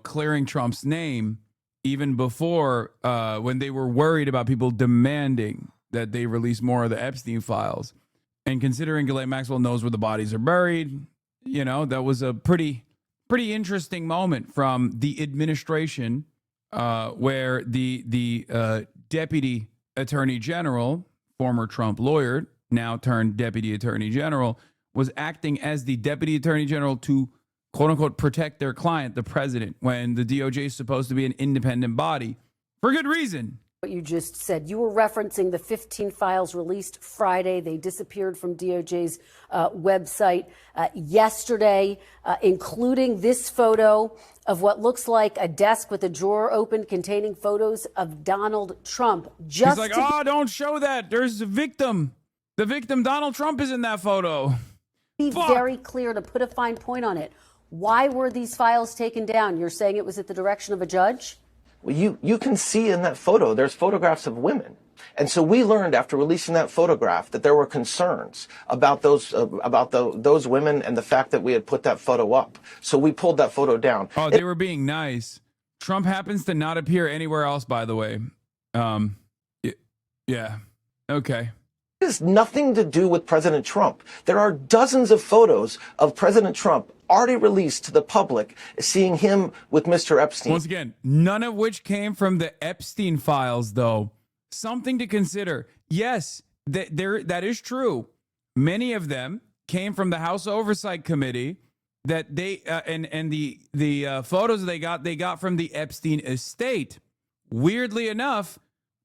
clearing Trump's name, even before when they were worried about people demanding that they release more of the Epstein files. And considering Ghislaine Maxwell knows where the bodies are buried, that was a pretty interesting moment from the administration, where the deputy attorney general, former Trump lawyer, now turned deputy attorney general, was acting as the deputy attorney general to, quote unquote, protect their client, the president, when the DOJ is supposed to be an independent body for good reason. What you just said, you were referencing the 15 files released Friday. They disappeared from DOJ's website yesterday, including this photo of what looks like a desk with a drawer open containing photos of Donald Trump. He's like, don't show that. There's a victim. The victim, Donald Trump, is in that photo. Be very clear, to put a fine point on it. Why were these files taken down? You're saying it was at the direction of a judge? Well, you can see in that photo, there's photographs of women. And so we learned after releasing that photograph that there were concerns about those women and the fact that we had put that photo up. So we pulled that photo down. Oh, they were being nice. Trump happens to not appear anywhere else, by the way. Yeah. Okay. It has nothing to do with President Trump. There are dozens of photos of President Trump already released to the public, seeing him with Mr. Epstein. Once again, none of which came from the Epstein files, though. Something to consider. Yes, that is true. Many of them came from the House Oversight Committee. That they and the photos they got from the Epstein estate. Weirdly enough,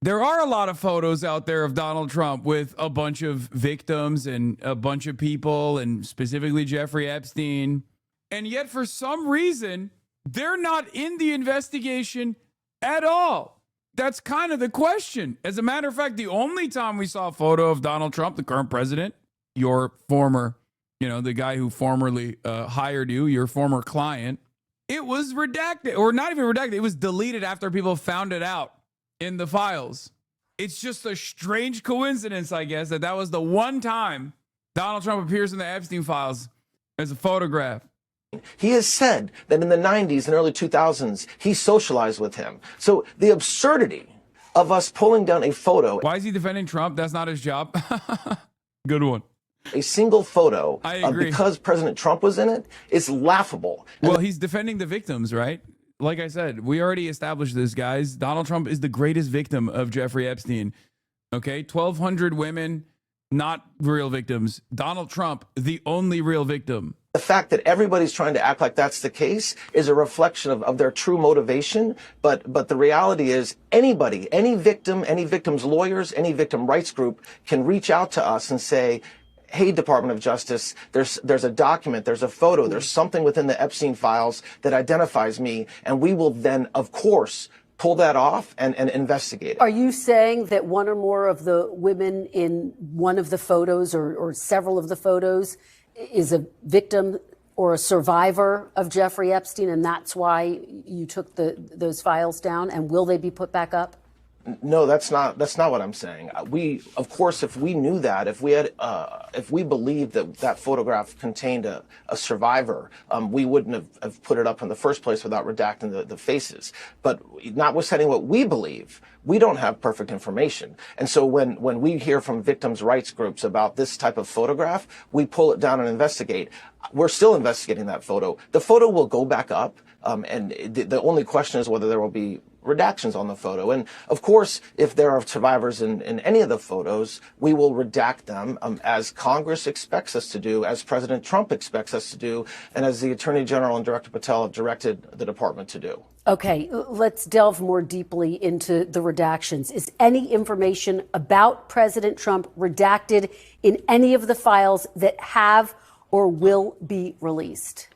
there are a lot of photos out there of Donald Trump with a bunch of victims and a bunch of people, and specifically Jeffrey Epstein. And yet, for some reason, they're not in the investigation at all. That's kind of the question. As a matter of fact, the only time we saw a photo of Donald Trump, the current president, your former, the guy who formerly hired you, your former client, it was redacted, or not even redacted. It was deleted after people found it out in the files. It's just a strange coincidence, I guess, that was the one time Donald Trump appears in the Epstein files as a photograph. He has said that in the 90s and early 2000s, he socialized with him. So the absurdity of us pulling down a photo. Why is he defending Trump? That's not his job. Good one. A single photo I agree. because President Trump was in it is laughable. Well, he's defending the victims, right? Like I said, we already established this, guys. Donald Trump is the greatest victim of Jeffrey Epstein. Okay, 1,200 women, not real victims. Donald Trump, the only real victim. The fact that everybody's trying to act like that's the case is a reflection of their true motivation. But the reality is anybody, any victim's lawyers, any victim rights group can reach out to us and say, hey, Department of Justice, there's a document, there's a photo, there's something within the Epstein files that identifies me. And we will then, of course, pull that off and investigate it. Are you saying that one or more of the women in one of the photos or several of the photos is a victim or a survivor of Jeffrey Epstein, and that's why you took those files down? And will they be put back up? No, that's not what I'm saying. We, of course, if we knew that, if we believed that photograph contained a survivor, we wouldn't have put it up in the first place without redacting the faces. But notwithstanding what we believe, we don't have perfect information. And so when we hear from victims' rights groups about this type of photograph, we pull it down and investigate. We're still investigating that photo. The photo will go back up, and the only question is whether there will be redactions on the photo. And of course, if there are survivors in any of the photos, we will redact them as Congress expects us to do, as President Trump expects us to do, and as the Attorney General and Director Patel have directed the department to do. Okay, let's delve more deeply into the redactions. Is any information about President Trump redacted in any of the files that have or will be released?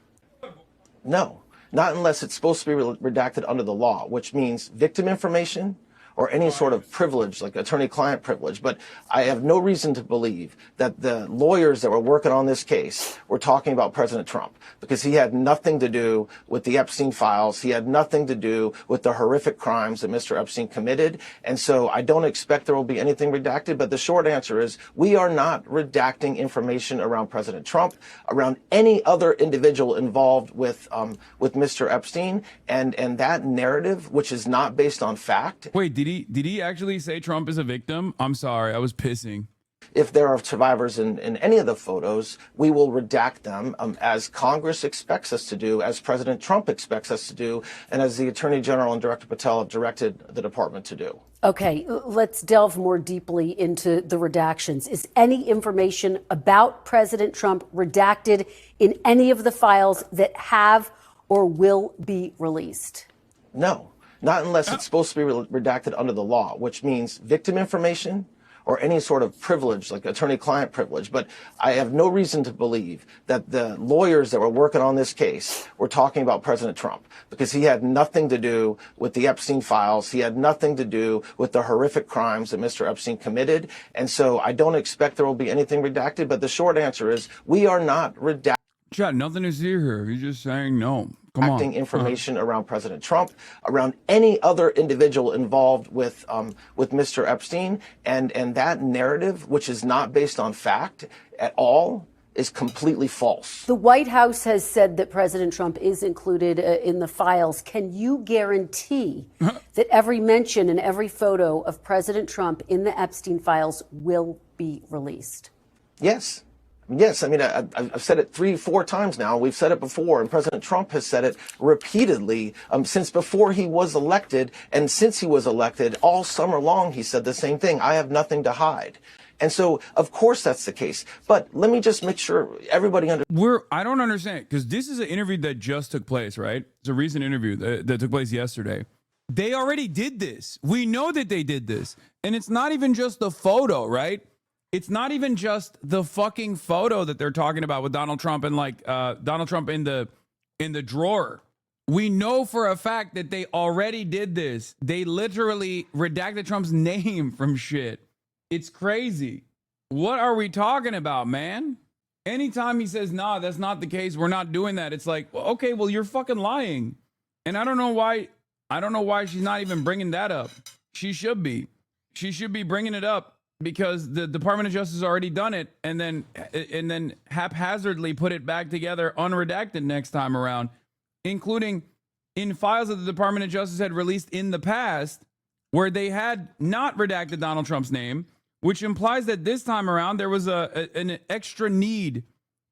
No. Not unless it's supposed to be redacted under the law, which means victim information or any sort of privilege, like attorney-client privilege. But I have no reason to believe that the lawyers that were working on this case were talking about President Trump, because he had nothing to do with the Epstein files. He had nothing to do with the horrific crimes that Mr. Epstein committed. And so I don't expect there will be anything redacted. But the short answer is we are not redacting information around President Trump, around any other individual involved with Mr. Epstein. And that narrative, which is not based on fact. Wait, did he actually say Trump is a victim? I'm sorry, I was pissing. If there are survivors in any of the photos, we will redact them as Congress expects us to do, as President Trump expects us to do, and as the Attorney General and Director Patel have directed the department to do. Okay, let's delve more deeply into the redactions. Is any information about President Trump redacted in any of the files that have or will be released? No. Not unless it's supposed to be redacted under the law, which means victim information or any sort of privilege, like attorney-client privilege. But I have no reason to believe that the lawyers that were working on this case were talking about President Trump, because he had nothing to do with the Epstein files. He had nothing to do with the horrific crimes that Mr. Epstein committed. And so I don't expect there will be anything redacted. But the short answer is we are not redacting. Chad, nothing to see here. He's just saying no. Come on. Information around President Trump, around any other individual involved with Mr. Epstein, and that narrative, which is not based on fact at all, is completely false. The White House has said that President Trump is included in the files. Can you guarantee that every mention and every photo of President Trump in the Epstein files will be released? Yes. Yes, I mean, I've said it 3-4 times now. We've said it before, and President Trump has said it repeatedly since before he was elected. And since he was elected, all summer long, he said the same thing. I have nothing to hide. And so, of course, that's the case. But let me just make sure everybody understands. I don't understand, because this is an interview that just took place, right? It's a recent interview that took place yesterday. They already did this. We know that they did this. And it's not even just the photo, right? It's not even just the fucking photo that they're talking about with Donald Trump and Donald Trump in the drawer. We know for a fact that they already did this. They literally redacted Trump's name from shit. It's crazy. What are we talking about, man? Anytime he says, nah, that's not the case, we're not doing that, it's like, well, okay, well, you're fucking lying. And I don't know why she's not even bringing that up. She should be. She should be bringing it up, because the Department of Justice already done it and then haphazardly put it back together unredacted next time around, including in files that the Department of Justice had released in the past where they had not redacted Donald Trump's name, which implies that this time around there was an extra need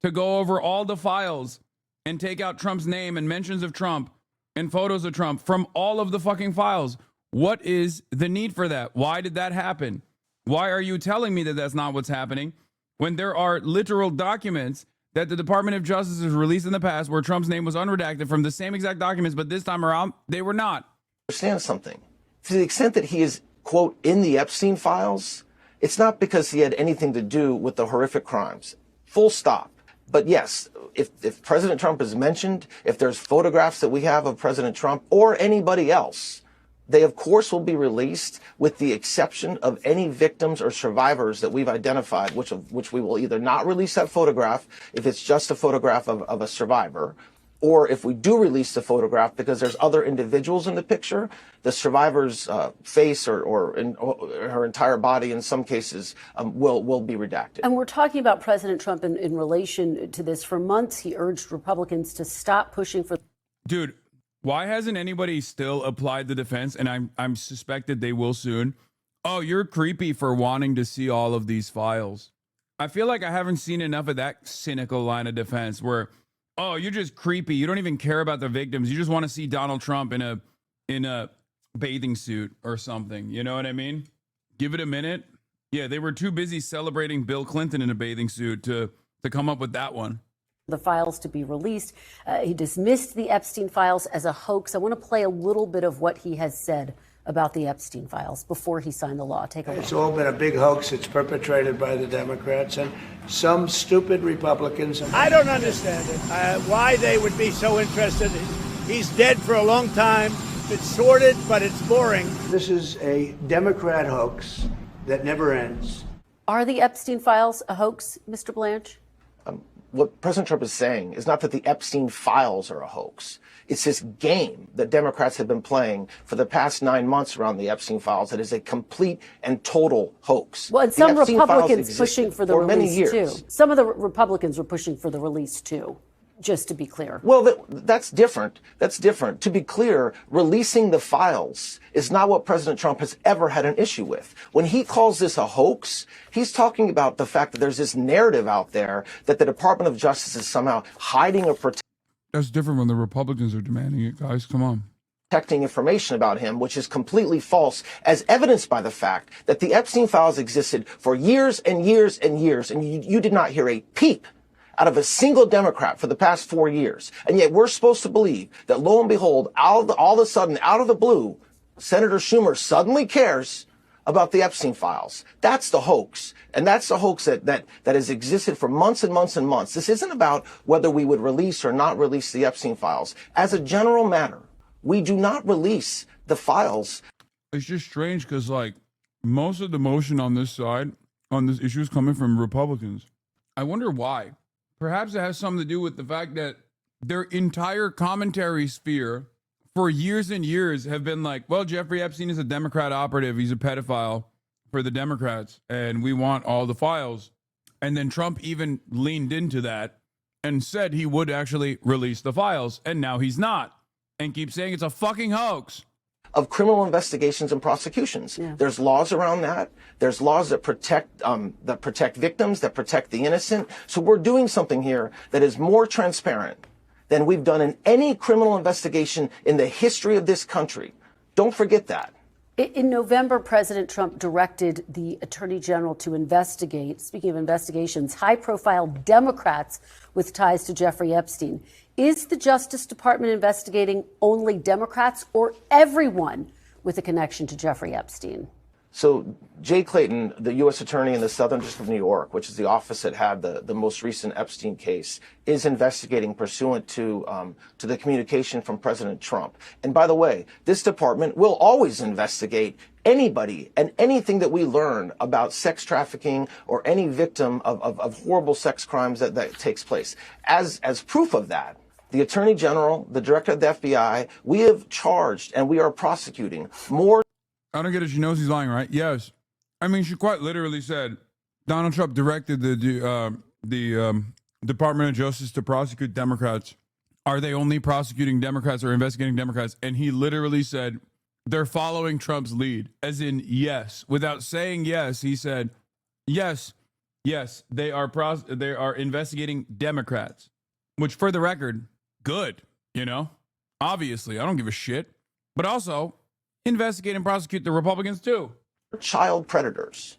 to go over all the files and take out Trump's name and mentions of Trump and photos of Trump from all of the fucking files. What is the need for that? Why did that happen? Why are you telling me that that's not what's happening when there are literal documents that the Department of Justice has released in the past where Trump's name was unredacted from the same exact documents, but this time around, they were not? Understand something. To the extent that he is, quote, in the Epstein files, it's not because he had anything to do with the horrific crimes. Full stop. But yes, if President Trump is mentioned, if there's photographs that we have of President Trump or anybody else, they, of course, will be released with the exception of any victims or survivors that we've identified, which we will either not release that photograph if it's just a photograph of a survivor, or if we do release the photograph because there's other individuals in the picture, the survivor's face or her entire body in some cases will be redacted. And we're talking about President Trump in relation to this. For months, he urged Republicans to stop pushing for... Dude, why hasn't anybody still applied the defense? And I'm suspected they will soon. Oh, you're creepy for wanting to see all of these files. I feel like I haven't seen enough of that cynical line of defense where, oh, you're just creepy. You don't even care about the victims. You just want to see Donald Trump in a bathing suit or something. You know what I mean? Give it a minute. Yeah, they were too busy celebrating Bill Clinton in a bathing suit to come up with that one. The files to be released. He dismissed the Epstein files as a hoax. I want to play a little bit of what he has said about the Epstein files before he signed the law. Take a look. It's all been a big hoax. It's perpetrated by the Democrats and some stupid Republicans. I don't understand it. Why they would be so interested. He's dead for a long time. It's sordid, but it's boring. This is a Democrat hoax that never ends. Are the Epstein files a hoax, Mr. Blanche? What President Trump is saying is not that the Epstein files are a hoax. It's this game that Democrats have been playing for the past 9 months around the Epstein files that is a complete and total hoax. Well, and The some Epstein Republicans files pushing for the for many release, too. years. Some of the Republicans were pushing for the release, too, just to be clear. Well, that's different. That's different. To be clear, releasing the files is not what President Trump has ever had an issue with. When he calls this a hoax, he's talking about the fact that there's this narrative out there that the Department of Justice is somehow hiding or That's different when the Republicans are demanding it, guys. Come on. protecting information about him, which is completely false, as evidenced by the fact that the Epstein files existed for years and years and years, and you did not hear a peep out of a single Democrat for the past 4 years. And yet we're supposed to believe that, lo and behold, all of a sudden, out of the blue, Senator Schumer suddenly cares about the Epstein files. That's the hoax. And that's the hoax that has existed for months and months and months. This isn't about whether we would release or not release the Epstein files. As a general matter, we do not release the files. It's just strange because, like, most of the motion on this side, on this issue, is coming from Republicans. I wonder why. Perhaps it has something to do with the fact that their entire commentary sphere for years and years have been like, well, Jeffrey Epstein is a Democrat operative. He's a pedophile for the Democrats, and we want all the files. And then Trump even leaned into that and said he would actually release the files, and now he's not, and keeps saying it's a fucking hoax. Of criminal investigations and prosecutions. Yeah. There's laws around that. There's laws that protect victims, that protect the innocent. So we're doing something here that is more transparent than we've done in any criminal investigation in the history of this country. Don't forget that. In November, President Trump directed the Attorney General to investigate, speaking of investigations, high-profile Democrats with ties to Jeffrey Epstein. Is the Justice Department investigating only Democrats or everyone with a connection to Jeffrey Epstein? So Jay Clayton, the U.S. Attorney in the Southern District of New York, which is the office that had the most recent Epstein case, is investigating pursuant to the communication from President Trump. And by the way, this department will always investigate anybody and anything that we learn about sex trafficking or any victim of horrible sex crimes that takes place. As proof of that, the Attorney General, the Director of the FBI, we have charged and we are prosecuting more. I don't get it. She knows he's lying, right? Yes. I mean, she quite literally said Donald Trump directed the Department of Justice to prosecute Democrats. Are they only prosecuting Democrats or investigating Democrats? And he literally said, they're following Trump's lead, as in yes. Without saying yes, he said, yes, they are investigating Democrats, which for the record, good, obviously, I don't give a shit, but also investigate and prosecute the Republicans too. Child predators,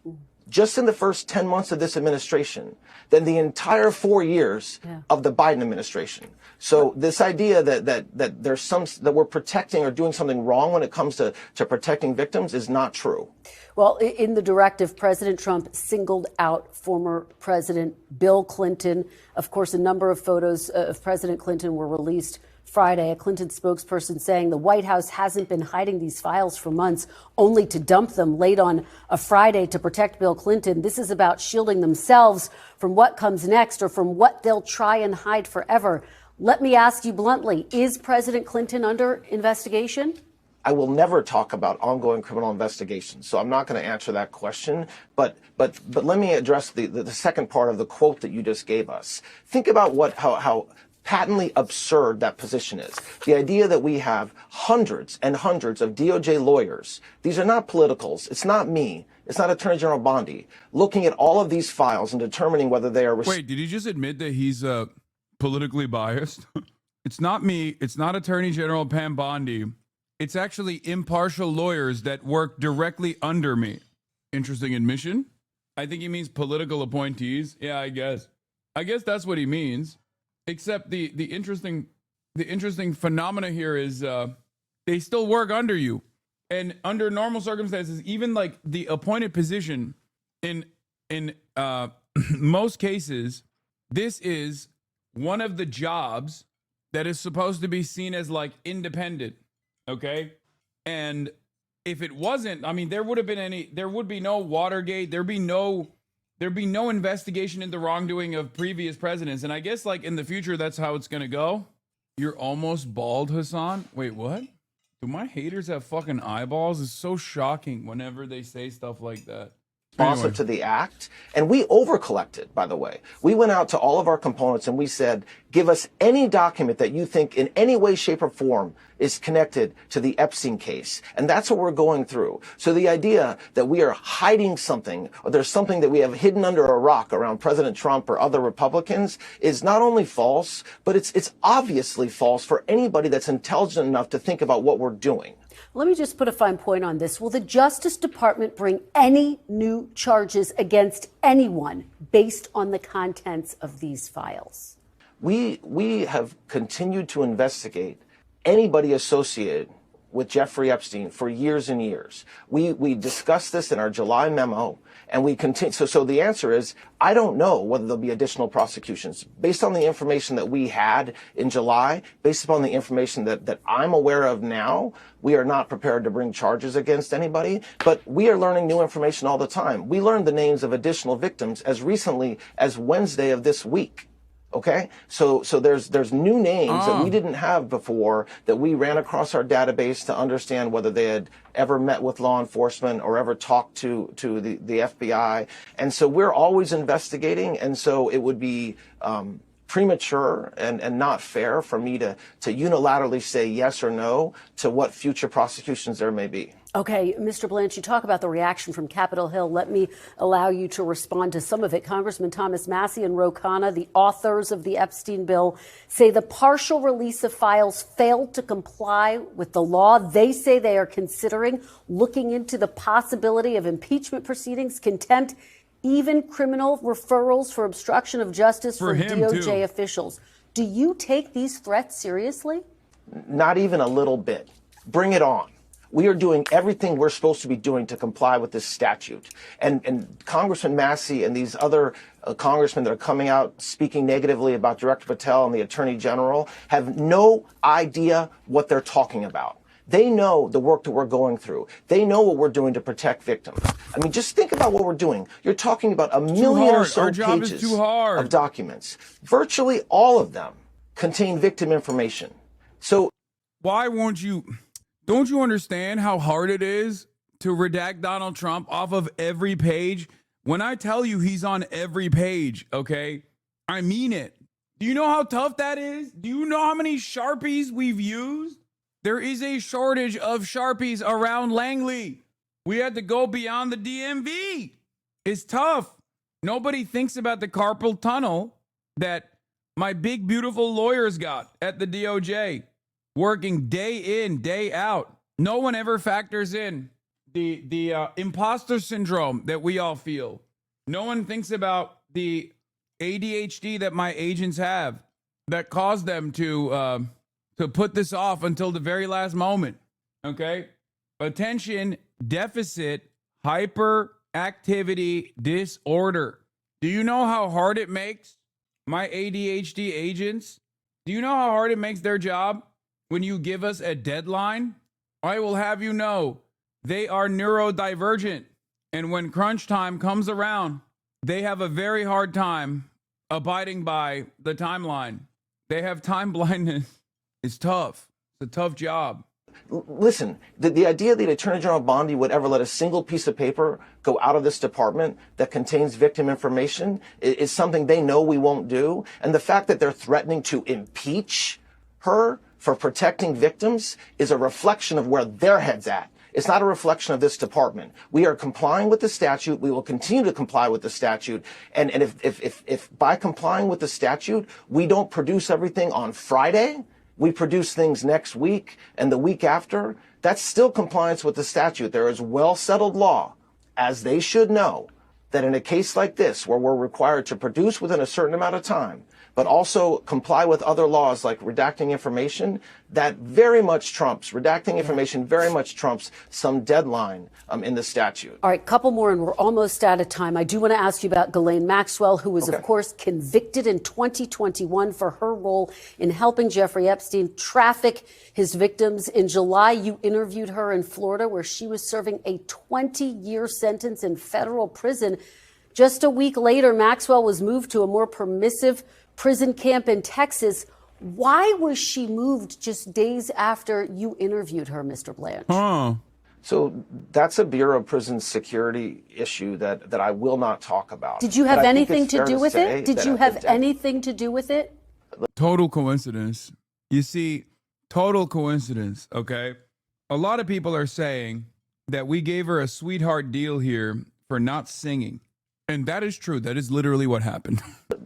just in the first 10 months of this administration, than the entire 4 years of the Biden administration. So this idea that there's that we're protecting or doing something wrong when it comes to protecting victims is not true. Well, in the directive, President Trump singled out former President Bill Clinton. Of course, a number of photos of President Clinton were released Friday. A Clinton spokesperson saying the White House hasn't been hiding these files for months, only to dump them late on a Friday to protect Bill Clinton. This is about shielding themselves from what comes next or from what they'll try and hide forever. Let me ask you bluntly, is President Clinton under investigation? I will never talk about ongoing criminal investigations, so I'm not going to answer that question. But let me address the second part of the quote that you just gave us. Think about how patently absurd that position is. The idea that we have hundreds and hundreds of DOJ lawyers, these are not politicals, it's not me, it's not Attorney General Bondi, looking at all of these files and determining whether they are... Wait, did he just admit that he's politically biased? It's not me, it's not Attorney General Pam Bondi, it's actually impartial lawyers that work directly under me. Interesting admission. I think he means political appointees. Yeah, I guess that's what he means. Except the interesting phenomena here is they still work under you, and under normal circumstances, even like the appointed position in most cases, this is one of the jobs that is supposed to be seen as like independent. Okay, and if it wasn't, I mean, there would be no Watergate. There'd be no investigation into wrongdoing of previous presidents. And I guess like in the future, that's how it's going to go. You're almost bald, Hassan. Wait, what? Do my haters have fucking eyeballs? It's so shocking whenever they say stuff like that. Responsive to the act. And we over-collected, by the way. We went out to all of our components and we said, give us any document that you think in any way, shape, or form is connected to the Epstein case. And that's what we're going through. So the idea that we are hiding something, or there's something that we have hidden under a rock around President Trump or other Republicans is not only false, but it's obviously false for anybody that's intelligent enough to think about what we're doing. Let me just put a fine point on this. Will the Justice Department bring any new charges against anyone based on the contents of these files? We have continued to investigate anybody associated with Jeffrey Epstein for years and years. We discussed this in our July memo, and we continue. So the answer is, I don't know whether there'll be additional prosecutions. Based on the information that we had in July, based upon the information that I'm aware of now, we are not prepared to bring charges against anybody, but we are learning new information all the time. We learned the names of additional victims as recently as Wednesday of this week. Okay, so there's new names that we didn't have before that we ran across our database to understand whether they had ever met with law enforcement or ever talked to the FBI. And so we're always investigating. And so it would be premature and not fair for me to unilaterally say yes or no to what future prosecutions there may be. Okay, Mr. Blanche, you talk about the reaction from Capitol Hill. Let me allow you to respond to some of it. Congressman Thomas Massie and Ro Khanna, the authors of the Epstein bill, say the partial release of files failed to comply with the law. They say they are considering looking into the possibility of impeachment proceedings, contempt, even criminal referrals for obstruction of justice for DOJ officials. Do you take these threats seriously? Not even a little bit. Bring it on. We are doing everything we're supposed to be doing to comply with this statute. And Congressman Massie and these other congressmen that are coming out speaking negatively about Director Patel and the Attorney General have no idea what they're talking about. They know the work that we're going through. They know what we're doing to protect victims. I mean, just think about what we're doing. You're talking about a million or so pages of documents. Virtually all of them contain victim information. So why won't you... Don't you understand how hard it is to redact Donald Trump off of every page? When I tell you he's on every page, okay, I mean it. Do you know how tough that is? Do you know how many Sharpies we've used? There is a shortage of Sharpies around Langley. We had to go beyond the DMV. It's tough. Nobody thinks about the carpal tunnel that my big, beautiful lawyers got at the DOJ, working day in, day out. No one ever factors in the imposter syndrome that we all feel. No one thinks about the ADHD that my agents have that caused them to put this off until the very last moment. Okay? Attention deficit hyperactivity disorder. Do you know how hard it makes my ADHD agents? Do you know how hard it makes their job when you give us a deadline? I will have you know, they are neurodivergent. And when crunch time comes around, they have a very hard time abiding by the timeline. They have time blindness. It's tough. It's a tough job. Listen, the idea that Attorney General Bondi would ever let a single piece of paper go out of this department that contains victim information is something they know we won't do. And the fact that they're threatening to impeach her for protecting victims is a reflection of where their head's at. It's not a reflection of this department. We are complying with the statute. We will continue to comply with the statute. And if by complying with the statute, we don't produce everything on Friday, we produce things next week and the week after, that's still compliance with the statute. There is well-settled law, as they should know, that in a case like this, where we're required to produce within a certain amount of time, but also comply with other laws like redacting information, that very much trumps, redacting information very much trumps some deadline in the statute. All right, couple more, and we're almost out of time. I do want to ask you about Ghislaine Maxwell, who was, of course, convicted in 2021 for her role in helping Jeffrey Epstein traffic his victims. In July, you interviewed her in Florida, where she was serving a 20-year sentence in federal prison. Just a week later, Maxwell was moved to a more permissive prison camp in Texas. Why was she moved just days after you interviewed her, Mr. Blanche? So that's a Bureau of Prison Security issue that I will not talk about. Did you have anything to do with it? Did you have anything to do with it? Total coincidence. You see, total coincidence, okay? A lot of people are saying that we gave her a sweetheart deal here for not singing. And that is true. That is literally what happened.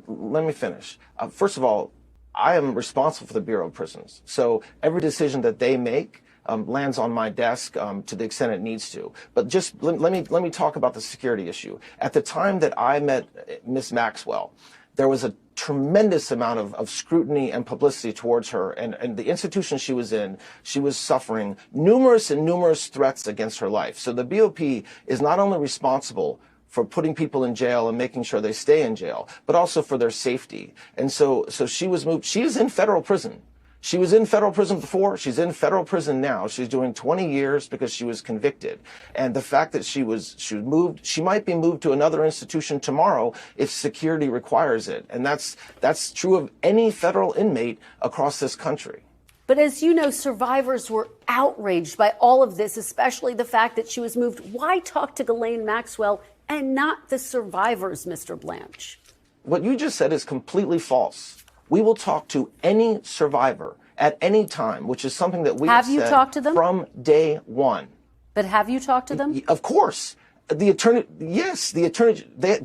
Let me finish. First of all, I am responsible for the Bureau of Prisons. So every decision that they make lands on my desk to the extent it needs to. But just let me talk about the security issue. At the time that I met Ms. Maxwell, there was a tremendous amount of scrutiny and publicity towards her. And the institution she was in, she was suffering numerous threats against her life. So the BOP is not only responsible for putting people in jail and making sure they stay in jail, but also for their safety. And so she was moved. She is in federal prison. She was in federal prison before. She's in federal prison now. She's doing 20 years because she was convicted. And the fact that she was moved, she might be moved to another institution tomorrow if security requires it. And that's true of any federal inmate across this country. But as you know, survivors were outraged by all of this, especially the fact that she was moved. Why talk to Ghislaine Maxwell and not the survivors, Mr. Blanche? What you just said is completely false. We will talk to any survivor at any time, which is something that we have you said talked to them from day one. But have you talked to them? Of course. The attorney,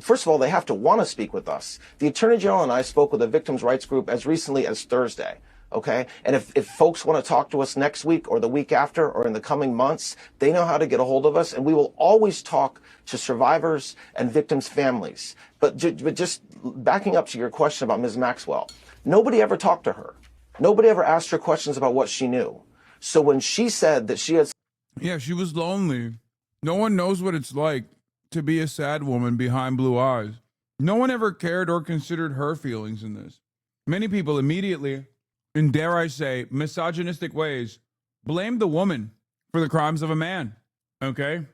first of all, they have to want to speak with us. The Attorney General and I spoke with a victims' rights group as recently as Thursday. Okay. And if folks want to talk to us next week or the week after or in the coming months, they know how to get a hold of us. And we will always talk to survivors and victims' families. But just backing up to your question about Ms. Maxwell, nobody ever talked to her. Nobody ever asked her questions about what she knew. So when she said that she had... Yeah, she was lonely. No one knows what it's like to be a sad woman behind blue eyes. No one ever cared or considered her feelings in this. Many people immediately, in dare I say, misogynistic ways, blame the woman for the crimes of a man. Okay?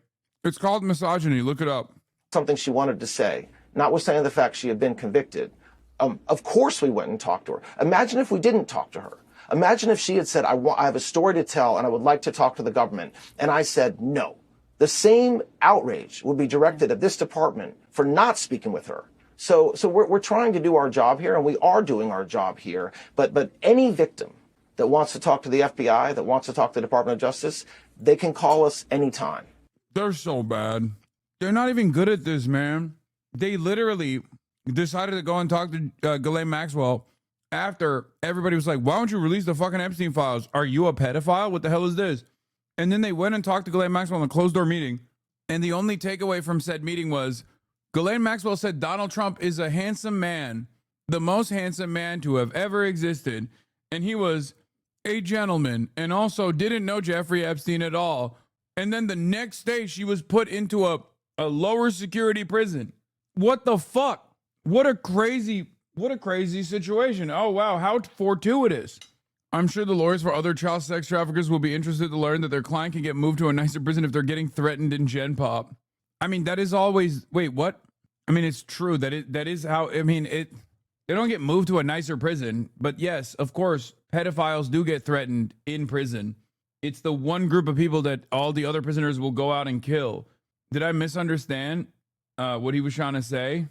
It's called misogyny. Look it up. Something she wanted to say, notwithstanding the fact she had been convicted. Of course we went and talked to her. Imagine if we didn't talk to her. Imagine if she had said, I have a story to tell and I would like to talk to the government. And I said, no. The same outrage would be directed at this department for not speaking with her. So we're trying to do our job here, and we are doing our job here. But any victim that wants to talk to the FBI, that wants to talk to the Department of Justice, they can call us anytime. They're so bad. They're not even good at this, man. They literally decided to go and talk to Ghislaine Maxwell after everybody was like, why don't you release the fucking Epstein files? Are you a pedophile? What the hell is this? And then they went and talked to Ghislaine Maxwell in a closed-door meeting. And the only takeaway from said meeting was Ghislaine Maxwell said Donald Trump is a handsome man, the most handsome man to have ever existed. And he was a gentleman and also didn't know Jeffrey Epstein at all. And then the next day she was put into a lower security prison. What the fuck? What a crazy situation. Oh, wow. How fortuitous. I'm sure the lawyers for other child sex traffickers will be interested to learn that their client can get moved to a nicer prison if they're getting threatened in Gen Pop. I mean, that is always, wait, what? I mean, it's true that is how, I mean, they don't get moved to a nicer prison, but yes, of course, pedophiles do get threatened in prison. It's the one group of people that all the other prisoners will go out and kill. Did I misunderstand what he was trying to say?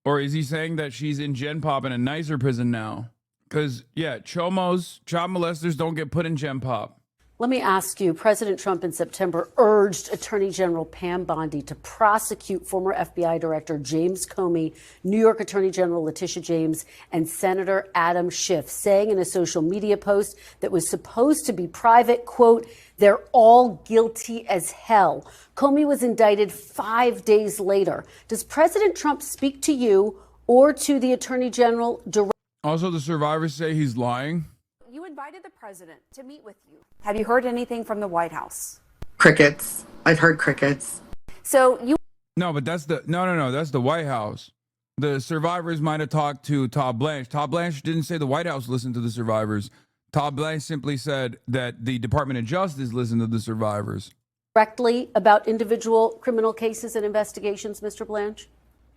Or is he saying that she's in Gen Pop in a nicer prison now? Because, yeah, chomos, child molesters don't get put in Gen Pop. Let me ask you, President Trump in September urged Attorney General Pam Bondi to prosecute former FBI Director James Comey, New York Attorney General Letitia James, and Senator Adam Schiff, saying in a social media post that was supposed to be private, quote, they're all guilty as hell. Comey was indicted 5 days later. Does President Trump speak to you or to the Attorney General directly? Also, the survivors say he's lying. You invited the president to meet with you. Have you heard anything from the White House? Crickets. I've heard crickets. So you. No, but that's that's the White House. The survivors might have talked to Todd Blanche. Todd Blanche didn't say the White House listened to the survivors. Todd Blanche simply said that the Department of Justice listened to the survivors. Directly about individual criminal cases and investigations, Mr. Blanche?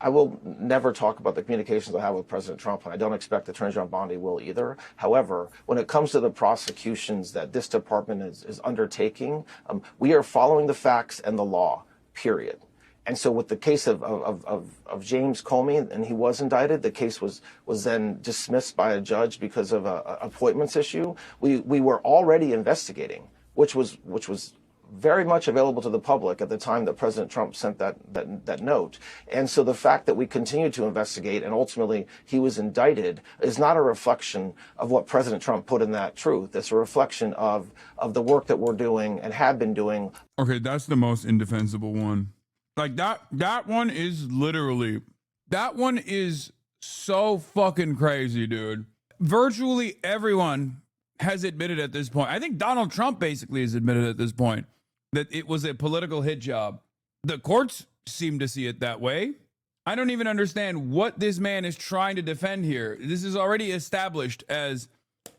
I will never talk about the communications I have with President Trump, and I don't expect Attorney General Bondi will either. However, when it comes to the prosecutions that this department is undertaking, we are following the facts and the law, period. And so with the case of James Comey, and he was indicted, the case was then dismissed by a judge because of a appointments issue. We were already investigating, which was very much available to the public at the time that President Trump sent that note. And so the fact that we continue to investigate and ultimately he was indicted is not a reflection of what President Trump put in that truth. It's a reflection of the work that we're doing and have been doing. Okay, that's the most indefensible one. Like that one is literally, that one is so fucking crazy, dude. Virtually everyone has admitted at this point. I think Donald Trump basically has admitted at this point that it was a political hit job. The courts seem to see it that way. I don't even understand what this man is trying to defend here. This is already established as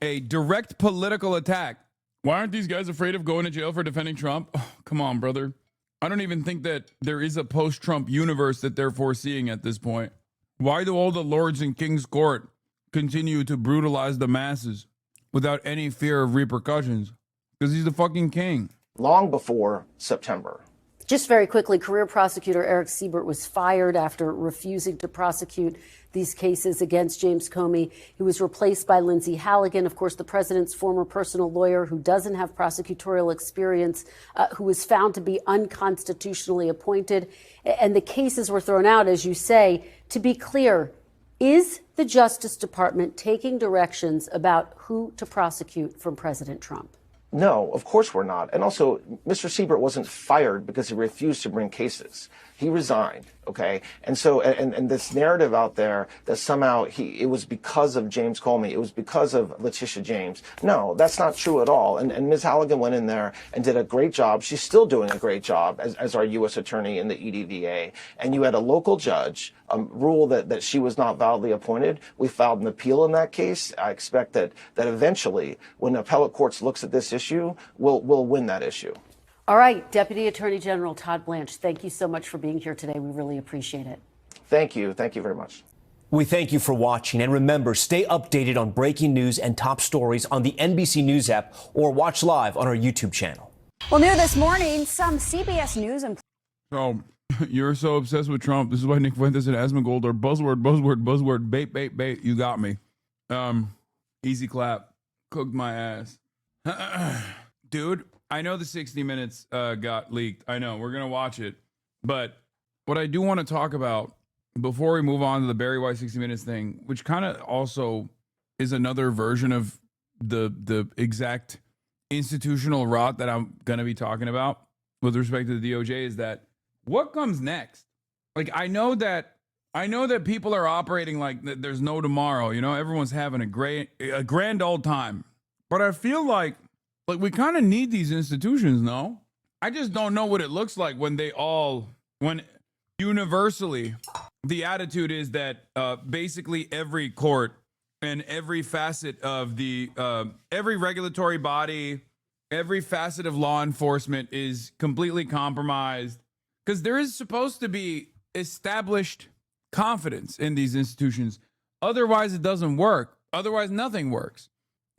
a direct political attack. Why aren't these guys afraid of going to jail for defending Trump? Oh, come on, brother. I don't even think that there is a post-Trump universe that they're foreseeing at this point. Why do all the lords in King's Court continue to brutalize the masses without any fear of repercussions? Because he's the fucking king. Long before September. Just very quickly, career prosecutor Eric Siebert was fired after refusing to prosecute these cases against James Comey. He was replaced by Lindsay Halligan, of course, the president's former personal lawyer who doesn't have prosecutorial experience, who was found to be unconstitutionally appointed. And the cases were thrown out, as you say. To be clear, is the Justice Department taking directions about who to prosecute from President Trump? No, of course we're not. And also, Mr. Siebert wasn't fired because he refused to bring cases. He resigned, okay? And so, and this narrative out there that somehow it was because of James Comey, it was because of Letitia James. No, that's not true at all. And Ms. Halligan went in there and did a great job. She's still doing a great job as our U.S. attorney in the EDVA. And you had a local judge rule that she was not validly appointed. We filed an appeal in that case. I expect that eventually, when the appellate courts looks at this issue, we'll win that issue. All right, Deputy Attorney General Todd Blanche, thank you so much for being here today. We really appreciate it. Thank you. Thank you very much. We thank you for watching. And remember, stay updated on breaking news and top stories on the NBC News app or watch live on our YouTube channel. Well, new this morning, some CBS News and. So you're so obsessed with Trump. This is why Nick Fuentes and Asmongold are buzzword, bait. You got me. Easy clap. Cooked my ass. Dude, I know the 60 Minutes got leaked. I know. We're going to watch it. But what I do want to talk about before we move on to the Barry White 60 Minutes thing, which kind of also is another version of the exact institutional rot that I'm going to be talking about with respect to the DOJ, is that what comes next? Like, I know that people are operating like there's no tomorrow. You know, everyone's having a grand old time. But I feel like we kind of need these institutions, no? I just don't know what it looks like when universally the attitude is that basically every court and every facet of the every regulatory body, every facet of law enforcement is completely compromised, because there is supposed to be established confidence in these institutions. Otherwise, it doesn't work. Otherwise, nothing works.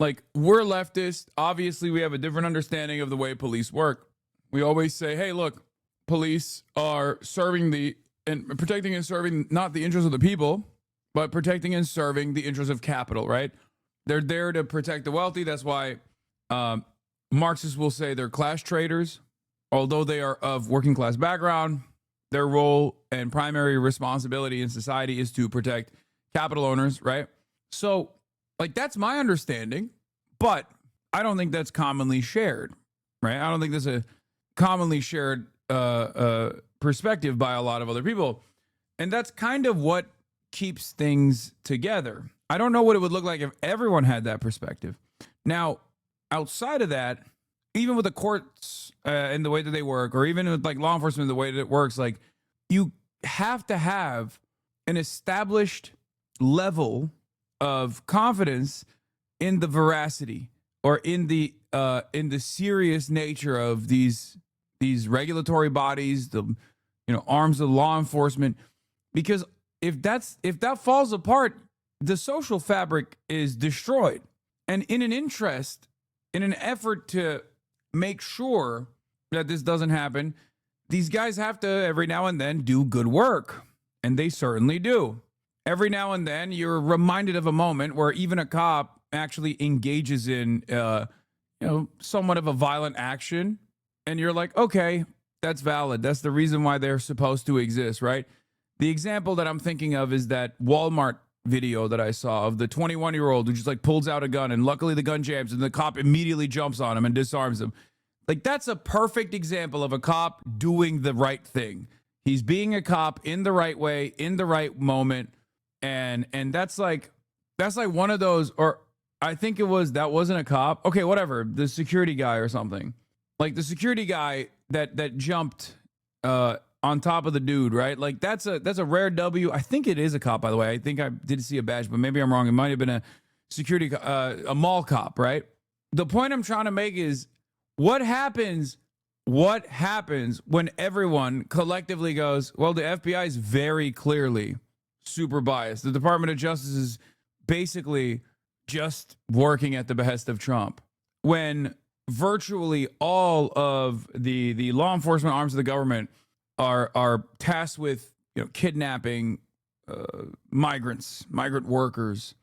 Like, we're leftists. Obviously, we have a different understanding of the way police work. We always say, hey, look, police are serving and protecting and serving not the interests of the people, but protecting and serving the interests of capital, right? They're there to protect the wealthy. That's why Marxists will say they're class traders. Although they are of working class background, their role and primary responsibility in society is to protect capital owners, right? So, like, that's my understanding, but I don't think that's commonly shared, right? I don't think that's a commonly shared perspective by a lot of other people. And that's kind of what keeps things together. I don't know what it would look like if everyone had that perspective. Now, outside of that, even with the courts and the way that they work, or even with like law enforcement, the way that it works, like, you have to have an established level of confidence in the veracity or in the serious nature of these regulatory bodies, the arms of law enforcement, because if that falls apart, the social fabric is destroyed. And in an effort to make sure that this doesn't happen, these guys have to every now and then do good work, and they certainly do. Every now and then, you're reminded of a moment where even a cop actually engages in, somewhat of a violent action, and you're like, okay, that's valid. That's the reason why they're supposed to exist, right? The example that I'm thinking of is that Walmart video that I saw of the 21-year-old who just like pulls out a gun, and luckily the gun jams, and the cop immediately jumps on him and disarms him. Like, that's a perfect example of a cop doing the right thing. He's being a cop in the right way, in the right moment. And that's like one of those, or I think that wasn't a cop. Okay, whatever. The security guy or something. Like the security guy that jumped on top of the dude, right? Like that's a rare W. I think it is a cop, by the way. I think I did see a badge, but maybe I'm wrong. It might have been a security, a mall cop, right? The point I'm trying to make is what happens when everyone collectively goes, well, the FBI is very clearly super biased. The Department of Justice is basically just working at the behest of Trump. When virtually all of the law enforcement arms of the government are tasked with kidnapping migrant workers,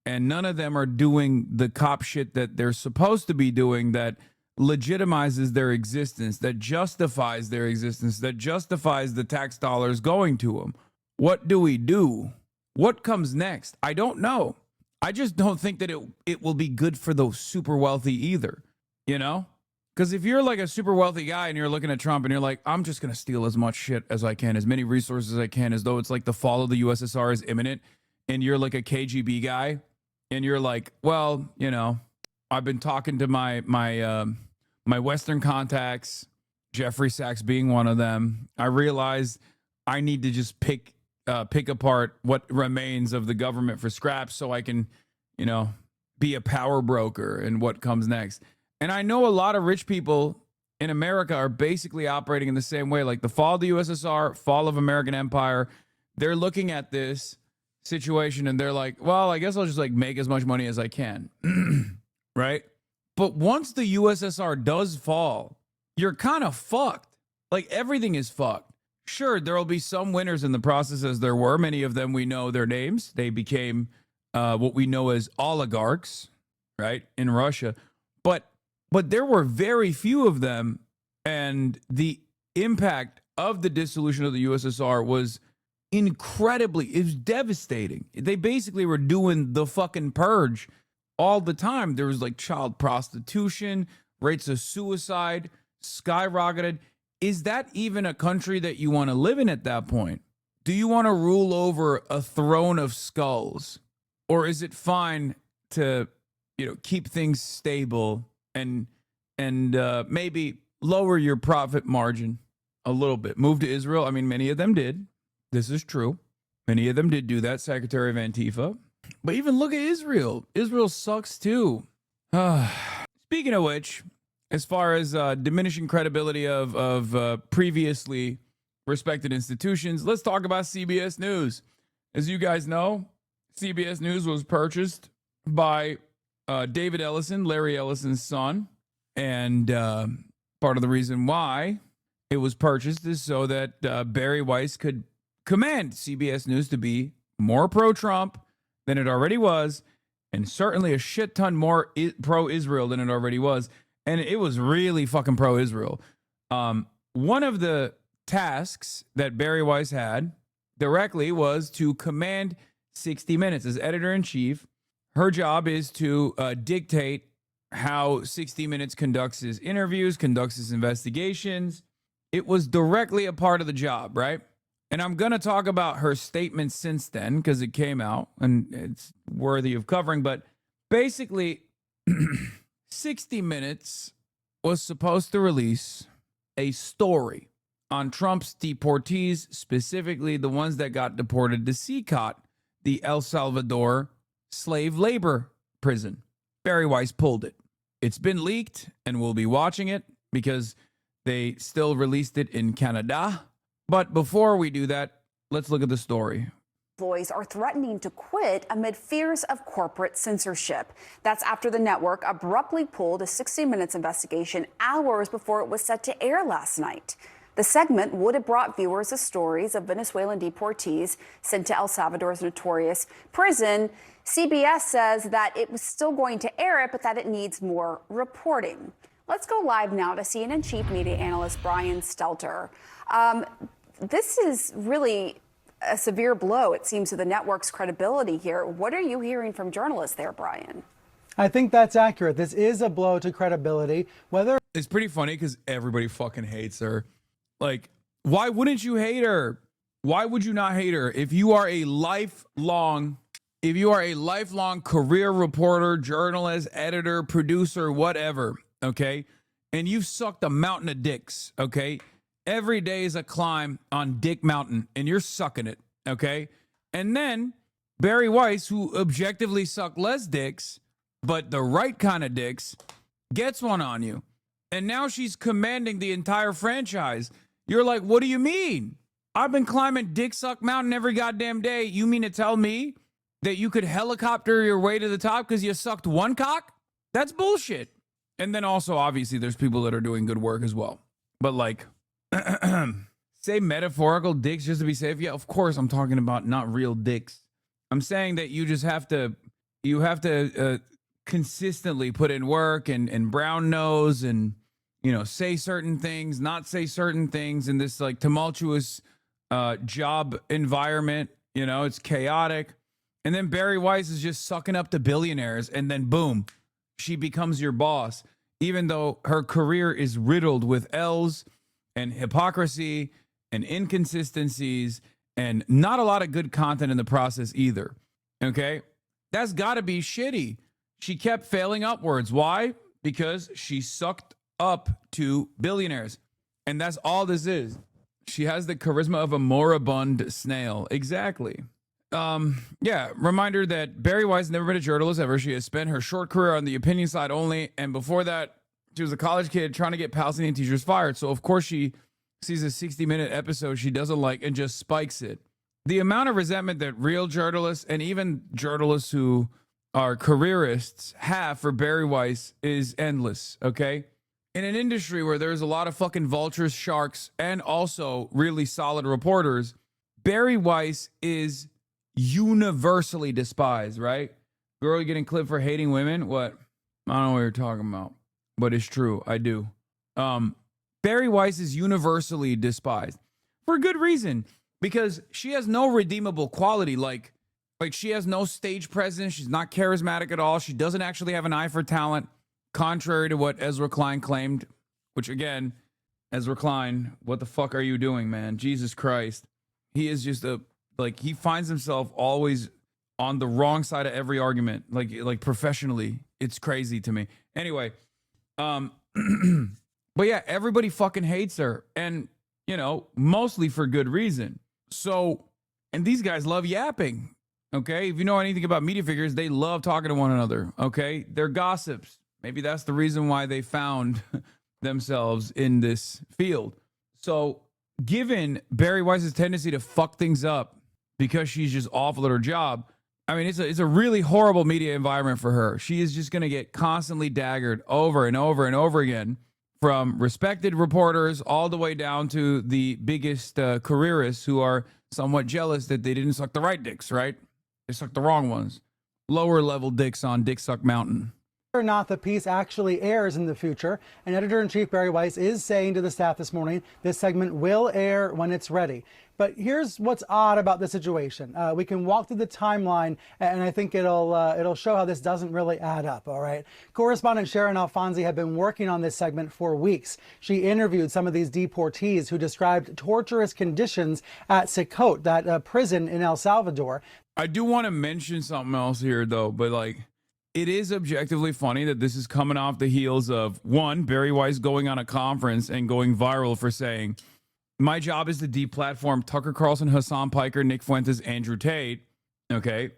and none of them are doing the cop shit that they're supposed to be doing, that legitimizes their existence, that justifies their existence, that justifies the tax dollars going to them. What do we do? What comes next? I don't know. I just don't think that it will be good for those super wealthy either, Because if you're like a super wealthy guy and you're looking at Trump and you're like, I'm just going to steal as much shit as I can, as many resources as I can, as though it's like the fall of the USSR is imminent, and you're like a KGB guy, and you're like, well, I've been talking to my Western contacts, Jeffrey Sachs being one of them. I realized I need to just pick apart what remains of the government for scraps so I can, be a power broker in what comes next. And I know a lot of rich people in America are basically operating in the same way, like the fall of the USSR, fall of American empire. They're looking at this situation and they're like, well, I guess I'll just like make as much money as I can. Right? But once the USSR does fall, you're kind of fucked. Like everything is fucked. Sure, there will be some winners in the process, as there were. Many of them, we know their names. They became what we know as oligarchs, right, in Russia. But but there were very few of them, and the impact of the dissolution of the USSR was incredibly, it was devastating. They basically were doing the fucking purge all the time. There was like child prostitution, rates of suicide skyrocketed. Is that even a country that you want to live in at that point? Do you want to rule over a throne of skulls? Or is it fine to, keep things stable and maybe lower your profit margin a little bit? Move to Israel. I mean, many of them did. This is true. Many of them did do that, Secretary of Antifa. But even look at Israel. Israel sucks too. Speaking of which, as far as diminishing credibility of previously respected institutions, let's talk about CBS News. As you guys know, CBS News was purchased by David Ellison, Larry Ellison's son. And part of the reason why it was purchased is so that Barry Weiss could command CBS News to be more pro-Trump than it already was, and certainly a shit ton more pro-Israel than it already was. And it was really fucking pro-Israel. One of the tasks that Barry Weiss had directly was to command 60 Minutes. As editor-in-chief, her job is to dictate how 60 Minutes conducts his interviews, conducts his investigations. It was directly a part of the job, right? And I'm going to talk about her statement since then because it came out and it's worthy of covering. But basically, 60 Minutes was supposed to release a story on Trump's deportees, specifically the ones that got deported to CCOT, the El Salvador slave labor prison. Barry Weiss pulled it. It's been leaked, and we'll be watching it because they still released it in Canada. But before we do that, let's look at the story. Employees are threatening to quit amid fears of corporate censorship. That's after the network abruptly pulled a 60 Minutes investigation hours before it was set to air last night. The segment would have brought viewers the stories of Venezuelan deportees sent to El Salvador's notorious prison. CBS says that it was still going to air it, but that it needs more reporting. Let's go live now to CNN chief media analyst Brian Stelter. This is really a severe blow, it seems, to the network's credibility here. What are you hearing from journalists there, Brian? I think that's accurate. This is a blow to credibility. It's pretty funny because everybody fucking hates her. Like, why wouldn't you hate her? Why would you not hate her? If you are a lifelong career reporter, journalist, editor, producer, whatever, okay, and you've sucked a mountain of dicks, okay, every day is a climb on Dick Mountain, and you're sucking it, okay? And then Barry Weiss, who objectively sucked less dicks, but the right kind of dicks, gets one on you. And now she's commanding the entire franchise. You're like, what do you mean? I've been climbing Dick Suck Mountain every goddamn day. You mean to tell me that you could helicopter your way to the top because you sucked one cock? That's bullshit. And then also, obviously, there's people that are doing good work as well. But like, say metaphorical dicks just to be safe. Yeah, of course I'm talking about not real dicks. I'm saying that you just have to, consistently put in work and brown nose and, say certain things, not say certain things in this like tumultuous job environment. It's chaotic. And then Barry Weiss is just sucking up to billionaires. And then boom, she becomes your boss, even though her career is riddled with L's and hypocrisy and inconsistencies and not a lot of good content in the process either. Okay? That's got to be shitty. She kept failing upwards. Why? Because she sucked up to billionaires. And that's all this is. She has the charisma of a moribund snail. Exactly. Reminder that Barry Weiss never been a journalist ever. She has spent her short career on the opinion side only. And before that, she was a college kid trying to get Palestinian teachers fired. So, of course, she sees a 60-minute episode she doesn't like and just spikes it. The amount of resentment that real journalists and even journalists who are careerists have for Barry Weiss is endless, okay? In an industry where there's a lot of fucking vultures, sharks, and also really solid reporters, Barry Weiss is universally despised, right? Girl, you getting clipped for hating women? What? I don't know what you're talking about. but it's true. I do. Bari Weiss is universally despised for good reason, because she has no redeemable quality. Like she has no stage presence. She's not charismatic at all. She doesn't actually have an eye for talent, contrary to what Ezra Klein claimed, which again, Ezra Klein, what the fuck are you doing, man? Jesus Christ. He is just he finds himself always on the wrong side of every argument, like professionally. It's crazy to me. Anyway, but yeah, everybody fucking hates her, and mostly for good reason. So, and these guys love yapping. Okay, if you know anything about media figures, they love talking to one another. Okay, they're gossips. Maybe that's the reason why they found themselves in this field. So, given Bari Weiss's tendency to fuck things up because she's just awful at her job, I mean, it's a really horrible media environment for her. She is just going to get constantly daggered over and over and over again, from respected reporters all the way down to the biggest careerists who are somewhat jealous that they didn't suck the right dicks, right? They sucked the wrong ones. Lower level dicks on Dick Suck Mountain. Or not, the piece actually airs in the future, and Editor-in-Chief Bari Weiss is saying to the staff this morning this segment will air when it's ready. But here's what's odd about the situation. We can walk through the timeline, and I think it'll show how this doesn't really add up, all right? Correspondent Sharon Alfonsi had been working on this segment for weeks. She interviewed some of these deportees who described torturous conditions at Sikot, that prison in El Salvador. I do want to mention something else here, though, but it is objectively funny that this is coming off the heels of, one, Bari Weiss going on a conference and going viral for saying, my job is to deplatform Tucker Carlson, Hassan Piker, Nick Fuentes, Andrew Tate, okay,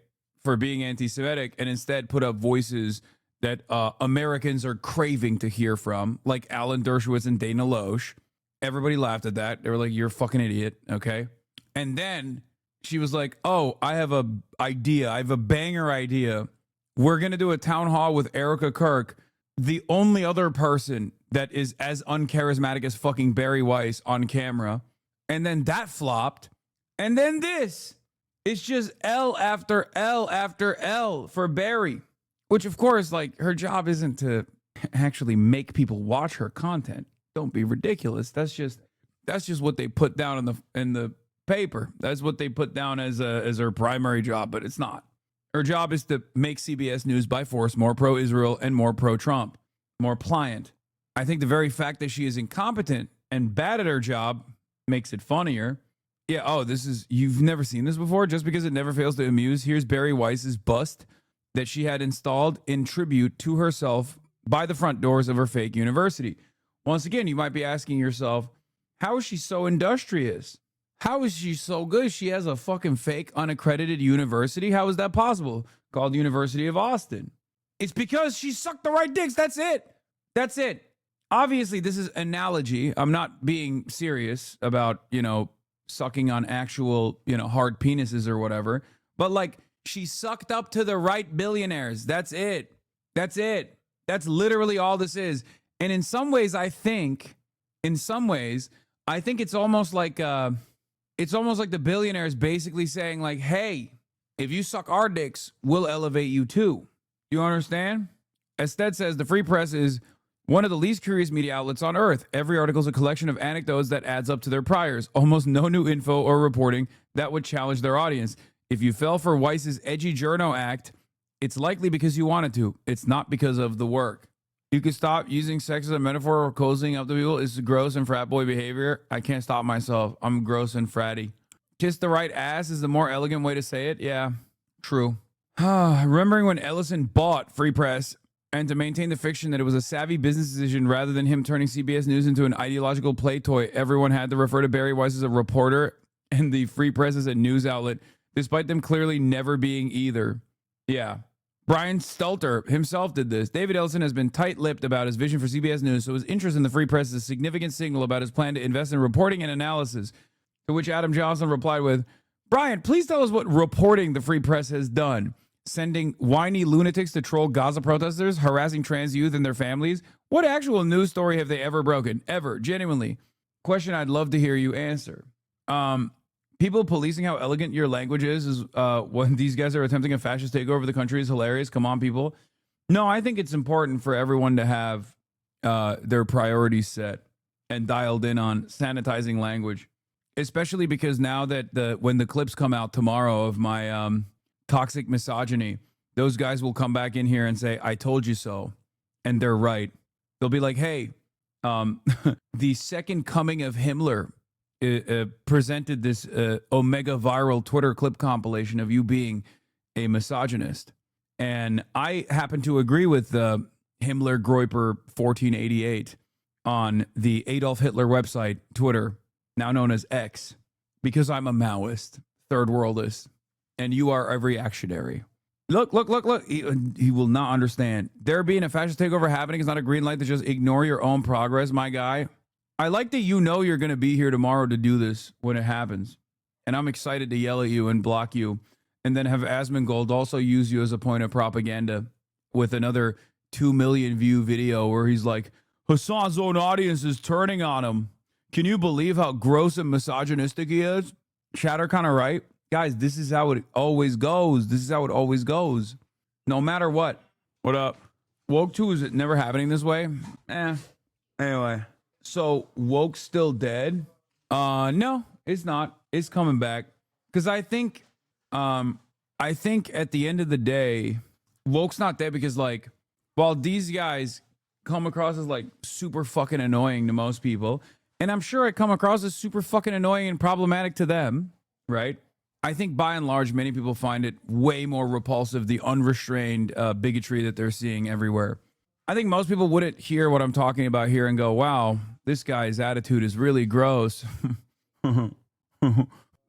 for being anti-Semitic, and instead put up voices that Americans are craving to hear from, like Alan Dershowitz and Dana Loesch. Everybody laughed at that. They were like, you're a fucking idiot, okay? And then she was like, oh, I have a idea. I have a banger idea. We're going to do a town hall with Erica Kirk, the only other person that is as uncharismatic as fucking Bari Weiss on camera. And then that flopped. And then this. It's just L after L after L for Bari, which of course, her job isn't to actually make people watch her content. Don't be ridiculous. That's just what they put down in the paper. That's what they put down as her primary job, but it's not. Her job is to make CBS News by force more pro-Israel and more pro-Trump, more pliant. I think the very fact that she is incompetent and bad at her job makes it funnier. Yeah, you've never seen this before? Just because it never fails to amuse, here's Bari Weiss's bust that she had installed in tribute to herself by the front doors of her fake university. Once again, you might be asking yourself, how is she so industrious? How is she so good? She has a fucking fake unaccredited university. How is that possible? Called University of Austin. It's because she sucked the right dicks. That's it. That's it. Obviously, this is analogy. I'm not being serious about, sucking on actual, hard penises or whatever. But she sucked up to the right billionaires. That's it. That's it. That's literally all this is. And in some ways, I think it's almost like the billionaires basically saying hey, if you suck our dicks, we'll elevate you too. You understand? As Stead says, the Free Press is one of the least curious media outlets on earth. Every article is a collection of anecdotes that adds up to their priors. Almost no new info or reporting that would challenge their audience. If you fell for Weiss's edgy journo act, it's likely because you wanted to. It's not because of the work. You could stop using sex as a metaphor or cozying up to people. It's gross and frat boy behavior. I can't stop myself. I'm gross and fratty. Kiss the right ass is the more elegant way to say it. Yeah, true. Remembering when Ellison bought Free Press and to maintain the fiction that it was a savvy business decision rather than him turning CBS News into an ideological play toy, everyone had to refer to Bari Weiss as a reporter and the Free Press as a news outlet, despite them clearly never being either. Yeah. Brian Stelter himself did this. David Ellison has been tight-lipped about his vision for CBS News, so his interest in the Free Press is a significant signal about his plan to invest in reporting and analysis, to which Adam Johnson replied with, Brian, please tell us what reporting the Free Press has done. Sending whiny lunatics to troll Gaza protesters, harassing trans youth and their families? What actual news story have they ever broken? Ever? Genuinely. Question I'd love to hear you answer. People policing how elegant your language is when these guys are attempting a fascist takeover of the country is hilarious. Come on, people. No, I think it's important for everyone to have their priorities set and dialed in on sanitizing language, especially because now that when the clips come out tomorrow of my toxic misogyny, those guys will come back in here and say, I told you so. And they're right. They'll be like, hey, the second coming of Himmler presented this omega viral Twitter clip compilation of you being a misogynist. And I happen to agree with Himmler Groiper 1488 on the Adolf Hitler website, Twitter, now known as X, because I'm a Maoist, third worldist, and you are a reactionary. Look. He will not understand. There being a fascist takeover happening is not a green light to just ignore your own progress, my guy. I like that you know you're going to be here tomorrow to do this when it happens. And I'm excited to yell at you and block you and then have Asmongold also use you as a point of propaganda with another 2 million view video where he's like, Hassan's own audience is turning on him. Can you believe how gross and misogynistic he is? Chatter kind of right. Guys, this is how it always goes. This is how it always goes. No matter what. What up? Woke 2, is it never happening this way? Anyway. So, Woke's still dead? No, it's not. It's coming back. Because I think at the end of the day, Woke's not dead because, like, while these guys come across as, like, super fucking annoying to most people, and I'm sure I come across as super fucking annoying and problematic to them, right? I think by and large, many people find it way more repulsive, the unrestrained bigotry that they're seeing everywhere. I think most people wouldn't hear what I'm talking about here and go, wow, this guy's attitude is really gross.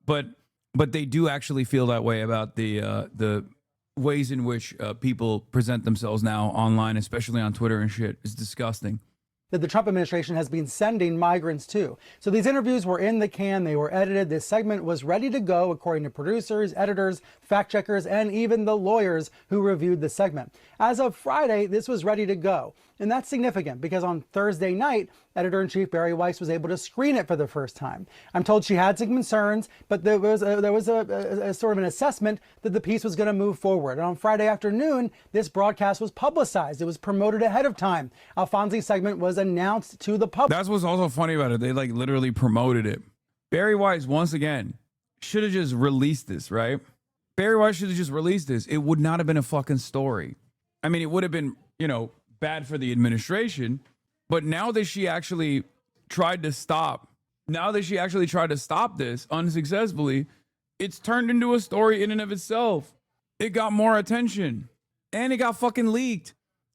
But they do actually feel that way about the ways in which people present themselves now online, especially on Twitter and shit. It's disgusting. That the Trump administration has been sending migrants to. So these interviews were in the can, they were edited. This segment was ready to go, according to producers, editors, fact checkers, and even the lawyers who reviewed the segment. As of Friday, this was ready to go. And that's significant because on Thursday night, editor-in-chief Bari Weiss was able to screen it for the first time. I'm told she had some concerns, but there was a sort of an assessment that the piece was going to move forward. And on Friday afternoon, this broadcast was publicized. It was promoted ahead of time. Alfonsi's segment was announced to the public. That's what's also funny about it. They like literally promoted it. Bari Weiss, once again, should have just released this, right? Bari Weiss should have just released this. It would not have been a fucking story. I mean, it would have been, bad for the administration, but now that she actually tried to stop this unsuccessfully, it's turned into a story in and of itself. It got more attention and it got fucking leaked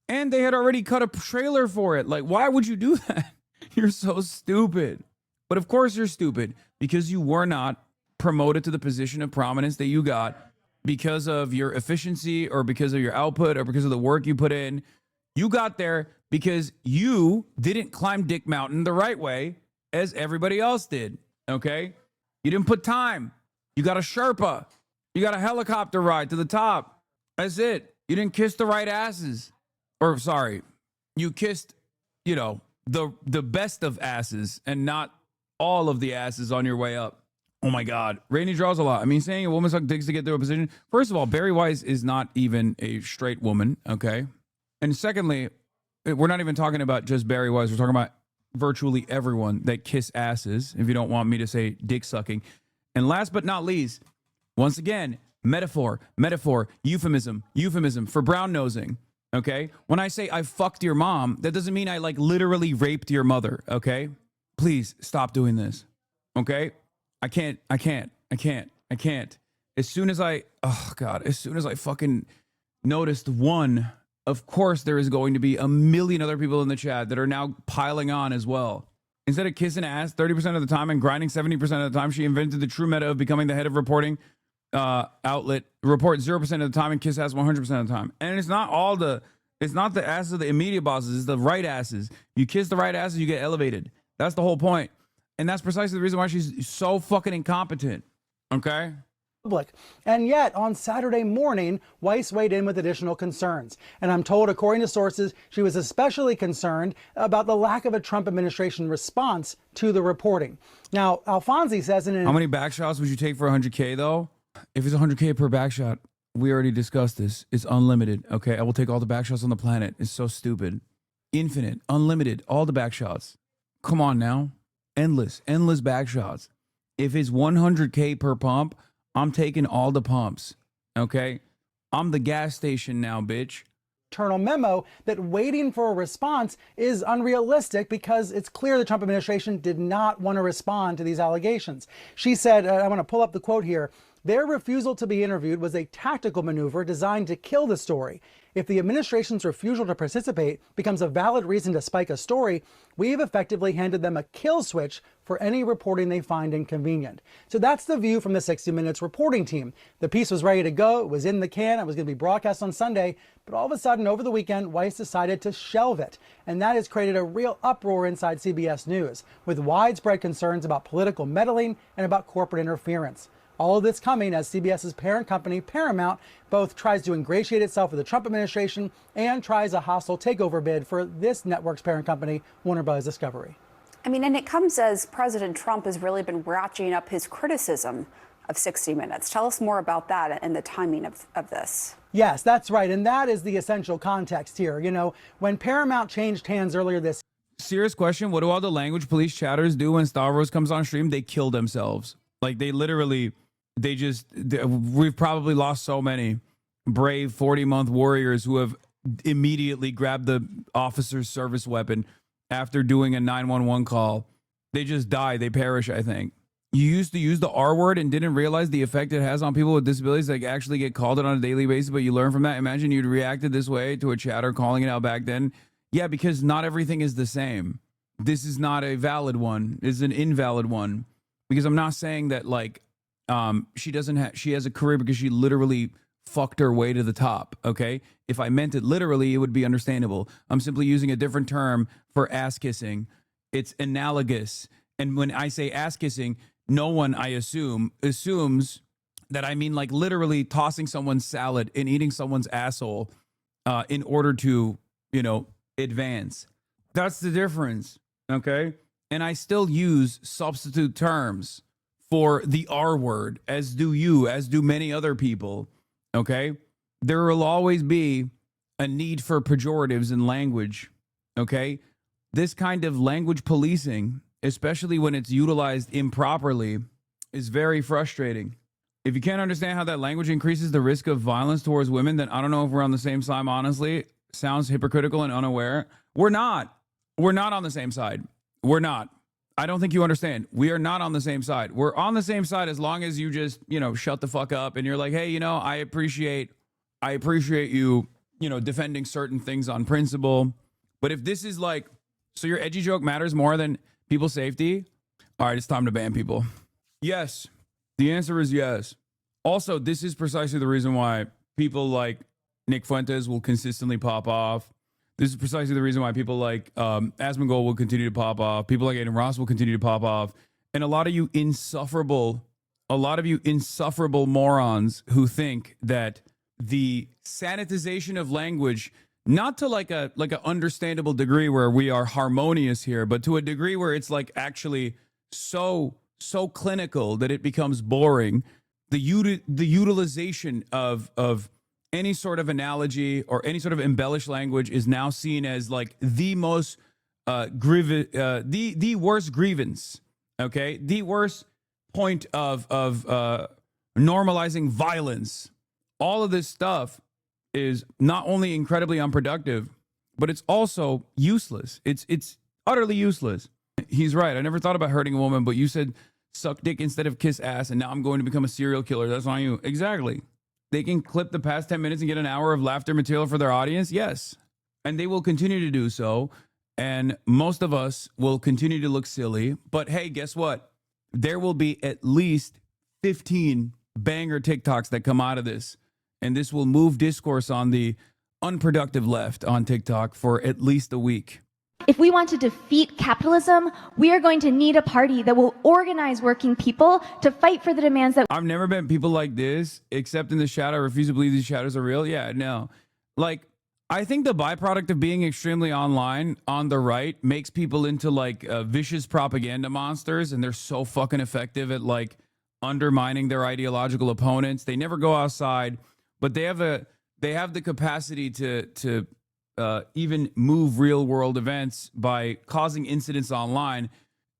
and they had already cut a trailer for it. Like, why would you do that? You're so stupid. But of course you're stupid because you were not promoted to the position of prominence that you got because of your efficiency or because of your output or because of the work you put in. You got there because you didn't climb Dick Mountain the right way as everybody else did, okay? You didn't put time. You got a Sherpa. You got a helicopter ride to the top. That's it. You didn't kiss the right asses. Or, sorry, you kissed, the best of asses and not all of the asses on your way up. Oh, my God. Rainey draws a lot. I mean, saying a woman suck dicks to get to a position. First of all, Bari Weiss is not even a straight woman, okay? And secondly, we're not even talking about just Bari Weiss. We're talking about virtually everyone that kiss asses, if you don't want me to say dick sucking. And last but not least, once again, metaphor, euphemism for brown nosing, okay? When I say I fucked your mom, that doesn't mean I like literally raped your mother, okay? Please stop doing this, okay? I can't. As soon as I fucking noticed one, of course, there is going to be a million other people in the chat that are now piling on as well. Instead of kissing ass 30% of the time and grinding 70% of the time, she invented the true meta of becoming the head of reporting outlet, report 0% of the time and kiss ass 100% of the time. And it's not the asses of the immediate bosses, it's the right asses. You kiss the right asses, you get elevated. That's the whole point. And that's precisely the reason why she's so fucking incompetent. Okay? And yet, on Saturday morning, Weiss weighed in with additional concerns. And I'm told, according to sources, she was especially concerned about the lack of a Trump administration response to the reporting. Now, Alfonsi says in an... How many backshots would you take for 100K, though? If it's 100K per backshot, we already discussed this. It's unlimited, okay? I will take all the backshots on the planet. It's so stupid. infinite, unlimited, all the back shots. Come on now. Endless back shots. If it's 100K per pump, I'm taking all the pumps. Okay? I'm the gas station now, bitch. Internal memo that waiting for a response is unrealistic because it's clear the Trump administration did not want to respond to these allegations. She said, I want to pull up the quote here, their refusal to be interviewed was a tactical maneuver designed to kill the story. If the administration's refusal to participate becomes a valid reason to spike a story, we have effectively handed them a kill switch for any reporting they find inconvenient. So that's the view from the 60 Minutes reporting team. The piece was ready to go. It was in the can. It was going to be broadcast on Sunday. But all of a sudden, over the weekend, Weiss decided to shelve it. And that has created a real uproar inside CBS News, with widespread concerns about political meddling and about corporate interference. All of this coming as CBS's parent company, Paramount, both tries to ingratiate itself with the Trump administration and tries a hostile takeover bid for this network's parent company, Warner Bros. Discovery. I mean, and it comes as President Trump has really been ratcheting up his criticism of 60 Minutes. Tell us more about that and the timing of this. Yes, that's right. And that is the essential context here. You know, when Paramount changed hands earlier this Serious question. What do all the language police chatters do when Stavros comes on stream? They kill themselves. Like they literally, we've probably lost so many brave 40-month warriors who have immediately grabbed the officer's service weapon after doing a 911 call. They just die. They perish, I think. You used to use the R word and didn't realize the effect it has on people with disabilities that actually get called it on a daily basis, but you learn from that. Imagine you'd reacted this way to a chatter calling it out back then. Yeah, because not everything is the same. This is not a valid one. It's an invalid one. Because I'm not saying that like she has a career because she literally fucked her way to the top, okay? If I meant it literally, it would be understandable. I'm simply using a different term for ass kissing. It's analogous. And when I say ass kissing, no one, I assumes that I mean like literally tossing someone's salad and eating someone's asshole in order to, you know, advance. That's the difference, okay? And I still use substitute terms for the R word, as do you, as do many other people, okay? There will always be a need for pejoratives in language, okay? This kind of language policing, especially when it's utilized improperly, is very frustrating. If you can't understand how that language increases the risk of violence towards women, then I don't know if we're on the same side, honestly. Sounds hypocritical and unaware. We're not. We're not on the same side. We're not. I don't think you understand. We are not on the same side. We're on the same side as long as you just, you know, shut the fuck up and you're like, hey, you know, I appreciate you, you know, defending certain things on principle. But if this is like, so your edgy joke matters more than people's safety, all right, it's time to ban people. Yes. The answer is yes. Also, this is precisely the reason why people like Nick Fuentes will consistently pop off. This is precisely the reason why people like Asmongold will continue to pop off. People like Aiden Ross will continue to pop off. And a lot of you insufferable morons who think that the sanitization of language, not to like a understandable degree where we are harmonious here, but to a degree where it's like actually so clinical that it becomes boring. The utilization of any sort of analogy or any sort of embellished language is now seen as like the most the worst grievance, okay? The worst point of normalizing violence. All of this stuff is not only incredibly unproductive, but it's also useless. It's utterly useless. He's right. I never thought about hurting a woman, but you said suck dick instead of kiss ass, and now I'm going to become a serial killer. That's on you. Exactly. They can clip the past 10 minutes and get an hour of laughter material for their audience. Yes. And they will continue to do so. And most of us will continue to look silly. But hey, guess what? There will be at least 15 banger TikToks that come out of this. And this will move discourse on the unproductive left on TikTok for at least a week. If we want to defeat capitalism, we are going to need a party that will organize working people to fight for the demands that... I've never met people like this, except in the shadow. I refuse to believe these shadows are real. Yeah, no. Like, I think the byproduct of being extremely online on the right makes people into like vicious propaganda monsters, and they're so fucking effective at like undermining their ideological opponents. They never go outside, but they have the capacity to even move real world events by causing incidents online,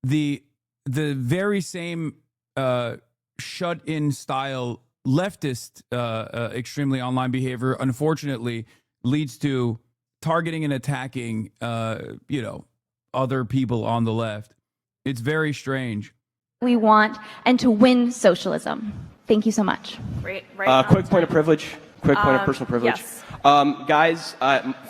the very same shut in style leftist extremely online behavior, unfortunately, leads to targeting and attacking other people on the left. It's very strange. We want and to win socialism. Thank you so much. Quick Point of privilege. Quick point of personal privilege. Yes. Guys,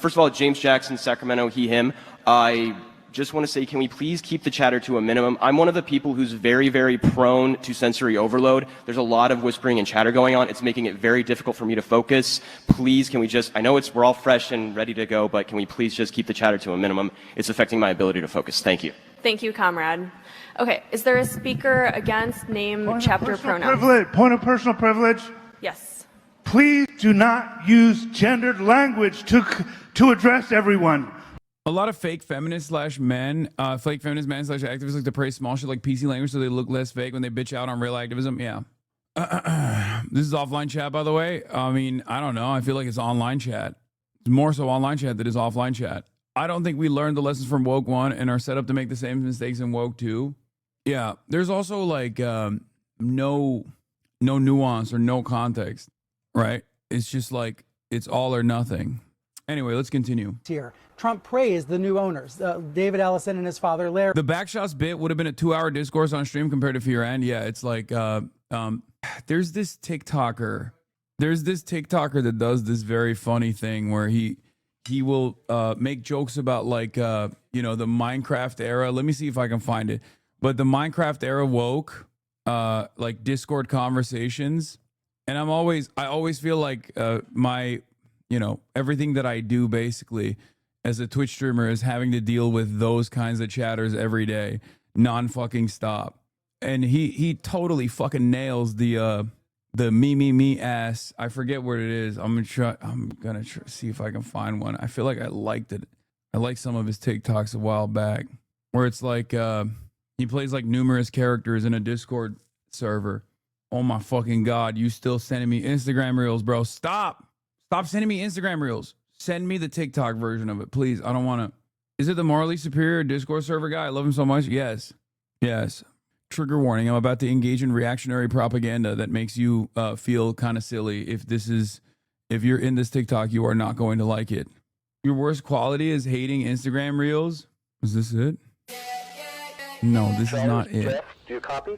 first of all, James Jackson, Sacramento, he, him. I just want to say, can we please keep the chatter to a minimum? I'm one of the people who's very, very prone to sensory overload. There's a lot of whispering and chatter going on. It's making it very difficult for me to focus. Please, can we just, I know we're all fresh and ready to go, but can we please just keep the chatter to a minimum? It's affecting my ability to focus. Thank you. Thank you, comrade. Okay, is there a speaker against name, chapter, pronoun? Point of personal privilege. Yes. Please do not use gendered language to address everyone. A lot of fake feminists men slash activists like to praise small shit like PC language so they look less fake when they bitch out on real activism. Yeah. This is offline chat, by the way. I mean, I don't know. I feel like it's online chat. It's more so online chat than it is offline chat. I don't think we learned the lessons from Woke 1 and are set up to make the same mistakes in Woke 2. Yeah. There's also like no nuance or no context, right? It's just like it's all or nothing. Anyway, let's continue. Here, Trump praised the new owners, David Ellison and his father, Larry. The Backshots bit would have been a 2-hour discourse on stream compared to Fear and. Yeah, it's like there's this TikToker that does this very funny thing where he will make jokes about like the Minecraft era. Let me see if I can find it. But the Minecraft era woke like Discord conversations, and I always feel like my everything that I do basically as a Twitch streamer is having to deal with those kinds of chatters every day, non-fucking stop. And he totally fucking nails the me ass. I forget what it is. I'm gonna see if I can find one. I feel like I liked it. I liked some of his TikToks a while back where it's like he plays like numerous characters in a Discord server. Oh my fucking God, you still sending me Instagram reels, bro. Stop sending me Instagram reels. Send me the TikTok version of it, please. I don't want to. Is it the morally superior Discord server guy? I love him so much. Yes. Trigger warning. I'm about to engage in reactionary propaganda that makes you feel kind of silly. If you're in this TikTok, you are not going to like it. Your worst quality is hating Instagram reels. Is this it? No, this is not it. Do you copy?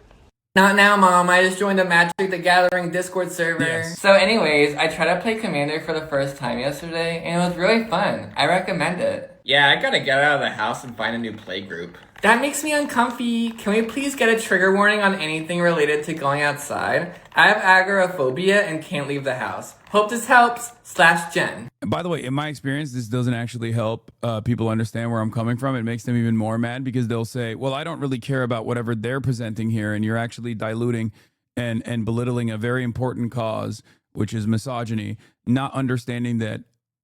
Not now, Mom. I just joined the Magic the Gathering Discord server. Yes. So anyways, I tried to play Commander for the first time yesterday, and it was really fun. I recommend it. Yeah, I gotta get out of the house and find a new play group. That makes me uncomfy. Can we please get a trigger warning on anything related to going outside? I have agoraphobia and can't leave the house. Hope this helps. /Jen. By the way, in my experience, this doesn't actually help people understand where I'm coming from. It makes them even more mad because they'll say, well, I don't really care about whatever they're presenting here. And you're actually diluting and belittling a very important cause, which is misogyny, not understanding that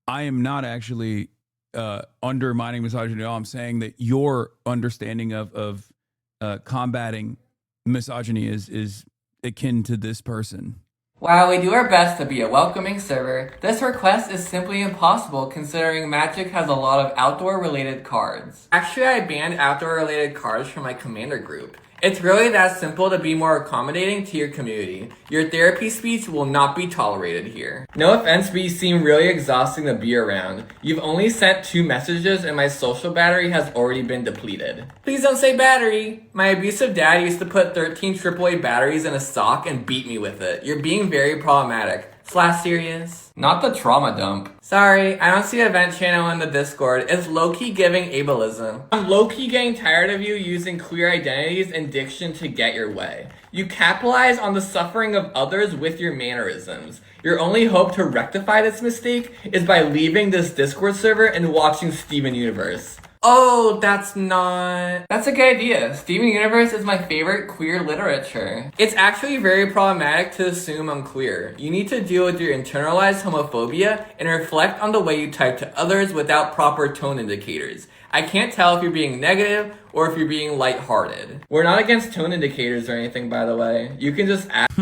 I am not actually undermining misogyny at all. I'm saying that your understanding of combating misogyny is akin to this person. While we do our best to be a welcoming server, this request is simply impossible considering Magic has a lot of outdoor-related cards. Actually, I banned outdoor-related cards from my Commander group. It's really that simple to be more accommodating to your community. Your therapy speech will not be tolerated here. No offense, but you seem really exhausting to be around. You've only sent 2 messages and my social battery has already been depleted. Please don't say battery. My abusive dad used to put 13 AAA batteries in a sock and beat me with it. You're being very problematic. /serious. Not the trauma dump. Sorry, I don't see a vent channel in the Discord. It's low-key giving ableism. I'm low-key getting tired of you using queer identities and diction to get your way. You capitalize on the suffering of others with your mannerisms. Your only hope to rectify this mistake is by leaving this Discord server and watching Steven Universe. Oh, that's a good idea. Steven Universe is my favorite queer literature. It's actually very problematic to assume I'm queer. You need to deal with your internalized homophobia and reflect on the way you type to others without proper tone indicators. I can't tell if you're being negative or if you're being lighthearted. We're not against tone indicators or anything, by the way. You can just ask.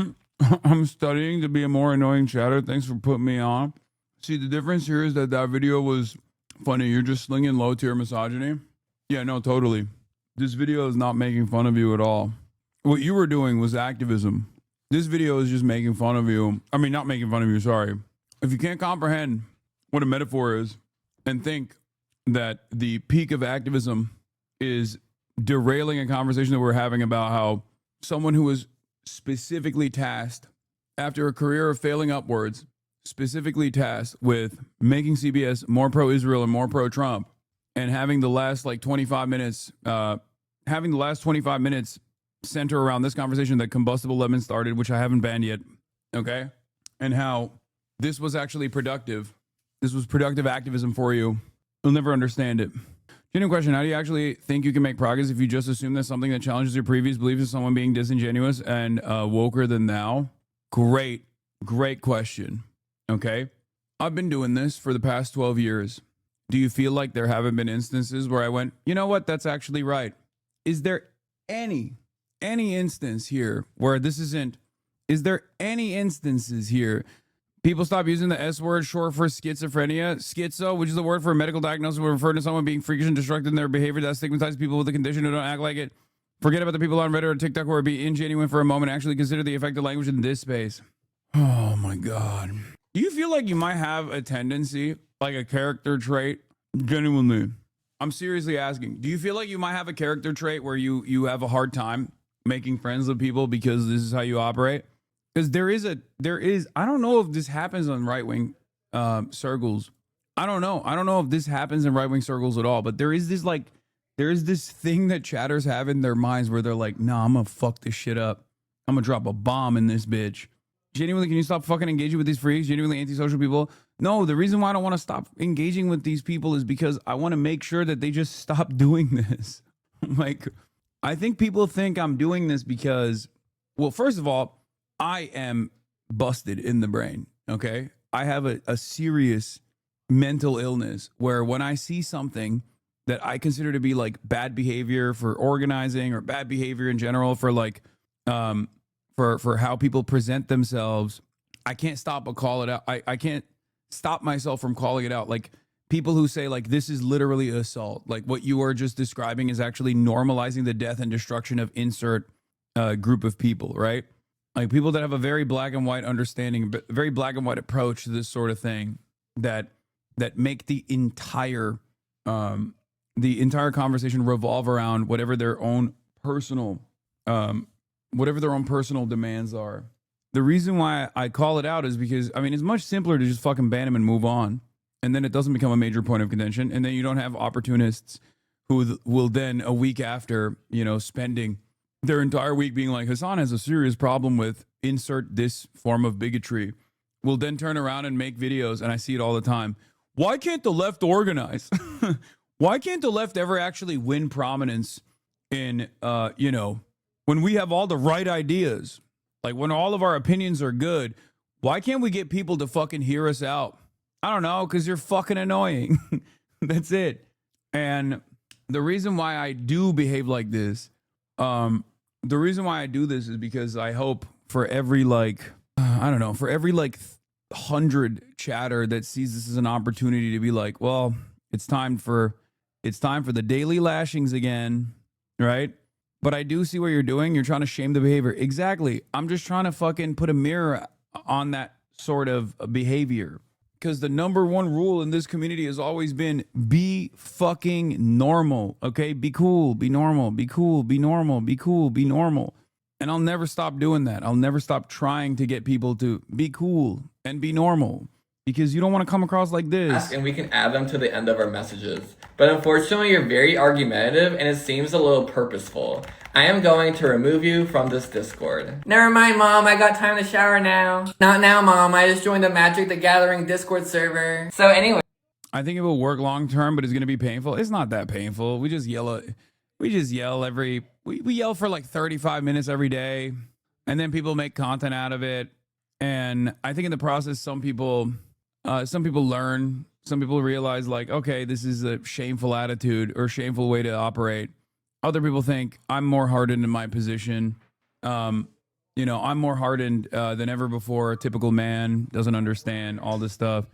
I'm studying to be a more annoying chatter. Thanks for putting me on. See, the difference here is that video was Funny, you're just slinging low tier misogyny? Yeah, no, totally. This video is not making fun of you at all. What you were doing was activism. This video is just making fun of you. I mean, not making fun of you, sorry. If you can't comprehend what a metaphor is and think that the peak of activism is derailing a conversation that we're having about how someone who was specifically tasked after a career of failing upwards, specifically tasked with making CBS more pro-Israel and more pro-Trump, and having the last 25 minutes center around this conversation that Combustible Lemon started, which I haven't banned yet, okay? And how this was actually productive. This was productive activism for you. You'll never understand it. Genuine question, how do you actually think you can make progress if you just assume that something that challenges your previous beliefs is someone being disingenuous and woker than thou? Great question, okay? I've been doing this for the past 12 years. Do you feel like there haven't been instances where I went, you know what, that's actually right? Is there any instance here where this isn't, is there any instances here people stop using the S word short for schizophrenia? Schizo, which is the word for a medical diagnosis, will refer to someone being freakish and destructive in their behavior that stigmatizes people with the condition who don't act like it. Forget about the people on Reddit or TikTok who are being ingenuine for a moment. Actually consider the effective language in this space. Oh my God. Do you feel like you might have a tendency, like a character trait? Genuinely. I'm seriously asking. Do you feel like you might have a character trait where you have a hard time making friends with people because this is how you operate? Because there is, I don't know if this happens on right-wing circles. I don't know if this happens in right-wing circles at all, but there is this thing that chatters have in their minds where they're like, nah, I'm gonna fuck this shit up. I'm gonna drop a bomb in this bitch. Genuinely, can you stop fucking engaging with these freaks? Genuinely antisocial people? No, the reason why I don't want to stop engaging with these people is because I want to make sure that they just stop doing this. Like, I think people think I'm doing this because, well, first of all, I am busted in the brain, okay? I have a serious mental illness where when I see something that I consider to be like bad behavior for organizing or bad behavior in general for like, for how people present themselves, I can't stop but call it out. I can't stop myself from calling it out. Like people who say like, this is literally assault. Like what you are just describing is actually normalizing the death and destruction of insert group of people, right? Like people that have a very black and white understanding, very black and white approach to this sort of thing that make the entire conversation revolve around whatever their own personal demands are. The reason why I call it out is because, I mean, it's much simpler to just fucking ban him and move on. And then it doesn't become a major point of contention. And then you don't have opportunists who will then a week after, spending their entire week being like, Hassan has a serious problem with insert this form of bigotry, will then turn around and make videos. And I see it all the time. Why can't the left organize? Why can't the left ever actually win prominence in, when we have all the right ideas? Like when all of our opinions are good, why can't we get people to fucking hear us out? I don't know, because you're fucking annoying. That's it. And the reason why I do behave like this, the reason why I do this is because I hope for every for every 100 chatter that sees this as an opportunity to be like, well, it's time for the daily lashings again, right? But I do see what you're doing. You're trying to shame the behavior. Exactly. I'm just trying to fucking put a mirror on that sort of behavior. Because the number one rule in this community has always been be fucking normal. Okay? Be cool. Be normal. Be cool. Be normal. Be cool. Be normal. And I'll never stop doing that. I'll never stop trying to get people to be cool and be normal. Because you don't want to come across like this. And we can add them to the end of our messages. But unfortunately, you're very argumentative and it seems a little purposeful. I am going to remove you from this Discord. Never mind, Mom. I got time to shower now. Not now, Mom. I just joined the Magic the Gathering Discord server. So anyway. I think it will work long term, but it's going to be painful. It's not that painful. We just yell we yell for like 35 minutes every day. And then people make content out of it. And I think in the process, some people learn, some people realize like, okay, this is a shameful attitude or shameful way to operate. Other people think I'm more hardened in my position. I'm more hardened than ever before. A typical man doesn't understand all this stuff.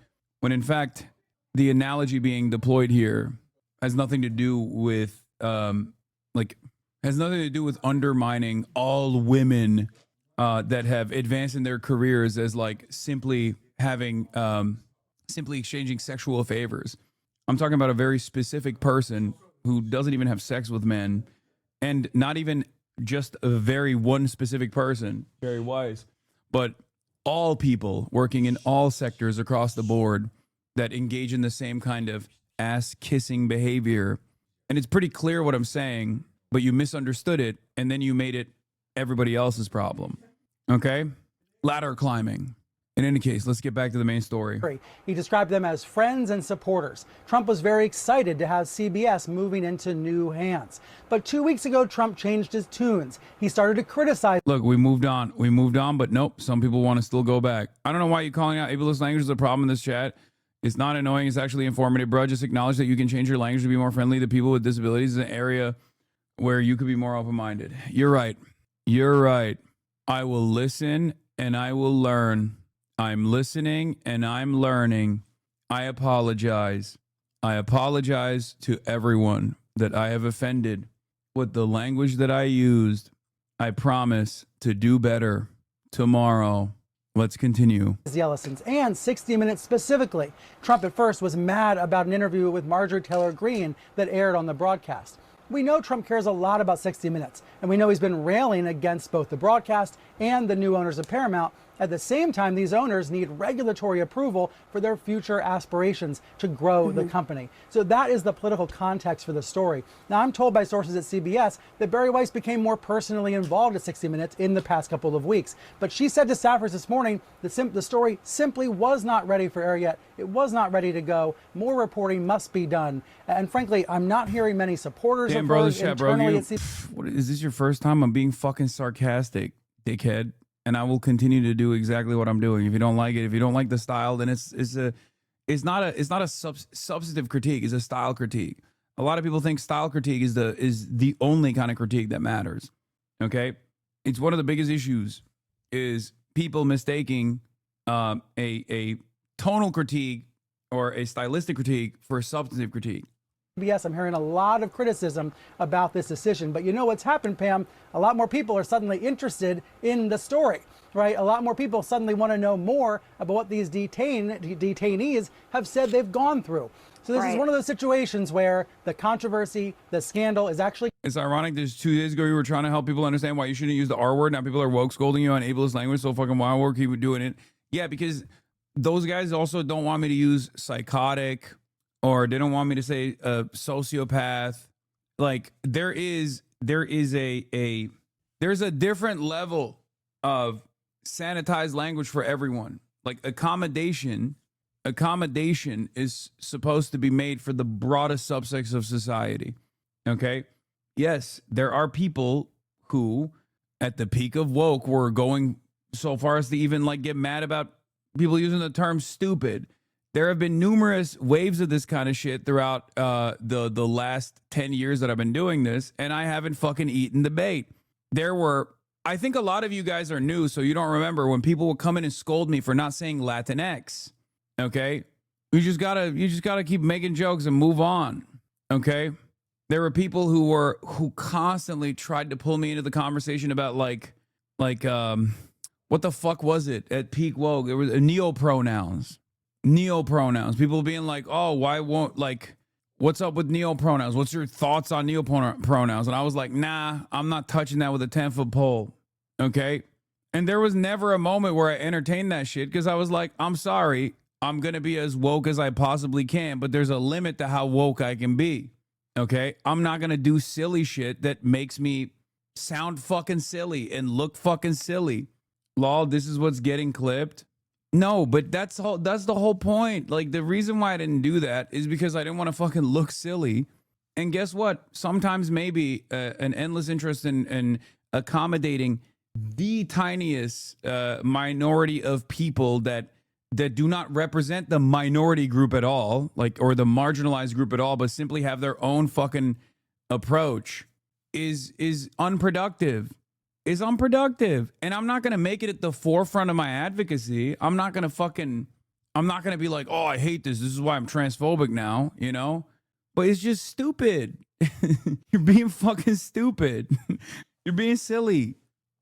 When in fact, the analogy being deployed here has nothing to do with has nothing to do with undermining all women that have advanced in their careers as like simply having simply exchanging sexual favors. I'm talking about a very specific person who doesn't even have sex with men, and not even just a very one specific person, Barry Weiss, but all people working in all sectors across the board that engage in the same kind of ass kissing behavior. And it's pretty clear what I'm saying, but you misunderstood it, and then you made it everybody else's problem. Okay? Ladder climbing. In any case, let's get back to the main story. He described them as friends and supporters. Trump was very excited to have CBS moving into new hands. But 2 weeks ago, Trump changed his tunes. He started to criticize. Look, we moved on. We moved on, but nope, some people want to still go back. I don't know why you're calling out ableist language is a problem in this chat. It's not annoying. It's actually informative, bro. Just acknowledge that you can change your language to be more friendly to people with disabilities. Is an area where you could be more open-minded. You're right. You're right. I will listen and I will learn. I'm listening and I'm learning. I apologize. I apologize to everyone that I have offended with the language that I used. I promise to do better tomorrow. Let's continue. The Ellisons and 60 Minutes specifically. Trump at first was mad about an interview with Marjorie Taylor Greene that aired on the broadcast. We know Trump cares a lot about 60 Minutes, and we know he's been railing against both the broadcast and the new owners of Paramount. At the same time, these owners need regulatory approval for their future aspirations to grow the company. So that is the political context for the story. Now, I'm told by sources at CBS that Bari Weiss became more personally involved at 60 Minutes in the past couple of weeks. But she said to staffers this morning that the story simply was not ready for air yet. It was not ready to go. More reporting must be done. And frankly, I'm not hearing many supporters Damn, of bro, her this chat, bro. internally You, at CBS. what, is this your first time? I'm being fucking sarcastic, dickhead. And I will continue to do exactly what I'm doing. If you don't like it, if you don't like the style, then it's not a substantive critique. It's a style critique. A lot of people think style critique is the only kind of critique that matters. Okay, it's one of the biggest issues is people mistaking a tonal critique or a stylistic critique for a substantive critique. CBS, I'm hearing a lot of criticism about this decision. But you know what's happened, Pam? A lot more people are suddenly interested in the story, right? A lot more people suddenly want to know more about what these detainees have said they've gone through. So this is one of those situations where the controversy, the scandal is actually... It's ironic. There's 2 days ago you were trying to help people understand why you shouldn't use the R word. Now people are woke scolding you on ableist language. So fucking wild work keep doing it. Yeah, because those guys also don't want me to use psychotic, or they don't want me to say sociopath. Like there's a different level of sanitized language for everyone. Like accommodation is supposed to be made for the broadest subsects of society. Okay? Yes, there are people who at the peak of woke were going so far as to even like get mad about people using the term stupid. There have been numerous waves of this kind of shit throughout the last 10 years that I've been doing this, and I haven't fucking eaten the bait. I think a lot of you guys are new, so you don't remember when people would come in and scold me for not saying Latinx. Okay? You just gotta keep making jokes and move on. Okay? There were people who constantly tried to pull me into the conversation about like what the fuck was it at peak woke? It was neopronouns. Neopronouns. People being like, oh, why won't, like, what's up with neopronouns? What's your thoughts on neopronouns? And I was like, nah, I'm not touching that with a 10-foot pole. Okay? And there was never a moment where I entertained that shit because I was like, I'm sorry, I'm going to be as woke as I possibly can, but there's a limit to how woke I can be. Okay? I'm not going to do silly shit that makes me sound fucking silly and look fucking silly. Lol, this is what's getting clipped. No, but that's the whole point. Like, the reason why I didn't do that is because I didn't want to fucking look silly. And guess what? Sometimes maybe an endless interest in accommodating the tiniest minority of people that do not represent the minority group at all, like, or the marginalized group at all, but simply have their own fucking approach is unproductive. Is unproductive. And I'm not going to make it at the forefront of my advocacy. I'm not going to fucking I'm not going to be like, oh, I hate this. This is why I'm transphobic now, you know? But it's just stupid. You're being fucking stupid. You're being silly,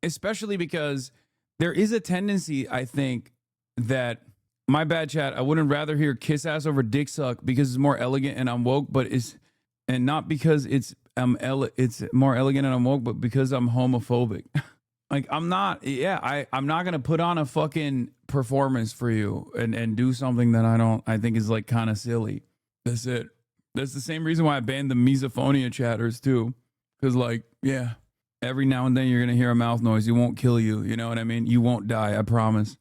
especially because there is a tendency, I think, that my bad chat, I wouldn't rather hear kiss ass over dick suck because it's more elegant and I'm woke, but and not because it's more elegant and I'm woke, but because I'm homophobic. Like I'm not gonna put on a fucking performance for you and do something that I think is like kind of silly. That's it. That's the same reason why I banned the misophonia chatters too. Cause like, yeah, every now and then you're gonna hear a mouth noise. It won't kill you. You know what I mean? You won't die. I promise.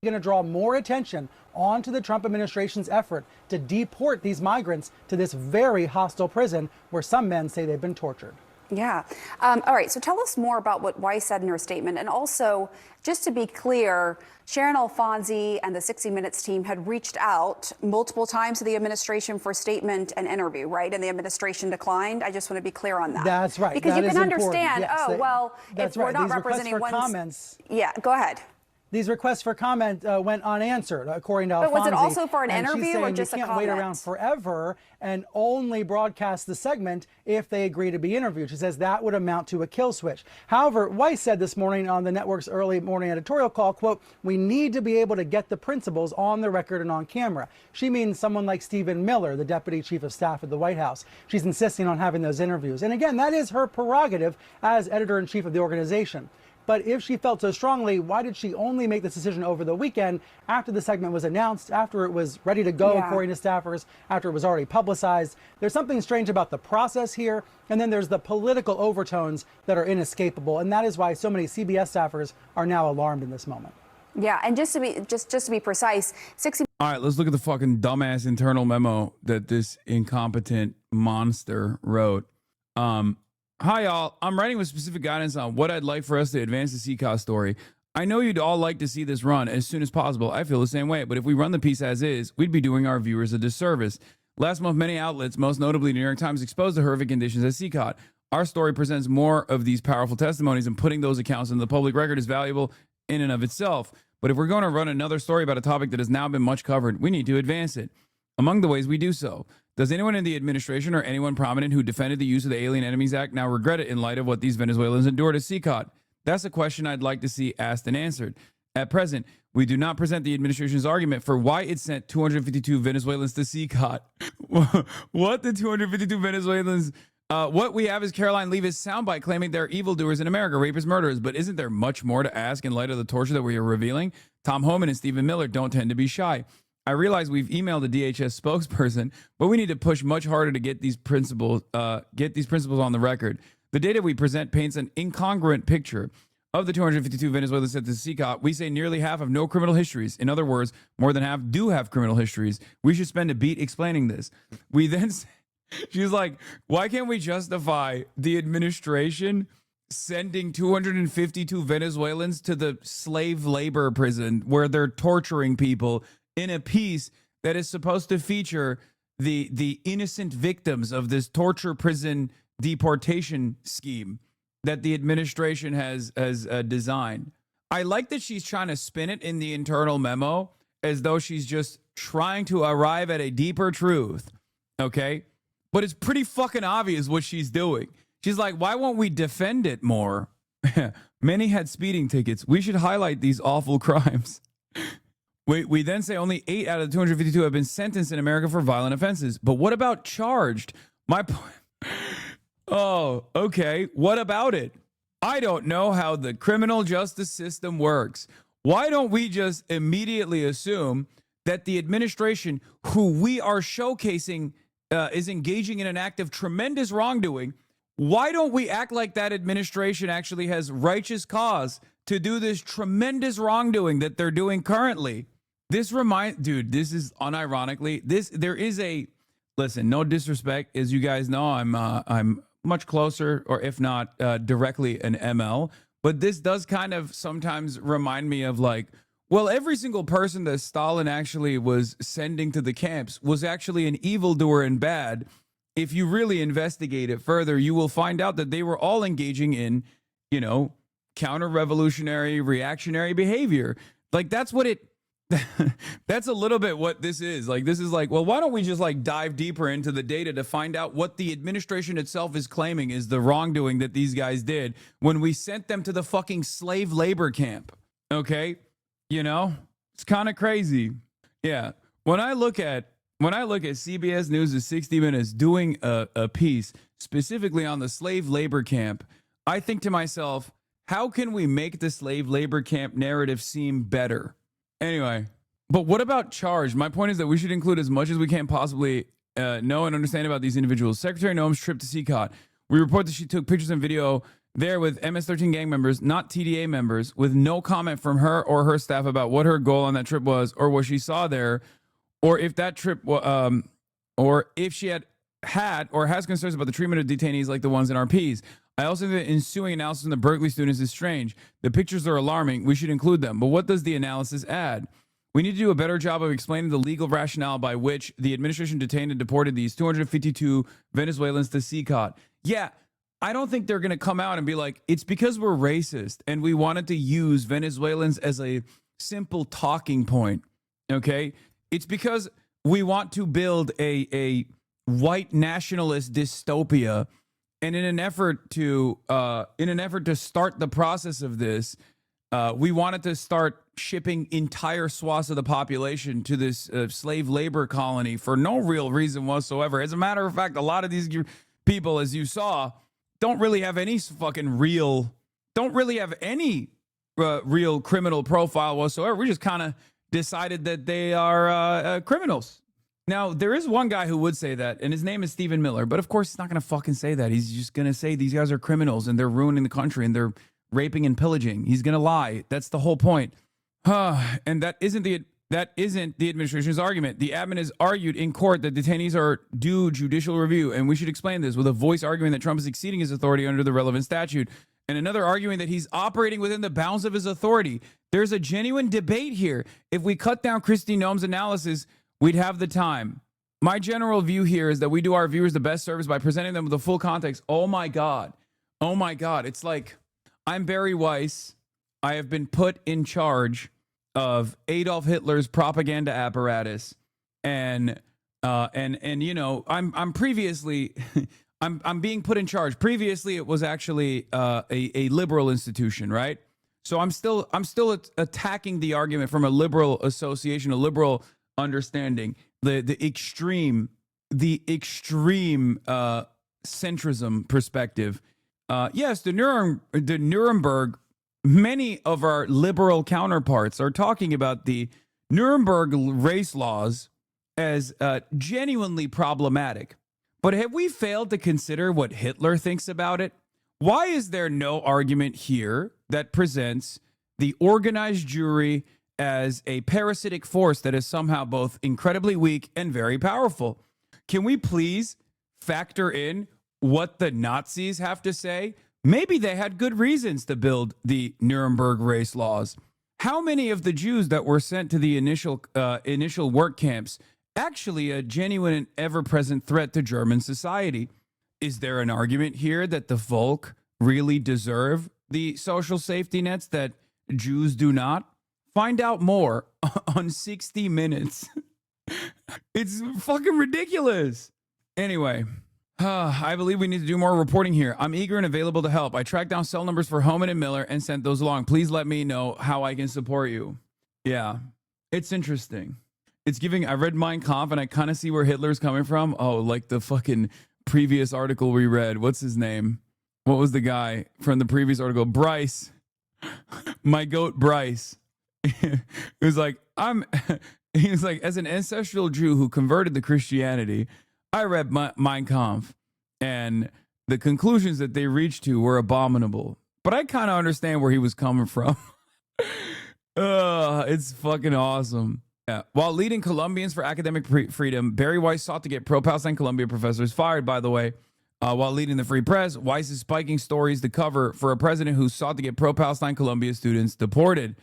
Going to draw more attention onto the Trump administration's effort to deport these migrants to this very hostile prison where some men say they've been tortured. Yeah. All right. So tell us more about what Weiss said in her statement. And also, just to be clear, Sharon Alfonsi and the 60 Minutes team had reached out multiple times to the administration for statement and interview, right? And the administration declined. I just want to be clear on that. That's right. Because that you can understand, that's if we're right. not These representing requests for one... comments. Yeah, go ahead. These requests for comment went unanswered, according to Alfonsi. But was it also for an and interview she's saying or just a you can't comment? wait around forever and only broadcast the segment if they agree to be interviewed. She says that would amount to a kill switch. However, Weiss said this morning on the network's early morning editorial call, quote, "We need to be able to get the principals on the record and on camera." She means someone like Stephen Miller, the deputy chief of staff at the White House. She's insisting on having those interviews. And again, that is her prerogative as editor-in-chief of the organization. But if she felt so strongly, why did she only make this decision over the weekend after the segment was announced, after it was ready to go, according to staffers, after it was already publicized? There's something strange about the process here. And then there's the political overtones that are inescapable. And that is why so many CBS staffers are now alarmed in this moment. Yeah. And just to be precise, 60. All right, let's look at the fucking dumbass internal memo that this incompetent monster wrote. Hi, y'all. I'm writing with specific guidance on what I'd like for us to advance the CCOS story. I know you'd all like to see this run as soon as possible. I feel the same way. But if we run the piece as is, we'd be doing our viewers a disservice. Last month, many outlets, most notably the New York Times, exposed the horrific conditions at CCOT. Our story presents more of these powerful testimonies, and putting those accounts into the public record is valuable in and of itself. But if we're going to run another story about a topic that has now been much covered, we need to advance it. Among the ways we do so, does anyone in the administration or anyone prominent who defended the use of the Alien Enemies Act now regret it in light of what these Venezuelans endured at CCOT? That's a question I'd like to see asked and answered. At present, we do not present the administration's argument for why it sent 252 Venezuelans to CCOT. What the 252 Venezuelans... what we have is Caroline Leavis' soundbite claiming they're evildoers in America, rapists, murderers. But isn't there much more to ask in light of the torture that we are revealing? Tom Homan and Stephen Miller don't tend to be shy. I realize we've emailed the DHS spokesperson, but we need to push much harder to get these principles on the record. The data we present paints an incongruent picture. Of the 252 Venezuelans sent to CCOT, we say nearly half have no criminal histories. In other words, more than half do have criminal histories. We should spend a beat explaining this. We then, she's like, why can't we justify the administration sending 252 Venezuelans to the slave labor prison where they're torturing people in a piece that is supposed to feature the innocent victims of this torture prison deportation scheme that the administration has designed? I like that she's trying to spin it in the internal memo as though she's just trying to arrive at a deeper truth, okay? But it's pretty fucking obvious what she's doing. She's like, why won't we defend it more? Many had speeding tickets. We should highlight these awful crimes. We then say only 8 out of the 252 have been sentenced in America for violent offenses. But what about charged? My point. Oh, okay. What about it? I don't know how the criminal justice system works. Why don't we just immediately assume that the administration, who we are showcasing, is engaging in an act of tremendous wrongdoing? Why don't we act like that administration actually has righteous cause to do this tremendous wrongdoing that they're doing currently? This dude, this is unironically, there is a, listen, no disrespect, as you guys know, I'm much closer, or if not directly an ML, but this does kind of sometimes remind me of like, well, every single person that Stalin actually was sending to the camps was actually an evildoer and bad. If you really investigate it further, you will find out that they were all engaging in, counter-revolutionary, reactionary behavior. Like that's what That's a little bit what this is. Like, this is like, well, why don't we just like dive deeper into the data to find out what the administration itself is claiming is the wrongdoing that these guys did when we sent them to the fucking slave labor camp. Okay? You know, it's kind of crazy. Yeah. When I look at CBS News' 60 Minutes doing a piece specifically on the slave labor camp, I think to myself, how can we make the slave labor camp narrative seem better? Anyway, but what about charge? My point is that we should include as much as we can possibly know and understand about these individuals. Secretary Noem's trip to CCOT. We report that she took pictures and video there with MS-13 gang members, not TDA members, with no comment from her or her staff about what her goal on that trip was or what she saw there, or if that trip, or if she had or has concerns about the treatment of detainees like the ones in RPs. I also think the ensuing analysis from the Berkeley students is strange. The pictures are alarming. We should include them. But what does the analysis add? We need to do a better job of explaining the legal rationale by which the administration detained and deported these 252 Venezuelans to CCOT. Yeah, I don't think they're going to come out and be like, it's because we're racist and we wanted to use Venezuelans as a simple talking point. Okay? It's because we want to build a white nationalist dystopia. And in an effort to start the process of this, we wanted to start shipping entire swaths of the population to this slave labor colony for no real reason whatsoever. As a matter of fact, a lot of these people, as you saw, don't really have any real criminal profile whatsoever. We just kind of decided that they are criminals. Now, there is one guy who would say that, and his name is Stephen Miller. But of course, he's not going to fucking say that. He's just going to say these guys are criminals and they're ruining the country and they're raping and pillaging. He's going to lie. That's the whole point. And that isn't the administration's argument. The admin has argued in court that detainees are due judicial review, and we should explain this with a voice arguing that Trump is exceeding his authority under the relevant statute, and another arguing that he's operating within the bounds of his authority. There's a genuine debate here. If we cut down Kristi Noem's analysis, we'd have the time. My general view here is that we do our viewers the best service by presenting them with the full context. Oh my God. Oh my God. It's like, I'm Barry Weiss. I have been put in charge of Adolf Hitler's propaganda apparatus. And you know, I'm previously, I'm being put in charge. Previously, it was actually a liberal institution, right? So I'm still attacking the argument from a liberal association, a liberal understanding, the extreme centrism perspective. Yes, the Nuremberg, many of our liberal counterparts are talking about the Nuremberg race laws as genuinely problematic. But have we failed to consider what Hitler thinks about it? Why is there no argument here that presents the organized Jewry as a parasitic force that is somehow both incredibly weak and very powerful? Can we please factor in what the Nazis have to say? Maybe they had good reasons to build the Nuremberg race laws. How many of the Jews that were sent to the initial work camps actually a genuine and ever-present threat to German society? Is there an argument here that the Volk really deserve the social safety nets that Jews do not? Find out more on 60 Minutes. It's fucking ridiculous. Anyway, I believe we need to do more reporting here. I'm eager and available to help. I tracked down cell numbers for Homan and Miller and sent those along. Please let me know how I can support you. Yeah, it's interesting. It's giving, I read Mein Kampf and I kind of see where Hitler's coming from. Oh, like the fucking previous article we read. What's his name? What was the guy from the previous article? Bryce. My goat, Bryce. It was like, he was like, as an ancestral Jew who converted to Christianity, I read Mein Kampf, and the conclusions that they reached to were abominable. But I kind of understand where he was coming from. It's fucking awesome. Yeah. While leading Colombians for academic freedom, Barry Weiss sought to get pro-Palestine Columbia professors fired, by the way. While leading the Free Press, Weiss is spiking stories to cover for a president who sought to get pro-Palestine Columbia students deported.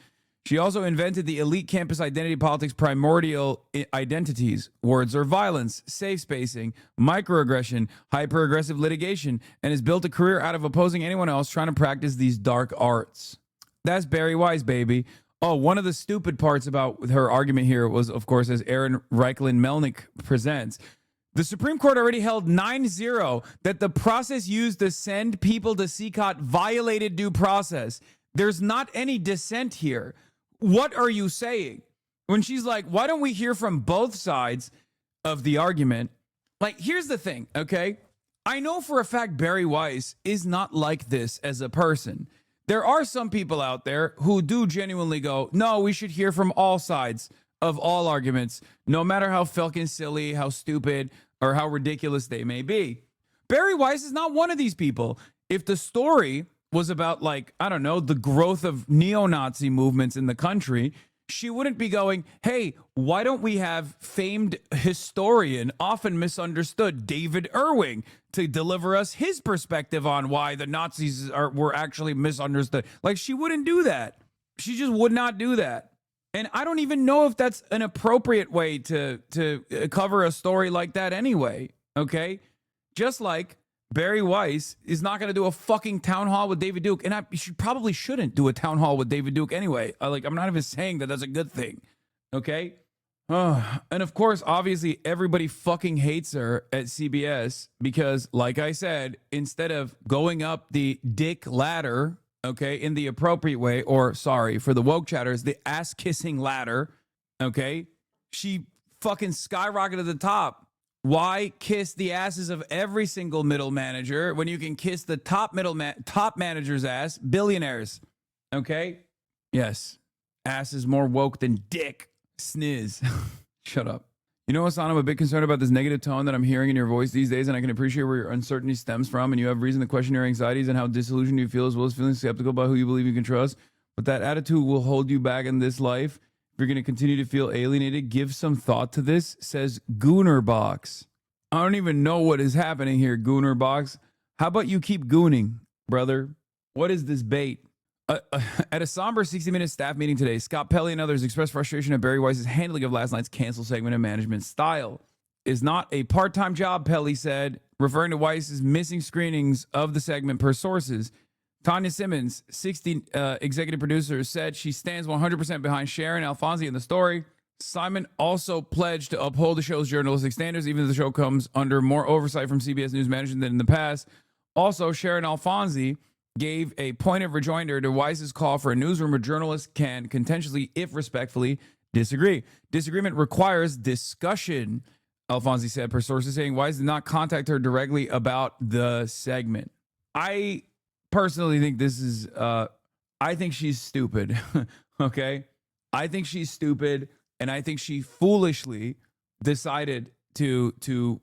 She also invented the elite campus identity politics primordial identities. Words are violence, safe spacing, microaggression, hyper-aggressive litigation, and has built a career out of opposing anyone else trying to practice these dark arts. That's Barry Weiss, baby. Oh, one of the stupid parts about her argument here was, of course, as Aaron Reichlin-Melnick presents, the Supreme Court already held 9-0 that the process used to send people to CCOT violated due process. There's not any dissent here. What are you saying? When she's like, why don't we hear from both sides of the argument? Like, here's the thing, okay? I know for a fact Barry Weiss is not like this as a person. There are some people out there who do genuinely go, no, we should hear from all sides of all arguments, no matter how fucking silly, how stupid, or how ridiculous they may be. Barry Weiss is not one of these people. If the story was about, like, I don't know, the growth of neo-Nazi movements in the country, she wouldn't be going, hey, why don't we have famed historian, often misunderstood, David Irving, to deliver us his perspective on why the Nazis were actually misunderstood. Like, she wouldn't do that. She just would not do that. And I don't even know if that's an appropriate way to cover a story like that anyway, okay? Just like Barry Weiss is not going to do a fucking town hall with David Duke, and she probably shouldn't do a town hall with David Duke anyway. I'm not even saying that that's a good thing, okay? And of course, obviously, everybody fucking hates her at CBS because, like I said, instead of going up the dick ladder, okay, in the appropriate way, or sorry, for the woke chatters, the ass-kissing ladder, okay, she fucking skyrocketed to the top. Why kiss the asses of every single middle manager when you can kiss the top manager's ass, billionaires? Okay? Yes. Ass is more woke than dick. Sniz. Shut up. You know, Hassan, I'm a bit concerned about this negative tone that I'm hearing in your voice these days, and I can appreciate where your uncertainty stems from, and you have reason to question your anxieties and how disillusioned you feel, as well as feeling skeptical about who you believe you can trust. But that attitude will hold you back in this life. If you're going to continue to feel alienated, give some thought to this, says Goonerbox. I don't even know what is happening here, Goonerbox. How about you keep gooning, brother? What is this bait? At a somber 60-minute staff meeting today, Scott Pelley and others expressed frustration at Barry Weiss's handling of last night's cancel segment and management style. Is not a part-time job, Pelley said, referring to Weiss's missing screenings of the segment per sources. Tanya Simmons, 60 executive producer, said she stands 100% behind Sharon Alfonsi in the story. Simon also pledged to uphold the show's journalistic standards, even though the show comes under more oversight from CBS News management than in the past. Also, Sharon Alfonsi gave a pointed rejoinder to Weiss's call for a newsroom where journalists can contentiously, if respectfully, disagree. Disagreement requires discussion, Alfonsi said, per sources saying Weiss did not contact her directly about the segment. I personally think this is, I think she's stupid, okay? I think she's stupid, and I think she foolishly decided to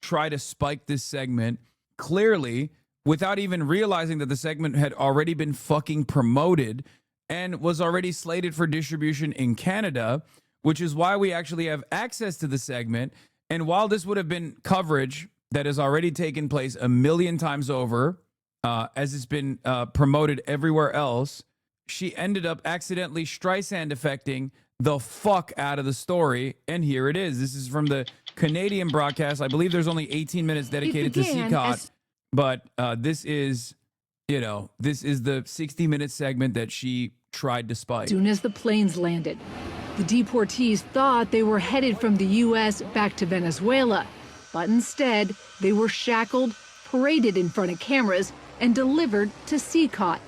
try to spike this segment, clearly, without even realizing that the segment had already been fucking promoted and was already slated for distribution in Canada, which is why we actually have access to the segment. And while this would have been coverage that has already taken place a million times over, as it's been promoted everywhere else, she ended up accidentally Streisand affecting the fuck out of the story. And here it is. This is from the Canadian broadcast. I believe there's only 18 minutes dedicated to CCOT. But this is the 60-minute segment that she tried to spike. As soon as the planes landed, the deportees thought they were headed from the U.S. back to Venezuela. But instead, they were shackled, paraded in front of cameras, and delivered to CCOT,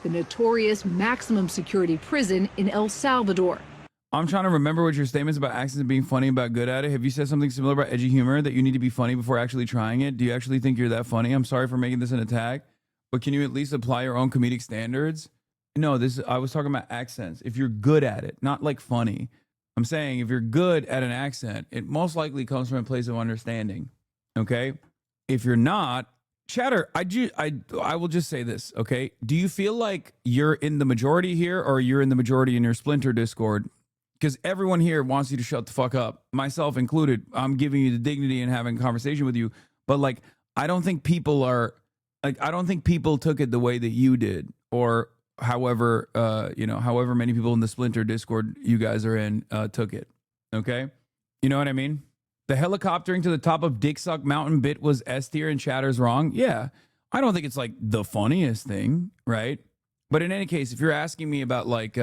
the notorious maximum security prison in El Salvador. I'm trying to remember what your statements about accents and being funny about good at it. Have you said something similar about edgy humor, that you need to be funny before actually trying it? Do you actually think you're that funny? I'm sorry for making this an attack, but can you at least apply your own comedic standards? No, I was talking about accents. If you're good at it, not like funny. I'm saying if you're good at an accent, it most likely comes from a place of understanding. Okay? If you're not, Chatter, I will just say this, okay? Do you feel like you're in the majority here, or you're in the majority in your Splinter Discord? Because everyone here wants you to shut the fuck up, myself included. I'm giving you the dignity and having a conversation with you. But like, I don't think people took it the way that you did, or however many people in the Splinter Discord you guys are in took it. Okay? You know what I mean? The helicoptering to the top of Dick Suck Mountain bit was S tier and Chatter's wrong. Yeah. I don't think it's like the funniest thing, right? But in any case, if you're asking me about like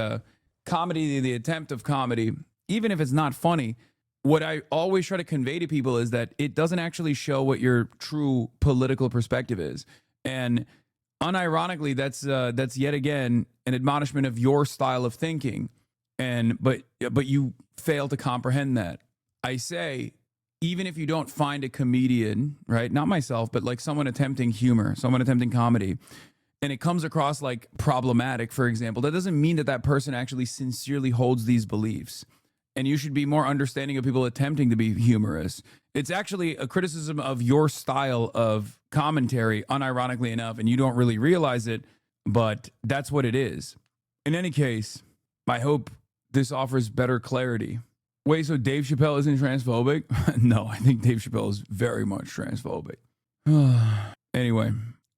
comedy, the attempt of comedy, even if it's not funny, what I always try to convey to people is that it doesn't actually show what your true political perspective is. And unironically, that's yet again an admonishment of your style of thinking. And but you fail to comprehend that. I say, even if you don't find a comedian, right? Not myself, but like someone attempting humor, someone attempting comedy, and it comes across like problematic, for example, that doesn't mean that that person actually sincerely holds these beliefs. And you should be more understanding of people attempting to be humorous. It's actually a criticism of your style of commentary, unironically enough, and you don't really realize it, but that's what it is. In any case, I hope this offers better clarity. Wait, so Dave Chappelle isn't transphobic? No, I think Dave Chappelle is very much transphobic. Anyway,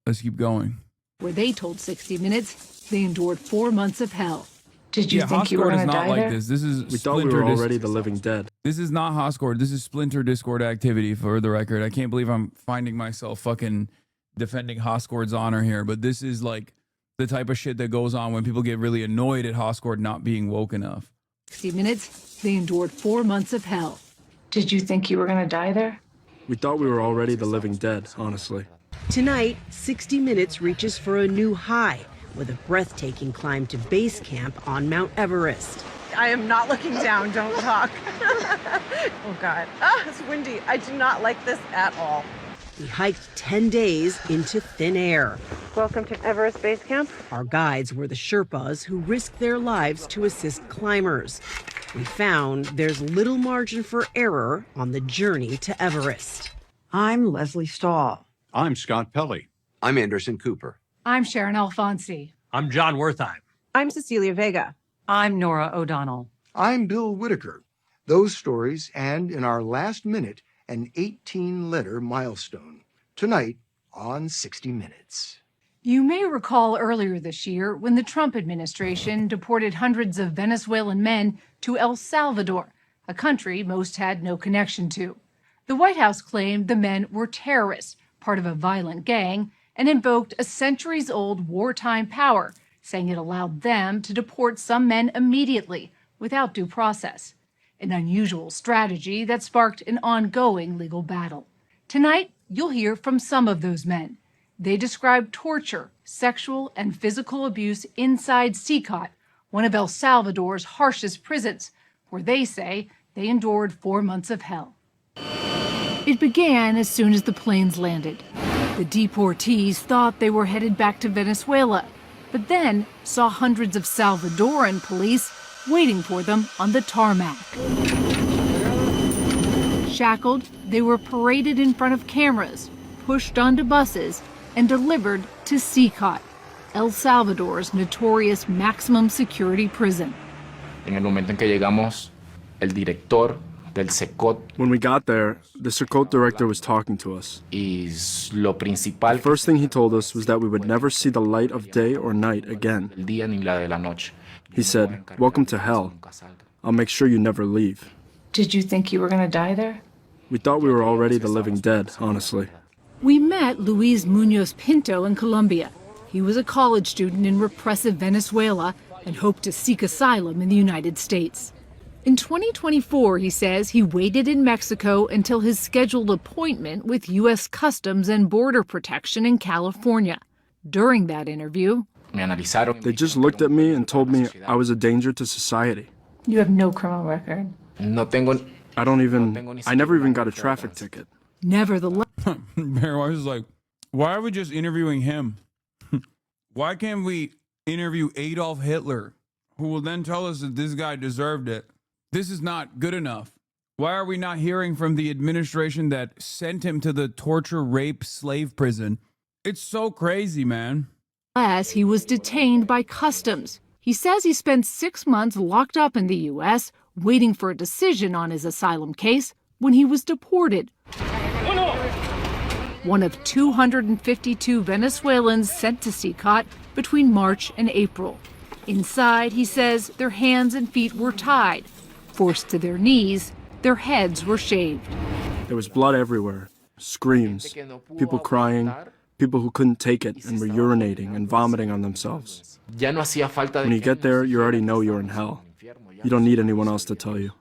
let's keep going. Where they told 60 Minutes they endured 4 months of hell. Did you think you were going to die like there? this. This is We thought we were already the living dead. This is not Hoscord. This is Splinter Discord activity, for the record. I can't believe I'm finding myself fucking defending Hoscord's honor here, but this is like the type of shit that goes on when people get really annoyed at Hoscord not being woke enough. 60 Minutes, they endured 4 months of hell. Did you think you were going to die there? We thought we were already the living dead, honestly. Tonight, 60 Minutes reaches for a new high with a breathtaking climb to base camp on Mount Everest. I am not looking down, don't talk. Oh God, it's windy. I do not like this at all. We hiked 10 days into thin air. Welcome to Everest Base Camp. Our guides were the Sherpas who risked their lives to assist climbers. We found there's little margin for error on the journey to Everest. I'm Leslie Stahl. I'm Scott Pelley. I'm Anderson Cooper. I'm Sharon Alfonsi. I'm John Wertheim. I'm Cecilia Vega. I'm Nora O'Donnell. I'm Bill Whitaker. Those stories, and in our last minute, an 18-letter milestone. Tonight on 60 Minutes. You may recall earlier this year when the Trump administration deported hundreds of Venezuelan men to El Salvador, a country most had no connection to. The White House claimed the men were terrorists, part of a violent gang, and invoked a centuries-old wartime power, saying it allowed them to deport some men immediately without due process, an unusual strategy that sparked an ongoing legal battle. Tonight, you'll hear from some of those men. They describe torture, sexual and physical abuse inside CICOT, one of El Salvador's harshest prisons, where they say they endured 4 months of hell. It began as soon as the planes landed. The deportees thought they were headed back to Venezuela, but then saw hundreds of Salvadoran police waiting for them on the tarmac. Shackled, they were paraded in front of cameras, pushed onto buses, and delivered to CICOT, El Salvador's notorious maximum security prison. En el momento en que llegamos, el director del CECOT. When we got there, the CECOT director was talking to us. Lo principal. The first thing he told us was that we would never see the light of day or night again. El día ni la de la noche. He said, "Welcome to hell. I'll make sure you never leave." Did you think you were going to die there? We thought we were already the living dead, honestly. We met Luis Munoz Pinto in Colombia. He was a college student in repressive Venezuela and hoped to seek asylum in the United States. In 2024, he says he waited in Mexico until his scheduled appointment with U.S. Customs and Border Protection in California. During that interview, they just looked at me and told me I was a danger to society. You have no criminal record. I never even got a traffic ticket. Nevertheless, Barry Weiss is like, why are we just interviewing him? Why can't we interview Adolf Hitler, who will then tell us that this guy deserved it? This is not good enough. Why are we not hearing from the administration that sent him to the torture, rape, slave prison? It's so crazy, man. as he was detained by customs. He says he spent 6 months locked up in the U.S., waiting for a decision on his asylum case when he was deported. One of 252 Venezuelans sent to CICOT between March and April. Inside, he says their hands and feet were tied, forced to their knees, their heads were shaved. There was blood everywhere, screams, people crying, People who couldn't take it and were urinating and vomiting on themselves. When you get there, you already know you're in hell. You don't need anyone else to tell you.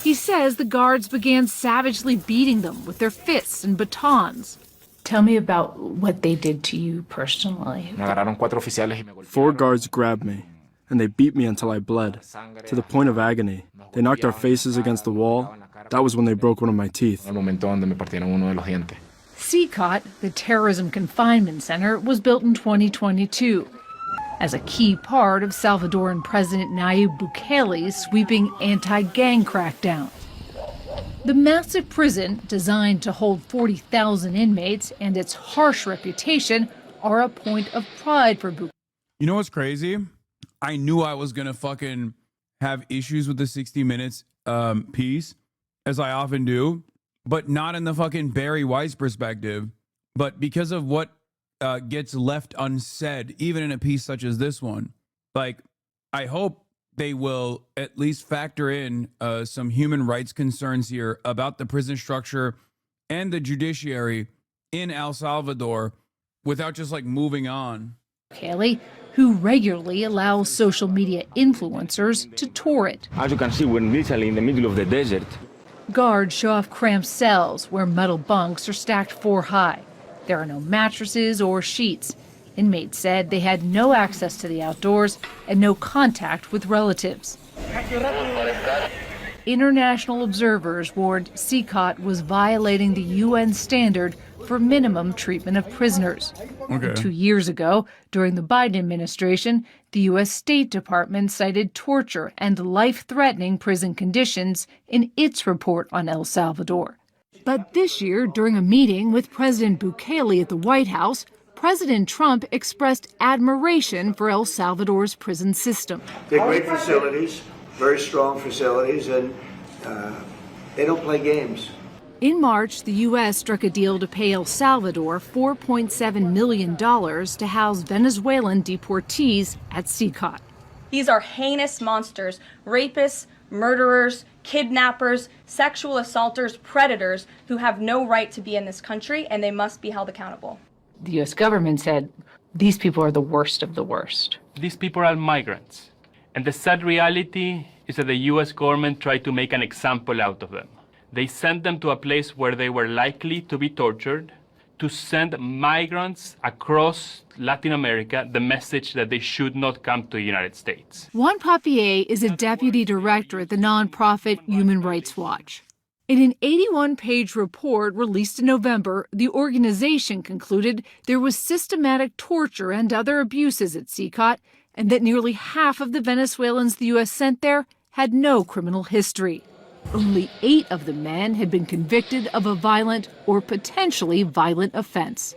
He says the guards began savagely beating them with their fists and batons. Tell me about what they did to you personally. 4 guards grabbed me, and they beat me until I bled, to the point of agony. They knocked our faces against the wall. That was when they broke one of my teeth. CCOT, the Terrorism Confinement Center, was built in 2022 as a key part of Salvadoran President Nayib Bukele's sweeping anti-gang crackdown. The massive prison, designed to hold 40,000 inmates, and its harsh reputation are a point of pride for Bukele. You know what's crazy? I knew I was going to fucking have issues with the 60 Minutes piece, as I often do, but not in the fucking Barry Weiss perspective, but because of what gets left unsaid, even in a piece such as this one. Like, I hope they will at least factor in some human rights concerns here about the prison structure and the judiciary in El Salvador without just like moving on. Bukele, who regularly allows social media influencers to tour it. As you can see, we're literally in the middle of the desert. Guards show off cramped cells where metal bunks are stacked 4 high. There are no mattresses or sheets. Inmates said they had no access to the outdoors and no contact with relatives. International observers warned CCOT was violating the UN standard for minimum treatment of prisoners. Okay. 2 years ago, during the Biden administration, the U.S. State Department cited torture and life-threatening prison conditions in its report on El Salvador. But this year, during a meeting with President Bukele at the White House, President Trump expressed admiration for El Salvador's prison system. They're great facilities, very strong facilities, and they don't play games. In March, the U.S. struck a deal to pay El Salvador $4.7 million to house Venezuelan deportees at CCOT. These are heinous monsters, rapists, murderers, kidnappers, sexual assaulters, predators who have no right to be in this country, and they must be held accountable. The U.S. government said these people are the worst of the worst. These people are migrants. And the sad reality is that the U.S. government tried to make an example out of them. They sent them to a place where they were likely to be tortured, to send migrants across Latin America the message that they should not come to the United States. Juan Papier is a deputy director at the nonprofit Human Rights Watch. In an 81-page report released in November, the organization concluded there was systematic torture and other abuses at CCOT, and that nearly half of the Venezuelans the U.S. sent there had no criminal history. Only 8 of the men had been convicted of a violent or potentially violent offense.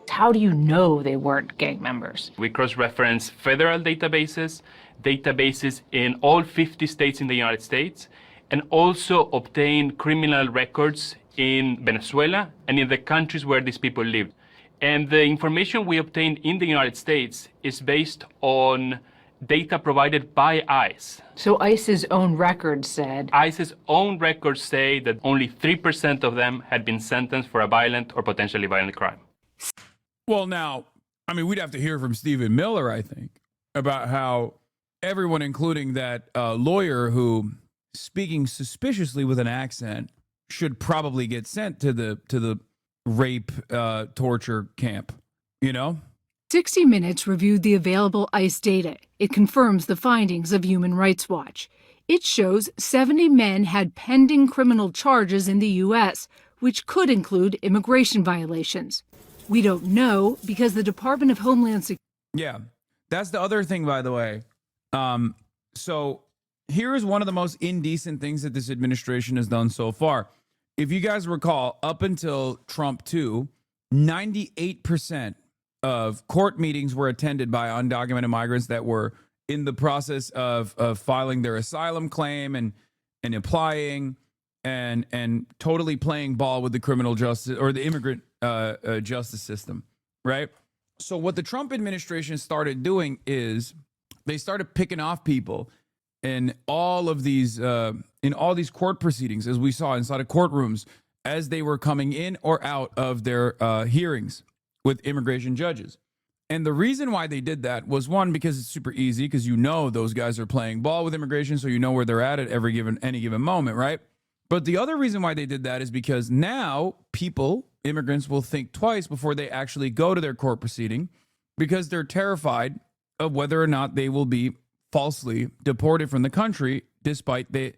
How do you know they weren't gang members? We cross-reference federal databases, databases in all 50 states in the United States, and also obtain criminal records in Venezuela and in the countries where these people lived. And the information we obtained in the United States is based on data provided by ICE. So ICE's own records said? ICE's own records say that only 3% of them had been sentenced for a violent or potentially violent crime. Well, now, I mean, we'd have to hear from Stephen Miller, I think, about how everyone, including that lawyer who, speaking suspiciously with an accent, should probably get sent to the rape torture camp, you know? 60 Minutes reviewed the available ICE data. It confirms the findings of Human Rights Watch. It shows 70 men had pending criminal charges in the U.S., which could include immigration violations. We don't know because the Department of Homeland Security... Yeah, that's the other thing, by the way. So here is one of the most indecent things that this administration has done so far. If you guys recall, up until Trump 2, 98% of court meetings were attended by undocumented migrants that were in the process of filing their asylum claim and applying and totally playing ball with the criminal justice or the immigrant justice system, right? So what the Trump administration started doing is they started picking off people in all of these court proceedings, as we saw inside of courtrooms, as they were coming in or out of their hearings, with immigration judges. And the reason why they did that was, one, because it's super easy, because you know those guys are playing ball with immigration, so you know where they're at any given moment, right? But the other reason why they did that is because now immigrants will think twice before they actually go to their court proceeding, because they're terrified of whether or not they will be falsely deported from the country, despite the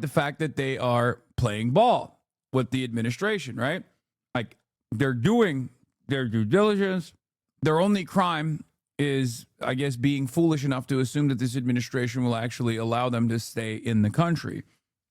fact that they are playing ball with the administration, right? Like, they're doing their due diligence. Their only crime is, I guess, being foolish enough to assume that this administration will actually allow them to stay in the country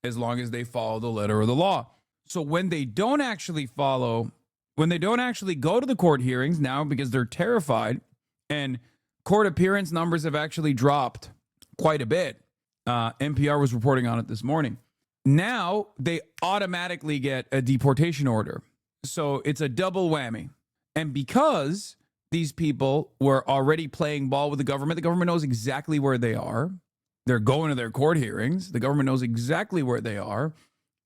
as long as they follow the letter of the law. So when they don't actually go to the court hearings now, because they're terrified, and court appearance numbers have actually dropped quite a bit. NPR was reporting on it this morning. Now they automatically get a deportation order. So it's a double whammy. And because these people were already playing ball with the government knows exactly where they are. They're going to their court hearings. The government knows exactly where they are.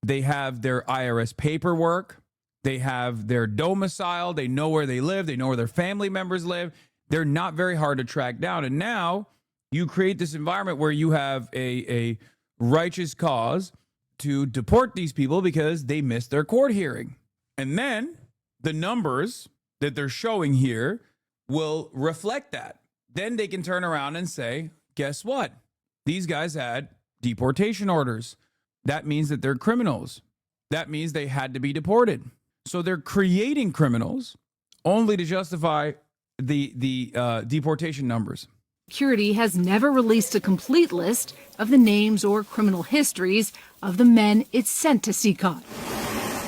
They have their IRS paperwork. They have their domicile. They know where they live. They know where their family members live. They're not very hard to track down. And now you create this environment where you have a righteous cause to deport these people because they missed their court hearing. And then the numbers that they're showing here will reflect that. Then they can turn around and say, guess what? These guys had deportation orders. That means that they're criminals. That means they had to be deported. So they're creating criminals only to justify the deportation numbers. Security has never released a complete list of the names or criminal histories of the men it sent to CECOT.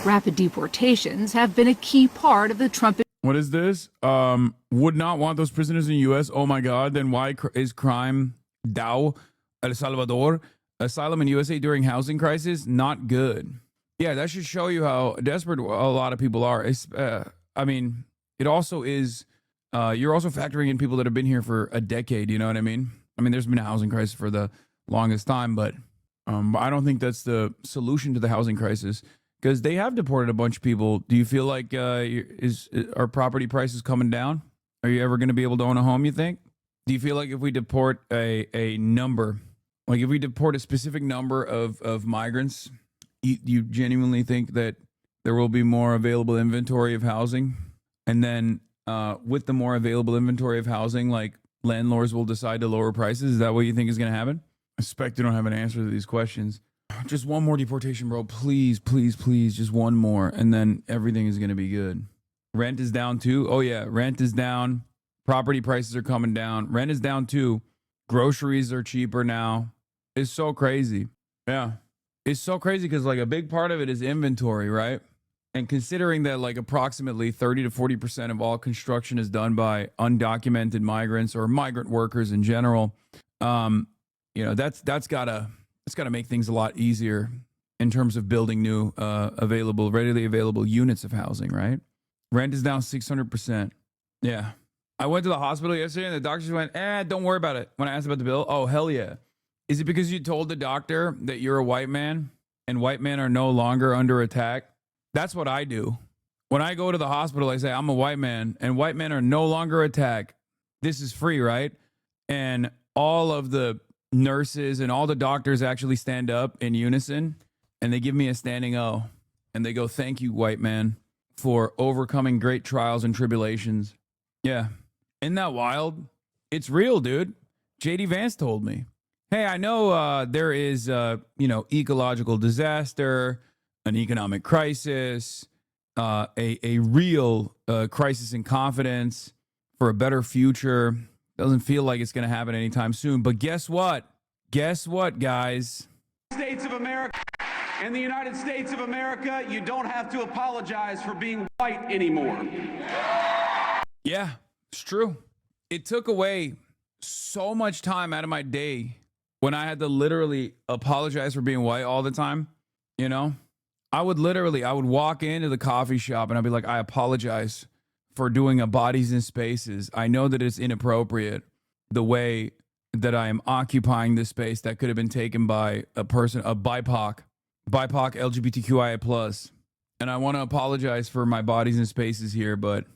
Rapid deportations have been a key part of the Trump. What is this? Would not want those prisoners in the U.S. Oh my God. Then why is crime down El Salvador? Asylum in USA during housing crisis? Not good. Yeah, that should show you how desperate a lot of people are. I mean, it also is, you're also factoring in people that have been here for a decade. You know what I mean? I mean, there's been a housing crisis for the longest time, but I don't think that's the solution to the housing crisis. Because they have deported a bunch of people. Do you feel like are property prices coming down? Are you ever going to be able to own a home, you think? Do you feel like if we deport a number, like if we deport a specific number of migrants, you genuinely think that there will be more available inventory of housing? And then with the more available inventory of housing, like landlords will decide to lower prices? Is that what you think is going to happen? I suspect you don't have an answer to these questions. Just one more deportation, bro. Please, please, please. Just one more. And then everything is going to be good. Rent is down too. Oh, yeah. Rent is down. Property prices are coming down. Rent is down too. Groceries are cheaper now. It's so crazy. Yeah. It's so crazy because like a big part of it is inventory, right? And considering that like approximately 30 to 40% of all construction is done by undocumented migrants or migrant workers in general, that's gotta make things a lot easier in terms of building new, readily available units of housing, right? Rent is down 600%. Yeah. I went to the hospital yesterday and the doctors went, don't worry about it. When I asked about the bill, oh, hell yeah. Is it because you told the doctor that you're a white man and white men are no longer under attack? That's what I do. When I go to the hospital, I say, I'm a white man and white men are no longer attacked. This is free, right? And all of the nurses and all the doctors actually stand up in unison and they give me a standing O and they go, thank you, white man, for overcoming great trials and tribulations. Yeah. Isn't that wild? It's real, dude. JD Vance told me, hey, I know there is, ecological disaster, an economic crisis, a real crisis in confidence for a better future. Doesn't feel like it's going to happen anytime soon. But guess what? Guess what, guys? States of America. In the United States of America, you don't have to apologize for being white anymore. Yeah, it's true. It took away so much time out of my day when I had to literally apologize for being white all the time. You know, I would walk into the coffee shop and I'd be like, I apologize for doing a Bodies in Spaces. I know that it's inappropriate the way that I am occupying this space that could have been taken by a BIPOC LGBTQIA+. And I want to apologize for my Bodies in Spaces here, but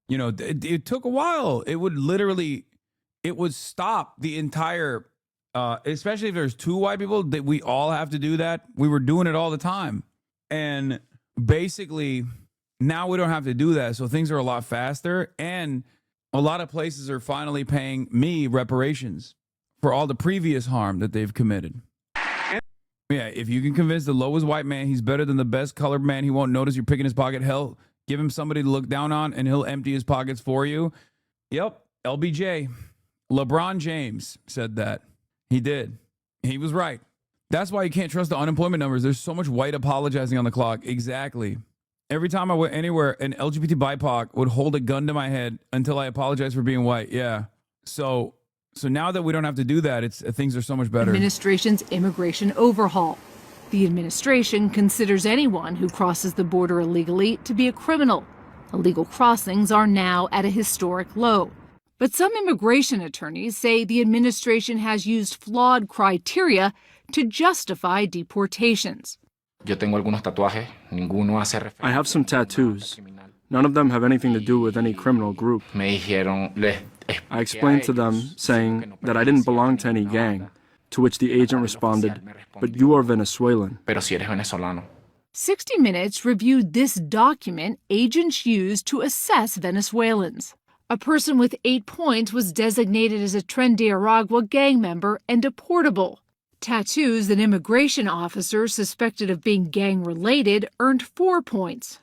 You know, it took a while. It would stop the entire, especially if there's two white people, that we all have to do that. We were doing it all the time. And basically now we don't have to do that. So things are a lot faster. And a lot of places are finally paying me reparations for all the previous harm that they've committed. Yeah, if you can convince the lowest white man he's better than the best colored man, he won't notice you're picking his pocket. Hell, give him somebody to look down on and he'll empty his pockets for you. Yep, LBJ. LeBron James said that. He did. He was right. That's why you can't trust the unemployment numbers. There's so much white apologizing on the clock. Exactly. Every time I went anywhere, an LGBT BIPOC would hold a gun to my head until I apologized for being white. Yeah. So now that we don't have to do that, things are so much better. Administration's immigration overhaul. The administration considers anyone who crosses the border illegally to be a criminal. Illegal crossings are now at a historic low. But some immigration attorneys say the administration has used flawed criteria to justify deportations. Yo tengo algunos tatuajes, ninguno hace referencia. I have some tattoos. None of them have anything to do with any criminal group. Me dijeron, I explained to them, saying that I didn't belong to any gang, to which the agent responded, "But you are Venezuelan." Pero si eres venezolano. 60 Minutes reviewed this document agents used to assess Venezuelans. A person with 8 points was designated as a Tren de Aragua gang member and deportable. Tattoos that immigration officers suspected of being gang-related earned 4 points.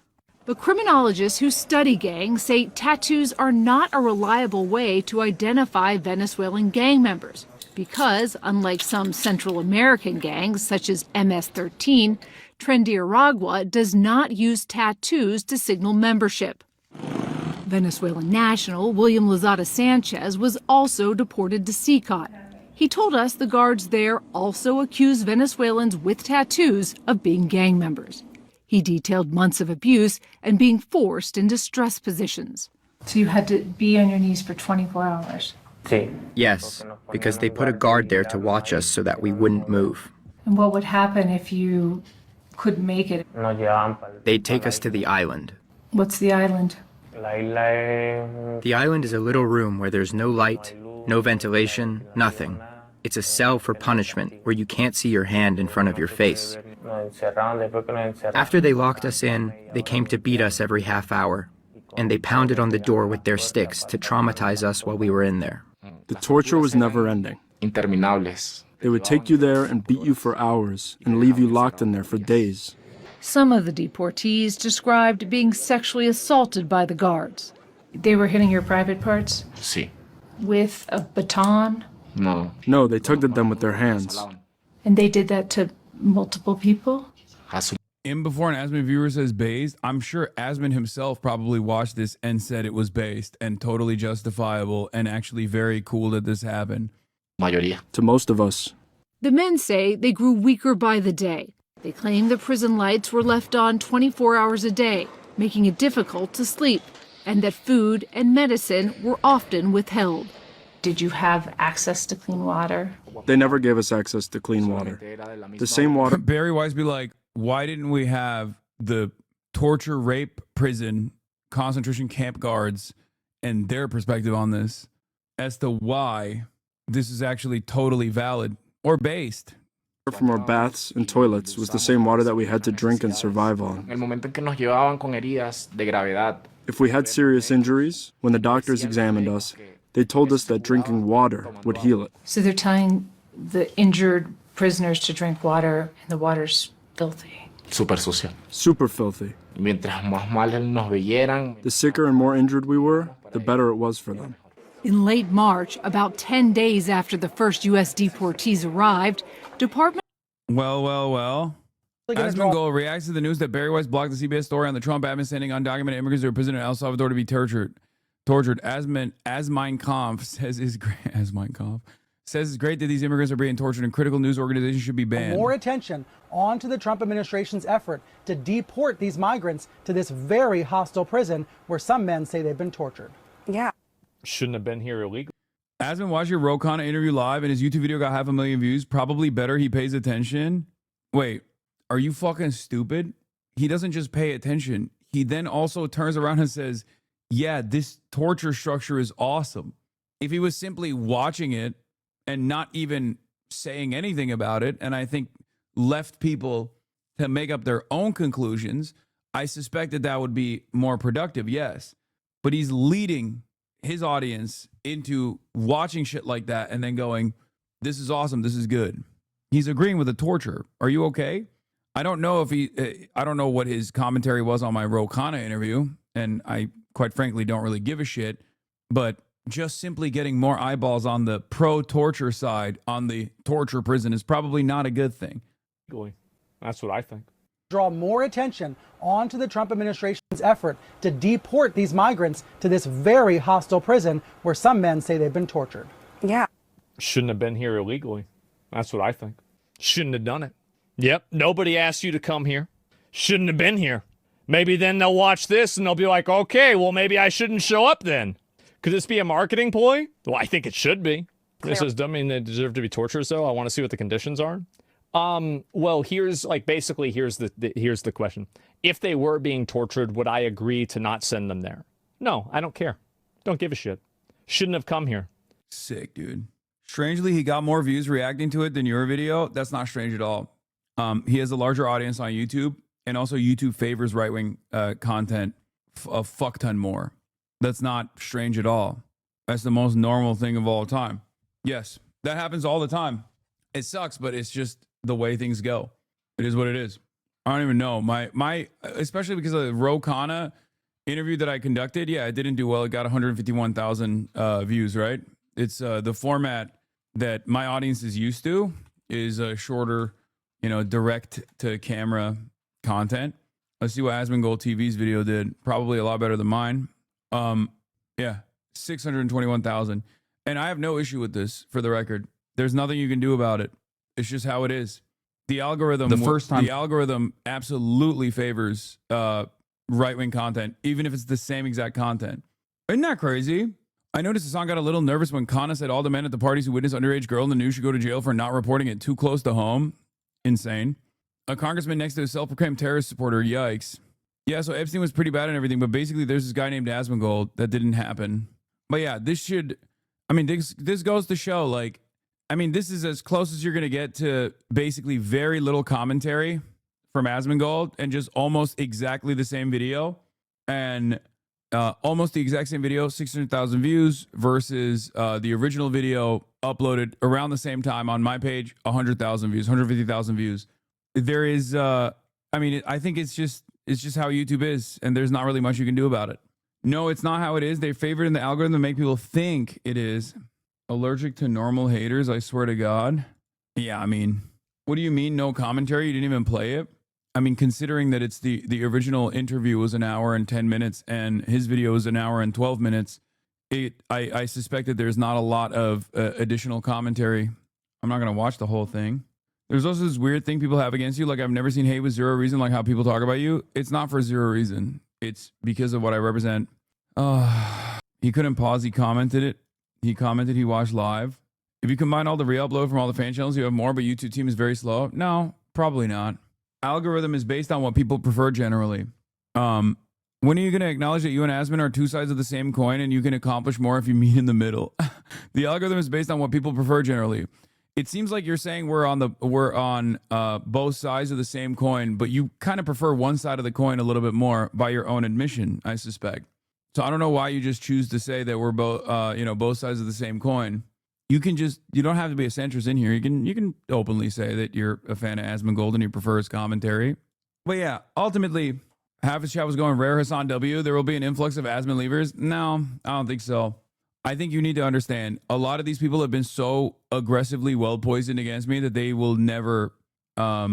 But criminologists who study gangs say tattoos are not a reliable way to identify Venezuelan gang members because, unlike some Central American gangs such as MS-13, Tren de Aragua does not use tattoos to signal membership. Venezuelan national William Lozada Sanchez was also deported to CICOT. He told us the guards there also accuse Venezuelans with tattoos of being gang members. He detailed months of abuse and being forced into stress positions. So you had to be on your knees for 24 hours? Yes, because they put a guard there to watch us so that we wouldn't move. And what would happen if you couldn't make it? They'd take us to the island. What's the island? The island is a little room where there's no light, no ventilation, nothing. It's a cell for punishment where you can't see your hand in front of your face. After they locked us in, they came to beat us every half hour, and they pounded on the door with their sticks to traumatize us while we were in there. The torture was never ending. Interminables. They would take you there and beat you for hours and leave you locked in there for days. Some of the deportees described being sexually assaulted by the guards. They were hitting your private parts? Sí. With a baton? No, they tugged at them with their hands. And they did that to multiple people? In Before an Asman viewer says based, I'm sure Asman himself probably watched this and said it was based and totally justifiable and actually very cool that this happened. Mayoría. To most of us. The men say they grew weaker by the day. They claim the prison lights were left on 24 hours a day, making it difficult to sleep, and that food and medicine were often withheld. Did you have access to clean water? They never gave us access to clean water. The same water. Barry Weiss be like, why didn't we have the torture, rape, prison, concentration camp guards and their perspective on this as to why this is actually totally valid or based? From our baths and toilets was the same water that we had to drink and survive on. El momento en que nos llevaban con heridas de gravedad. If we had serious injuries, when the doctors examined us, they told us that drinking water would heal it. So they're telling the injured prisoners to drink water, and the water's filthy. Super sucio. Super filthy. Mientras más mal nos veyeran. The sicker and more injured we were, the better it was for them. In late March, about 10 days after the first U.S. deportees arrived, Department... Well. Asman Gold reacts to the news that Barry Weiss blocked the CBS story on the Trump admin sending undocumented immigrants to a prison in El Salvador to be tortured. As Mein Kampf says is great. As Mein Kampf says it's great that these immigrants are being tortured and critical news organizations should be banned. More attention onto the Trump administration's effort to deport these migrants to this very hostile prison where some men say they've been tortured. Yeah. Shouldn't have been here illegally. Asman watched your Ro Khanna interview live and his YouTube video got 500,000 views. Probably better he pays attention. Wait, are you fucking stupid? He doesn't just pay attention. He then also turns around and says, yeah, this torture structure is awesome. If he was simply watching it and not even saying anything about it, and I think left people to make up their own conclusions, I suspect that that would be more productive, yes. But he's leading his audience into watching shit like that and then going, this is awesome, this is good. He's agreeing with the torture. Are you okay? I don't know if I don't know what his commentary was on my Ro Khanna interview, and I quite frankly don't really give a shit, but just simply getting more eyeballs on the pro-torture side on the torture prison is probably not a good thing. That's what I think. Draw more attention onto the Trump administration's effort to deport these migrants to this very hostile prison where some men say they've been tortured. Yeah. Shouldn't have been here illegally. That's what I think. Shouldn't have done it. Yep, nobody asked you to come here. Shouldn't have been here. Maybe then they'll watch this and they'll be like, okay, well, maybe I shouldn't show up then. Could this be a marketing ploy? Well, I think it should be. This doesn't mean they deserve to be tortured, though. I want to see what the conditions are. Well, here's the question. If they were being tortured, would I agree to not send them there? No, I don't care. Don't give a shit. Shouldn't have come here. Sick, dude. Strangely, he got more views reacting to it than your video. That's not strange at all. He has a larger audience on YouTube, and also YouTube favors right-wing content a fuck ton more. That's not strange at all. That's the most normal thing of all time. Yes, that happens all the time. It sucks, but it's just the way things go. It is what it is. I don't even know. My especially because of the Ro Khanna interview that I conducted, yeah, it didn't do well. It got 151,000 views, right? It's the format that my audience is used to is a shorter, direct to camera content. Let's see what Asmongold TV's video did. Probably a lot better than mine. Yeah, 621,000. And I have no issue with this, for the record. There's nothing you can do about it. It's just how it is. The algorithm, the algorithm absolutely favors right-wing content, even if it's the same exact content. Isn't that crazy? I noticed Hassan got a little nervous when Khanna said all the men at the parties who witnessed underage girl in the news should go to jail for not reporting it too close to home. Insane. A congressman next to a self-proclaimed terrorist supporter. Yikes. Yeah, so Epstein was pretty bad and everything, but basically there's this guy named Asmongold. That didn't happen. But yeah, this goes to show, this is as close as you're going to get to basically very little commentary from Asmongold and just almost exactly the same video. And almost the exact same video, 600,000 views versus the original video uploaded around the same time on my page, 100,000 views, 150,000 views. There is, I think it's just how YouTube is, and there's not really much you can do about it. No, it's not how it is. They favor it in the algorithm to make people think it is. Allergic to normal haters, I swear to God. Yeah, what do you mean no commentary? You didn't even play it? Considering that it's the original interview was an hour and 10 minutes and his video was an hour and 12 minutes, I suspect that there's not a lot of additional commentary. I'm not going to watch the whole thing. There's also this weird thing people have against you. Like, I've never seen hate with zero reason, like how people talk about you. It's not for zero reason. It's because of what I represent. He couldn't pause. He commented it. He commented he watched live. If you combine all the re-upload from all the fan channels, you have more, but YouTube team is very slow. No, probably not. Algorithm is based on what people prefer generally. When are you going to acknowledge that you and Asmon are two sides of the same coin and you can accomplish more if you meet in the middle? The algorithm is based on what people prefer generally. It seems like you're saying we're on both sides of the same coin, but you kind of prefer one side of the coin a little bit more by your own admission, I suspect. So I don't know why you just choose to say that we're both, both sides of the same coin. You don't have to be a centrist in here. You can openly say that you're a fan of Asmongold and you prefer his commentary. But yeah, ultimately, half his chat was going rare Hassan W. There will be an influx of Asmon leavers. No, I don't think so. I think you need to understand a lot of these people have been so aggressively well poisoned against me that they will never. A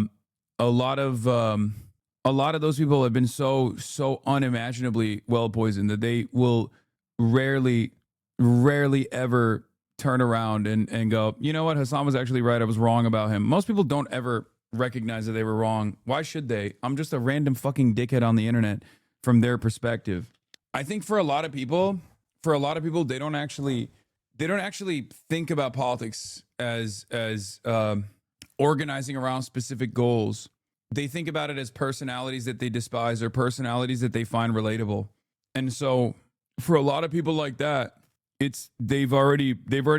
lot of those people have been so unimaginably well poisoned that they will rarely ever turn around and go, you know what, Hassan was actually right. I was wrong about him. Most people don't ever recognize that they were wrong. Why should they? I'm just a random fucking dickhead on the internet from their perspective. I think for a lot of people, they don't actually think about politics as organizing around specific goals. They think about it as personalities that they despise or personalities that they find relatable. And so for a lot of people like that, they've already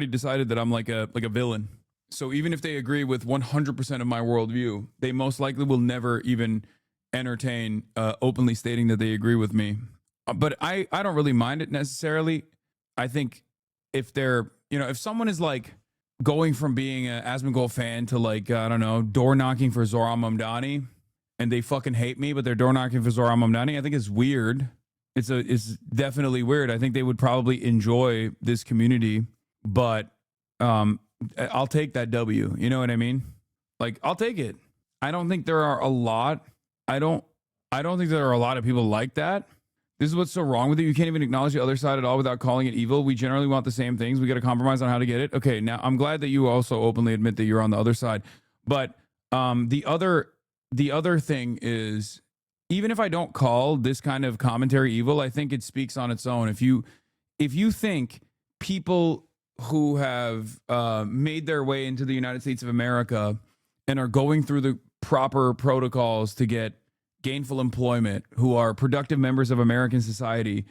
decided that I'm like a villain. So even if they agree with 100% of my worldview, they most likely will never even entertain openly stating that they agree with me. But I don't really mind it necessarily. I think if they're, if someone is like going from being an Asmongold fan to like, I don't know, door knocking for Zohran Mamdani, and they fucking hate me, but they're door knocking for Zohran Mamdani, I think it's weird. It's definitely weird. I think they would probably enjoy this community, but I'll take that W. You know what I mean? Like, I'll take it. I don't think there are a lot. I don't think there are a lot of people like that. This is what's so wrong with it. You can't even acknowledge the other side at all without calling it evil. We generally want the same things. We got to compromise on how to get it. Okay, now I'm glad that you also openly admit that you're on the other side. But the other thing is, even if I don't call this kind of commentary evil, I think it speaks on its own. If you think people who have made their way into the United States of America and are going through the proper protocols to get gainful employment, who are productive members of American society,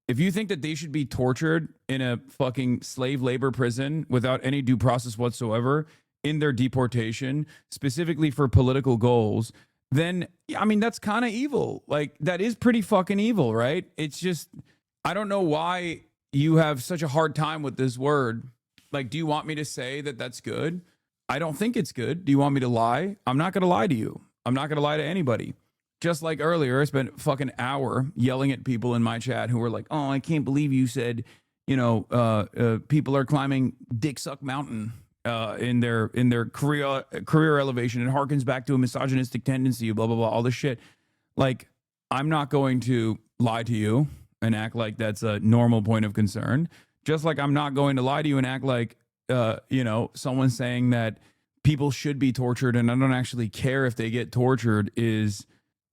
if you think that they should be tortured in a fucking slave labor prison without any due process whatsoever in their deportation, specifically for political goals, then, I mean, that's kind of evil. Like, that is pretty fucking evil, right? It's just, I don't know why you have such a hard time with this word. Like, do you want me to say that that's good? I don't think it's good. Do you want me to lie? I'm not going to lie to you. I'm not going to lie to anybody. Just like earlier, I spent a fucking hour yelling at people in my chat who were like, oh, I can't believe you said, people are climbing Dick Suck Mountain in their career elevation. It harkens back to a misogynistic tendency, blah, blah, blah, all this shit. Like, I'm not going to lie to you and act like that's a normal point of concern. Just like I'm not going to lie to you and act like, someone saying that people should be tortured and I don't actually care if they get tortured is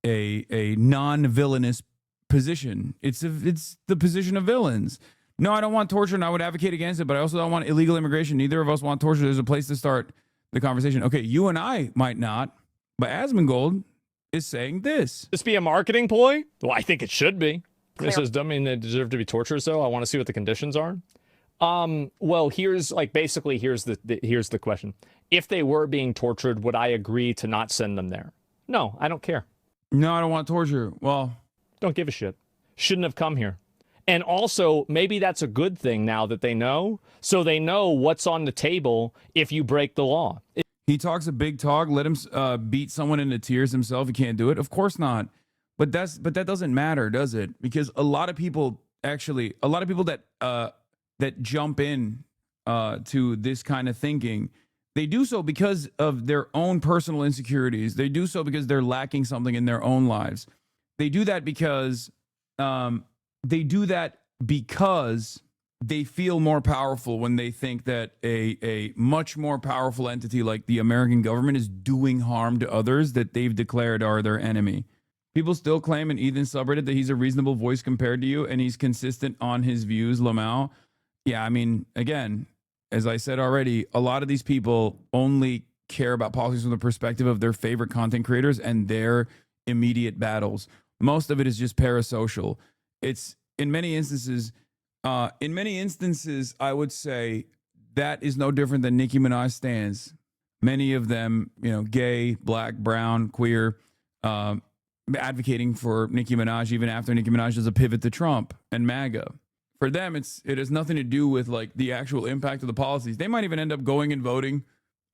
a non-villainous position. It's the position of villains. No, I don't want torture and I would advocate against it, but I also don't want illegal immigration. Neither of us want torture. There's a place to start the conversation. Okay, you and I might not, but Asmongold is saying this. This be a marketing ploy? Well, I think it should be. This does mean they deserve to be tortured, though. I want to see what the conditions are. Well, here's the question. If they were being tortured, would I agree to not send them there? No, I don't care. No, I don't want torture. Well, don't give a shit. Shouldn't have come here. And also, maybe that's a good thing now that they know, so they know what's on the table if you break the law. He talks a big talk. Let him beat someone into tears himself. He can't do it. Of course not. But that doesn't matter, does it? Because a lot of people that jump in to this kind of thinking, they do so because of their own personal insecurities. They do so because they're lacking something in their own lives. They do that because they feel more powerful when they think that a much more powerful entity like the American government is doing harm to others that they've declared are their enemy. People still claim in Ethan's subreddit that he's a reasonable voice compared to you and he's consistent on his views, Lamau. Yeah, I mean, again, as I said already, a lot of these people only care about politics from the perspective of their favorite content creators and their immediate battles. Most of it is just parasocial. It's in many instances, I would say that is no different than Nicki Minaj stands. Many of them, gay, black, brown, queer, advocating for Nicki Minaj even after Nicki Minaj does a pivot to Trump and MAGA. For them, it has nothing to do with like the actual impact of the policies. They might even end up going and voting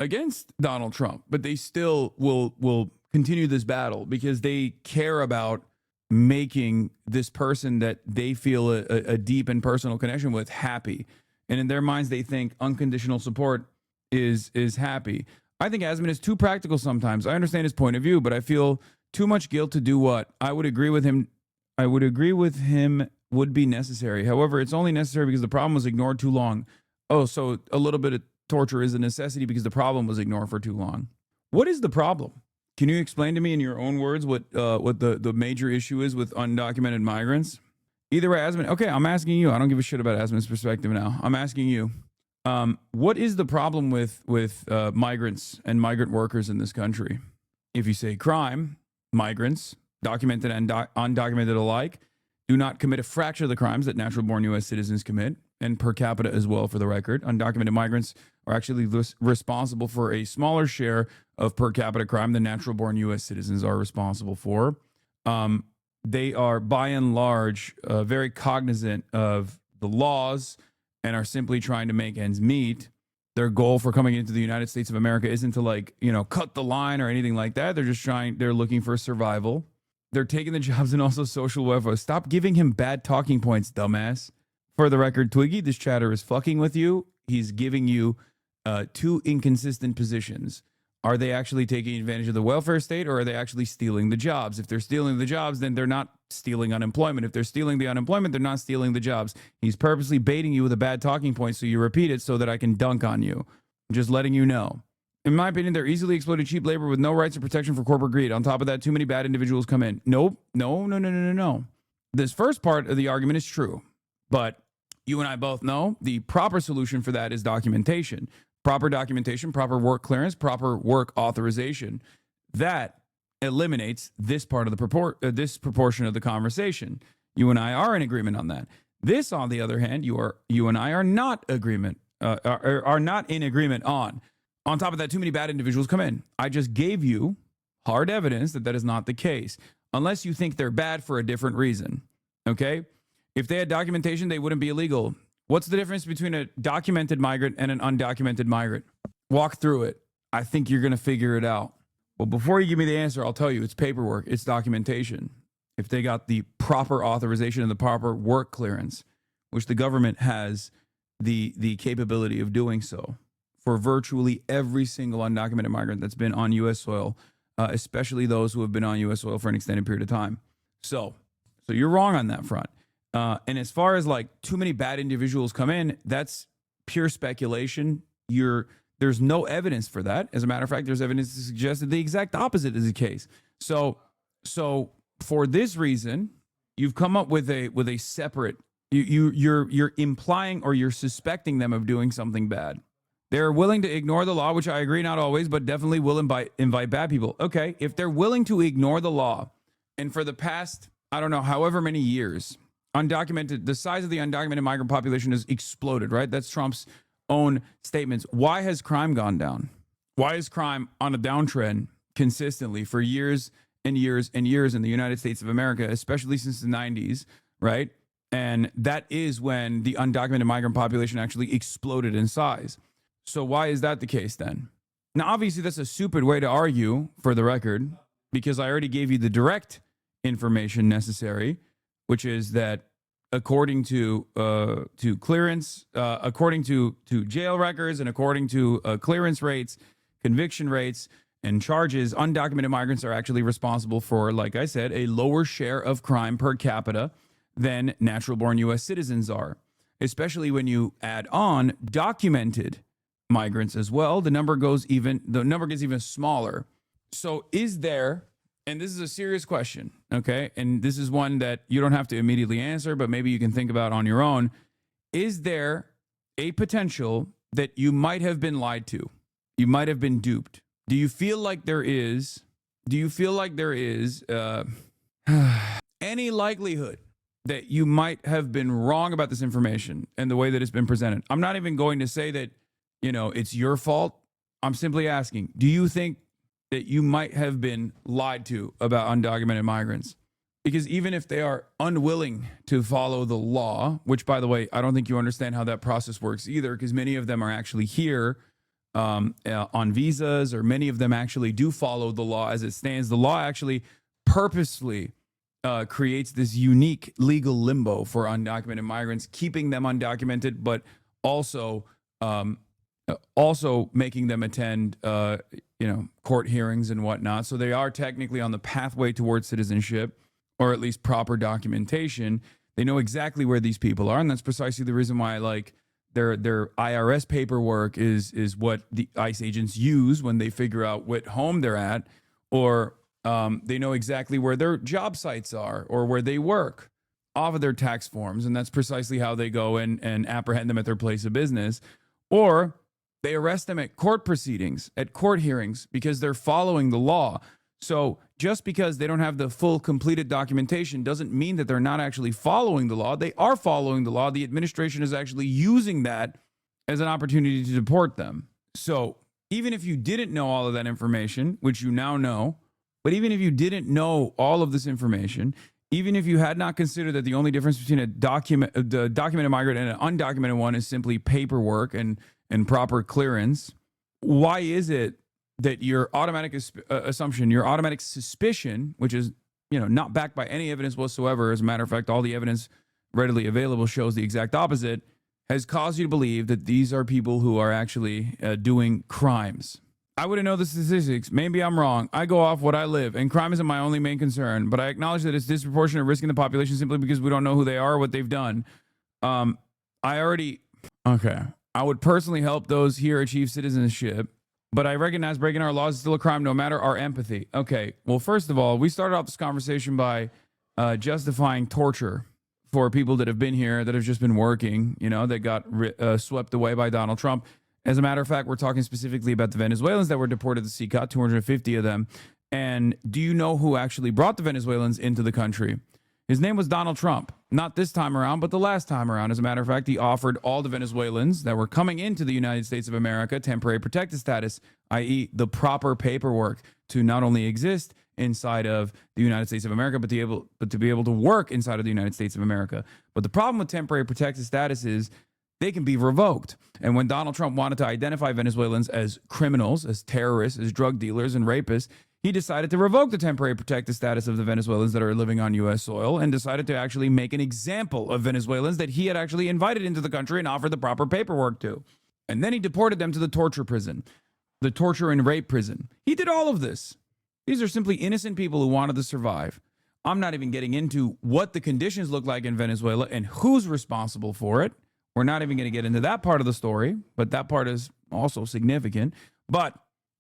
against Donald Trump, but they still will continue this battle because they care about making this person that they feel a deep and personal connection with happy. And in their minds, they think unconditional support is happy. I think Asmon is too practical sometimes. I understand his point of view, but I feel too much guilt to do what I would agree with him would be necessary. However, it's only necessary because the problem was ignored too long. Oh, so a little bit of torture is a necessity because the problem was ignored for too long. What is the problem? Can you explain to me in your own words what the major issue is with undocumented migrants? Either way, Asmon, okay, I'm asking you. I don't give a shit about Asmon's perspective now. I'm asking you. What is the problem with migrants and migrant workers in this country? If you say crime, migrants, documented and undocumented alike, do not commit a fraction of the crimes that natural-born U.S. citizens commit, and per capita as well, for the record. Undocumented migrants are actually responsible for a smaller share of per capita crime than natural-born U.S. citizens are responsible for. They are, by and large, very cognizant of the laws and are simply trying to make ends meet. Their goal for coming into the United States of America isn't to cut the line or anything like that. They're looking for survival. They're taking the jobs and also social welfare. Stop giving him bad talking points, dumbass. For the record, Twiggy, this chatter is fucking with you. He's giving you two inconsistent positions. Are they actually taking advantage of the welfare state, or are they actually stealing the jobs? If they're stealing the jobs, then they're not stealing unemployment. If they're stealing the unemployment, they're not stealing the jobs. He's purposely baiting you with a bad talking point so you repeat it so that I can dunk on you. I'm just letting you know. In my opinion, they're easily exploited cheap labor with no rights or protection for corporate greed. On top of that, too many bad individuals come in. Nope. No. This first part of the argument is true, but you and I both know the proper solution for that is documentation. Proper documentation, proper work clearance, proper work authorization. That eliminates this part of the this proportion of the conversation. You and I are in agreement on that. This, on the other hand, you and I are not are not in agreement on. On top of that, too many bad individuals come in. I just gave you hard evidence that that is not the case, unless you think they're bad for a different reason. Okay? If they had documentation, they wouldn't be illegal. What's the difference between a documented migrant and an undocumented migrant? Walk through it. I think you're going to figure it out. Well, before you give me the answer, I'll tell you it's paperwork. It's documentation. If they got the proper authorization and the proper work clearance, which the government has the capability of doing so for virtually every single undocumented migrant that's been on U.S. soil, especially those who have been on U.S. soil for an extended period of time. So you're wrong on that front. And as far as like too many bad individuals come in, that's pure speculation. There's no evidence for that. As a matter of fact, there's evidence to suggest that the exact opposite is the case. So for this reason, you've come up with a separate. You're implying or you're suspecting them of doing something bad. They're willing to ignore the law, which I agree, not always, but definitely will invite bad people. Okay, if they're willing to ignore the law, and for the past, I don't know, however many years, the size of the undocumented migrant population has exploded, right? That's Trump's own statements. Why has crime gone down? Why is crime on a downtrend consistently for years and years and years in the United States of America, especially since the 90s, right? And that is when the undocumented migrant population actually exploded in size. So why is that the case then? Now, obviously, that's a stupid way to argue, for the record, because I already gave you the direct information necessary, which is that according to clearance, according to jail records, and according to clearance rates, conviction rates, and charges, undocumented migrants are actually responsible for, like I said, a lower share of crime per capita than natural-born U.S. citizens are, especially when you add on documented migrants as well. The number gets even smaller. So is there, and this is a serious question, okay, and this is one that you don't have to immediately answer, but maybe you can think about on your own. Is there a potential that you might have been lied to? You might have been duped. Do you feel like there is any likelihood that you might have been wrong about this information and the way that it's been presented? I'm not even going to say that, it's your fault. I'm simply asking, do you think that you might have been lied to about undocumented migrants? Because even if they are unwilling to follow the law, which, by the way, I don't think you understand how that process works either, because many of them are actually here on visas, or many of them actually do follow the law as it stands. The law actually purposely creates this unique legal limbo for undocumented migrants, keeping them undocumented, but also making them attend, court hearings and whatnot. So they are technically on the pathway towards citizenship, or at least proper documentation. They know exactly where these people are, and that's precisely the reason why, like, their IRS paperwork is what the ICE agents use when they figure out what home they're at, or they know exactly where their job sites are or where they work off of their tax forms, and that's precisely how they go and apprehend them at their place of business. Or they arrest them at court proceedings, at court hearings, because they're following the law. So just because they don't have the full completed documentation doesn't mean that they're not actually following the law. They are following the law. The administration is actually using that as an opportunity to deport them. So even if you didn't know all of that information, which you now know, but even if you didn't know all of this information, even if you had not considered that the only difference between the documented migrant and an undocumented one is simply paperwork and proper clearance, why is it that your automatic assumption, your automatic suspicion, which is, not backed by any evidence whatsoever, as a matter of fact, all the evidence readily available shows the exact opposite, has caused you to believe that these are people who are actually doing crimes? I wouldn't know the statistics. Maybe I'm wrong. I go off what I live, and crime isn't my only main concern, but I acknowledge that it's disproportionate risking the population simply because we don't know who they are or what they've done. I would personally help those here achieve citizenship, but I recognize breaking our laws is still a crime no matter our empathy. Okay, well, first of all, we started off this conversation by justifying torture for people that have been here, that have just been working, that got swept away by Donald Trump. As a matter of fact, we're talking specifically about the Venezuelans that were deported to CICOT, 250 of them. And do you know who actually brought the Venezuelans into the country? His name was Donald Trump. Not this time around, but the last time around. As a matter of fact, he offered all the Venezuelans that were coming into the United States of America temporary protected status, i.e. the proper paperwork to not only exist inside of the United States of America, but to be able to work inside of the United States of America. But the problem with temporary protected status is they can be revoked. And when Donald Trump wanted to identify Venezuelans as criminals, as terrorists, as drug dealers and rapists, he decided to revoke the temporary protected status of the Venezuelans that are living on U.S. soil and decided to actually make an example of Venezuelans that he had actually invited into the country and offered the proper paperwork to. And then he deported them to the torture prison, the torture and rape prison. He did all of this. These are simply innocent people who wanted to survive. I'm not even getting into what the conditions look like in Venezuela and who's responsible for it. We're not even going to get into that part of the story, but that part is also significant. But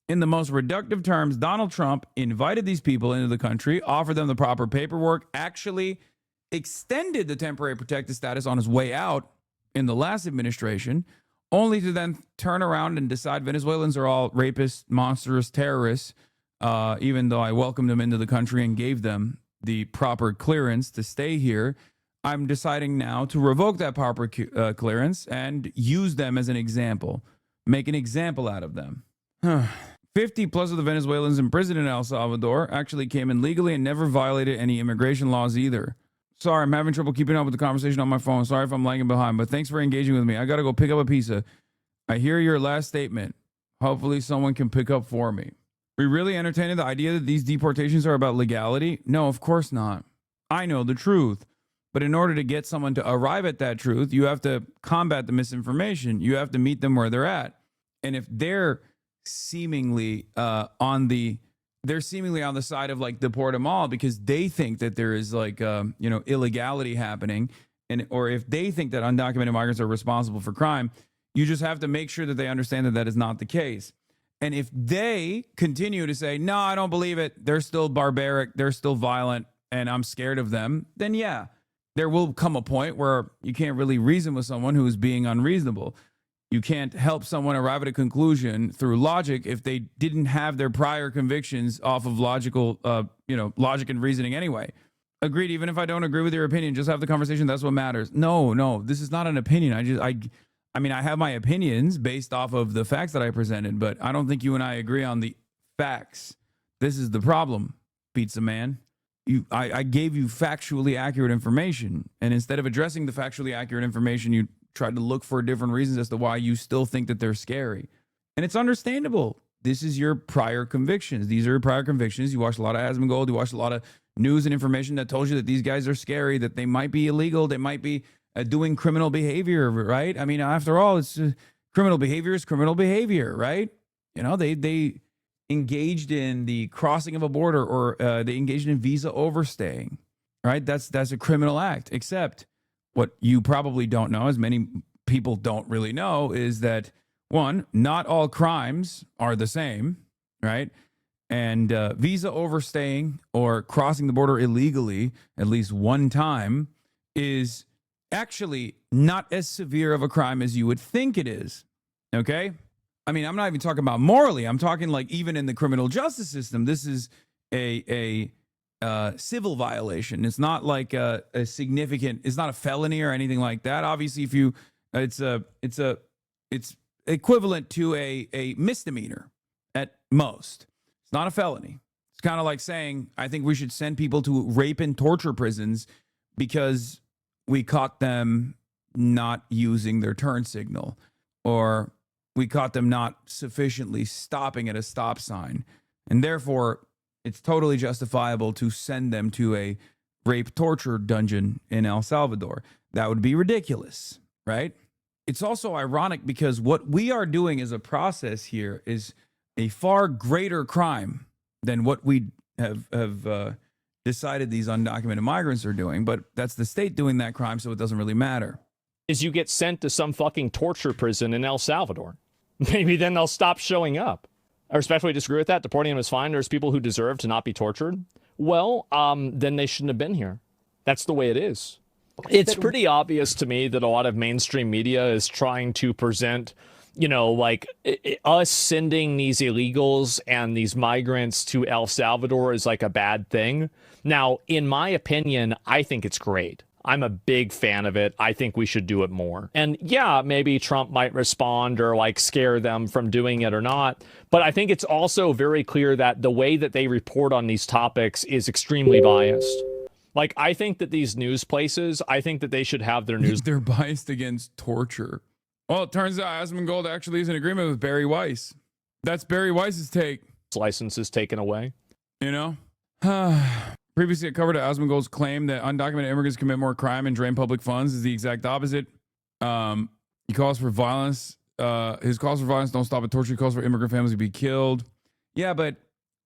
in the most reductive terms, Donald Trump invited these people into the country, offered them the proper paperwork, actually extended the temporary protected status on his way out in the last administration, only to then turn around and decide Venezuelans are all rapists, monstrous terrorists, even though I welcomed them into the country and gave them the proper clearance to stay here. I'm deciding now to revoke that proper clearance and use them as an example, make an example out of them. 50 plus of the Venezuelans imprisoned in El Salvador actually came in legally and never violated any immigration laws either. Sorry, I'm having trouble keeping up with the conversation on my phone. Sorry if I'm lagging behind, but thanks for engaging with me. I got to go pick up a pizza. I hear your last statement. Hopefully someone can pick up for me. Are we really entertaining the idea that these deportations are about legality? No, of course not. I know the truth. But in order to get someone to arrive at that truth, you have to combat the misinformation. You have to meet them where they're at. And if they're seemingly on the side of like deport them all because they think that there is like illegality happening, or if they think that undocumented migrants are responsible for crime, you just have to make sure that they understand that that is not the case. And if they continue to say, no, I don't believe it, they're still barbaric, they're still violent, and I'm scared of them, then yeah, there will come a point where you can't really reason with someone who is being unreasonable. You can't help someone arrive at a conclusion through logic if they didn't have their prior convictions off of logic and reasoning anyway. Agreed. Even if I don't agree with your opinion, just have the conversation. That's what matters. No, this is not an opinion. I mean, I have my opinions based off of the facts that I presented, but I don't think you and I agree on the facts. This is the problem, Pizza Man. I gave you factually accurate information, and instead of addressing the factually accurate information, you tried to look for different reasons as to why you still think that they're scary. And it's understandable. This is your prior convictions. These are your prior convictions. You watched a lot of Asmongold. You watched a lot of news and information that told you that these guys are scary, that they might be illegal, they might be doing criminal behavior, right? I mean, after all, it's criminal behavior is criminal behavior, right? You know, they engaged in the crossing of a border, or they engaged in visa overstaying, right? That's a criminal act. Except what you probably don't know, as many people don't really know, is that one, not all crimes are the same, right? And visa overstaying or crossing the border illegally at least one time is actually not as severe of a crime as you would think it is, okay? I mean, I'm not even talking about morally. I'm talking like even in the criminal justice system, this is a civil violation. It's not like a significant. It's not a felony or anything like that. Obviously, if you, it's equivalent to a misdemeanor at most. It's not a felony. It's kind of like saying, I think we should send people to rape and torture prisons because we caught them not using their turn signal, or we caught them not sufficiently stopping at a stop sign. And therefore, it's totally justifiable to send them to a rape torture dungeon in El Salvador. That would be ridiculous, right? It's also ironic because what we are doing as a process here is a far greater crime than what we have decided these undocumented migrants are doing. But that's the state doing that crime, so it doesn't really matter. Is you get sent to some fucking torture prison in El Salvador. Maybe then they'll stop showing up. I respectfully disagree with that. Deporting them is fine. There's people who deserve to not be tortured. Well, then they shouldn't have been here. That's the way it is. It's pretty obvious to me that a lot of mainstream media is trying to present, you know, like us sending these illegals and these migrants to El Salvador is like a bad thing. Now, in my opinion, I think it's great. I'm a big fan of it. I think we should do it more. And yeah, maybe Trump might respond or like scare them from doing it or not. But I think it's also very clear that the way that they report on these topics is extremely biased. Like, I think that these news places, I think that they should have their news. They're biased against torture. Well, it turns out Asmongold actually is in agreement with Barry Weiss. That's Barry Weiss's take. Licenses taken away. You know? Previously, it covered Asmongold's claim that undocumented immigrants commit more crime and drain public funds is the exact opposite. He calls for violence. His calls for violence don't stop at torture. He calls for immigrant families to be killed. Yeah, but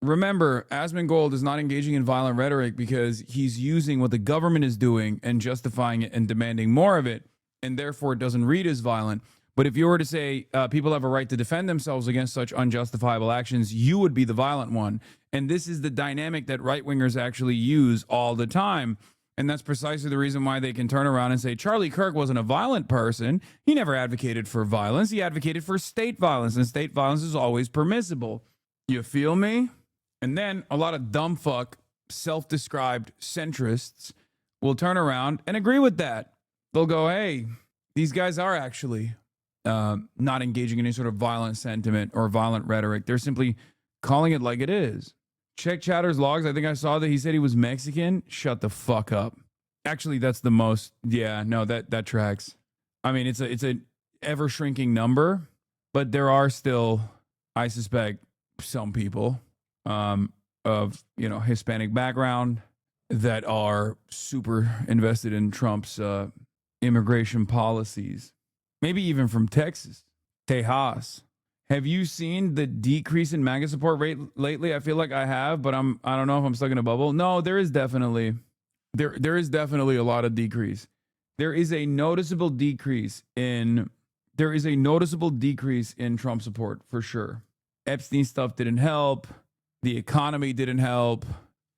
remember, Asmongold is not engaging in violent rhetoric because he's using what the government is doing and justifying it and demanding more of it, and therefore it doesn't read as violent. But if you were to say people have a right to defend themselves against such unjustifiable actions, you would be the violent one. And this is the dynamic that right-wingers actually use all the time. And that's precisely the reason why they can turn around and say, Charlie Kirk wasn't a violent person. He never advocated for violence. He advocated for state violence, and state violence is always permissible. You feel me? And then a lot of dumb fuck, self-described centrists will turn around and agree with that. They'll go, hey, these guys are actually not engaging in any sort of violent sentiment or violent rhetoric. They're simply calling it like it is. Check Chatter's logs. I think I saw that he said he was Mexican. Shut the fuck up. Actually, that's the most. Yeah, no, that tracks. I mean, it's a ever shrinking number, but there are still, I suspect, some people of, you know, Hispanic background that are super invested in Trump's immigration policies. Maybe even from Texas, Tejas. Have you seen the decrease in MAGA support rate lately? I feel like I have, but I don't know if I'm stuck in a bubble. No, there is definitely a lot of decrease. There is a noticeable decrease in Trump support for sure. Epstein stuff didn't help. The economy didn't help.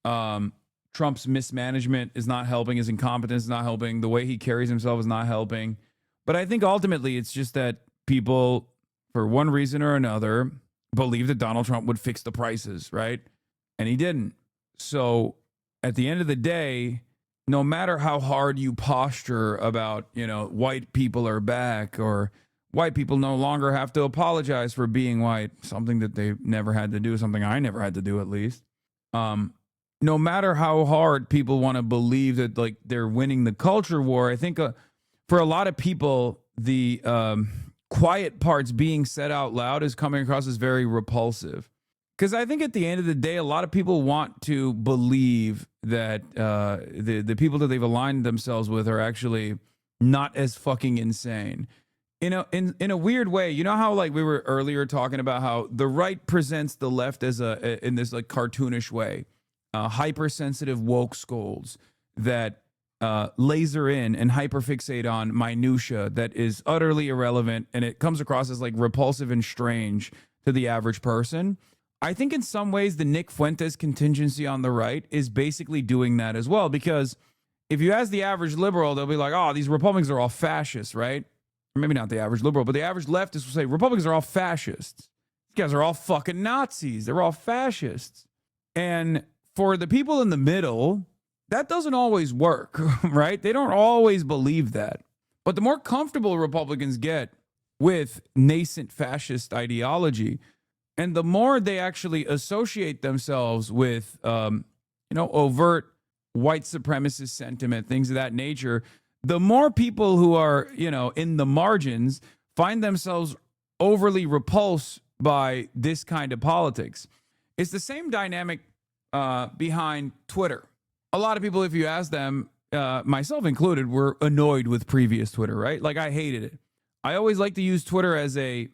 Trump's mismanagement is not helping. His incompetence is not helping. The way he carries himself is not helping. But I think ultimately it's just that people, for one reason or another, believe that Donald Trump would fix the prices, right? And he didn't. So at the end of the day, no matter how hard you posture about, you know, white people are back or white people no longer have to apologize for being white, something that they never had to do, something I never had to do at least. No matter how hard people want to believe that like they're winning the culture war, I think for a lot of people, the quiet parts being said out loud is coming across as very repulsive. Because I think at the end of the day, a lot of people want to believe that the people that they've aligned themselves with are actually not as fucking insane. In a weird way, you know how like we were earlier talking about how the right presents the left as in this like cartoonish way, hypersensitive woke scolds that laser in and hyperfixate on minutia that is utterly irrelevant, and it comes across as like repulsive and strange to the average person. I think in some ways the Nick Fuentes contingency on the right is basically doing that as well, because if you ask the average liberal, they'll be like, oh, these Republicans are all fascists, right? Or maybe not the average liberal, but the average leftist will say Republicans are all fascists. These guys are all fucking Nazis. They're all fascists. And for the people in the middle, that doesn't always work, right? They don't always believe that. But the more comfortable Republicans get with nascent fascist ideology, and the more they actually associate themselves with, overt white supremacist sentiment, things of that nature, the more people who are, in the margins find themselves overly repulsed by this kind of politics. It's the same dynamic behind Twitter. A lot of people, if you ask them, myself included, were annoyed with previous Twitter, right? Like, I hated it. I always like to use Twitter as I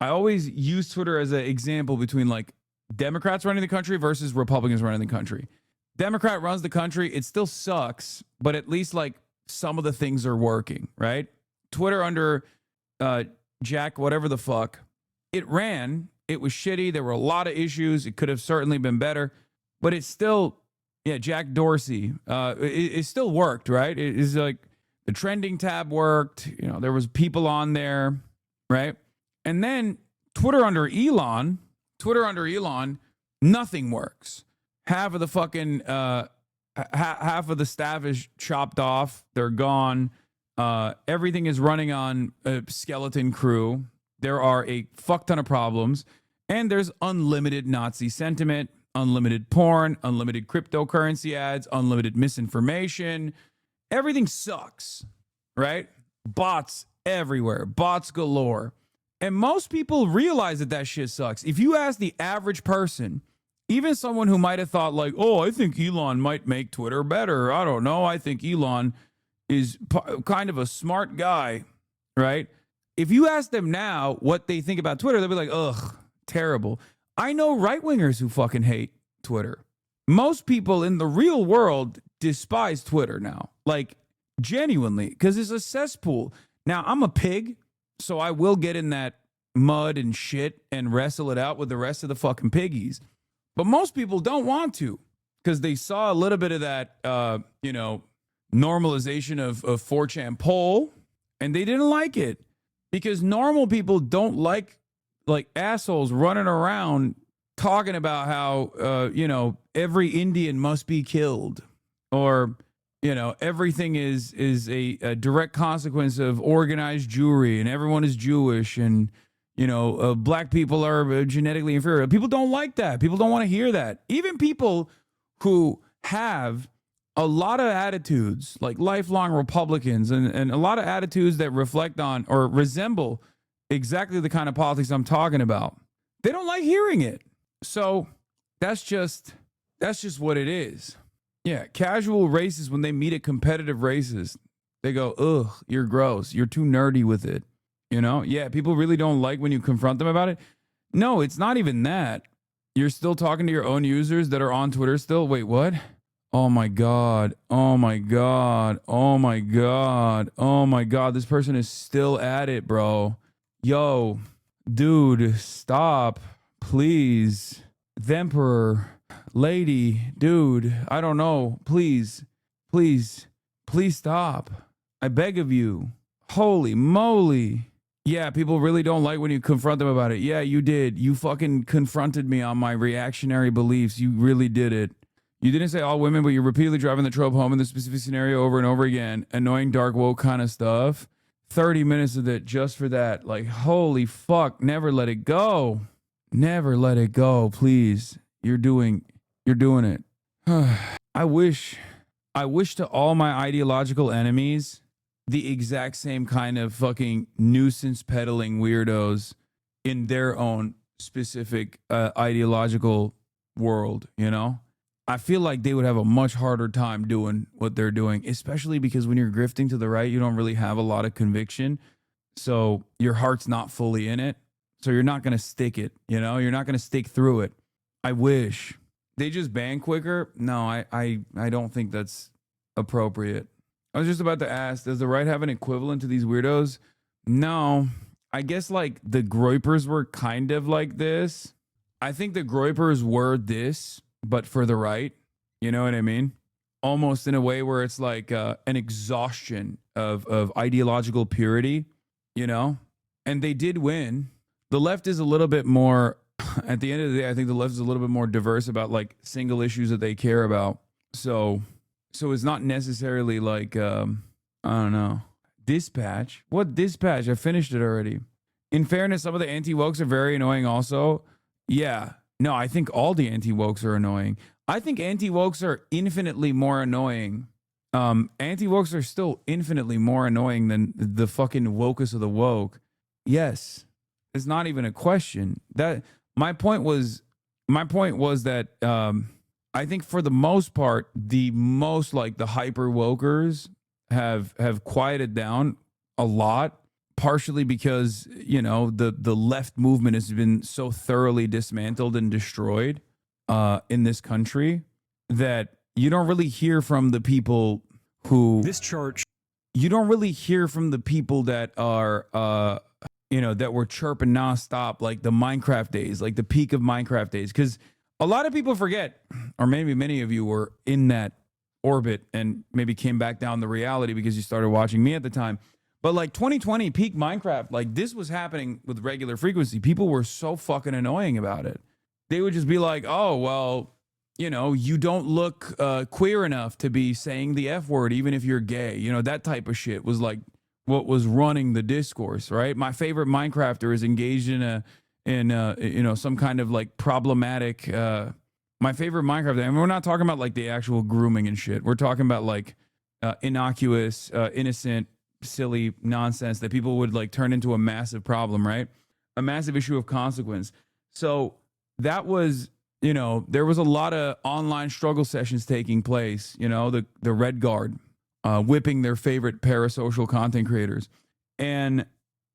always use Twitter as an example between like Democrats running the country versus Republicans running the country. Democrat runs the country, it still sucks, but at least like some of the things are working, right? Twitter under Jack, whatever the fuck, it ran, it was shitty, there were a lot of issues, it could have certainly been better, but it's still, Jack Dorsey, it still worked, right? It is like the trending tab worked, there was people on there, right? And then Twitter under Elon, nothing works. Half of the fucking half of the staff is chopped off. They're gone. Everything is running on a skeleton crew. There are a fuck ton of problems, and there's unlimited Nazi sentiment, unlimited porn, unlimited cryptocurrency ads, unlimited misinformation. Everything sucks, right? Bots everywhere, bots galore. And most people realize that shit sucks. If you ask the average person, even someone who might have thought like, oh, I think Elon might make Twitter better. I don't know. I think Elon is kind of a smart guy, right? If you ask them now what they think about Twitter, they'll be like, ugh, terrible. I know right-wingers who fucking hate Twitter. Most people in the real world despise Twitter now, like genuinely, because it's a cesspool. Now, I'm a pig, so I will get in that mud and shit and wrestle it out with the rest of the fucking piggies. But most people don't want to because they saw a little bit of that, normalization of 4chan poll, and they didn't like it because normal people don't like assholes running around talking about how, every Indian must be killed or, everything is a direct consequence of organized Jewry and everyone is Jewish and, black people are genetically inferior. People don't like that. People don't want to hear that. Even people who have a lot of attitudes, like lifelong Republicans and a lot of attitudes that reflect on or resemble exactly the kind of politics I'm talking about, they don't like hearing it. So that's just what it is. Yeah, casual racists, when they meet a competitive racist, they go, ugh, you're gross. You're too nerdy with it. Yeah, people really don't like when you confront them about it. No, it's not even that. You're still talking to your own users that are on Twitter still. Wait, what? Oh my God. Oh my God. Oh my God. Oh my God. This person is still at it, bro. Yo, dude, stop. Please. Themperor. Lady, dude, I don't know. Please stop. I beg of you. Holy moly. Yeah, people really don't like when you confront them about it. Yeah, you did. You fucking confronted me on my reactionary beliefs. You really did it. You didn't say all women, but you're repeatedly driving the trope home in the specific scenario over and over again. Annoying, dark, woke kind of stuff. 30 minutes of it just for that. Like, holy fuck. Never let it go. Never let it go, please. You're doing it. I wish to all my ideological enemies the exact same kind of fucking nuisance peddling weirdos in their own specific ideological world, I feel like they would have a much harder time doing what they're doing, especially because when you're grifting to the right, you don't really have a lot of conviction. So your heart's not fully in it. So you're not going to stick it, you're not going to stick through it. I wish they just ban quicker. No, I don't think that's appropriate. I was just about to ask, does the right have an equivalent to these weirdos? No, I guess like the Groypers were kind of like this. I think the Groypers were this, but for the right, you know what I mean? Almost in a way where it's like an exhaustion of ideological purity, and they did win. The left is a little bit more at the end of the day, I think the left is a little bit more diverse about like single issues that they care about. So it's not necessarily like, I don't know. Dispatch? What Dispatch? I finished it already. In fairness, some of the anti-wokes are very annoying also. Yeah. No, I think all the anti-wokes are annoying. I think anti-wokes are infinitely more annoying. Anti-wokes are still infinitely more annoying than the fucking wokest of the woke. Yes. It's not even a question. That my point was that I think for the most part, the most like the hyper wokers have quieted down a lot, partially because, you know, the left movement has been so thoroughly dismantled and destroyed in this country that you don't really hear from the people who you don't really hear from the people that are you know, that were chirping nonstop like the Minecraft days, like the peak of Minecraft days. Because a lot of people forget, or maybe many of you were in that orbit and maybe came back down to reality because you started watching me at the time. But like 2020 peak Minecraft, like this was happening with regular frequency. People were so fucking annoying about it. They would just be like, oh, well, you know, you don't look queer enough to be saying the F word, even if you're gay. You know, that type of shit was like what was running the discourse, right? My favorite Minecrafter is engaged in you know, some kind of like problematic, my favorite Minecraft, and we're not talking about like the actual grooming and shit. We're talking about like innocuous, innocent, silly nonsense that people would like turn into a massive problem, right? A massive issue of consequence. So that was, you know, there was a lot of online struggle sessions taking place, you know, the Red Guard whipping their favorite parasocial content creators. And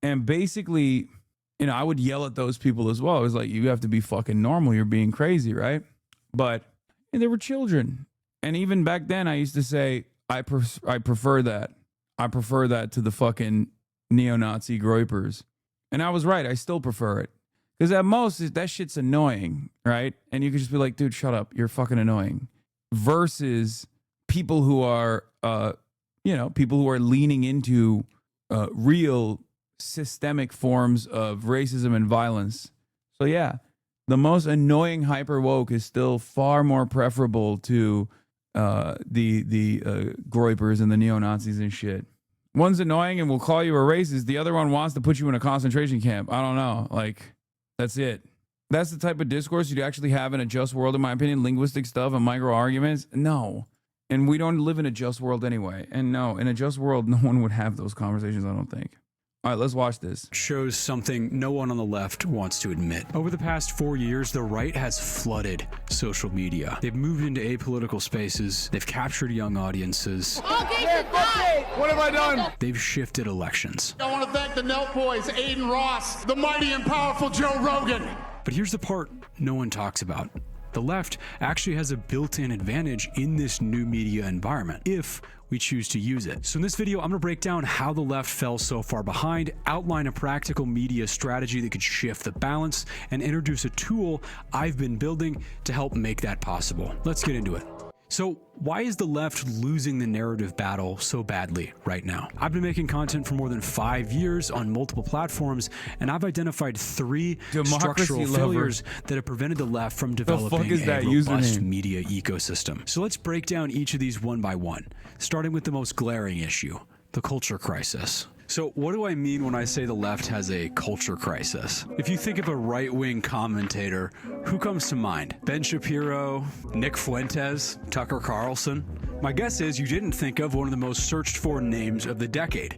basically, you know, I would yell at those people as well. It was like, you have to be fucking normal. You're being crazy, right? But they were children. And even back then, I used to say, I prefer that. I prefer that to the fucking neo-Nazi groypers. And I was right. I still prefer it. Because at most, that shit's annoying, right? And you could just be like, dude, shut up. You're fucking annoying. Versus people who are, you know, people who are leaning into real systemic forms of racism and violence. So yeah, the most annoying hyper woke is still far more preferable to the groypers and the neo-Nazis and shit. One's annoying and will call you a racist. The other one wants to put you in a concentration camp. I don't know. Like, that's it. That's the type of discourse you'd actually have in a just world, in my opinion. Linguistic stuff and micro arguments. No. And we don't live in a just world anyway. And no, in a just world, no one would have those conversations, I don't think. All right, let's watch this. Shows something no one on the left wants to admit. Over the past 4 years, the right has flooded social media. They've moved into apolitical spaces. They've captured young audiences. What have I done? They've shifted elections. I want to thank the Nelt Boys, Aiden Ross, the mighty and powerful Joe Rogan. But here's the part no one talks about. The left actually has a built-in advantage in this new media environment, if we choose to use it. So in this video, I'm gonna break down how the left fell so far behind, outline a practical media strategy that could shift the balance, and introduce a tool I've been building to help make that possible. Let's get into it. So why is the left losing the narrative battle so badly right now? I've been making content for more than 5 years on multiple platforms, and I've identified 3 structural failures that have prevented the left from developing a robust media ecosystem. So let's break down each of these one by one, starting with the most glaring issue, the culture crisis. So what do I mean when I say the left has a culture crisis? If you think of a right-wing commentator, who comes to mind? Ben Shapiro, Nick Fuentes, Tucker Carlson? My guess is you didn't think of one of the most searched for names of the decade,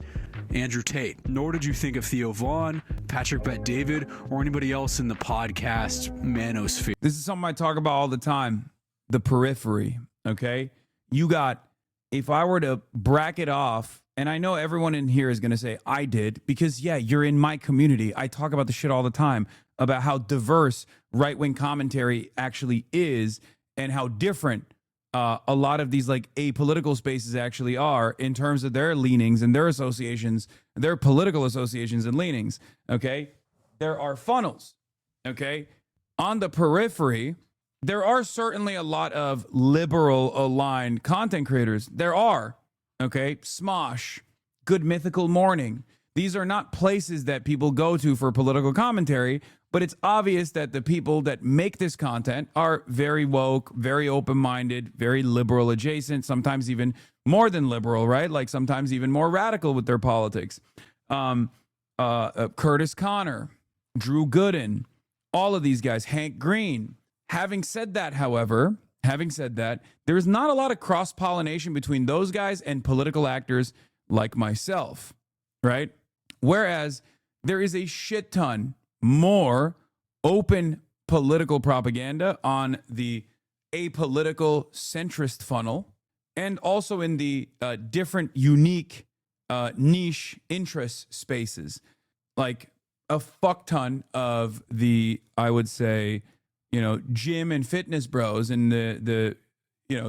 Andrew Tate. Nor did you think of Theo Vaughn, Patrick Bet-David, or anybody else in the podcast manosphere. This is something I talk about all the time, the periphery, okay? You got, if I were to bracket off, and I know everyone in here is going to say, I did, because yeah, you're in my community. I talk about the shit all the time about how diverse right-wing commentary actually is and how different a lot of these like apolitical spaces actually are in terms of their leanings and their associations, their political associations and leanings, okay? There are funnels, okay? On the periphery, there are certainly a lot of liberal aligned content creators. There are. Okay, Smosh, Good Mythical Morning. These are not places that people go to for political commentary, But it's obvious that the people that make this content are very woke, very open-minded, very liberal adjacent, sometimes even more than liberal, right? Like sometimes even more radical with their politics. Curtis Connor, Drew Gooden, all of these guys, Hank Green. Having said that, however, there's not a lot of cross-pollination between those guys and political actors like myself, right? Whereas there is a shit ton more open political propaganda on the apolitical centrist funnel, and also in the different unique niche interest spaces. Like a fuck ton of the, I would say, gym and fitness bros and the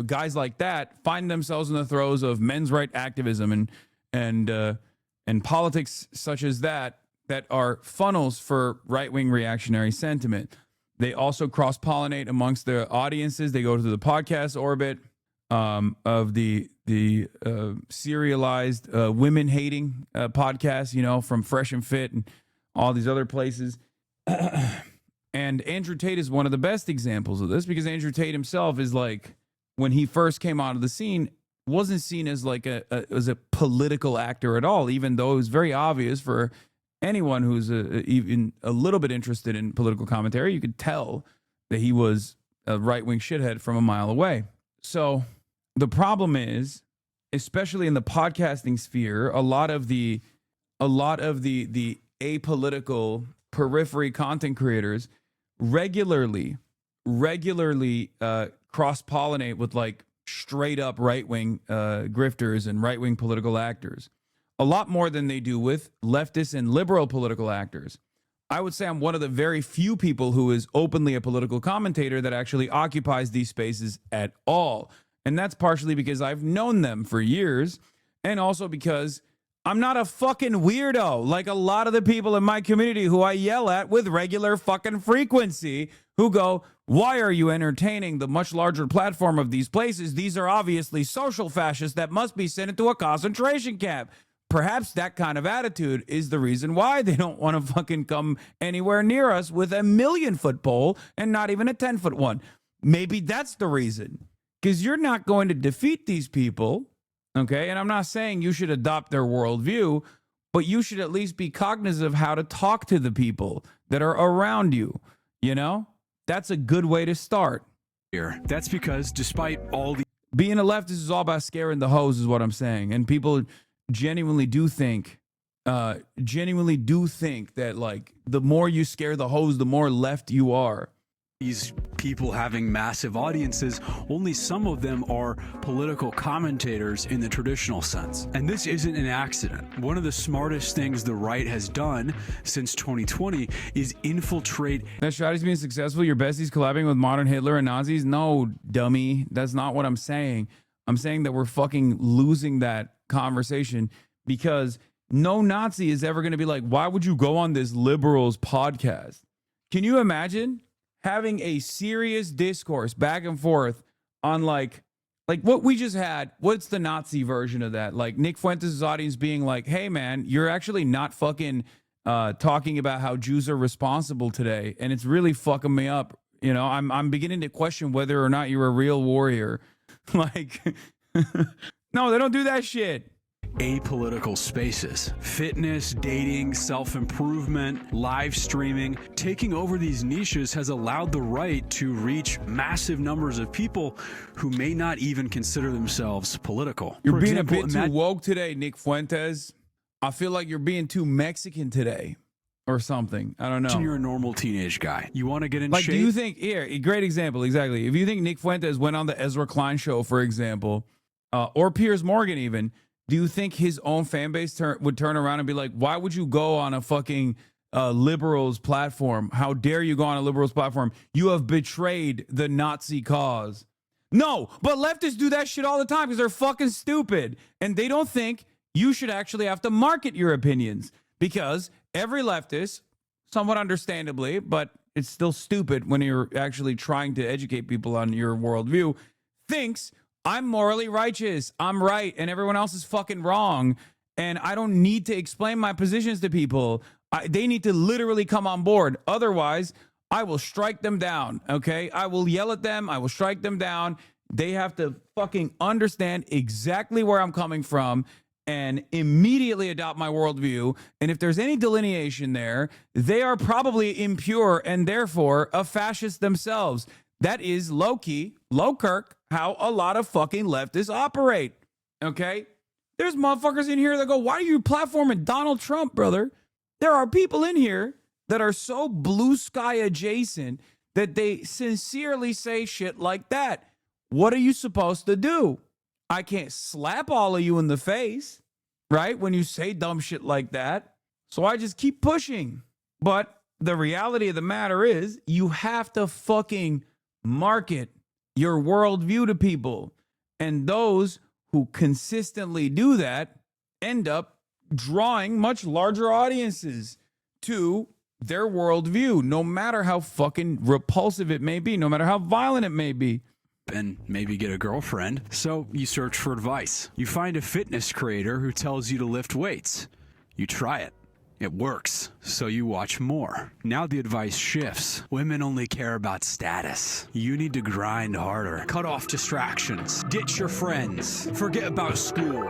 guys like that find themselves in the throes of men's right activism and politics such as that are funnels for right-wing reactionary sentiment. They also cross-pollinate amongst the audiences. They go to the podcast orbit of the serialized women-hating podcasts, from Fresh and Fit and all these other places. And Andrew Tate is one of the best examples of this, because Andrew Tate himself is like, when he first came out of the scene, wasn't seen as like as a political actor at all, even though it was very obvious for anyone who's even a little bit interested in political commentary. You could tell that he was a right-wing shithead from a mile away. So the problem is, especially in the podcasting sphere, a lot of the apolitical periphery content creators regularly cross-pollinate with like straight up right-wing grifters and right-wing political actors. A lot more than they do with leftist and liberal political actors. I would say I'm one of the very few people who is openly a political commentator that actually occupies these spaces at all. And that's partially because I've known them for years, and also because I'm not a fucking weirdo like a lot of the people in my community who I yell at with regular fucking frequency, who go, why are you entertaining the much larger platform of these places? These are obviously social fascists that must be sent into a concentration camp. Perhaps that kind of attitude is the reason why they don't want to fucking come anywhere near us with a 1,000,000-foot pole and not even a 10-foot one. Maybe that's the reason. Because you're not going to defeat these people, okay? And I'm not saying you should adopt their worldview, but you should at least be cognizant of how to talk to the people that are around you, That's a good way to start. That's because despite all the... Being a leftist is all about scaring the hoes is what I'm saying. And people genuinely do think that like the more you scare the hoes, the more left you are. These people having massive audiences, only some of them are political commentators in the traditional sense. And this isn't an accident. One of the smartest things the right has done since 2020 is infiltrate. That strategy's being successful. Your besties collabing with modern Hitler and Nazis? No, dummy. That's not what I'm saying. I'm saying that we're fucking losing that conversation, because no Nazi is ever going to be like, why would you go on this liberals podcast? Can you imagine having a serious discourse back and forth on like what we just had? What's the Nazi version of that? Like Nick Fuentes' audience being like, hey man, you're actually not fucking talking about how Jews are responsible today, and it's really fucking me up. I'm beginning to question whether or not you're a real warrior. Like, no, they don't do that shit. Apolitical spaces, fitness, dating, self-improvement, live streaming. Taking over these niches has allowed the right to reach massive numbers of people who may not even consider themselves political. You're being a bit too woke today, Nick Fuentes. I feel like you're being too Mexican today or something. I don't know. You're a normal teenage guy. You want to get in shape? Do you think, here, a great example, exactly. If you think Nick Fuentes went on the Ezra Klein show, for example, or Piers Morgan even, do you think his own fan base would turn around and be like, why would you go on a fucking liberals platform? How dare you go on a liberals platform? You have betrayed the Nazi cause. No, but leftists do that shit all the time because they're fucking stupid. And they don't think you should actually have to market your opinions, because every leftist, somewhat understandably, but it's still stupid when you're actually trying to educate people on your worldview, thinks I'm morally righteous, I'm right, and everyone else is fucking wrong, and I don't need to explain my positions to people. They need to literally come on board. Otherwise, I will strike them down, okay? I will yell at them. I will strike them down. They have to fucking understand exactly where I'm coming from and immediately adopt my worldview. And if there's any delineation there, they are probably impure and therefore a fascist themselves. That is low-key, low-kirk, how a lot of fucking leftists operate, okay? There's motherfuckers in here that go, why are you platforming Donald Trump, brother? There are people in here that are so blue sky adjacent that they sincerely say shit like that. What are you supposed to do? I can't slap all of you in the face, right? When you say dumb shit like that. So I just keep pushing. But the reality of the matter is you have to fucking market your worldview to people. And those who consistently do that end up drawing much larger audiences to their worldview, no matter how fucking repulsive it may be, no matter how violent it may be. And maybe get a girlfriend. So you search for advice. You find a fitness creator who tells you to lift weights. You try it. It works. So you watch more. Now the advice shifts. Women only care about status. You need to grind harder. Cut off distractions. Ditch your friends. Forget about school.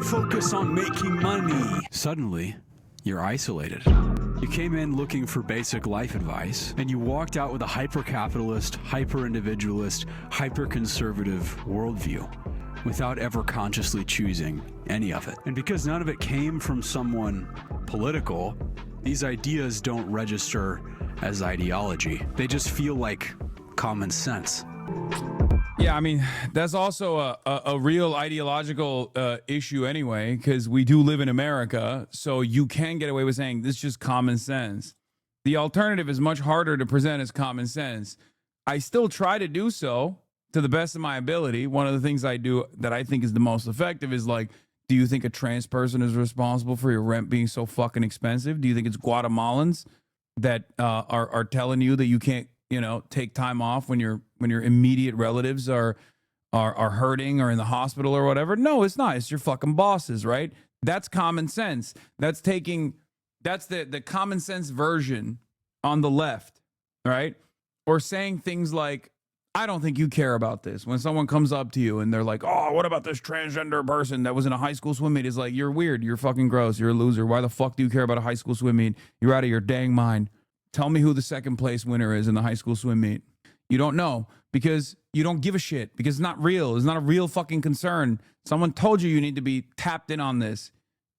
Focus on making money. Suddenly, you're isolated. You came in looking for basic life advice, and you walked out with a hyper-capitalist, hyper-individualist, hyper-conservative worldview without ever consciously choosing any of it. And because none of it came from someone political, these ideas don't register as ideology. They just feel like common sense. Yeah, I mean, that's also a real ideological issue anyway, because we do live in America, so you can get away with saying this is just common sense. The alternative is much harder to present as common sense. I still try to do so to the best of my ability. One of the things I do that I think is the most effective is like, do you think a trans person is responsible for your rent being so fucking expensive? Do you think it's Guatemalans that are telling you that you can't, you know, take time off when your immediate relatives are hurting or in the hospital or whatever? No, it's not. It's your fucking bosses, right? That's common sense. That's the common sense version on the left, right? Or saying things like, I don't think you care about this. When someone comes up to you and they're like, oh, what about this transgender person that was in a high school swim meet? It's like, you're weird. You're fucking gross. You're a loser. Why the fuck do you care about a high school swim meet? You're out of your dang mind. Tell me who the second place winner is in the high school swim meet. You don't know because you don't give a shit, because it's not real. It's not a real fucking concern. Someone told you need to be tapped in on this,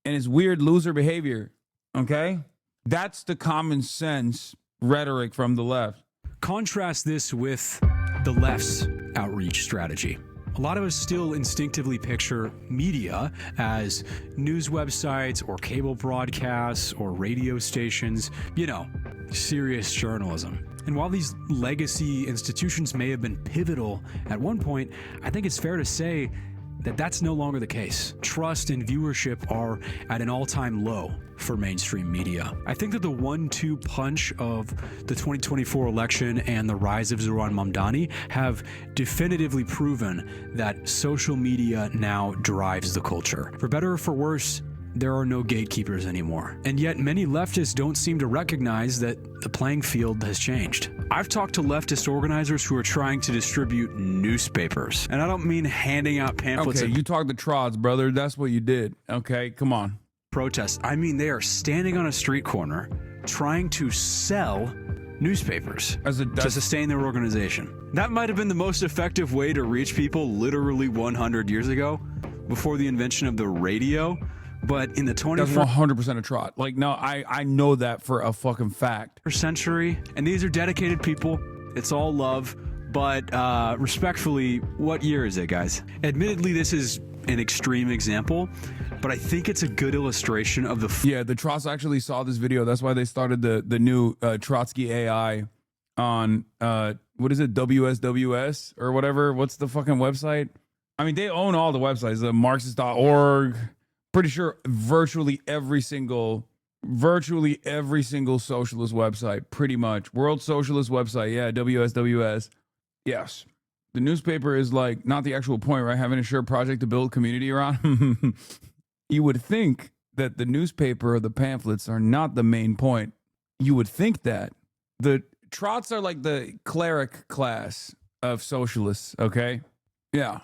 and it's weird loser behavior. Okay? That's the common sense rhetoric from the left. Contrast this with the left's outreach strategy. A lot of us still instinctively picture media as news websites or cable broadcasts or radio stations, you know, serious journalism. And while these legacy institutions may have been pivotal at one point, I think it's fair to say that that's no longer the case. Trust and viewership are at an all-time low for mainstream media. I think that the 1-2 punch of the 2024 election and the rise of Zohran Mamdani have definitively proven that social media now drives the culture. For better or for worse, there are no gatekeepers anymore. And yet many leftists don't seem to recognize that the playing field has changed. I've talked to leftist organizers who are trying to distribute newspapers. And I don't mean handing out pamphlets. Okay, you talked to Trods, brother. That's what you did. Okay, come on. Protest. I mean, they are standing on a street corner trying to sell newspapers to sustain their organization. That might have been the most effective way to reach people literally 100 years ago, before the invention of the radio. But in the 21st... That's 100% a trot. Like, no, I know that for a fucking fact. ...century, and these are dedicated people. It's all love. But respectfully, what year is it, guys? Admittedly, this is an extreme example, but I think it's a good illustration of the... Yeah, the Trots actually saw this video. That's why they started the new Trotsky AI on, what is it, WSWS or whatever? What's the fucking website? I mean, they own all the websites, the Marxist.org... Pretty sure virtually every single socialist website, pretty much. World Socialist website, yeah, WSWS. Yes. The newspaper is like not the actual point, right? Having a shared project to build community around. You would think that the newspaper or the pamphlets are not the main point. You would think that. The trots are like the cleric class of socialists, okay? Yeah.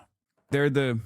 They're the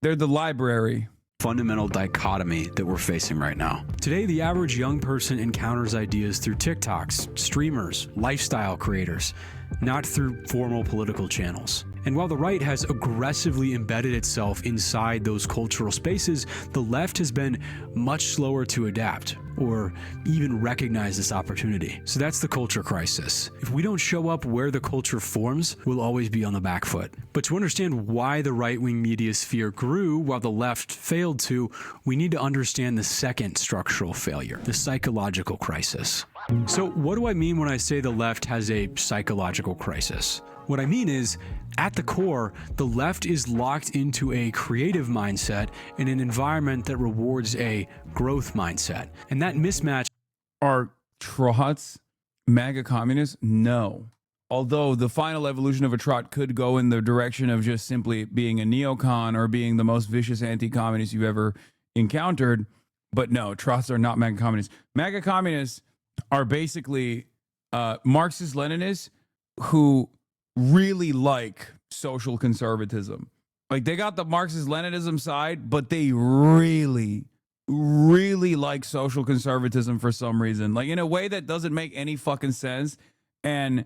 library. Fundamental dichotomy that we're facing right now. Today, the average young person encounters ideas through TikToks, streamers, lifestyle creators, not through formal political channels. And while the right has aggressively embedded itself inside those cultural spaces, the left has been much slower to adapt or even recognize this opportunity. So that's the culture crisis. If we don't show up where the culture forms, we'll always be on the back foot. But to understand why the right-wing media sphere grew while the left failed to, we need to understand the second structural failure, the psychological crisis. So what do I mean when I say the left has a psychological crisis? What I mean is, at the core, the left is locked into a creative mindset in an environment that rewards a growth mindset. And that mismatch... Are trots MAGA communists? No. Although the final evolution of a trot could go in the direction of just simply being a neocon or being the most vicious anti-communist you've ever encountered. But no, trots are not MAGA communists. MAGA communists are basically Marxist-Leninists who really like social conservatism. Like, they got the Marxist-Leninism side, but they really like social conservatism for some reason. Like, in a way that doesn't make any fucking sense and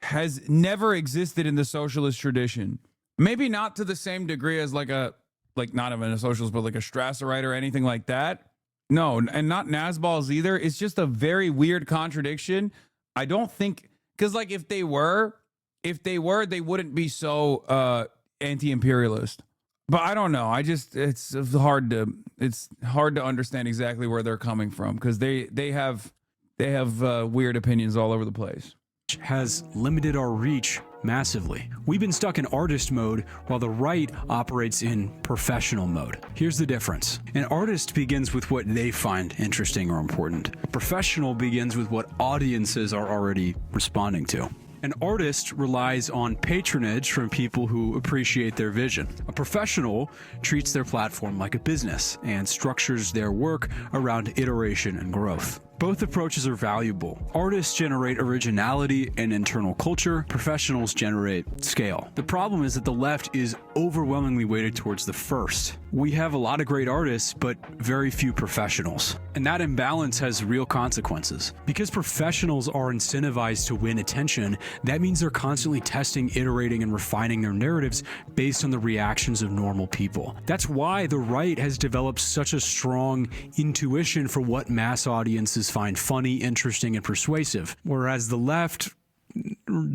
has never existed in the socialist tradition. Maybe not to the same degree as like not even a socialist, but like a Strasserite or anything like that. No, and not Nazballs either. It's just a very weird contradiction. I don't think, because like if they were, they wouldn't be so anti-imperialist. But I don't know. It's hard to understand exactly where they're coming from, because they have weird opinions all over the place. Has limited our reach massively. We've been stuck in artist mode while the right operates in professional mode. Here's the difference. An artist begins with what they find interesting or important. A professional begins with what audiences are already responding to. An artist relies on patronage from people who appreciate their vision. A professional treats their platform like a business and structures their work around iteration and growth. Both approaches are valuable. Artists generate originality and internal culture. Professionals generate scale. The problem is that the left is overwhelmingly weighted towards the first. We have a lot of great artists, but very few professionals. And that imbalance has real consequences. Because professionals are incentivized to win attention, that means they're constantly testing, iterating, and refining their narratives based on the reactions of normal people. That's why the right has developed such a strong intuition for what mass audiences find funny, interesting, and persuasive, whereas the left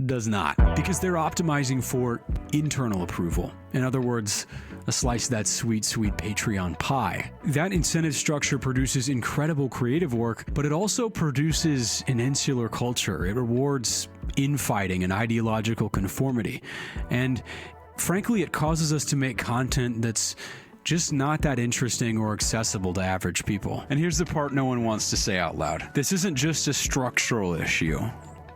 does not, because they're optimizing for internal approval. In other words, a slice of that sweet, sweet Patreon pie. That incentive structure produces incredible creative work, but it also produces an insular culture. It rewards infighting and ideological conformity. And frankly, it causes us to make content that's just not that interesting or accessible to average people. And here's the part no one wants to say out loud. This isn't just a structural issue.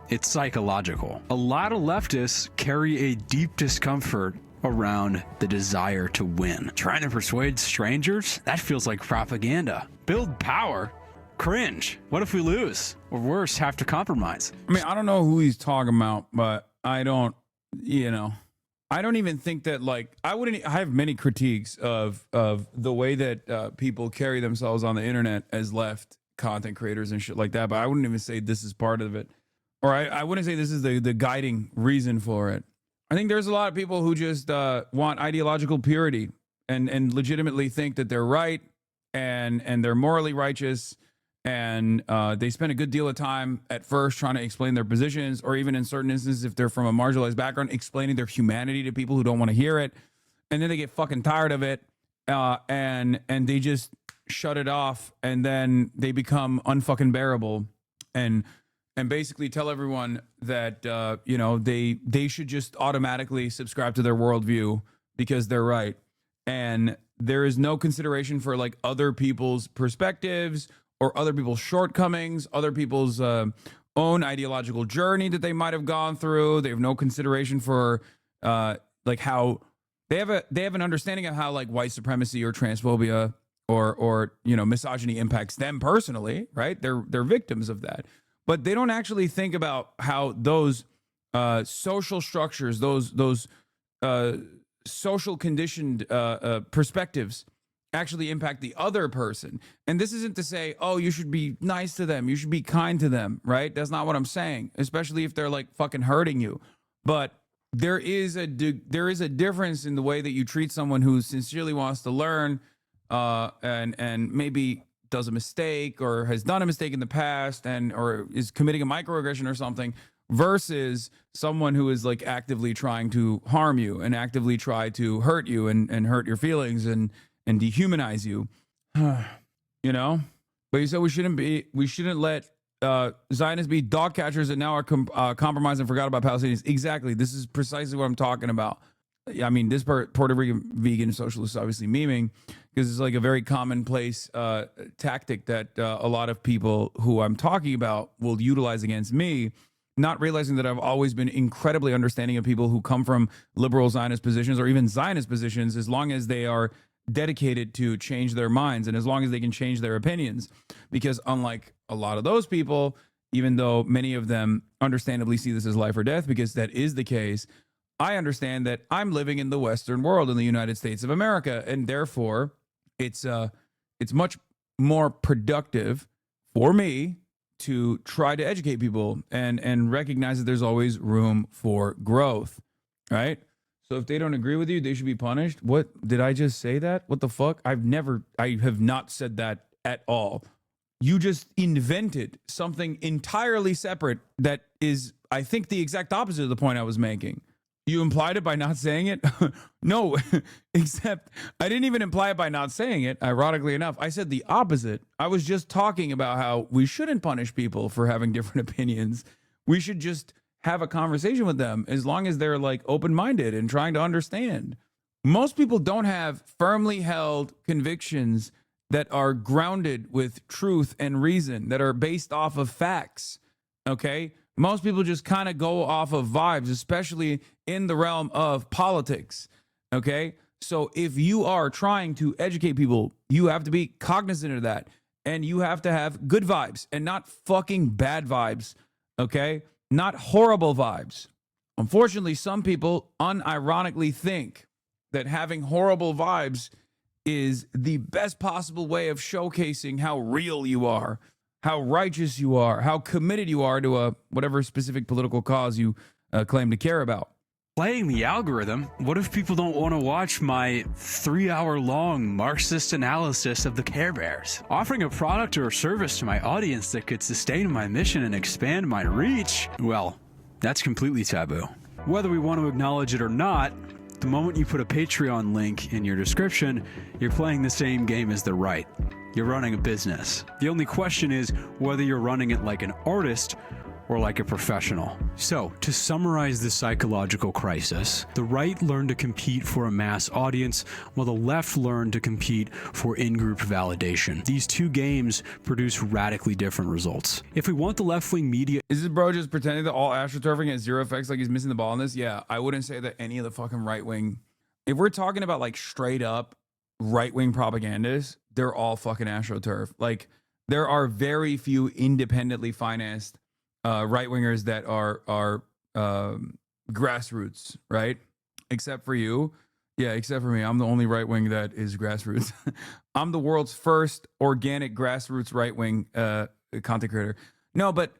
It's psychological. A lot of leftists carry a deep discomfort around the desire to win. Trying to persuade strangers? That feels like propaganda. Build power? Cringe. What if we lose? Or worse, have to compromise? I mean, I don't know who he's talking about, but I don't even think that, like, I have many critiques of the way that people carry themselves on the internet as left content creators and shit like that, but I wouldn't even say this is part of it. Or I wouldn't say this is the guiding reason for it. I think there's a lot of people who just want ideological purity and legitimately think that they're right and they're morally righteous, and they spend a good deal of time at first trying to explain their positions, or even in certain instances, if they're from a marginalized background, explaining their humanity to people who don't want to hear it, and then they get fucking tired of it, and they just shut it off, and then they become unfucking bearable, and basically tell everyone that they should just automatically subscribe to their worldview because they're right, and there is no consideration for like other people's perspectives or other people's shortcomings, other people's own ideological journey that they might have gone through. They have no consideration for like how they have an understanding of how like white supremacy or transphobia or misogyny impacts them personally, right? They're victims of that, but they don't actually think about how those social structures, those social conditioned perspectives actually impact the other person. And this isn't to say, oh, you should be nice to them, you should be kind to them, right? That's not what I'm saying, especially if they're like fucking hurting you. But there is a difference in the way that you treat someone who sincerely wants to learn, and maybe does a mistake or has done a mistake in the past or is committing a microaggression or something, versus someone who is like actively trying to harm you and actively try to hurt you and hurt your feelings and dehumanize you. You know? But you said we shouldn't let Zionists be dog catchers that now are compromised and forgot about Palestinians. Exactly. This is precisely what I'm talking about. I mean, this Puerto Rican vegan socialist is obviously memeing, because it's like a very commonplace tactic that a lot of people who I'm talking about will utilize against me, not realizing that I've always been incredibly understanding of people who come from liberal Zionist positions or even Zionist positions, as long as they are dedicated to change their minds and as long as they can change their opinions. Because unlike a lot of those people, even though many of them understandably see this as life or death, because that is the case, I understand that I'm living in the Western world, in the United States of America, and therefore it's much more productive for me to try to educate people and recognize that there's always room for growth, right? So if they don't agree with you, they should be punished. What did I just say that? What the fuck? I have not said that at all. You just invented something entirely separate that is, I think, the exact opposite of the point I was making. You implied it by not saying it? No, except I didn't even imply it by not saying it, ironically enough. I said the opposite. I was just talking about how we shouldn't punish people for having different opinions. We should just have a conversation with them as long as they're like open-minded and trying to understand. Most people don't have firmly held convictions that are grounded with truth and reason, that are based off of facts, okay? Most people just kind of go off of vibes, especially in the realm of politics, okay? So if you are trying to educate people, you have to be cognizant of that. And you have to have good vibes and not fucking bad vibes, okay? Not horrible vibes. Unfortunately, some people unironically think that having horrible vibes is the best possible way of showcasing how real you are, how righteous you are, how committed you are to whatever specific political cause you claim to care about. Playing the algorithm, what if people don't want to watch my 3-hour-long Marxist analysis of the Care Bears? Offering a product or a service to my audience that could sustain my mission and expand my reach, well, that's completely taboo. Whether we want to acknowledge it or not, the moment you put a Patreon link in your description, you're playing the same game as the right. You're running a business. The only question is whether you're running it like an artist or like a professional. So, to summarize the psychological crisis, the right learned to compete for a mass audience, while the left learned to compete for in-group validation. These two games produce radically different results. If we want the left-wing media... Is this bro just pretending that all astroturfing has zero effects, like he's missing the ball in this? Yeah, I wouldn't say that any of the fucking right-wing... If we're talking about like straight up right-wing propagandists, they're all fucking astroturf. Like, there are very few independently financed right-wingers that are grassroots, right? Except for you. Yeah, except for me. I'm the only right-wing that is grassroots. I'm the world's first organic grassroots right-wing content creator. No, but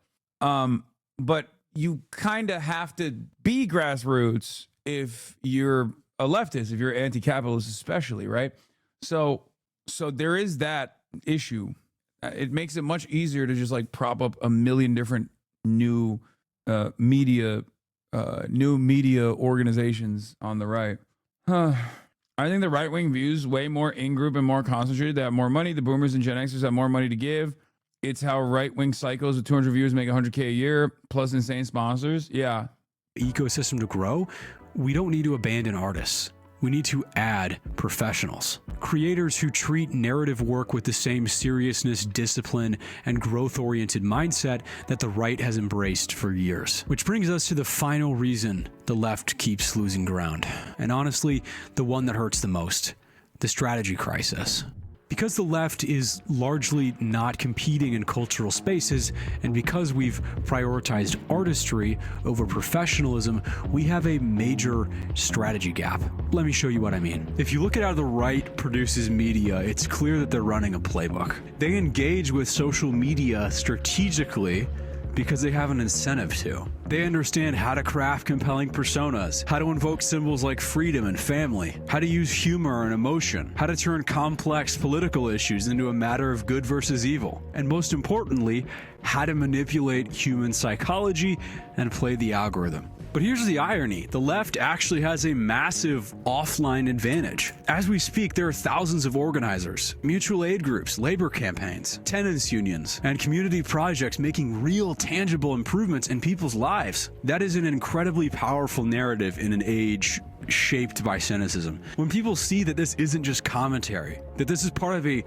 you kind of have to be grassroots if you're a leftist, if you're anti-capitalist especially, right? So there is that issue. It makes it much easier to just like prop up a million different new media organizations on the right. I think the right wing views way more in group and more concentrated. They have more money. The boomers and Gen Xers have more money to give. It's how right wing psychos with 200 viewers make 100K a year plus insane sponsors. Yeah. Ecosystem to grow, we don't need to abandon artists. We need to add professionals. Creators who treat narrative work with the same seriousness, discipline, and growth-oriented mindset that the right has embraced for years. Which brings us to the final reason the left keeps losing ground. And honestly, the one that hurts the most. The strategy crisis. Because the left is largely not competing in cultural spaces, and because we've prioritized artistry over professionalism, we have a major strategy gap. Let me show you what I mean. If you look at how the right produces media, it's clear that they're running a playbook. They engage with social media strategically because they have an incentive to. They understand how to craft compelling personas, how to invoke symbols like freedom and family, how to use humor and emotion, how to turn complex political issues into a matter of good versus evil, and most importantly, how to manipulate human psychology and play the algorithm. But here's the irony. The left actually has a massive offline advantage. As we speak, there are thousands of organizers, mutual aid groups, labor campaigns, tenants unions, and community projects making real, tangible improvements in people's lives. That is an incredibly powerful narrative in an age shaped by cynicism. When people see that this isn't just commentary, that this is part of a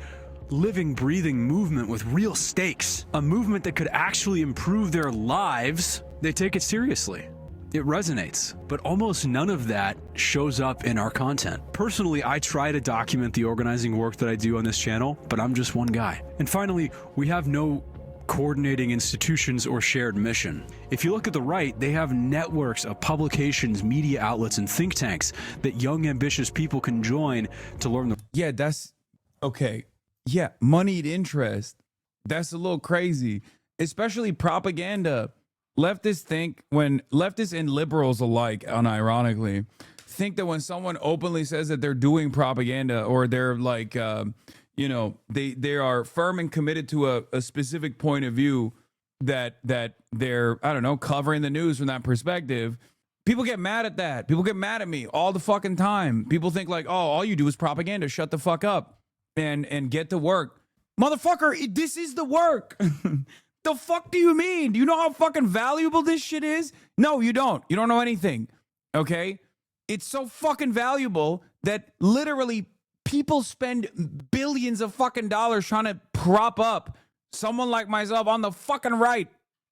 living, breathing movement with real stakes, a movement that could actually improve their lives, they take it seriously. It resonates, but almost none of that shows up in our content. Personally, I try to document the organizing work that I do on this channel, but I'm just one guy. And finally, we have no coordinating institutions or shared mission. If you look at the right, they have networks of publications, media outlets, and think tanks that young, ambitious people can join to learn the... Yeah, that's okay. Yeah, moneyed interest. That's a little crazy, especially propaganda. Leftists think, when leftists and liberals alike, unironically, think that when someone openly says that they're doing propaganda, or they're like, you know, they are firm and committed to a specific point of view, that they're, I don't know, covering the news from that perspective. People get mad at that. People get mad at me all the fucking time. People think like, oh, all you do is propaganda. Shut the fuck up and get to work. Motherfucker, this is the work. The fuck do you mean? Do you know how fucking valuable this shit is? No, you don't. You don't know anything. Okay? It's so fucking valuable that literally people spend billions of fucking dollars trying to prop up someone like myself on the fucking right.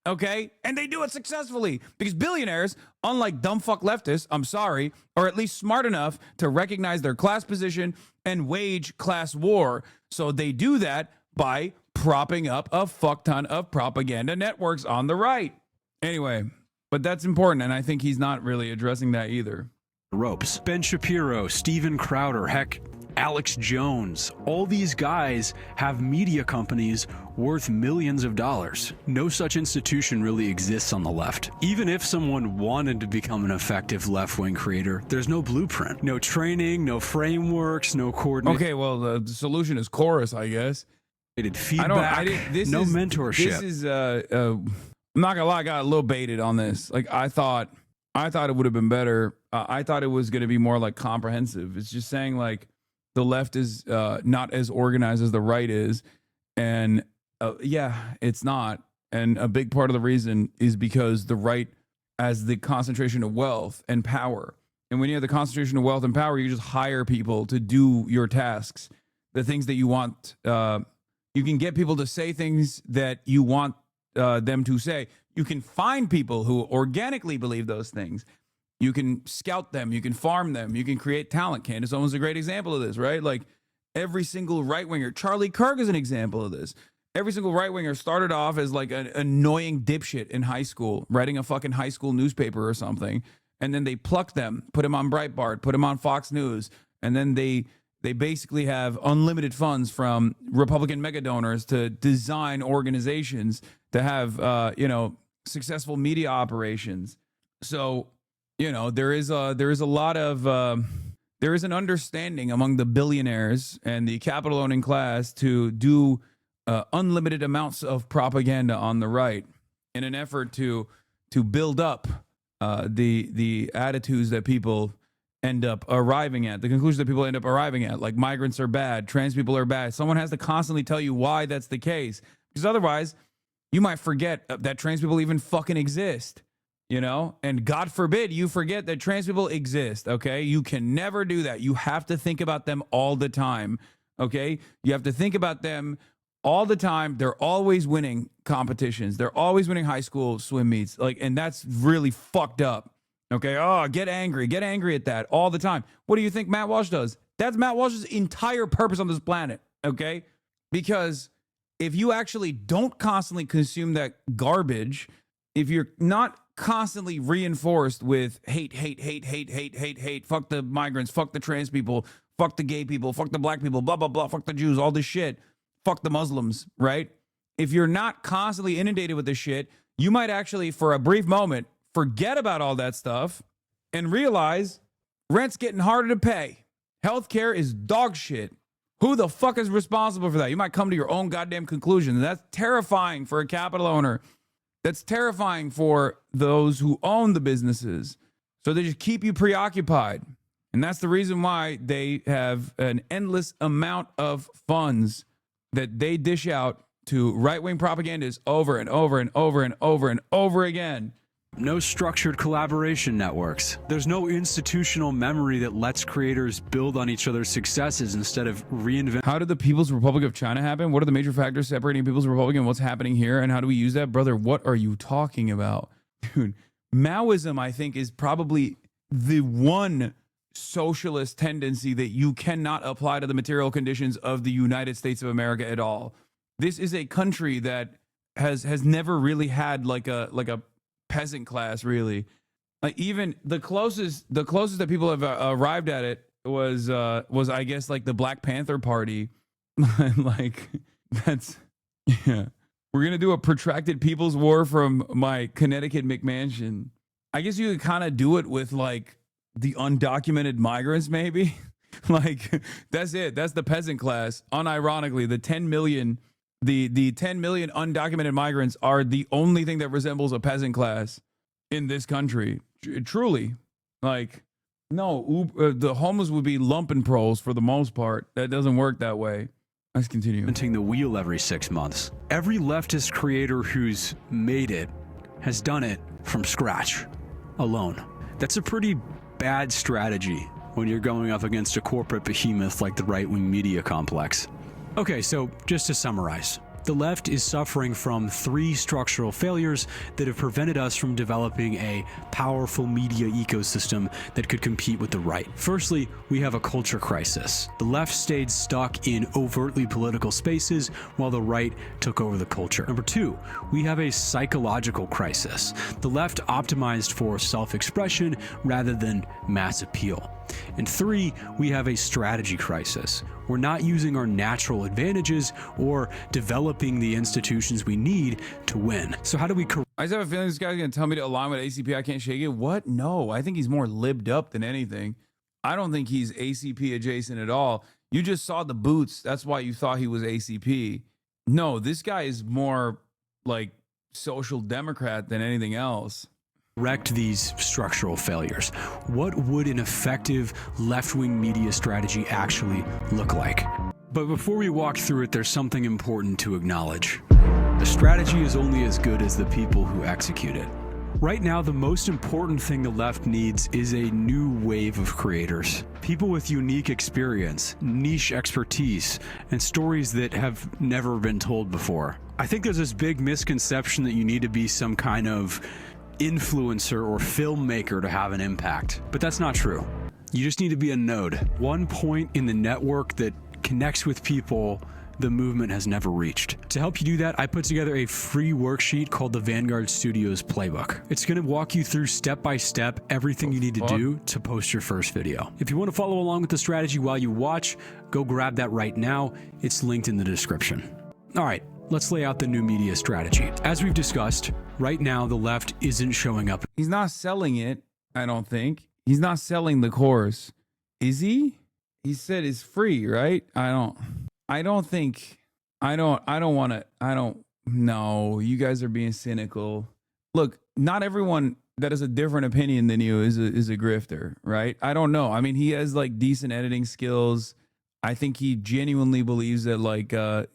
Okay? And they do it successfully because billionaires, unlike dumb fuck leftists, I'm sorry, are at least smart enough to recognize their class position and wage class war. So they do that by propping up a fuck ton of propaganda networks on the right. Anyway, but that's important, and I think he's not really addressing that either. Ropes. Ben Shapiro, Steven Crowder, heck, Alex Jones. All these guys have media companies worth millions of dollars. No such institution really exists on the left. Even if someone wanted to become an effective left-wing creator, there's no blueprint, no training, no frameworks, no coordination. Okay, well, the solution is chorus, I guess. Feedback, no mentorship. This is I'm not gonna lie, I got a little baited on this. Like I thought it would have been better. I thought it was gonna be more like comprehensive. It's just saying like the left is not as organized as the right is, and yeah, it's not. And a big part of the reason is because the right has the concentration of wealth and power. And when you have the concentration of wealth and power, you just hire people to do your tasks, the things that you want. You can get people to say things that you want them to say. You can find people who organically believe those things. You can scout them. You can farm them. You can create talent. Candace Owens is a great example of this, right? Like every single right-winger. Charlie Kirk is an example of this. Every single right-winger started off as like an annoying dipshit in high school, writing a fucking high school newspaper or something. And then they plucked them, put him on Breitbart, put him on Fox News. And then they basically have unlimited funds from Republican mega donors to design organizations to have, you know, successful media operations. So, you know, there is a lot of, there is an understanding among the billionaires and the capital owning class to do unlimited amounts of propaganda on the right in an effort to build up the attitudes that people end up arriving at, the conclusion that people end up arriving at, like migrants are bad, trans people are bad. Someone has to constantly tell you why that's the case, because otherwise you might forget that trans people even fucking exist, you know? And God forbid you forget that trans people exist, okay? You can never do that. You have to think about them all the time, okay? You have to think about them all the time. They're always winning competitions. They're always winning high school swim meets, like, and that's really fucked up. Okay, oh, get angry at that all the time. What do you think Matt Walsh does? That's Matt Walsh's entire purpose on this planet. Okay? Because if you actually don't constantly consume that garbage, if you're not constantly reinforced with hate, fuck the migrants, fuck the trans people, fuck the gay people, fuck the black people, blah, blah, blah, fuck the Jews, all this shit, fuck the Muslims, right? If you're not constantly inundated with this shit, you might actually, for a brief moment, forget about all that stuff and realize rent's getting harder to pay. Healthcare is dog shit. Who the fuck is responsible for that? You might come to your own goddamn conclusion. And that's terrifying for a capital owner. That's terrifying for those who own the businesses. So they just keep you preoccupied. And that's the reason why they have an endless amount of funds that they dish out to right-wing propagandists over and over and over and over and over again. No structured collaboration networks. There's no institutional memory that lets creators build on each other's successes instead of reinvent. How did the People's Republic of China happen? What are the major factors separating People's Republic and what's happening here? And how do we use that? Brother, what are you talking about? Dude, Maoism, I think, is probably the one socialist tendency that you cannot apply to the material conditions of the United States of America at all. This is a country that has never really had like a peasant class, really. Like even the closest that people have arrived at it was I guess like the Black Panther Party. Like that's, yeah. We're gonna do a protracted people's war from my Connecticut McMansion. I guess you could kind of do it with like the undocumented migrants, maybe. Like that's it. That's the peasant class. Unironically, the 10 million. The 10 million undocumented migrants are the only thing that resembles a peasant class in this country. Truly. Like, no, the homeless would be lumpenproles for the most part. That doesn't work that way. Let's continue. Inventing the wheel every 6 months. Every leftist creator who's made it has done it from scratch, alone. That's a pretty bad strategy when you're going up against a corporate behemoth like the right-wing media complex. Okay, so just to summarize, the left is suffering from 3 structural failures that have prevented us from developing a powerful media ecosystem that could compete with the right. Firstly, we have a culture crisis. The left stayed stuck in overtly political spaces while the right took over the culture. Number 2, we have a psychological crisis. The left optimized for self-expression rather than mass appeal. And 3, we have a strategy crisis. We're not using our natural advantages or developing the institutions we need to win. So how do we... I just have a feeling this guy's going to tell me to align with ACP. I can't shake it. What? No, I think he's more libbed up than anything. I don't think he's ACP adjacent at all. You just saw the boots. That's why you thought he was ACP. No, this guy is more like social democrat than anything else. Correct these structural failures. What would an effective left-wing media strategy actually look like? But before we walk through it, there's something important to acknowledge. The strategy is only as good as the people who execute it. Right now, the most important thing the left needs is a new wave of creators. People with unique experience, niche expertise, and stories that have never been told before. I think there's this big misconception that you need to be some kind of influencer or filmmaker to have an impact, but that's not true. You just need to be a node, one point in the network that connects with people the movement has never reached. To help you do that, I put together a free worksheet called the Vanguard Studios Playbook. It's going to walk you through step by step everything you need to do to post your first video. If you want to follow along with the strategy while you watch, go grab that right now. It's linked in the description. All right, let's lay out the new media strategy. As we've discussed, right now the left isn't showing up. He's not selling it, I don't think. He's not selling the course. Is he? He said it's free, right? No, you guys are being cynical. Look, not everyone that has a different opinion than you is a grifter, right? I don't know. I mean, he has like decent editing skills. I think he genuinely believes that like, there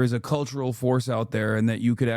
is a cultural force out there and that you could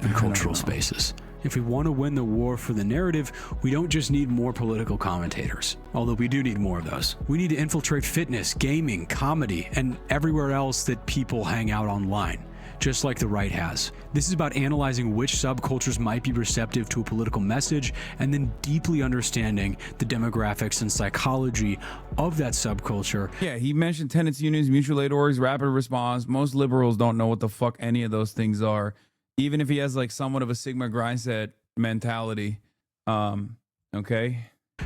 in cultural spaces. If we want to win the war for the narrative, we don't just need more political commentators, although we do need more of those. We need to infiltrate fitness, gaming, comedy, and everywhere else that people hang out online. just like the right has. This is about analyzing which subcultures might be receptive to a political message and then deeply understanding the demographics and psychology of that subculture. Yeah, he mentioned tenants unions, mutual aid orgs, rapid response. Most liberals don't know what the fuck any of those things are, even if he has like somewhat of a Sigma Grindset mentality. Okay.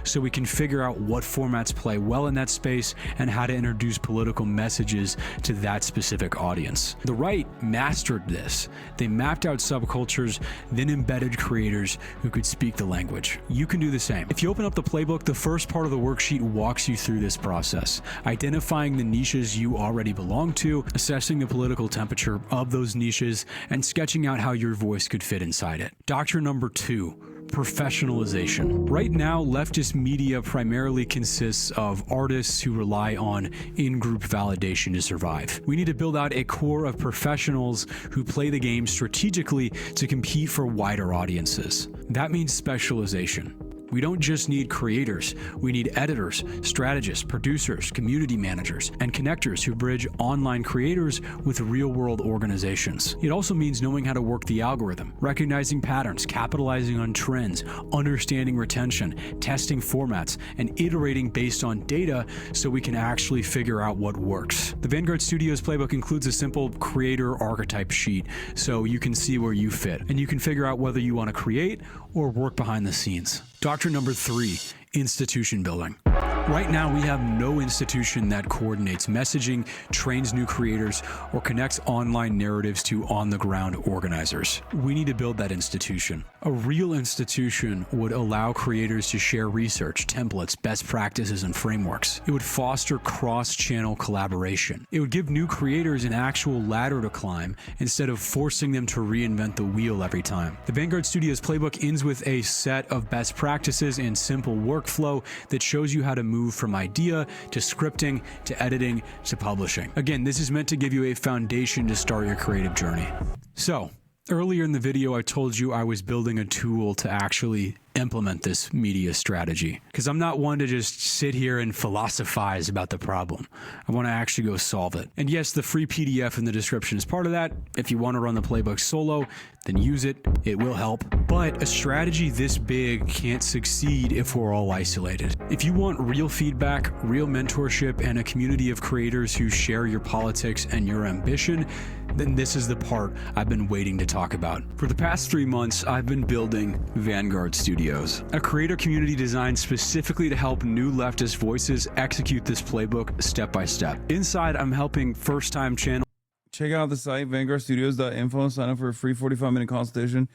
So we can figure out what formats play well in that space and how to introduce political messages to that specific audience. The right mastered this. They mapped out subcultures, then embedded creators who could speak the language. You can do the same. If you open up the playbook, the first part of the worksheet walks you through this process, identifying the niches you already belong to, assessing the political temperature of those niches, and sketching out how your voice could fit inside it. Doctrine number 2. Professionalization. Right now, leftist media primarily consists of artists who rely on in-group validation to survive. We need to build out a core of professionals who play the game strategically to compete for wider audiences. That means specialization. We don't just need creators, we need editors, strategists, producers, community managers, and connectors who bridge online creators with real-world organizations. It also means knowing how to work the algorithm, recognizing patterns, capitalizing on trends, understanding retention, testing formats, and iterating based on data so we can actually figure out what works. The Vanguard Studios playbook includes a simple creator archetype sheet so you can see where you fit, and you can figure out whether you want to create or work behind the scenes. Doctrine number 3, institution building. Right now, we have no institution that coordinates messaging, trains new creators, or connects online narratives to on-the-ground organizers. We need to build that institution. A real institution would allow creators to share research, templates, best practices, and frameworks. It would foster cross-channel collaboration. It would give new creators an actual ladder to climb instead of forcing them to reinvent the wheel every time. The Vanguard Studios playbook ends with a set of best practices and simple workflow that shows you how to move from idea to scripting to editing to publishing. Again, this is meant to give you a foundation to start your creative journey. So, earlier in the video, I told you I was building a tool to actually implement this media strategy, because I'm not one to just sit here and philosophize about the problem. I want to actually go solve it. And yes, the free PDF in the description is part of that. If you want to run the playbook solo, then use it. It will help. But a strategy this big can't succeed if we're all isolated. If you want real feedback, real mentorship, and a community of creators who share your politics and your ambition, then this is the part I've been waiting to talk about. For the past 3 months, I've been building Vanguard Studios, a creator community designed specifically to help new leftist voices execute this playbook step by step. Inside, I'm helping first-time channel. Check out the site, vanguardstudios.info. Sign up for a free 45-minute consultation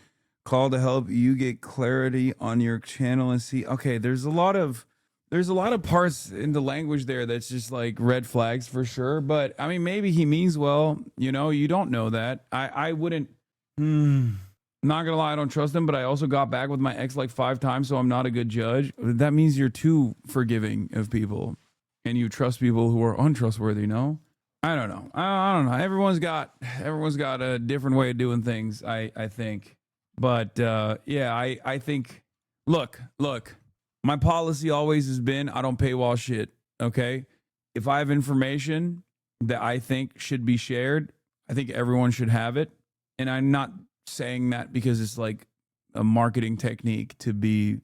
call to help you get clarity on your channel and see. Okay, there's a lot of parts in the language there that's just like red flags for sure. But I mean, maybe he means well. You know, you don't know that. I wouldn't. Not gonna lie, I don't trust him. But I also got back with my ex like 5 times, so I'm not a good judge. That means you're too forgiving of people, and you trust people who are untrustworthy. No. I don't know. I don't know. Everyone's got a different way of doing things, I think. But yeah, I think, look, my policy always has been I don't paywall shit, okay? If I have information that I think should be shared, I think everyone should have it. And I'm not saying that because it's like a marketing technique to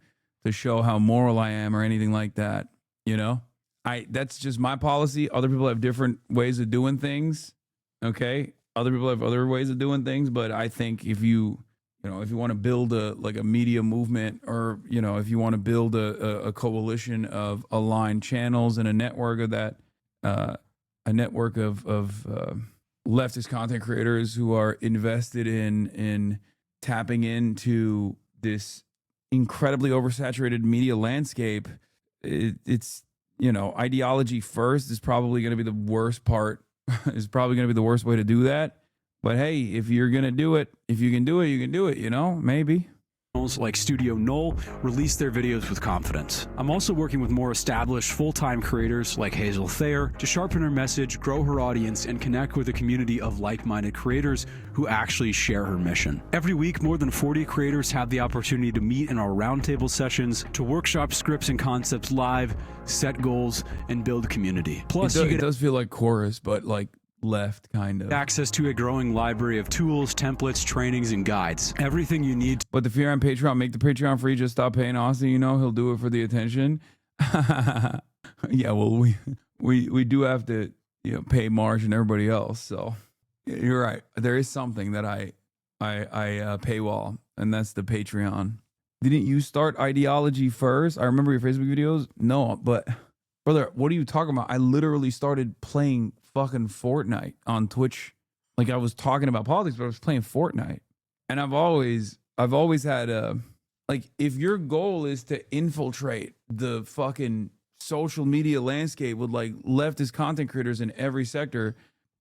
show how moral I am or anything like that, you know? That's just my policy. Other people have different ways of doing things. Okay. Other people have other ways of doing things. But I think if you want to build a media movement, or, you know, if you want to build a coalition of aligned channels and a network of that, a network of leftist content creators who are invested in tapping into this incredibly oversaturated media landscape, it's, you know, ideology first is probably going to be the worst part, is probably going to be the worst way to do that. But hey, if you're going to do it, if you can do it, you can do it, you know, maybe. Like Studio Null release their videos with confidence. I'm also working with more established full-time creators like Hazel Thayer to sharpen her message, grow her audience, and connect with a community of like-minded creators who actually share her mission. Every week, more than 40 creators have the opportunity to meet in our roundtable sessions, to workshop scripts and concepts live, set goals, and build community. Plus, it does feel like chorus, but like left, kind of. Access to a growing library of tools, templates, trainings, and guides. Everything you need. But if you're on Patreon, make the Patreon free. Just stop paying Austin. You know, he'll do it for the attention. Yeah, well, we do have to, you know, pay Marge and everybody else. So you're right. There is something that I paywall, and that's the Patreon. Didn't you start Ideology first? I remember your Facebook videos. No, but brother, what are you talking about? I literally started playing fucking Fortnite on Twitch. Like, I was talking about politics, but I was playing Fortnite. And I've always had like, if your goal is to infiltrate the fucking social media landscape with like leftist content creators in every sector,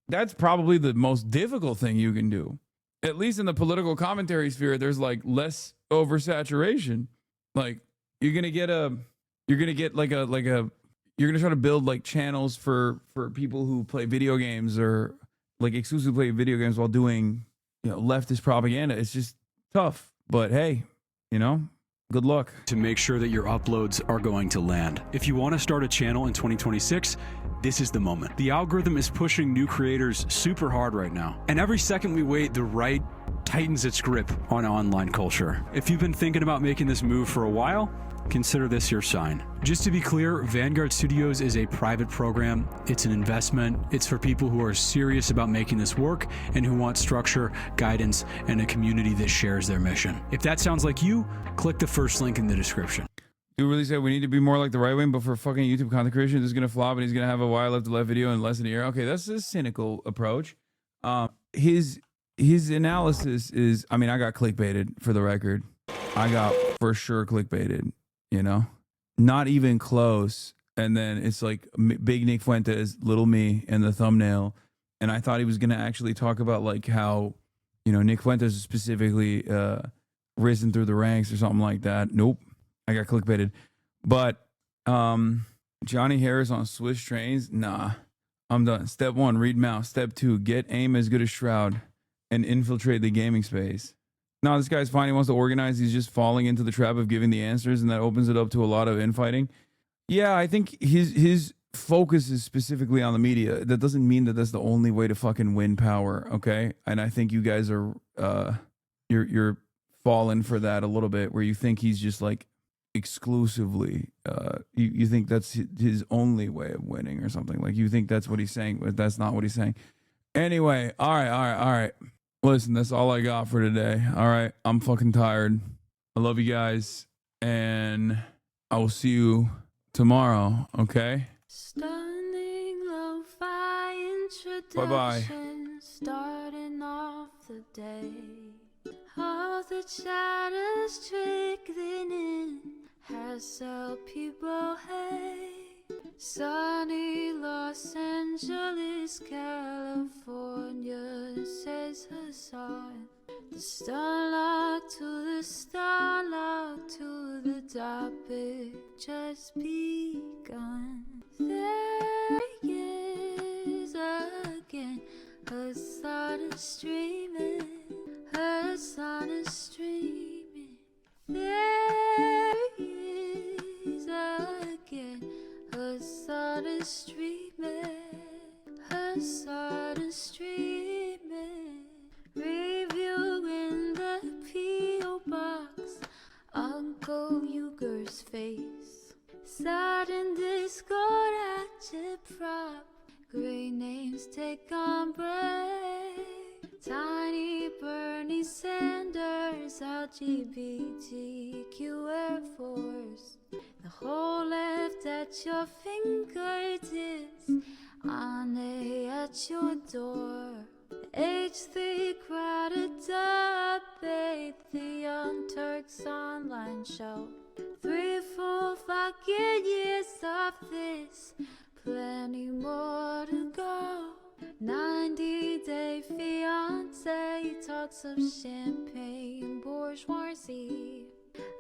that's probably the most difficult thing you can do. At least in the political commentary sphere, there's like less oversaturation. Like, you're gonna try to build like channels for people who play video games or like exclusively play video games while doing, you know, leftist propaganda. It's just tough. But hey, you know, good luck. To make sure that your uploads are going to land. If you want to start a channel in 2026, this is the moment. The algorithm is pushing new creators super hard right now. And every second we wait, the right tightens its grip on online culture. If you've been thinking about making this move for a while, consider this your sign. Just to be clear, Vanguard Studios is a private program. It's an investment. It's for people who are serious about making this work and who want structure, guidance, and a community that shares their mission. If that sounds like you, click the first link in the description. You really said we need to be more like the right wing, but for fucking YouTube content creation, this is gonna flop and he's gonna have a why left to left video in less than a year. Okay, that's a cynical approach. His analysis is, I mean, I got clickbaited, for the record. I got for sure clickbaited, you know, not even close. And then it's like big Nick Fuentes, little me in the thumbnail. And I thought he was going to actually talk about like how, you know, Nick Fuentes is specifically risen through the ranks or something like that. Nope. I got clickbaited. But Johnny Harris on Swiss trains. Nah, I'm done. Step 1, read mouse. Step 2, get aim as good as Shroud and infiltrate the gaming space. No, this guy's fine. He wants to organize. He's just falling into the trap of giving the answers, and that opens it up to a lot of infighting. Yeah, I think his focus is specifically on the media. That doesn't mean that that's the only way to fucking win power, okay? And I think you guys are you're falling for that a little bit, where you think he's just like exclusively you think that's his only way of winning or something. Like, you think that's what he's saying, but that's not what he's saying. Anyway, all right. Listen, that's all I got for today. All right, I'm fucking tired. I love you guys, and I will see you tomorrow, okay? Stunning lo-fi introduction. Bye-bye. Starting off the day. All the shadows trickling in has helped people hate. Sunny Los Angeles, California, says Hassan. The starlight to the starlight to the topic just begun. There he is again, Hassan is streaming, Hassan is streaming. There he is again, Hassan is streaming, Hassan is streaming. Reviewing the P.O. box, Uncle Uger's face. Sat in Discord at Chip Prop, great names take on break. Tiny Bernie Sanders, LGBTQ Air Force. The whole left at your fingertips, Ane at your door. H3 crowded debate, the Young Turks online show. 3 full fucking years of this, plenty more to go. 90-day fiance, talks of champagne bourgeoisie.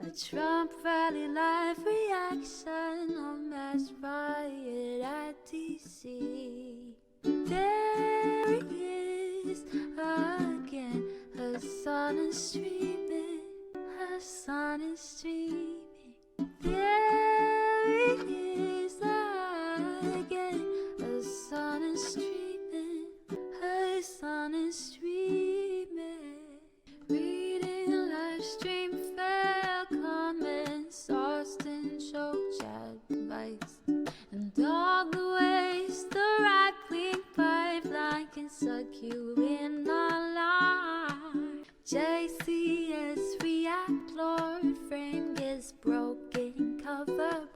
A Trump rally live reaction, a mass riot at DC. There he is again, Hassan is streaming, Hassan is streaming. There he is again, Hassan is streaming,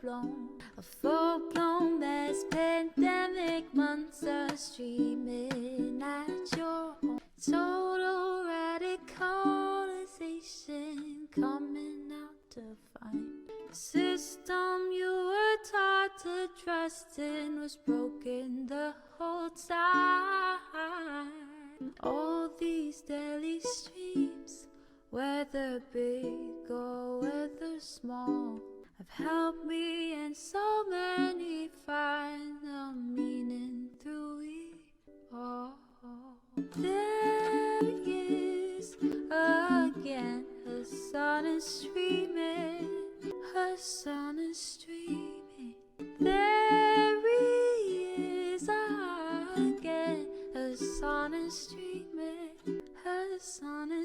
a full-blown mass pandemic, monster streaming at your home. Total radicalization coming out to find the system you were taught to trust in was broken the whole time. All these daily streams, whether big or whether small, have helped me and so many find the meaning through it all. There is again, her sun is streaming, her sun is streaming. There is again, her sun is streaming, her sun is